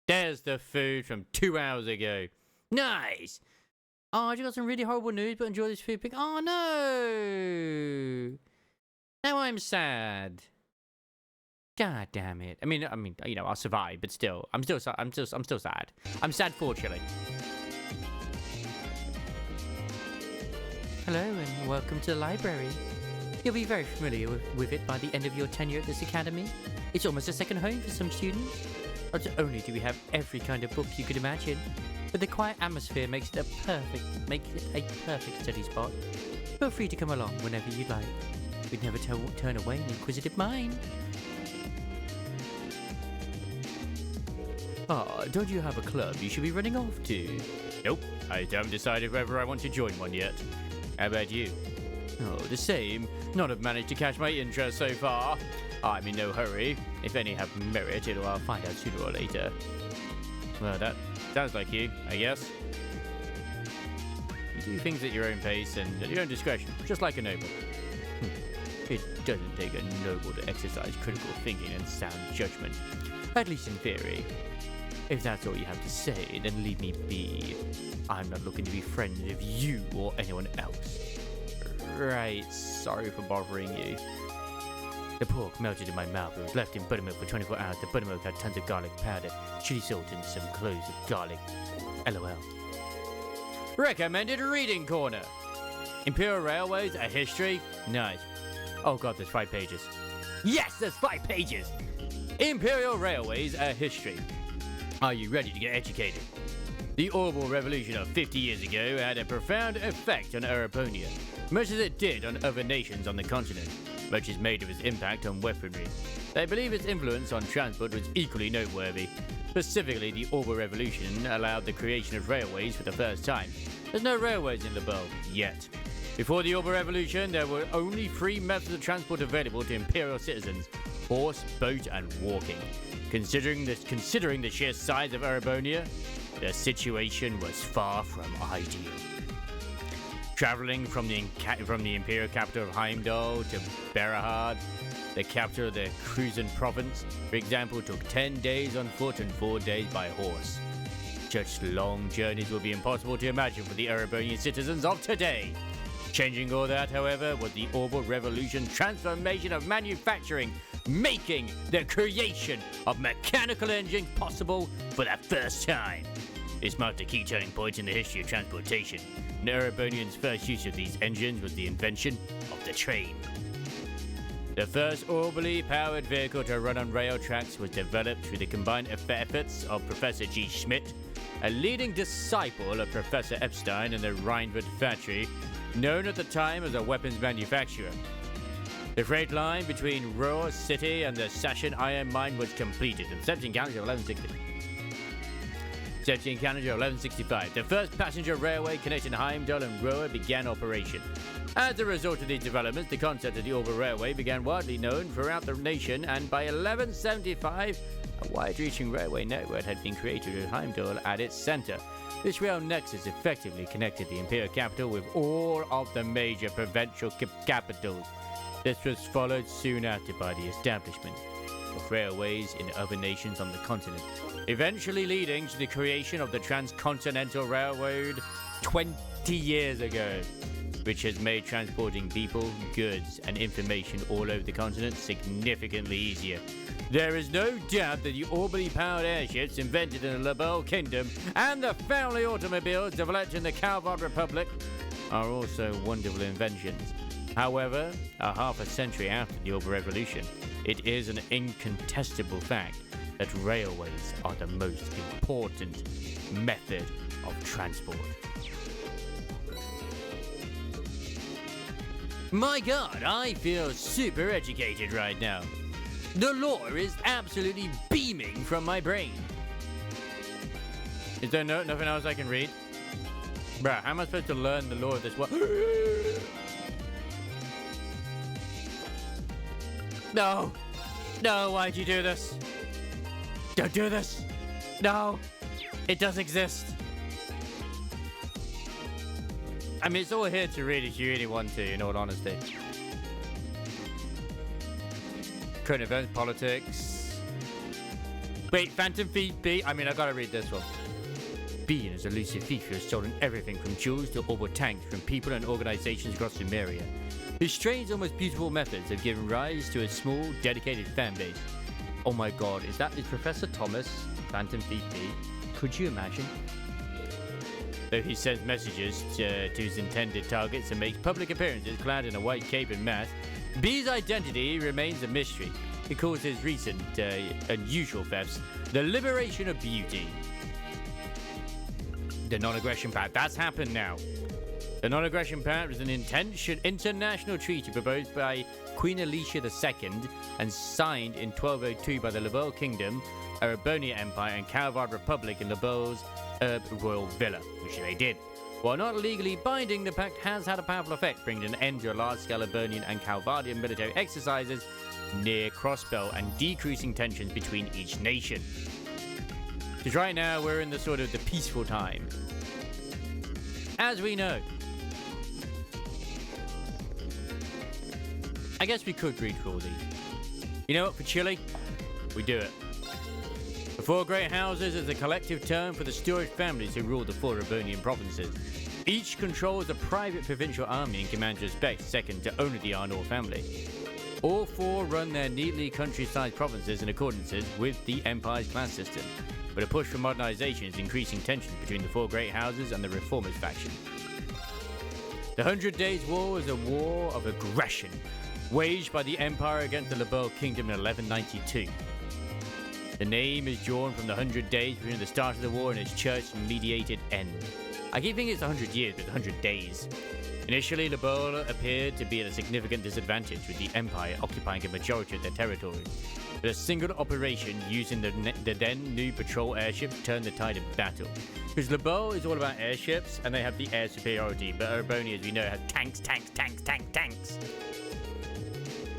Speaker 1: There's the food from 2 hours ago. Nice! Oh, I just got some really horrible news, but enjoy this food pic. Oh no! Now I'm sad. God damn it. I mean, you know, I'll survive, but still, I'm still sad. I'm sad for Chile. Hello and welcome to the library. You'll be very familiar with it by the end of your tenure at this academy. It's almost a second home for some students. Not only do we have every kind of book you could imagine, but the quiet atmosphere makes it a perfect study spot. Feel free to come along whenever you'd like. We'd never turn away an inquisitive mind. Ah, don't you have a club you should be running off to? Nope, I haven't decided whether I want to join one yet. How about you? Oh, the same. Not have managed to catch my interest so far. I'm in no hurry. If any have merit, I'll find out sooner or later. Well, that sounds like you, I guess. You do things at your own pace and at your own discretion, just like a noble. It doesn't take a noble to exercise critical thinking and sound judgment. At least in theory. If that's all you have to say, then leave me be. I'm not looking to be friends with you or anyone else. Right, sorry for bothering you. The pork melted in my mouth. It was left in buttermilk for 24 hours. The buttermilk had tons of garlic powder, chili salt, and some cloves of garlic. LOL. Recommended reading corner. Imperial Railways, a history. Nice. Oh god, there's 5 pages. Yes, there's 5 pages. Imperial Railways, a history. Are you ready to get educated? The Orbital Revolution of 50 years ago had a profound effect on Erebonia, much as it did on other nations on the continent. Much is made of its impact on weaponry. They believe its influence on transport was equally noteworthy. Specifically, the Orbital Revolution allowed the creation of railways for the first time. There's no railways in LeBeau yet. Before the Orbital Revolution, there were only 3 methods of transport available to Imperial citizens: horse, boat, and walking. Considering the sheer size of Erebonia, the situation was far from ideal. Traveling from the imperial capital of Heimdall to Berahad, the capital of the Kruzen province, for example, took 10 days on foot and 4 days by horse. Such long journeys would be impossible to imagine for the Erebonian citizens of today. Changing all that, however, was the Orbital Revolution transformation of manufacturing, making the creation of mechanical engines possible for the first time. This marked a key turning point in the history of transportation. The Erebonians' first use of these engines was the invention of the train. The first orbitally powered vehicle to run on rail tracks was developed through the combined efforts of Professor G. Schmidt, a leading disciple of Professor Epstein in the Rheinwood factory, known at the time as a weapons manufacturer. The freight line between Ruhr City and the Sachsen iron mine was completed in 17 calendar 1160. 17 calendar 1165. The first passenger railway connecting Heimdall and Ruhr began operation. As a result of these developments, the concept of the Orbital Railway began widely known throughout the nation, and by 1175, a wide-reaching railway network had been created with Heimdall at its center. This rail nexus effectively connected the imperial capital with all of the major provincial capitals. This was followed soon after by the establishment of railways in other nations on the continent, eventually leading to the creation of the Transcontinental Railroad 20 years ago, which has made transporting people, goods, and information all over the continent significantly easier. There is no doubt that the orbitally powered airships invented in the LeBeau Kingdom and the family automobiles developed in the Calvard Republic are also wonderful inventions. However, a half a century after the Orbital Revolution, it is an incontestable fact that railways are the most important method of transport. My god, I feel super educated right now. The lore is absolutely beaming from my brain. Is there nothing else I can read? Bruh, how am I supposed to learn the lore of this world? No! No, why'd you do this? Don't do this! No! It does exist! I mean, it's all here to read if you really want to, in all honesty. current events, politics. Wait, Phantom Thief B? I mean, I gotta read this one. Being as elusive thief who has stolen everything from jewels to orbital tanks from people and organizations across Sumeria. His strange, almost beautiful methods have given rise to a small, dedicated fan base. Oh my god, is Professor Thomas Phantom Thief B? Could you imagine? Though he sends messages to his intended targets and makes public appearances clad in a white cape and mask, B's identity remains a mystery. He calls his recent unusual thefts the liberation of beauty. The Non-Aggression Pact. That's happened now. The Non-Aggression Pact was an international treaty proposed by Queen Alicia II and signed in 1202 by the Lebel Kingdom, Erebonia Empire, and Calvard Republic in Lebel's Royal Villa, which they did. While not legally binding, the pact has had a powerful effect, bringing an end to a large-scale Erebonian and Calvardian military exercises near Crossbell and decreasing tensions between each nation. Because right now we're in the sort of the peaceful time. As we know. I guess we could read through all these. You know what, for Chile, we do it. The Four Great Houses is a collective term for the steward families who rule the four Erebonian provinces. Each controls a private provincial army and commands respect, second to only the Arnor family. All four run their neatly countryside provinces in accordance with the Empire's class system, but a push for modernization is increasing tensions between the Four Great Houses and the Reformers faction. The 100 Days War is a war of aggression waged by the Empire against the Lebel Kingdom in 1192. The name is drawn from the 100 days between the start of the war and its church-mediated end. I keep thinking it's 100 years, but 100 days. Initially, Lebel appeared to be at a significant disadvantage, with the Empire occupying a majority of their territory. But a single operation using the then new patrol airships turned the tide of battle. Because Lebel is all about airships, and they have the air superiority, but Erebonia, as we know, have tanks.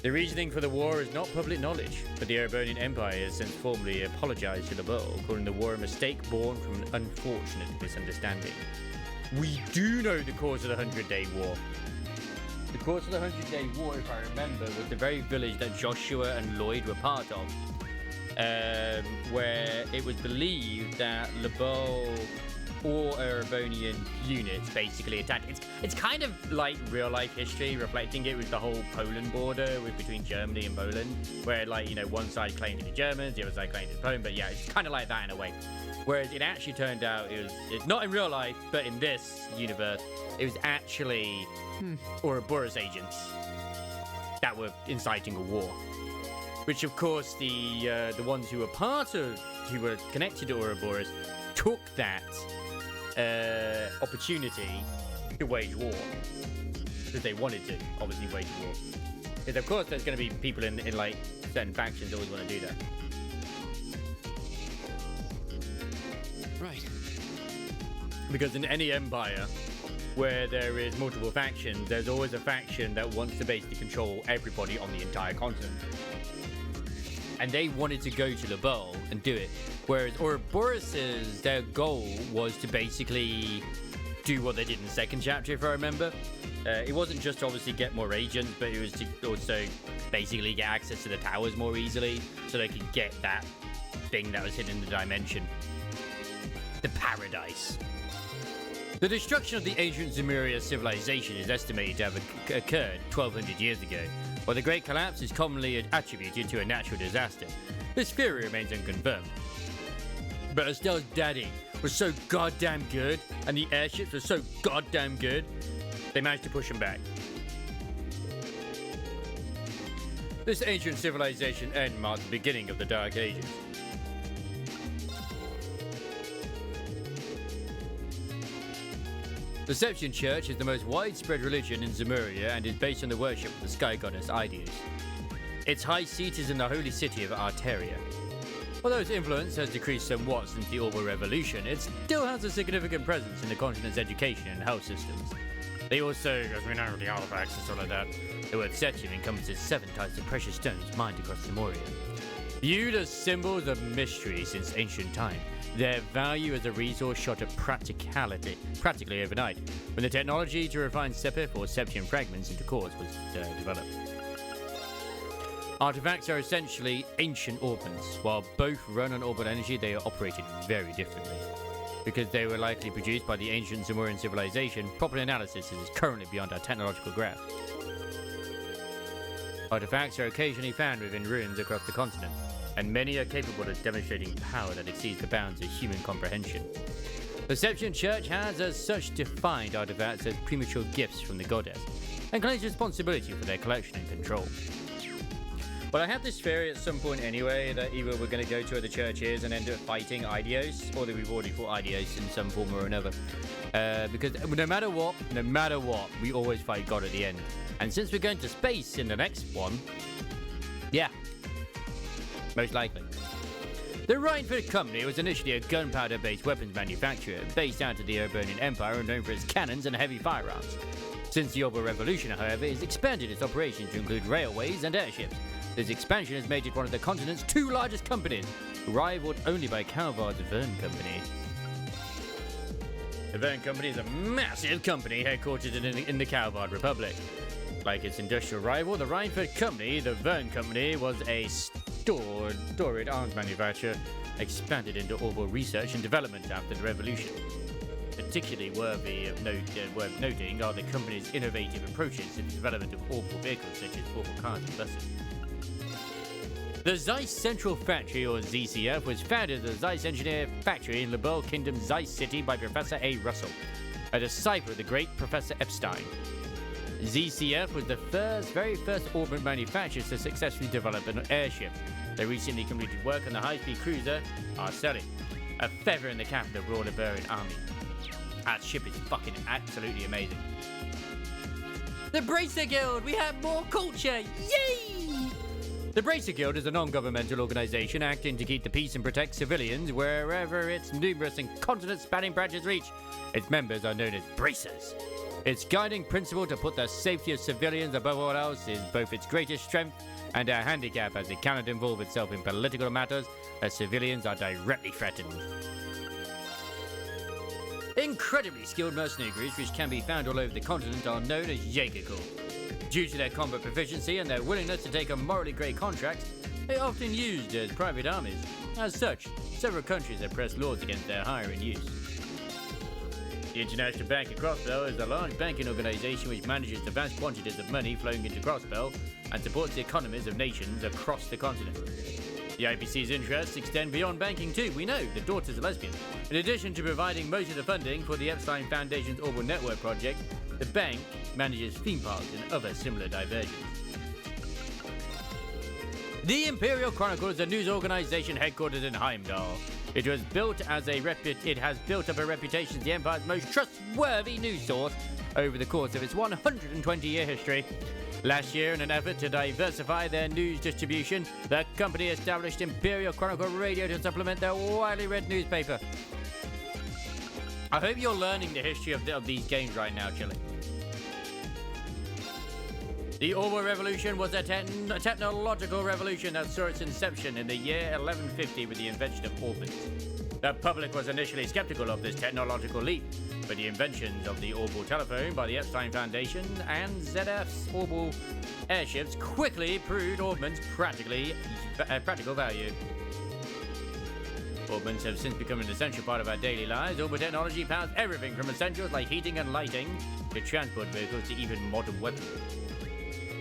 Speaker 1: The reasoning for the war is not public knowledge, but the Erebonian Empire has since formally apologized to Lebel, calling the war a mistake born from an unfortunate misunderstanding. We do know the cause of the 100-Day War. The cause of the 100-Day War, if I remember, was the very village that Joshua and Lloyd were part of, where it was believed that Lebel or Erebonian units basically attacked. It's kind of like real-life history, reflecting it with the whole Poland border between Germany and Poland, where, like, you know, one side claimed to be Germans, the other side claimed to be Poland, but yeah, it's kind of like that in a way. Whereas it actually turned out it's not in real life, but in this universe, it was actually Ouroboros agents that were inciting a war. Which, of course, the ones who were connected to Ouroboros took that opportunity to wage war, because they wanted to obviously wage war. Because of course there's going to be people in like certain factions always want to do that.
Speaker 6: Right.
Speaker 1: Because in any empire where there is multiple factions, there's always a faction that wants to basically control everybody on the entire continent. And they wanted to go to Lebel and do it. Whereas Ouroboros's, their goal was to basically do what they did in the second chapter, if I remember. It wasn't just to obviously get more agents, but it was to also basically get access to the towers more easily, so they could get that thing that was hidden in the dimension. The Paradise. The destruction of the ancient Zemuria civilization is estimated to have occurred 1,200 years ago, while the Great Collapse is commonly attributed to a natural disaster. This theory remains unconfirmed. But Estelle's daddy was so goddamn good, and the airships were so goddamn good, they managed to push him back. This ancient civilization end marked the beginning of the Dark Ages. The Septian Church is the most widespread religion in Zemuria and is based on the worship of the sky goddess Idius. Its high seat is in the holy city of Arteria. Although its influence has decreased somewhat since the Orbital Revolution, it still has a significant presence in the continent's education and health systems. They also, as we know with the artifacts and stuff like that, the word Septium encompasses 7 types of precious stones mined across Zemuria. Viewed as symbols of mystery since ancient time, their value as a resource shot at practically overnight, when the technology to refine Sepith or Septium fragments into cores was developed. Artifacts are essentially ancient orbits. While both run on orbital energy, they are operated very differently. Because they were likely produced by the ancient Zamorian civilization, proper analysis is currently beyond our technological grasp. Artifacts are occasionally found within ruins across the continent, and many are capable of demonstrating power that exceeds the bounds of human comprehension. Perception Church has as such defined artifacts as premature gifts from the goddess, and claims responsibility for their collection and control. But I have this theory at some point anyway that either we're going to go to where the church is and end up fighting Idios, or that we've already fought Idios in some form or another. Because no matter what, we always fight God at the end. And since we're going to space in the next one, yeah, most likely. The Rhineford Company was initially a gunpowder-based weapons manufacturer based out of the Urbanian Empire and known for its cannons and heavy firearms. Since the Orbital Revolution, however, it has expanded its operations to include railways and airships. This expansion has made it one of the continent's 2 largest companies, rivaled only by Calvard's Verne Company. The Verne Company is a massive company headquartered in the Calvard Republic. Like its industrial rival, the Rhineford Company, the Verne Company was a storied arms manufacturer expanded into orbital research and development after the revolution. Particularly worth noting are the company's innovative approaches to the development of orbital vehicles such as orbital cars and buses. The Zeiss Central Factory, or ZCF, was founded as the Zeiss Engineer Factory in Lebel Kingdom, Zeiss City by Professor A. Russell, a disciple of the great Professor Epstein. ZCF was the very first orbit manufacturer to successfully develop an airship. They recently completed work on the high-speed cruiser Arceli, a feather in the cap of the Royal Iberian Army. That ship is fucking absolutely amazing. The Bracer Guild! We have more culture! Yay! The Bracer Guild is a non-governmental organization acting to keep the peace and protect civilians wherever its numerous and continent-spanning branches reach. Its members are known as Bracers. Its guiding principle to put the safety of civilians above all else is both its greatest strength and a handicap, as it cannot involve itself in political matters as civilians are directly threatened. Incredibly skilled mercenary groups, which can be found all over the continent, are known as Jägerkorps. Due to their combat proficiency and their willingness to take on morally grey contracts, they are often used as private armies. As such, several countries have pressed laws against their hire and use. The International Bank of Crossbell is a large banking organisation which manages the vast quantities of money flowing into Crossbell and supports the economies of nations across the continent. The IPC's interests extend beyond banking too. We know the daughter's a lesbian. In addition to providing most of the funding for the Epstein Foundation's Orbital Network project, the bank manages theme parks and other similar diversions. The Imperial Chronicle is a news organization headquartered in Heimdall. It has built up a reputation as the Empire's most trustworthy news source over the course of its 120-year history. Last year, in an effort to diversify their news distribution, the company established Imperial Chronicle Radio to supplement their widely read newspaper. I hope you're learning the history of these games right now, Chile. The Orbital Revolution was a technological revolution that saw its inception in the year 1150 with the invention of orbits. The public was initially skeptical of this technological leap, but the inventions of the orbital telephone by the Epstein Foundation and ZF's orbital airships quickly proved Orbit's practical value. Orbits have since become an essential part of our daily lives. Orbital technology powers everything from essentials like heating and lighting to transport vehicles to even modern weapons.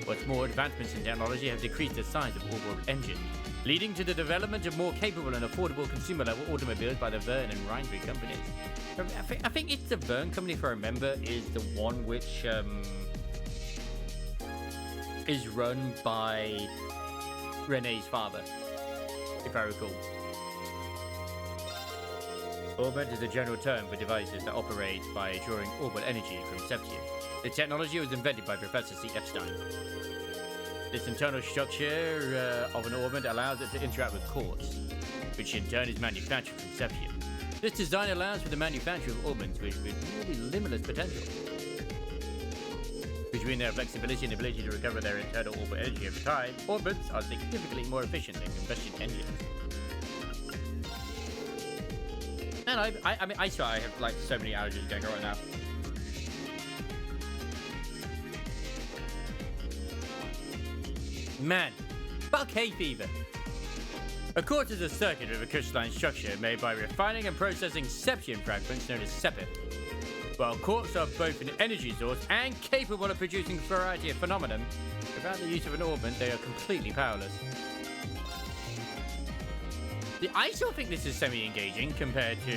Speaker 1: What's more, advancements in technology have decreased the size of orbital engines, leading to the development of more capable and affordable consumer-level automobiles by the Verne and Rhineford companies. I think it's the Verne company, if I remember, is the one which is run by Renee's father, if I recall. Orbit is a general term for devices that operate by drawing orbital energy from septium. The technology was invented by Professor C. Epstein. This internal structure of an orbit allows it to interact with quartz, which in turn is manufactured from septium. This design allows for the manufacture of orbits with really limitless potential. Between their flexibility and ability to recover their internal orbital energy over time, orbits are significantly more efficient than combustion engines. And I swear I have like so many allergies going on right now. Man, Fuck hay fever. A quartz is a circuit with a crystalline structure made by refining and processing septium fragments known as sepith. While quartz are both an energy source and capable of producing a variety of phenomena, without the use of an orbment, they are completely powerless. I still think this is semi-engaging compared to,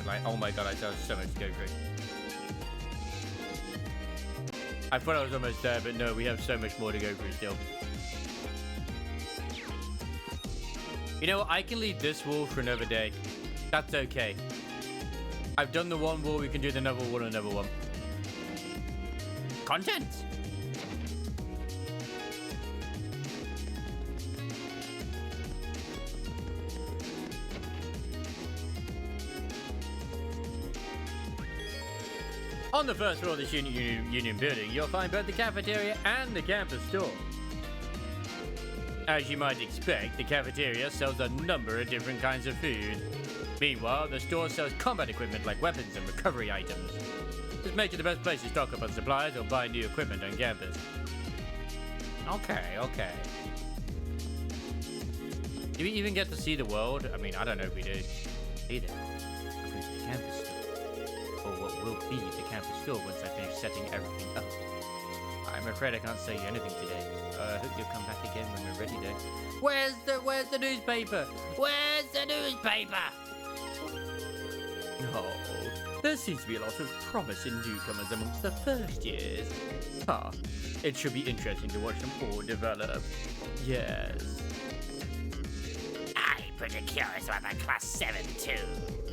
Speaker 1: like, oh my god, I still have so much to go through. I thought I was almost there, but no, we have so much more to go through still. You know what? I can leave this wall for another day. That's okay. I've done the one wall, we can do the another wall, another one. Content! On the first floor of this Union building, you'll find both the cafeteria and the campus store. As you might expect, the cafeteria sells a number of different kinds of food. Meanwhile, the store sells combat equipment like weapons and recovery items. This makes it the best place to stock up on supplies or buy new equipment on campus. Okay. Do we even get to see the world? I mean, I don't know if we do. Either. I'm going to the campus store. Or what will be the campus store once I finish setting everything up. I'm afraid I can't say anything today. I hope you'll come back again when we're ready though. Where's the newspaper? Where's the newspaper? Oh, there seems to be a lot of promising newcomers amongst the first years. It should be interesting to watch them all develop. Yes.
Speaker 19: I'm pretty curious about that class 7 too.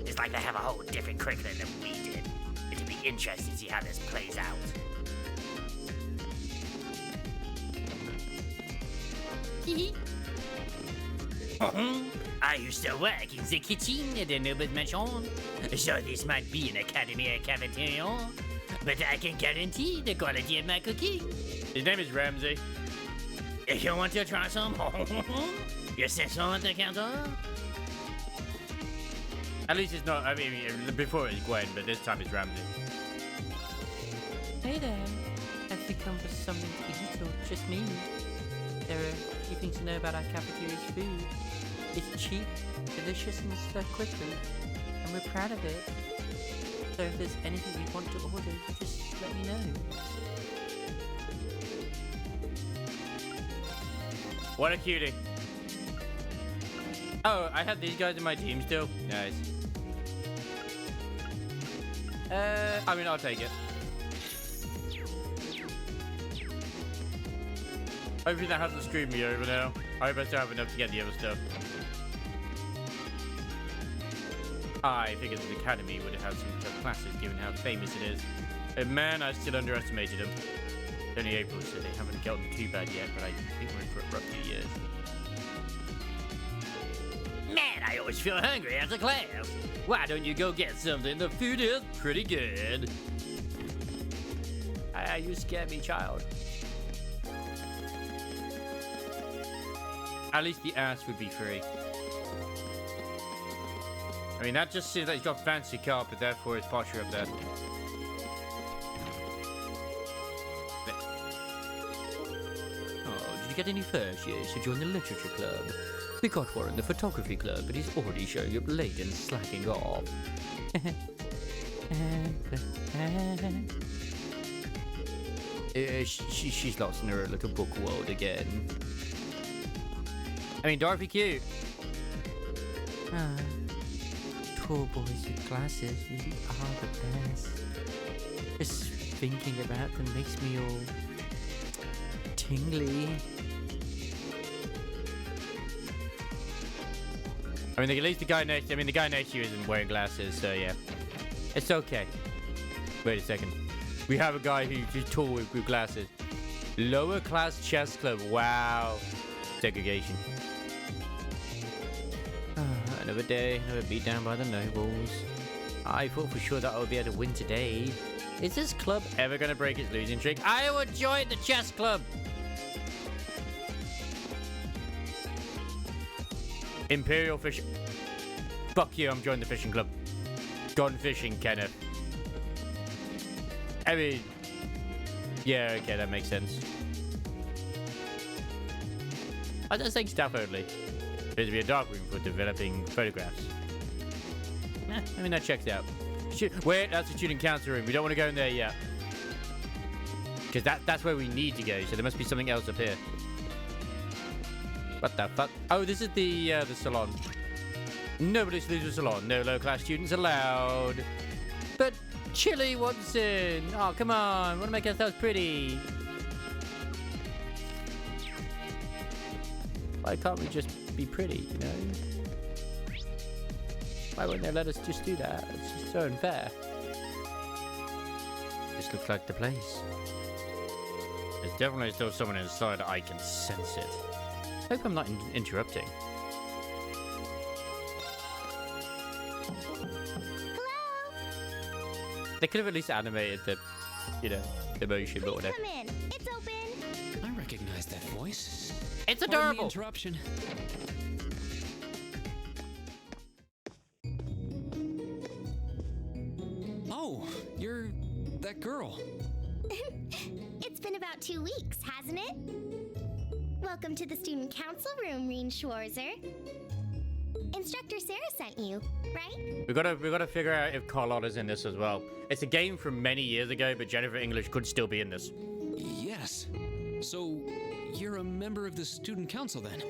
Speaker 19: It's like they have a whole different curriculum than we did. It'd be interesting to see how this plays out. I used to work in the kitchen at the Noble Mansion, so this might be an academy or cafeteria, but I can guarantee the quality of my cooking.
Speaker 1: His name is Ramsey.
Speaker 19: If you want to try some, you sit on at the counter.
Speaker 1: At least it's not, I mean, before it was Gwen, but this time it's Ramsey.
Speaker 3: Hey there. Have you come for something to eat or just me? There are a few things to know about our cafeteria's food. It's cheap, delicious, and served quickly. And we're proud of it. So if there's anything you want to order, just let me know.
Speaker 1: What a cutie. Oh, I have these guys in my team still. Nice. I mean, I'll take it. Hopefully that hasn't screwed me over now. I hope I still have enough to get the other stuff. I figured the academy would have some tough classes given how famous it is. But man, I still underestimated them. It's only April, so they haven't gotten too bad yet, but I think we're in for a rough few years.
Speaker 19: Man, I always feel hungry after class.
Speaker 1: Why don't you go get something? The food is pretty good. You scare me, child. At least the ass would be free. I mean, that just seems like he's got fancy carpet, therefore it's posher up there. Oh, did you get any first years to join the literature club? We got one in the photography club, but he's already showing up late and slacking off. She's lost in her little book world again. I mean, Dorothy cute.
Speaker 3: Tall boys with glasses really are the best. Just thinking about them makes me all tingly.
Speaker 1: I mean, at least the guy next to you isn't wearing glasses, so yeah. It's okay. Wait a second. We have a guy who's tall with glasses. Lower class chess club. Wow. Segregation. Another day, another beat down by the nobles. I thought for sure that I would be able to win today. Is this club ever going to break its losing streak? I would join the chess club. Imperial fishing. Fuck you, I'm joining the fishing club. Gone fishing, Kenneth. I mean, yeah, okay, that makes sense. I was saying staff only. Appears to be a dark room for developing photographs. I mean, that checks out. Wait, that's the student council room. We don't want to go in there yet. Because that's where we need to go, so there must be something else up here. What the fuck? Oh, this is the salon. Nobody's leaves the salon. No low-class students allowed. But Chili wants in. Oh, come on. We want to make ourselves pretty. Why can't we just be pretty, you know? Why won't they let us just do that? It's just so unfair. This looks like the place. There's definitely still someone inside. I can sense it. Hope I'm not interrupting. They could have at least animated the, you know, the motion, but whatever.
Speaker 9: Come in. It's open.
Speaker 6: I recognize that voice.
Speaker 1: It's
Speaker 6: Pardon the
Speaker 1: adorable.
Speaker 6: interruption. Oh, you're that girl.
Speaker 9: It's been about 2 weeks, hasn't it? Welcome to the student council room, Reen Schwarzer. Instructor Sarah sent you, right?
Speaker 1: We gotta figure out if Carlotta's in this as well. It's a game from many years ago, but Jennifer English could still be in this.
Speaker 6: Yes. So, you're a member of the student council then?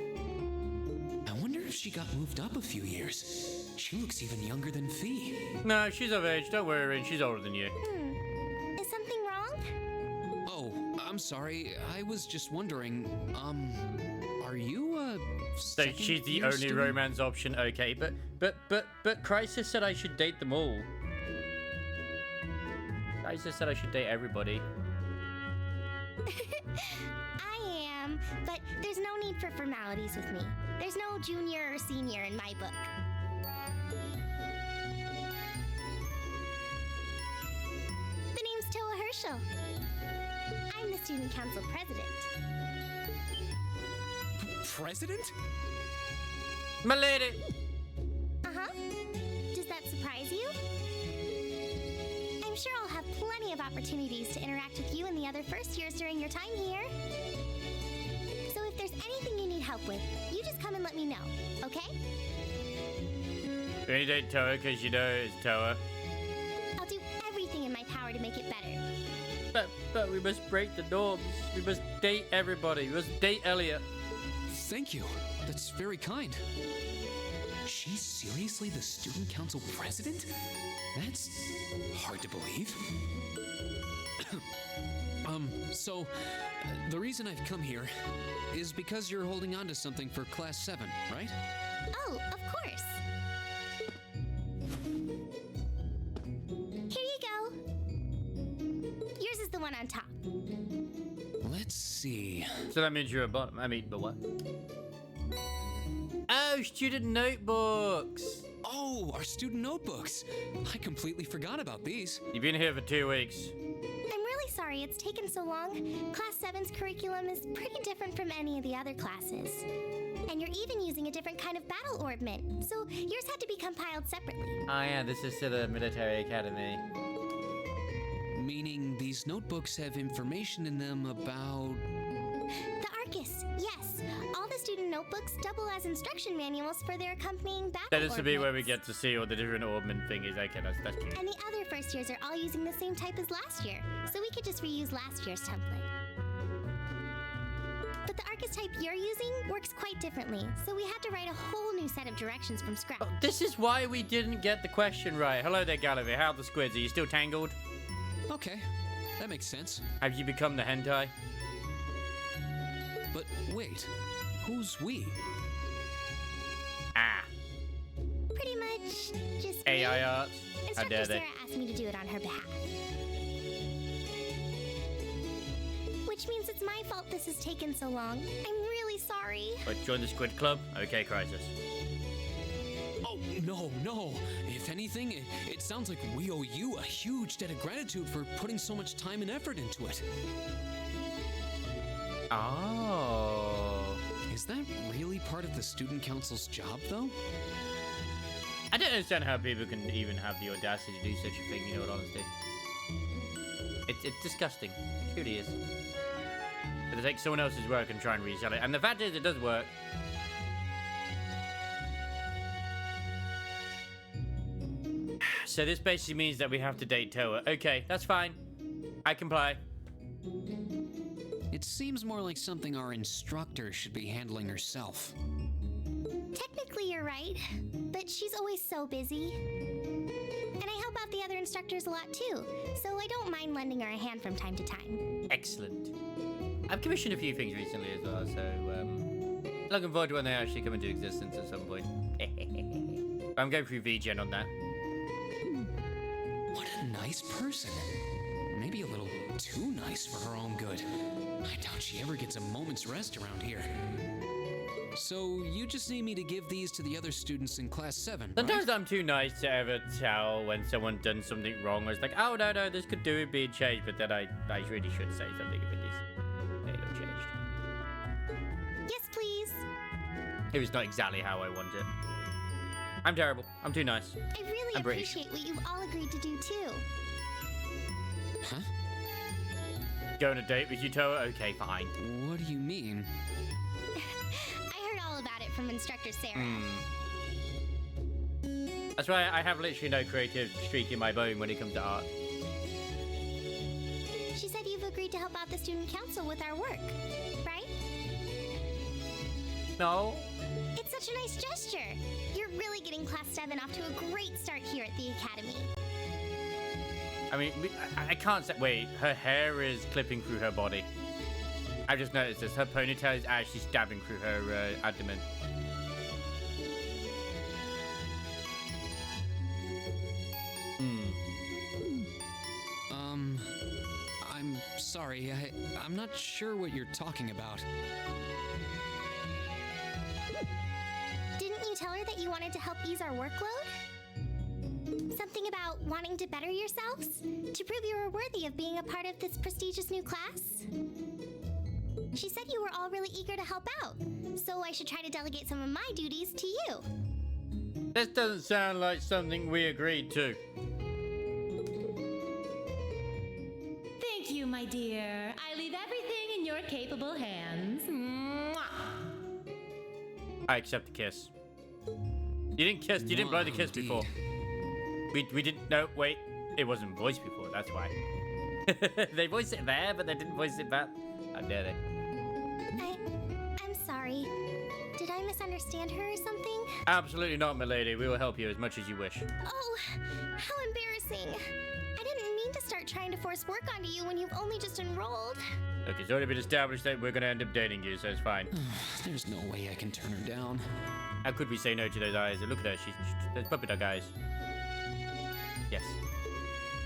Speaker 6: I wonder if she got moved up a few years. She looks even younger than Fee.
Speaker 1: No, she's of age. Don't worry, Rin. She's older than you.
Speaker 9: Is something wrong?
Speaker 6: Oh, I'm sorry. I was just wondering, are you a
Speaker 1: So she's the
Speaker 6: second-year
Speaker 1: only
Speaker 6: student?
Speaker 1: romance option. Okay, but Crisis said I should date them all. Crisis said I should date everybody.
Speaker 9: I am, but there's no need for formalities with me. There's no junior or senior in my book. The name's Toa Herschel. I'm the student council president.
Speaker 6: President?
Speaker 1: My lady!
Speaker 9: Uh-huh. Does that surprise you? I'm sure I'll have plenty of opportunities to interact with you and the other first years during your time here. So if there's anything you need help with, you just come and let me know, okay?
Speaker 1: You only date Toa because you know it's Toa.
Speaker 9: I'll do everything in my power to make it better.
Speaker 1: But we must break the norms. We must date everybody. We must date Elliot.
Speaker 6: Thank you. That's very kind. She's seriously the student council president? That's hard to believe. So, the reason I've come here is because you're holding on to something for Class 7, right?
Speaker 9: Oh, of course. Here you go. Yours is the one on top.
Speaker 6: Let's see.
Speaker 1: So that means you're a bottom. I mean, but what? Oh, student notebooks.
Speaker 6: Oh, our student notebooks. I completely forgot about these.
Speaker 1: You've been here for 2 weeks.
Speaker 9: I'm really sorry it's taken so long. Class 7's curriculum is pretty different from any of the other classes. And you're even using a different kind of battle orbment, so yours had to be compiled separately.
Speaker 1: Oh yeah, this is still a military academy.
Speaker 6: Meaning these notebooks have information in them about...
Speaker 9: The Arcus, yes. All the student notebooks double as instruction manuals for their accompanying battle
Speaker 1: That is to be where we
Speaker 9: orbments.
Speaker 1: get to see all the different orbment thingies. Okay, that's cute.
Speaker 9: And the other first years are all using the same type as last year, so we could just reuse last year's template. But the Arcus type you're using works quite differently, so we had to write a whole new set of directions from scratch.
Speaker 1: This is why we didn't get the question right. Hello there, Gallivant. How are the squids? Are you still tangled?
Speaker 6: Okay, that makes sense.
Speaker 1: Have you become the hentai?
Speaker 6: But wait, who's we?
Speaker 1: Ah.
Speaker 9: Pretty much just
Speaker 1: AI
Speaker 9: me.
Speaker 1: arts. How
Speaker 9: Instructor
Speaker 1: dare they?
Speaker 9: Sarah asked me to do it on her behalf. Which means it's my fault this has taken so long. I'm really sorry.
Speaker 1: But join the squid club? Okay, Crisis.
Speaker 6: Oh, no. If anything, it sounds like we owe you a huge debt of gratitude for putting so much time and effort into it.
Speaker 1: Oh.
Speaker 6: Is that really part of the student council's job, though?
Speaker 1: I don't understand how people can even have the audacity to do such a thing, you know what, honestly. It's disgusting. It truly is. But they take someone else's work and try and resell it. And the fact is, it does work. So this basically means that we have to date Toa. Okay, that's fine. I comply.
Speaker 6: It seems more like something our instructor should be handling herself.
Speaker 9: Technically, you're right, but she's always so busy. And I help out the other instructors a lot too, so I don't mind lending her a hand from time to time.
Speaker 1: Excellent. I've commissioned a few things recently as well, so looking forward to when they actually come into existence at some point. I'm going through VGen on that.
Speaker 6: What a nice person. Maybe a little too nice for her own good. I doubt she ever gets a moment's rest around here. So, you just need me to give these to the other students in Class 7,
Speaker 1: Sometimes
Speaker 6: right?
Speaker 1: I'm too nice to ever tell when someone's done something wrong. Or it's like, oh, no, this could do with being changed. But then I really should say something if it is made or changed.
Speaker 9: Yes, please.
Speaker 1: It was not exactly how I want it. I'm terrible. I'm too nice.
Speaker 9: I really
Speaker 1: I'm British.
Speaker 9: appreciate what you've all agreed to do too.
Speaker 6: Huh?
Speaker 1: Go on a date with you, Toa? Okay, fine.
Speaker 6: What do you mean?
Speaker 9: I heard all about it from Instructor Sarah.
Speaker 1: That's why I have literally no creative streak in my bone when it comes to art.
Speaker 9: She said you've agreed to help out the student council with our work, right?
Speaker 1: No.
Speaker 9: It's such a nice gesture. You're really getting Class 7 off to a great start here at the Academy.
Speaker 1: I mean, I can't say. Wait, her hair is clipping through her body. I just noticed this. Her ponytail is actually stabbing through her abdomen.
Speaker 6: I'm sorry. I'm not sure what you're talking about.
Speaker 9: Didn't you tell her that you wanted to help ease our workload? Something about wanting to better yourselves? To prove you were worthy of being a part of this prestigious new class? She said you were all really eager to help out, so I should try to delegate some of my duties to you.
Speaker 1: This doesn't sound like something we agreed to.
Speaker 5: Thank you, my dear. I leave everything in your capable hands. Mwah.
Speaker 1: I accept the kiss. You didn't kiss. You didn't blow the kiss before. We didn't. No, wait. It wasn't voiced before. That's why. They voiced it there, but they didn't voice it back. How dare they?
Speaker 9: I'm sorry. Did I misunderstand her or something?
Speaker 1: Absolutely not, milady. We will help you as much as you wish.
Speaker 9: Oh, how embarrassing. I didn't mean to start trying to force work onto you when you've only just enrolled.
Speaker 1: Look, it's already been established that we're going to end up dating you, so it's fine.
Speaker 6: There's no way I can turn her down.
Speaker 1: How could we say no to those eyes? Look at her. She's those puppy dog eyes. Yes.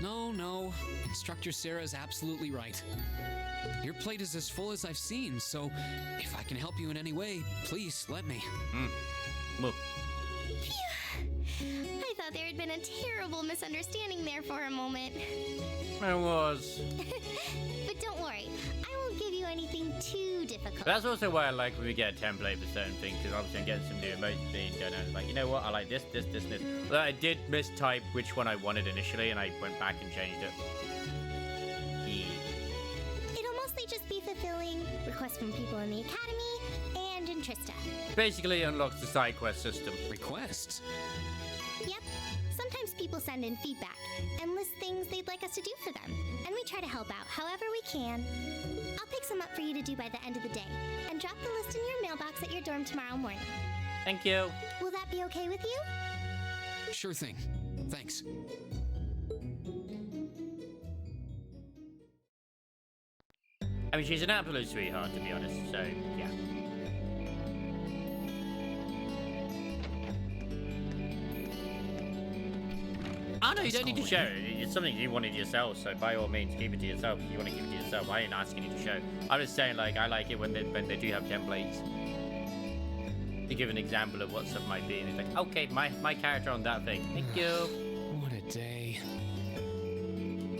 Speaker 6: No. Instructor Sarah's absolutely right. Your plate is as full as I've seen, so if I can help you in any way, please let me.
Speaker 1: Well.
Speaker 9: I thought there had been a terrible misunderstanding there for a moment.
Speaker 1: There was.
Speaker 9: But don't worry, I won't give you anything too difficult.
Speaker 1: That's also why I like when we get a template for certain things, because obviously I'm getting some new emojis being done, and it's like, you know what, I like this. Although I did mistype which one I wanted initially, and I went back and changed it.
Speaker 9: It'll mostly just be fulfilling requests from people in the Academy and in Trista.
Speaker 1: Basically unlocks the side quest system.
Speaker 6: Requests?
Speaker 9: Yep. Sometimes people send in feedback and list things they'd like us to do for them, and we try to help out however we can. I'll pick some up for you to do by the end of the day, and drop the list in your mailbox at your dorm tomorrow morning.
Speaker 1: Thank you.
Speaker 9: Will that be okay with you?
Speaker 6: Sure thing. Thanks.
Speaker 1: I mean, she's an absolute sweetheart, to be honest, so, yeah. Oh, no, you don't need to share it. It's something you wanted yourself, so by all means, keep it to yourself. If you want to keep it to yourself, I ain't asking you to show. I'm just saying, like, I like it when they do have templates. To give an example of what stuff might be, and it's like, okay, my character on that thing. Thank you.
Speaker 6: What a day.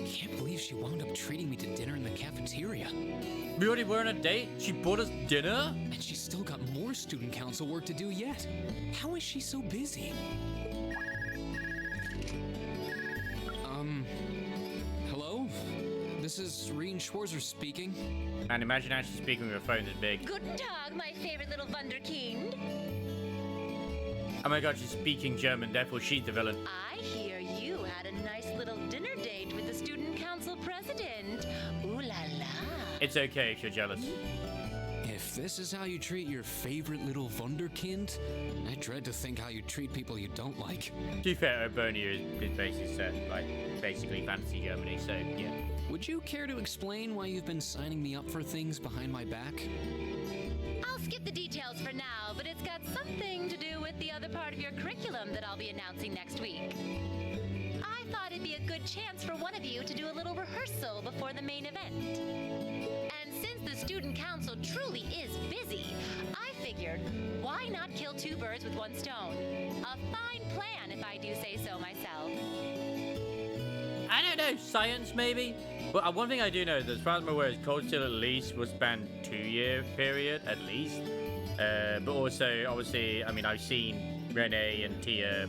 Speaker 6: Can't believe she wound up treating me to dinner in the cafeteria.
Speaker 1: We already were on a date? She bought us dinner?
Speaker 6: And she's still got more student council work to do yet. How is she so busy? Hello? This this is Rien Schwarzer speaking.
Speaker 1: And imagine actually speaking with a phone this big.
Speaker 5: Guten Tag, my favorite little Wunderkind.
Speaker 1: Oh my god, she's speaking German, therefore she's the villain.
Speaker 5: I hear you had a nice little dinner date with the student council president. Ooh la la.
Speaker 1: It's okay if you're jealous.
Speaker 6: If this is how you treat your favorite little Wunderkind, I dread to think how you treat people you don't like.
Speaker 1: To be fair, Urbonia is basically set, like, basically fantasy Germany, so yeah.
Speaker 6: Would you care to explain why you've been signing me up for things behind my back?
Speaker 5: I'll skip the details for now, but it's got something to do with the other part of your curriculum that I'll be announcing next week. I thought it'd be a good chance for one of you to do a little rehearsal before the main event. And since the student council truly is busy, I figured, why not kill two birds with one stone? A fine plan, if I do say so myself.
Speaker 1: I don't know, science maybe? But one thing I do know, that as far as I'm aware, is Cold Steel at least will span 2-year period, at least. But also, obviously, I mean, I've seen Renee and Tia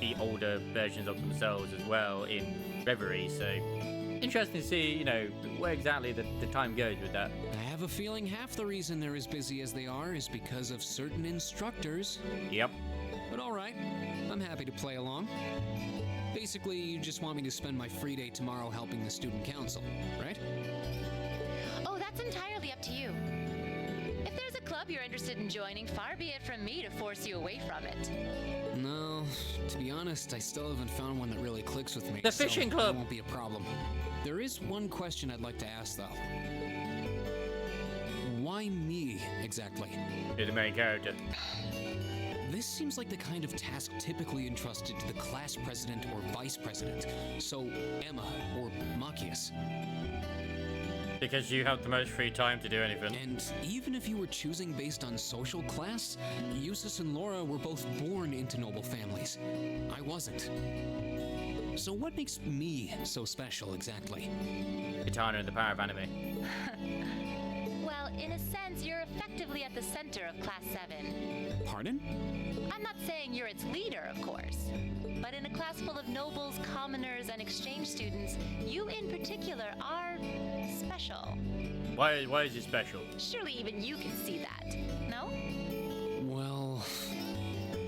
Speaker 1: be older versions of themselves as well in Reverie, so interesting to see, you know, where exactly the time goes with that.
Speaker 6: I have a feeling half the reason they're as busy as they are is because of certain instructors.
Speaker 1: Yep.
Speaker 6: But all right, I'm happy to play along. Basically, you just want me to spend my free day tomorrow helping the student council, right?
Speaker 5: Oh, that's entirely up to you. If there's a club you're interested in joining, far be it from me to force you away from it.
Speaker 6: No, to be honest, I still haven't found one that really clicks with me.
Speaker 1: The fishing club!
Speaker 6: That won't be a problem. There is one question I'd like to ask, though. Why me, exactly?
Speaker 1: You're the main character.
Speaker 6: This seems like the kind of task typically entrusted to the class president or vice president. So, Emma or Machias.
Speaker 1: Because you have the most free time to do anything.
Speaker 6: And even if you were choosing based on social class, Eustace and Laura were both born into noble families. I wasn't. So what makes me so special, exactly?
Speaker 1: Katana and the power of anime.
Speaker 5: Well, in a sense, you're effectively at the center of Class 7.
Speaker 6: Pardon?
Speaker 5: I'm not saying you're its leader, of course. But in a class full of nobles, commoners, and exchange students, you in particular are special.
Speaker 1: Why is it special?
Speaker 5: Surely even you can see that, no?
Speaker 6: Well...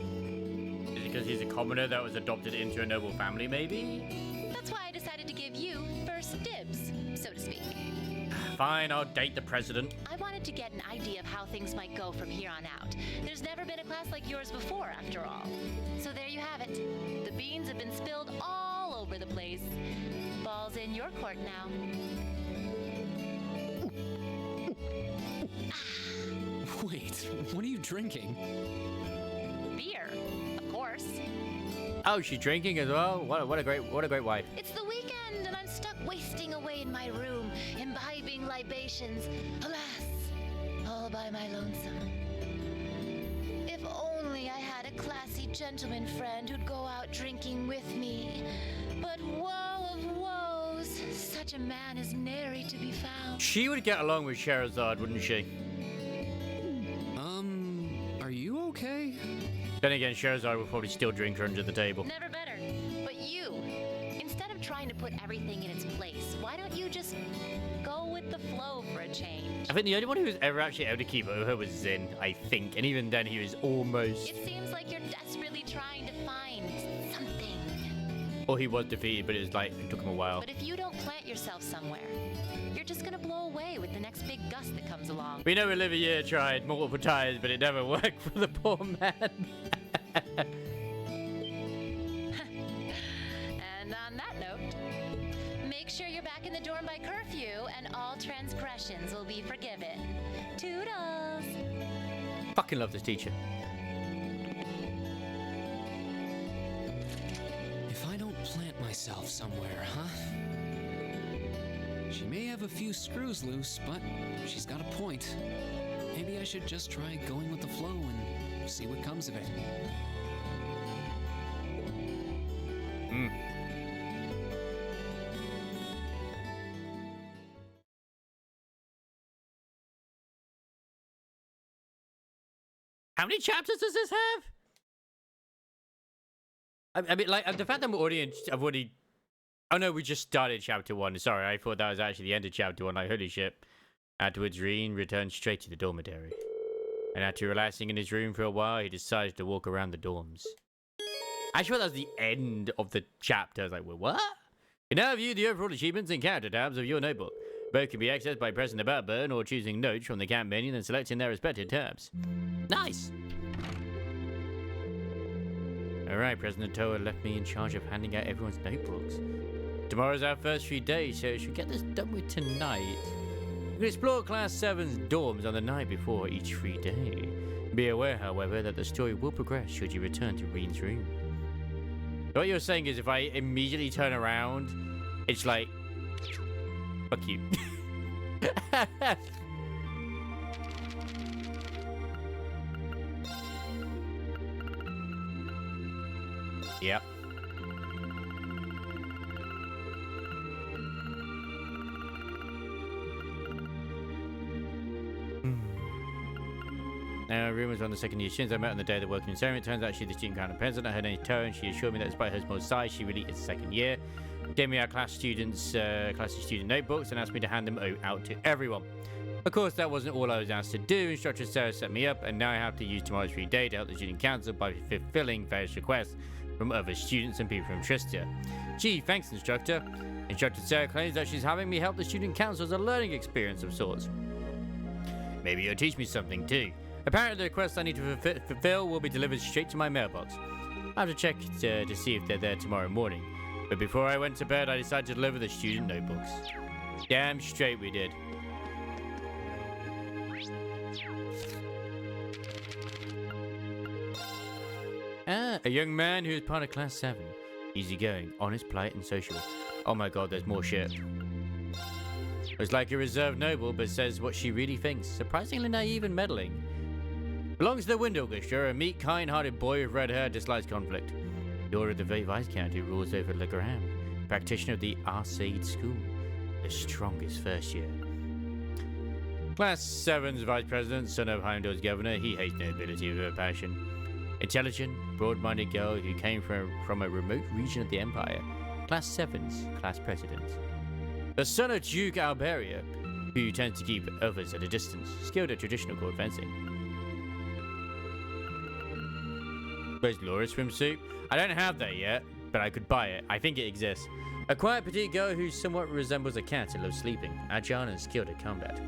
Speaker 1: Is it because he's a commoner that was adopted into a noble family, maybe?
Speaker 5: That's why I decided to give you first dibs, so to speak.
Speaker 1: Fine, I'll date the president.
Speaker 5: I wanted to get an idea of how things might go from here on out. There's never been a class like yours before, after all. So there you have it. The beans have been spilled all over the place. Ball's in your court now.
Speaker 6: Wait, what are you drinking?
Speaker 5: Beer, of course.
Speaker 1: Oh, she's drinking as well? What a great wife.
Speaker 5: It's the weekend and I'm stuck wasting away in my room, imbibing libations. Alas, all by my lonesome. If only I had a classy gentleman friend who'd go out drinking with me. But woe of woes, such a man is nary to be found.
Speaker 1: She would get along with Sherazade, wouldn't she?
Speaker 6: Are you okay?
Speaker 1: Then again, Sherazade would probably still drink her under the table.
Speaker 5: Never better. But you, instead of trying to put everything in its place, why don't you just go with the flow for a change?
Speaker 1: I think the only one who was ever actually able to keep her was Zin, I think. And even then, he was almost...
Speaker 5: It seems like you're desperately trying to find something.
Speaker 1: Or he was defeated, but it was like, it took him a while.
Speaker 5: But if you don't plant yourself somewhere, you're just gonna blow away with the next big gust that comes along.
Speaker 1: We know Olivier tried multiple times, but it never worked for the poor man.
Speaker 5: And on that note, make sure you're back in the dorm by curfew and all transgressions will be forgiven. Toodles!
Speaker 1: Fucking love this teacher.
Speaker 6: If I don't plant myself somewhere, huh? She may have a few screws loose, but she's got a point. Maybe I should just try going with the flow and see what comes of it.
Speaker 1: How many chapters does this have? I mean, like, the fact that I'm already Oh no, we just started chapter 1. Sorry, I thought that was actually the end of chapter 1. Like, holy shit. Afterwards, Reen returned straight to the dormitory. And after relaxing in his room for a while, he decided to walk around the dorms. I thought that was the end of the chapter. I was like, well, what? You now view the overall achievements and character tabs of your notebook. Both can be accessed by pressing the back button or choosing notes from the camp menu and selecting their respective tabs. Nice! Alright, President Toa left me in charge of handing out everyone's notebooks. Tomorrow's our first few days, so I should get this done with tonight. You can explore Class 7's dorms on the night before each free day. Be aware, however, that the story will progress should you return to Reen's room. What you're saying is if I immediately turn around, it's like, fuck you. Yep. Rumors on the second year students I met on the day of the welcoming ceremony. It turns out she's the student crown president. I heard any toe, and she assured me that despite her small size, she really is second year. Gave me our class student notebooks and asked me to hand them out to everyone. Of course, that wasn't all I was asked to do. Instructor Sarah set me up, and now I have to use tomorrow's free day to help the student council by fulfilling various requests from other students and people from Tristia. Gee, thanks, Instructor. Instructor Sarah claims that she's having me help the student council as a learning experience of sorts. Maybe you'll teach me something too. Apparently, the requests I need to fulfill will be delivered straight to my mailbox. I have to check to see if they're there tomorrow morning. But before I went to bed, I decided to deliver the student notebooks. Damn straight we did. A young man who is part of Class 7. Easygoing, honest, polite, and social. Oh my god, there's more shit. Looks like a reserved noble, but says what she really thinks. Surprisingly naive and meddling. Belongs to the Wind Orchestra, a meek, kind-hearted boy with red hair, dislikes conflict. Daughter of the Viscount who rules over Legram. Practitioner of the Arcade School. The strongest first year. Class 7's Vice President, son of Heimdall's governor, he hates nobility with a passion. Intelligent, broad-minded girl who came from a remote region of the Empire. Class 7's Class President. The son of Duke Alberia, who tends to keep others at a distance, skilled at traditional court fencing. Where's Laura's swimsuit? I don't have that yet, but I could buy it. I think it exists. A quiet petite girl who somewhat resembles a cat and loves sleeping, agile and skilled at combat.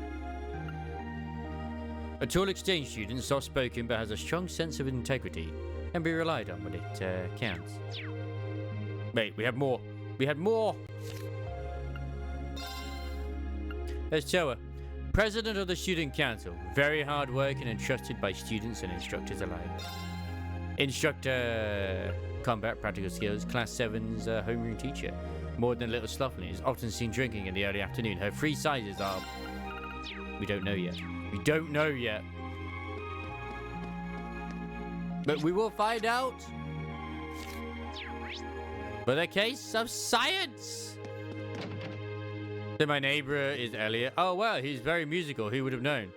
Speaker 1: A tall exchange student, soft-spoken but has a strong sense of integrity, can be relied on when it counts. Wait, we have more. We had more! There's Toa, President of the Student Council, very hard-working and trusted by students and instructors alike. Instructor, combat practical skills, Class 7's homeroom teacher. More than a little slovenly, is often seen drinking in the early afternoon. Her free sizes are... We don't know yet. We don't know yet. But we will find out. For the case of science. So my neighbor is Elliot. Oh, wow, he's very musical. Who would have known?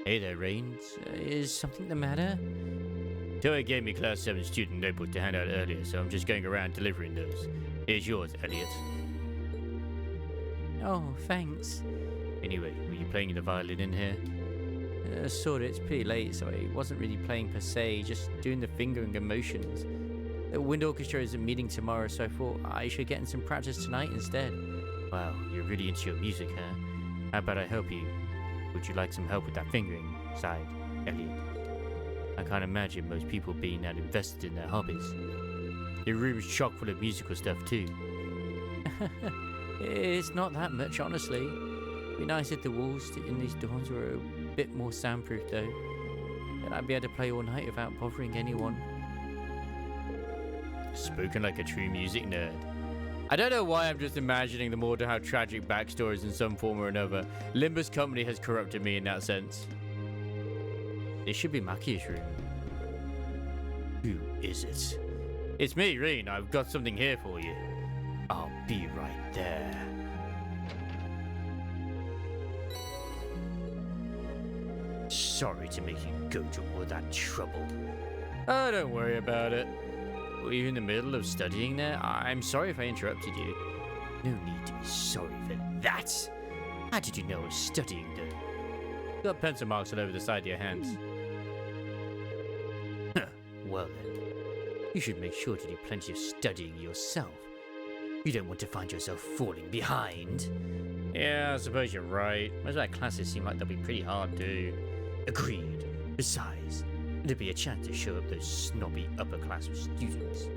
Speaker 1: Hey there, Rains. Is something the matter? Toa gave me Class 7 student notebook to hand out earlier, so I'm just going around delivering those. Here's yours, Elliot. Oh, thanks. Anyway, were you playing the violin in here? Sort of. It's pretty late, so I wasn't really playing per se, just doing the fingering and motions. The Wind Orchestra is a meeting tomorrow, so I thought I should get in some practice tonight instead. Wow, you're really into your music, huh? How about I help you? Would you like some help with that fingering? Sighed Elliot. I can't imagine most people being that invested in their hobbies. Your room's chock full of musical stuff too. It's not that much, honestly. It'd be nice if the walls in these dorms were a bit more soundproof though. Then I'd be able to play all night without bothering anyone. Spoken like a true music nerd. I don't know why I'm just imagining them all to have tragic backstories in some form or another. Limbus Company has corrupted me in that sense. This should be Makia's room. Who is it? It's me, Reen. I've got something here for you. I'll be right there. Sorry to make you go to all that trouble. Oh, don't worry about it. were you in the middle of studying there? I'm sorry if I interrupted you. No need to be sorry for that. How did you know I was studying there? Got pencil marks all over the side of your hands. Well then, you should make sure to do plenty of studying yourself. You don't want to find yourself falling behind. Yeah, I suppose you're right. Most of our classes seem like they'll be pretty hard to... Agreed. Besides, it'll be a chance to show up those snobby upper-class students.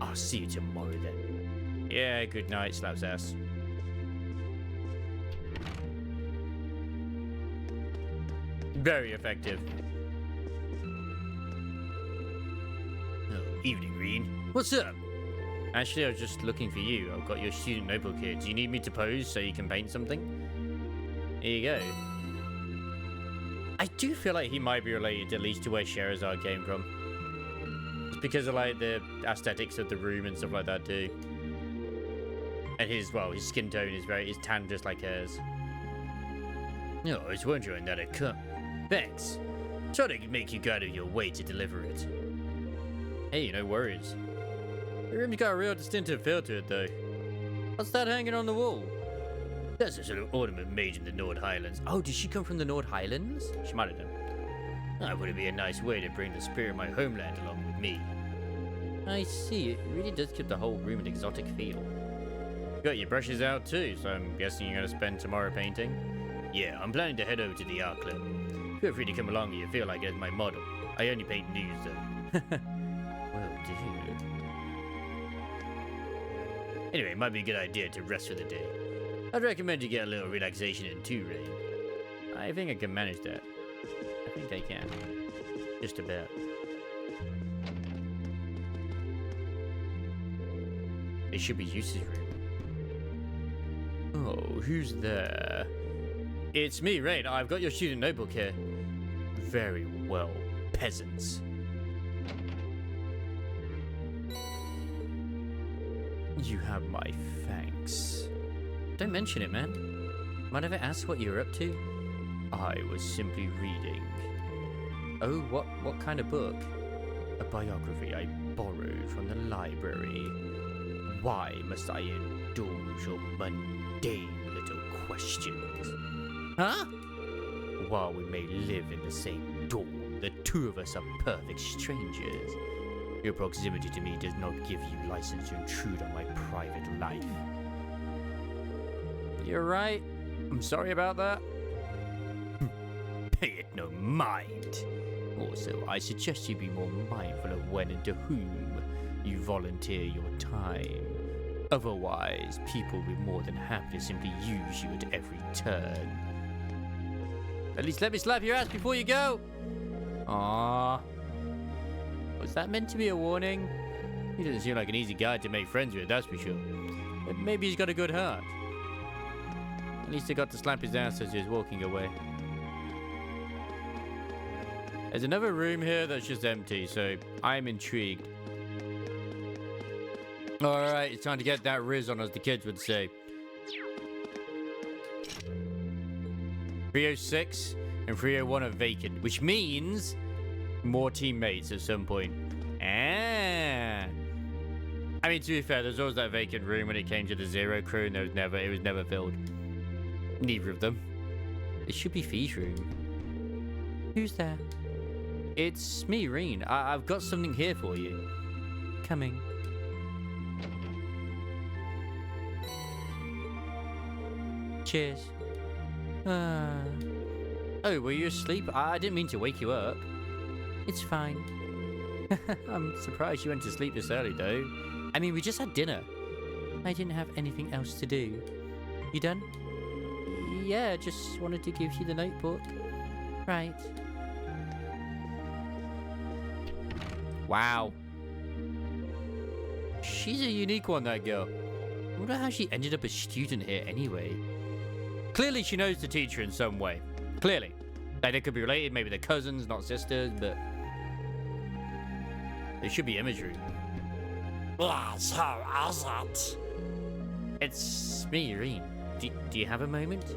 Speaker 1: I'll see you tomorrow then. Yeah, good night, Slaps ass. Very effective. Oh, evening, Reen. What's up? Actually, I was just looking for you. I've got your student notebook here. Do you need me to pose so you can paint something? Here you go. I do feel like he might be related at least to where Scheherazade came from. It's because of like the aesthetics of the room and stuff like that too. And his skin tone is is tan just like hers. No, I was wondering that it come. Thanks. Try to make you go out of your way to deliver it. Hey, no worries. The room's got a real distinctive feel to it, though. What's that hanging on the wall? That's a sort of ornament made in the Nord Highlands. Oh, did she come from the Nord Highlands? She might have done. That would be a nice way to bring the spirit of my homeland along with me. I see. It really does give the whole room an exotic feel. You got your brushes out too, so I'm guessing you're going to spend tomorrow painting? Yeah, I'm planning to head over to the art club. Feel free to come along if you feel like it as my model. I only paint nudes, though. Well, do you? Anyway, it might be a good idea to rest for the day. I'd recommend you get a little relaxation in too, Rain. I think I can manage that. I think I can. Just about. It should be Eustace's room. Oh, who's there? It's me, Rain. I've got your student notebook here. Very well, peasants. You have my thanks. Don't mention it, man. Might I ever ask what you're up to? I was simply reading. Oh, what kind of book? A biography I borrowed from the library. Why must I indulge your mundane little questions? Huh? While we may live in the same dorm, the two of us are perfect strangers. Your proximity to me does not give you license to intrude on my private life. You're right. I'm sorry about that. Pay it no mind. Also, I suggest you be more mindful of when and to whom you volunteer your time. Otherwise, people will be more than happy to simply use you at every turn. At least let me slap your ass before you go. Aww. Was that meant to be a warning? He doesn't seem like an easy guy to make friends with, that's for sure. But maybe he's got a good heart. At least I got to slap his ass as he was walking away. There's another room here that's just empty, so I'm intrigued. Alright, it's time to get that riz on, as the kids would say. 306 and 301 are vacant, which means more teammates at some point. I mean, to be fair, there's always that vacant room when it came to the Zero crew, and it was never filled. Neither of them. It should be Fee's room. Who's there? It's me, Reen. I've got something here for you. Coming. Cheers. Oh, were you asleep? I didn't mean to wake you up. It's fine. I'm surprised you went to sleep this early, though. I mean, we just had dinner. I didn't have anything else to do. You done? Yeah, just wanted to give you the notebook. Right. Wow. She's a unique one, that girl. I wonder how she ended up a student here anyway. Clearly she knows the teacher in some way. Clearly. Like, they could be related, maybe they're cousins, not sisters, but... There should be imagery.
Speaker 19: Yes, who is it?
Speaker 1: It's me, Reen. Do you have a moment?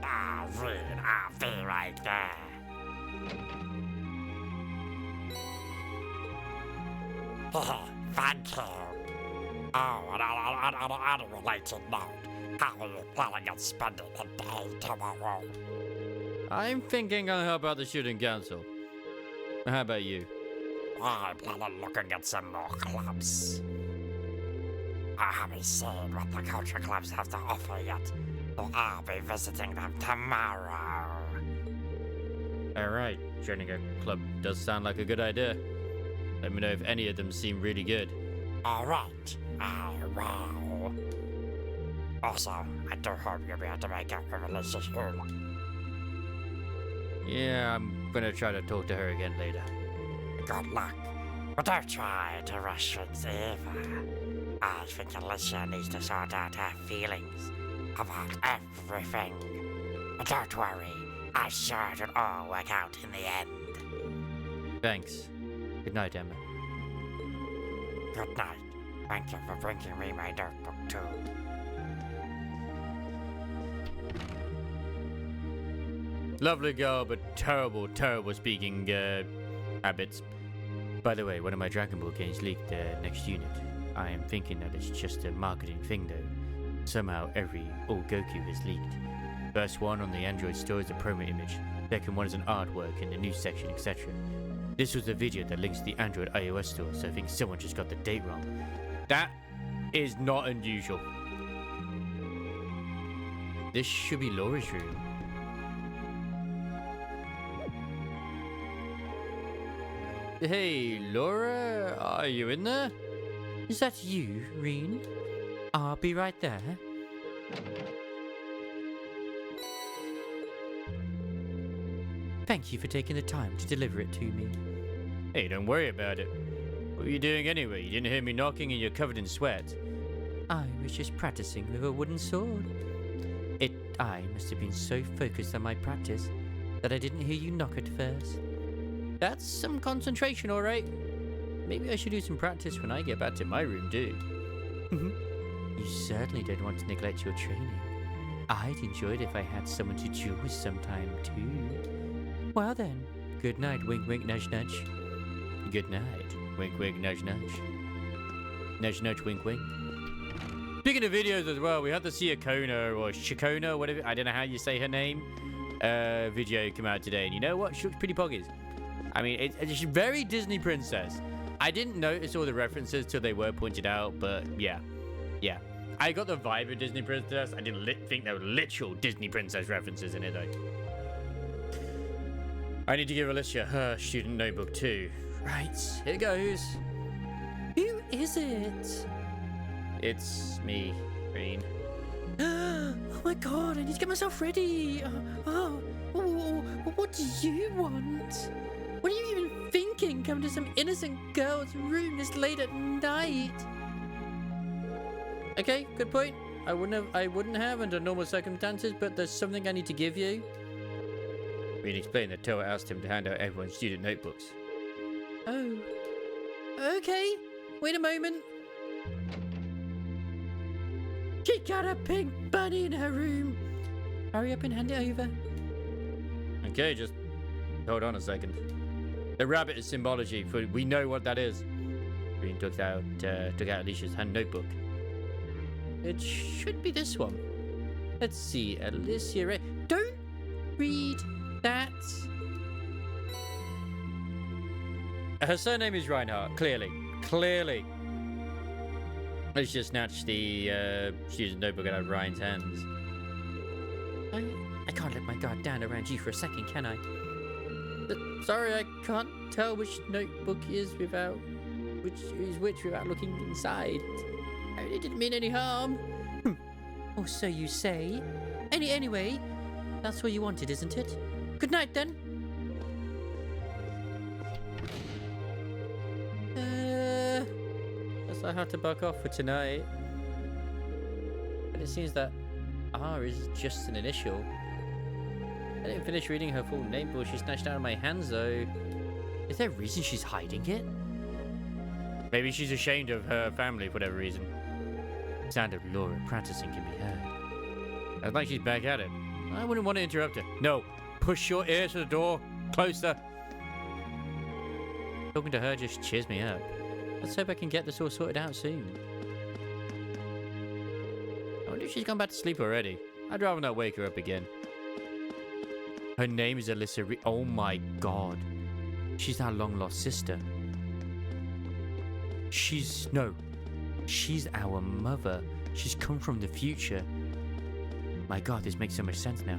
Speaker 19: Ah, Reen, I'll be right there.
Speaker 16: thank you. Oh, and on an unrelated note, how are you planning on spending the day tomorrow?
Speaker 1: I'm thinking I'll help out the student council. How about you?
Speaker 16: I plan on looking at some more clubs. I haven't seen what the culture clubs have to offer yet, so I'll be visiting them tomorrow.
Speaker 1: Alright, joining a club does sound like a good idea. Let me know if any of them seem really good.
Speaker 16: Alright, I will. Also, I do hope you'll be able to make up with Alicia soon.
Speaker 1: Yeah, I'm gonna try to talk to her again later.
Speaker 16: Good luck. But don't try to rush things either. I think Alicia needs to sort out her feelings about everything. But don't worry, I'm sure it'll all work out in the end.
Speaker 1: Thanks. Good night, Emma.
Speaker 16: Good night. Thank you for bringing me my notebook too.
Speaker 1: Lovely girl, but terrible, terrible speaking habits. By the way, one of my Dragon Ball games leaked next unit. I am thinking that it's just a marketing thing though. Somehow every all Goku is leaked. First one on the Android store is a promo image. Second one is an artwork in the news section, etc. This was a video that links to the Android iOS store, so I think someone just got the date wrong. That is not unusual. This should be Laura's room. Hey, Laura, are you in there? Is that you, Reen? I'll be right there. Thank you for taking the time to deliver it to me. Hey, don't worry about it. What were you doing anyway? You didn't hear me knocking and you're covered in sweat. I was just practicing with a wooden sword. I must have been so focused on my practice that I didn't hear you knock at first. That's some concentration, alright. Maybe I should do some practice when I get back to my room, too. You certainly don't want to neglect your training. I'd enjoy it if I had someone to duel with sometime, too. Well then, good night, wink wink, nudge nudge. Good night, wink wink, nudge nudge. Nudge nudge, wink wink. Speaking of videos as well, we had the Siakona or Shikona, whatever, I don't know how you say her name, video come out today. And you know what? She looks pretty poggies. I mean, it's very Disney princess. I didn't notice all the references till they were pointed out, but yeah. Yeah. I got the vibe of Disney princess. I didn't think there were literal Disney princess references in it, though. I need to give Alicia her student notebook, too. Right, here goes. Who is it? It's me, Green. Oh my god, I need to get myself ready. What do you want? What are you even thinking, coming to some innocent girl's room this late at night? Okay, good point. I wouldn't have under normal circumstances, but there's something I need to give you. Green explained that Toa asked him to hand out everyone's student notebooks. Oh. Okay. Wait a moment. She got a pink bunny in her room. Hurry up and hand it over. Okay, just hold on a second. The rabbit is symbology, for we know what that is. Green took out Alicia's hand notebook. It should be this one. Let's see, Alicia. Don't read that. Her surname is Reinhardt, clearly. Clearly. Alicia snatched the student notebook out of Ryan's hands. I can't let my guard down around you for a second, can I? Sorry, I can't tell which notebook is without which without looking inside. I really didn't mean any harm. Or so you say. Anyway, that's what you wanted, isn't it? Good night, then. Guess I have to buck off for tonight. But it seems that R is just an initial. I didn't finish reading her full name before she snatched it out of my hands, though. Is there a reason she's hiding it? Maybe she's ashamed of her family for whatever reason. The sound of Laura practicing can be heard. Sounds like she's back at it. I wouldn't want to interrupt her. No, push your ear to the door. Closer. Talking to her just cheers me up. Let's hope I can get this all sorted out soon. I wonder if she's gone back to sleep already. I'd rather not wake her up again. Her name is Alyssa Reed. Oh my god. She's our long-lost sister. She's our mother. She's come from the future. My god, this makes so much sense now.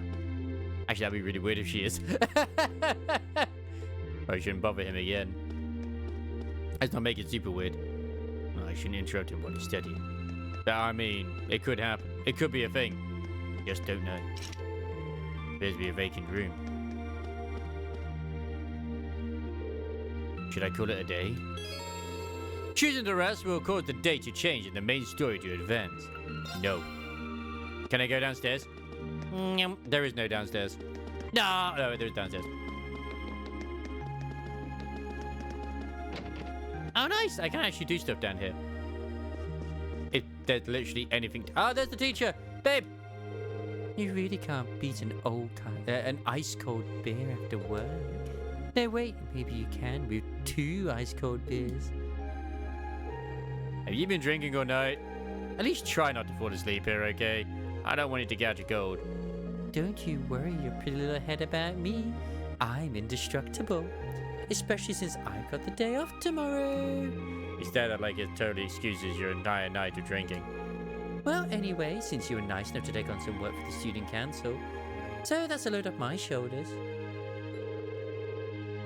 Speaker 1: Actually, that'd be really weird if she is. I shouldn't bother him again. Let's not make it super weird. I shouldn't interrupt him while he's studying. But I mean, it could happen. It could be a thing. Just don't know. Appears to be a vacant room. Should I call it a day? Choosing the rest will cause the day to change and the main story to advance. No. Can I go downstairs? There is no downstairs. No, there is downstairs. Oh, nice. I can actually do stuff down here. If there's literally anything. Oh, there's the teacher. Babe. You really can't beat an ice-cold beer after work. No, wait. Maybe you can with 2 ice-cold beers. Have you been drinking all night? At least try not to fall asleep here, okay? I don't want you to catch a cold. Don't you worry your pretty little head about me. I'm indestructible. Especially since I've got the day off tomorrow. Instead, I'd like it totally excuses your entire night of drinking. Well, anyway, since you were nice enough to take on some work for the student council, so that's a load off my shoulders.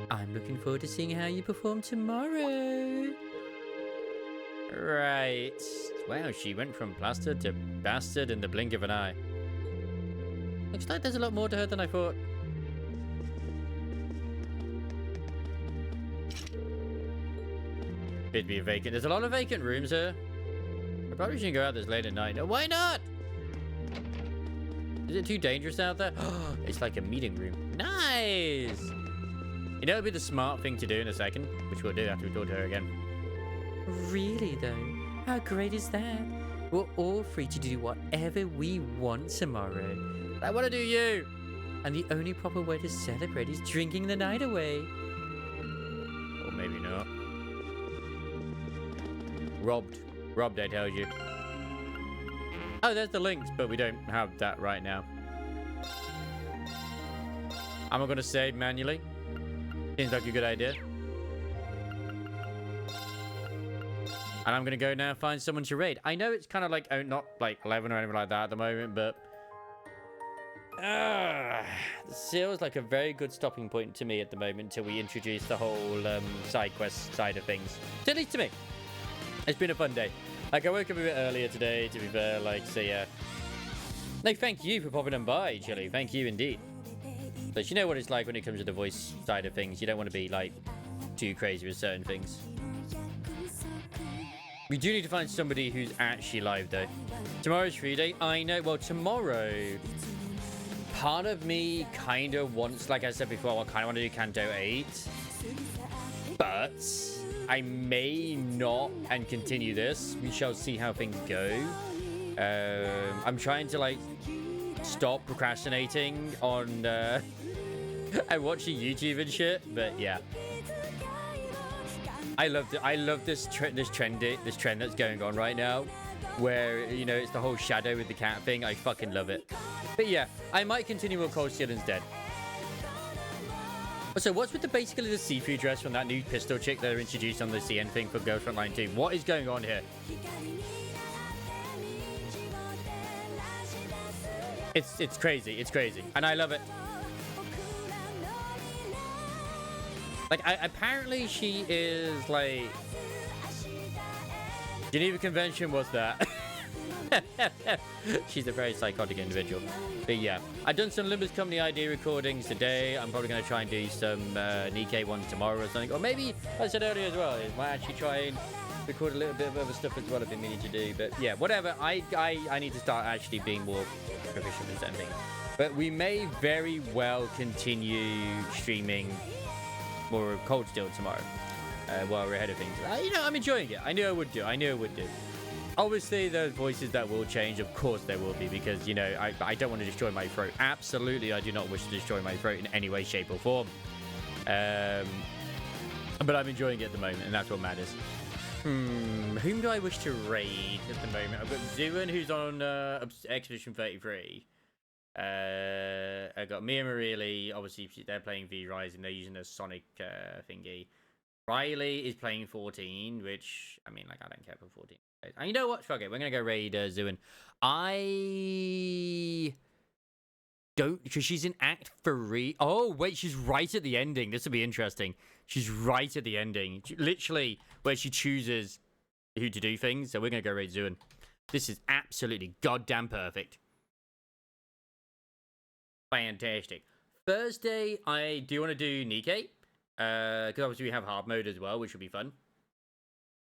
Speaker 1: I'm looking forward to seeing how you perform tomorrow. Right. Wow, she went from plaster to bastard in the blink of an eye. Looks like there's a lot more to her than I thought. It'd be vacant. There's a lot of vacant rooms here. I probably shouldn't go out this late at night. No, why not? Is it too dangerous out there? It's like a meeting room. Nice! You know, it'd be the smart thing to do in a second, which we'll do after we talk to her again. Really, though? How great is that? We're all free to do whatever we want tomorrow. I want to do you! And the only proper way to celebrate is drinking the night away. Or maybe not. Robbed, I told you. Oh, there's the links, but we don't have that right now. Am I going to save manually? Seems like a good idea. And I'm going to go now find someone to raid. I know it's kind of like, oh, not like 11 or anything like that at the moment, but... the seal is like a very good stopping point to me at the moment until we introduce the whole side quest side of things. At least to me. It's been a fun day. Like, I woke up a bit earlier today, to be fair, like, so yeah. No, thank you for popping on by, Chili. Thank you indeed. But you know what it's like when it comes to the voice side of things. You don't want to be, like, too crazy with certain things. We do need to find somebody who's actually live, though. Tomorrow's free day. I know. Well, tomorrow, part of me kind of wants, like I said before, I kind of want to do Kanto 8. But I may not and continue this. We shall see how things go. I'm trying to, like, stop procrastinating on and watching YouTube and shit. But yeah, I love this trend that's going on right now, where, you know, it's the whole shadow with the cat thing. I fucking love it. But yeah, I might continue with Cold Steel instead. So what's with basically the seafood dress from that new pistol chick that are introduced on the CN thing for Girls Frontline 2? What is going on here? It's crazy. It's crazy. And I love it. Like, apparently she is, like... Geneva Convention was that. She's a very psychotic individual. But yeah, I've done some Limbus Company ID recordings today. I'm probably going to try and do some Nikkei ones tomorrow or something. Or maybe, I said earlier as well, I might actually try and record a little bit of other stuff as well I've been meaning to do. But yeah, whatever. I need to start actually being more proficient in certain things. But we may very well continue streaming more of Cold Steel tomorrow while we're ahead of things. You know, I'm enjoying it. I knew I would do. Obviously, there's voices that will change. Of course there will be, because, you know, I don't want to destroy my throat. Absolutely, I do not wish to destroy my throat in any way, shape, or form. But I'm enjoying it at the moment, and that's what matters. Whom do I wish to raid at the moment? I've got Zuin, who's on Expedition 33. I got Mia Mareely, obviously they're playing V Rising, they're using a Sonic thingy. Riley is playing 14, which, I mean, like, I don't care for 14. And you know what? Fuck it, we're gonna go raid Zuin. I don't, because she's in Act 3. Oh, wait, she's right at the ending. This will be interesting. She's right at the ending. Literally, where she chooses who to do things. So we're gonna go raid Zuin. This is absolutely goddamn perfect. Fantastic. Thursday, I do want to do Nikke. Because obviously we have hard mode as well, which will be fun.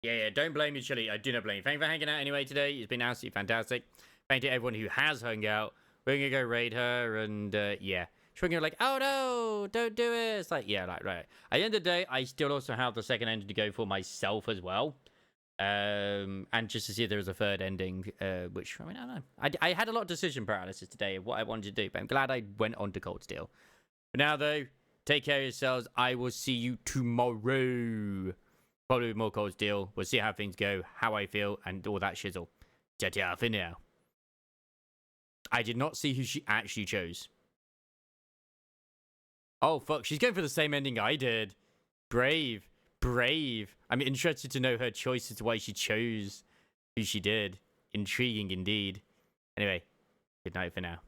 Speaker 1: Yeah, don't blame me, Chili. I do not blame you. Thank you for hanging out anyway today. It's been absolutely fantastic. Thank you to everyone who has hung out. We're going to go raid her, and yeah. She's going to be like, oh no, don't do it. It's like, yeah, like, right. At the end of the day, I still also have the second ending to go for myself as well. And just to see if there was a third ending, which, I mean, I don't know. I had a lot of decision paralysis today of what I wanted to do, but I'm glad I went on to Cold Steel. For now, though, take care of yourselves. I will see you tomorrow. Probably with more Cold Steel. We'll see how things go, how I feel, and all that shizzle. Ta-ta for now. I did not see who she actually chose. Oh, fuck. She's going for the same ending I did. Brave. Brave. I'm interested to know her choice as to why she chose who she did. Intriguing indeed. Anyway, good night for now.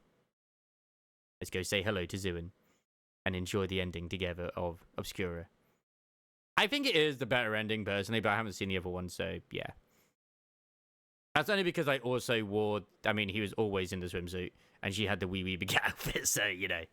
Speaker 1: Let's go say hello to Zuin and enjoy the ending together of Obscura. I think it is the better ending, personally, but I haven't seen the other one, so yeah. That's only because I also wore... I mean, he was always in the swimsuit, and she had the wee big outfit, so, you know.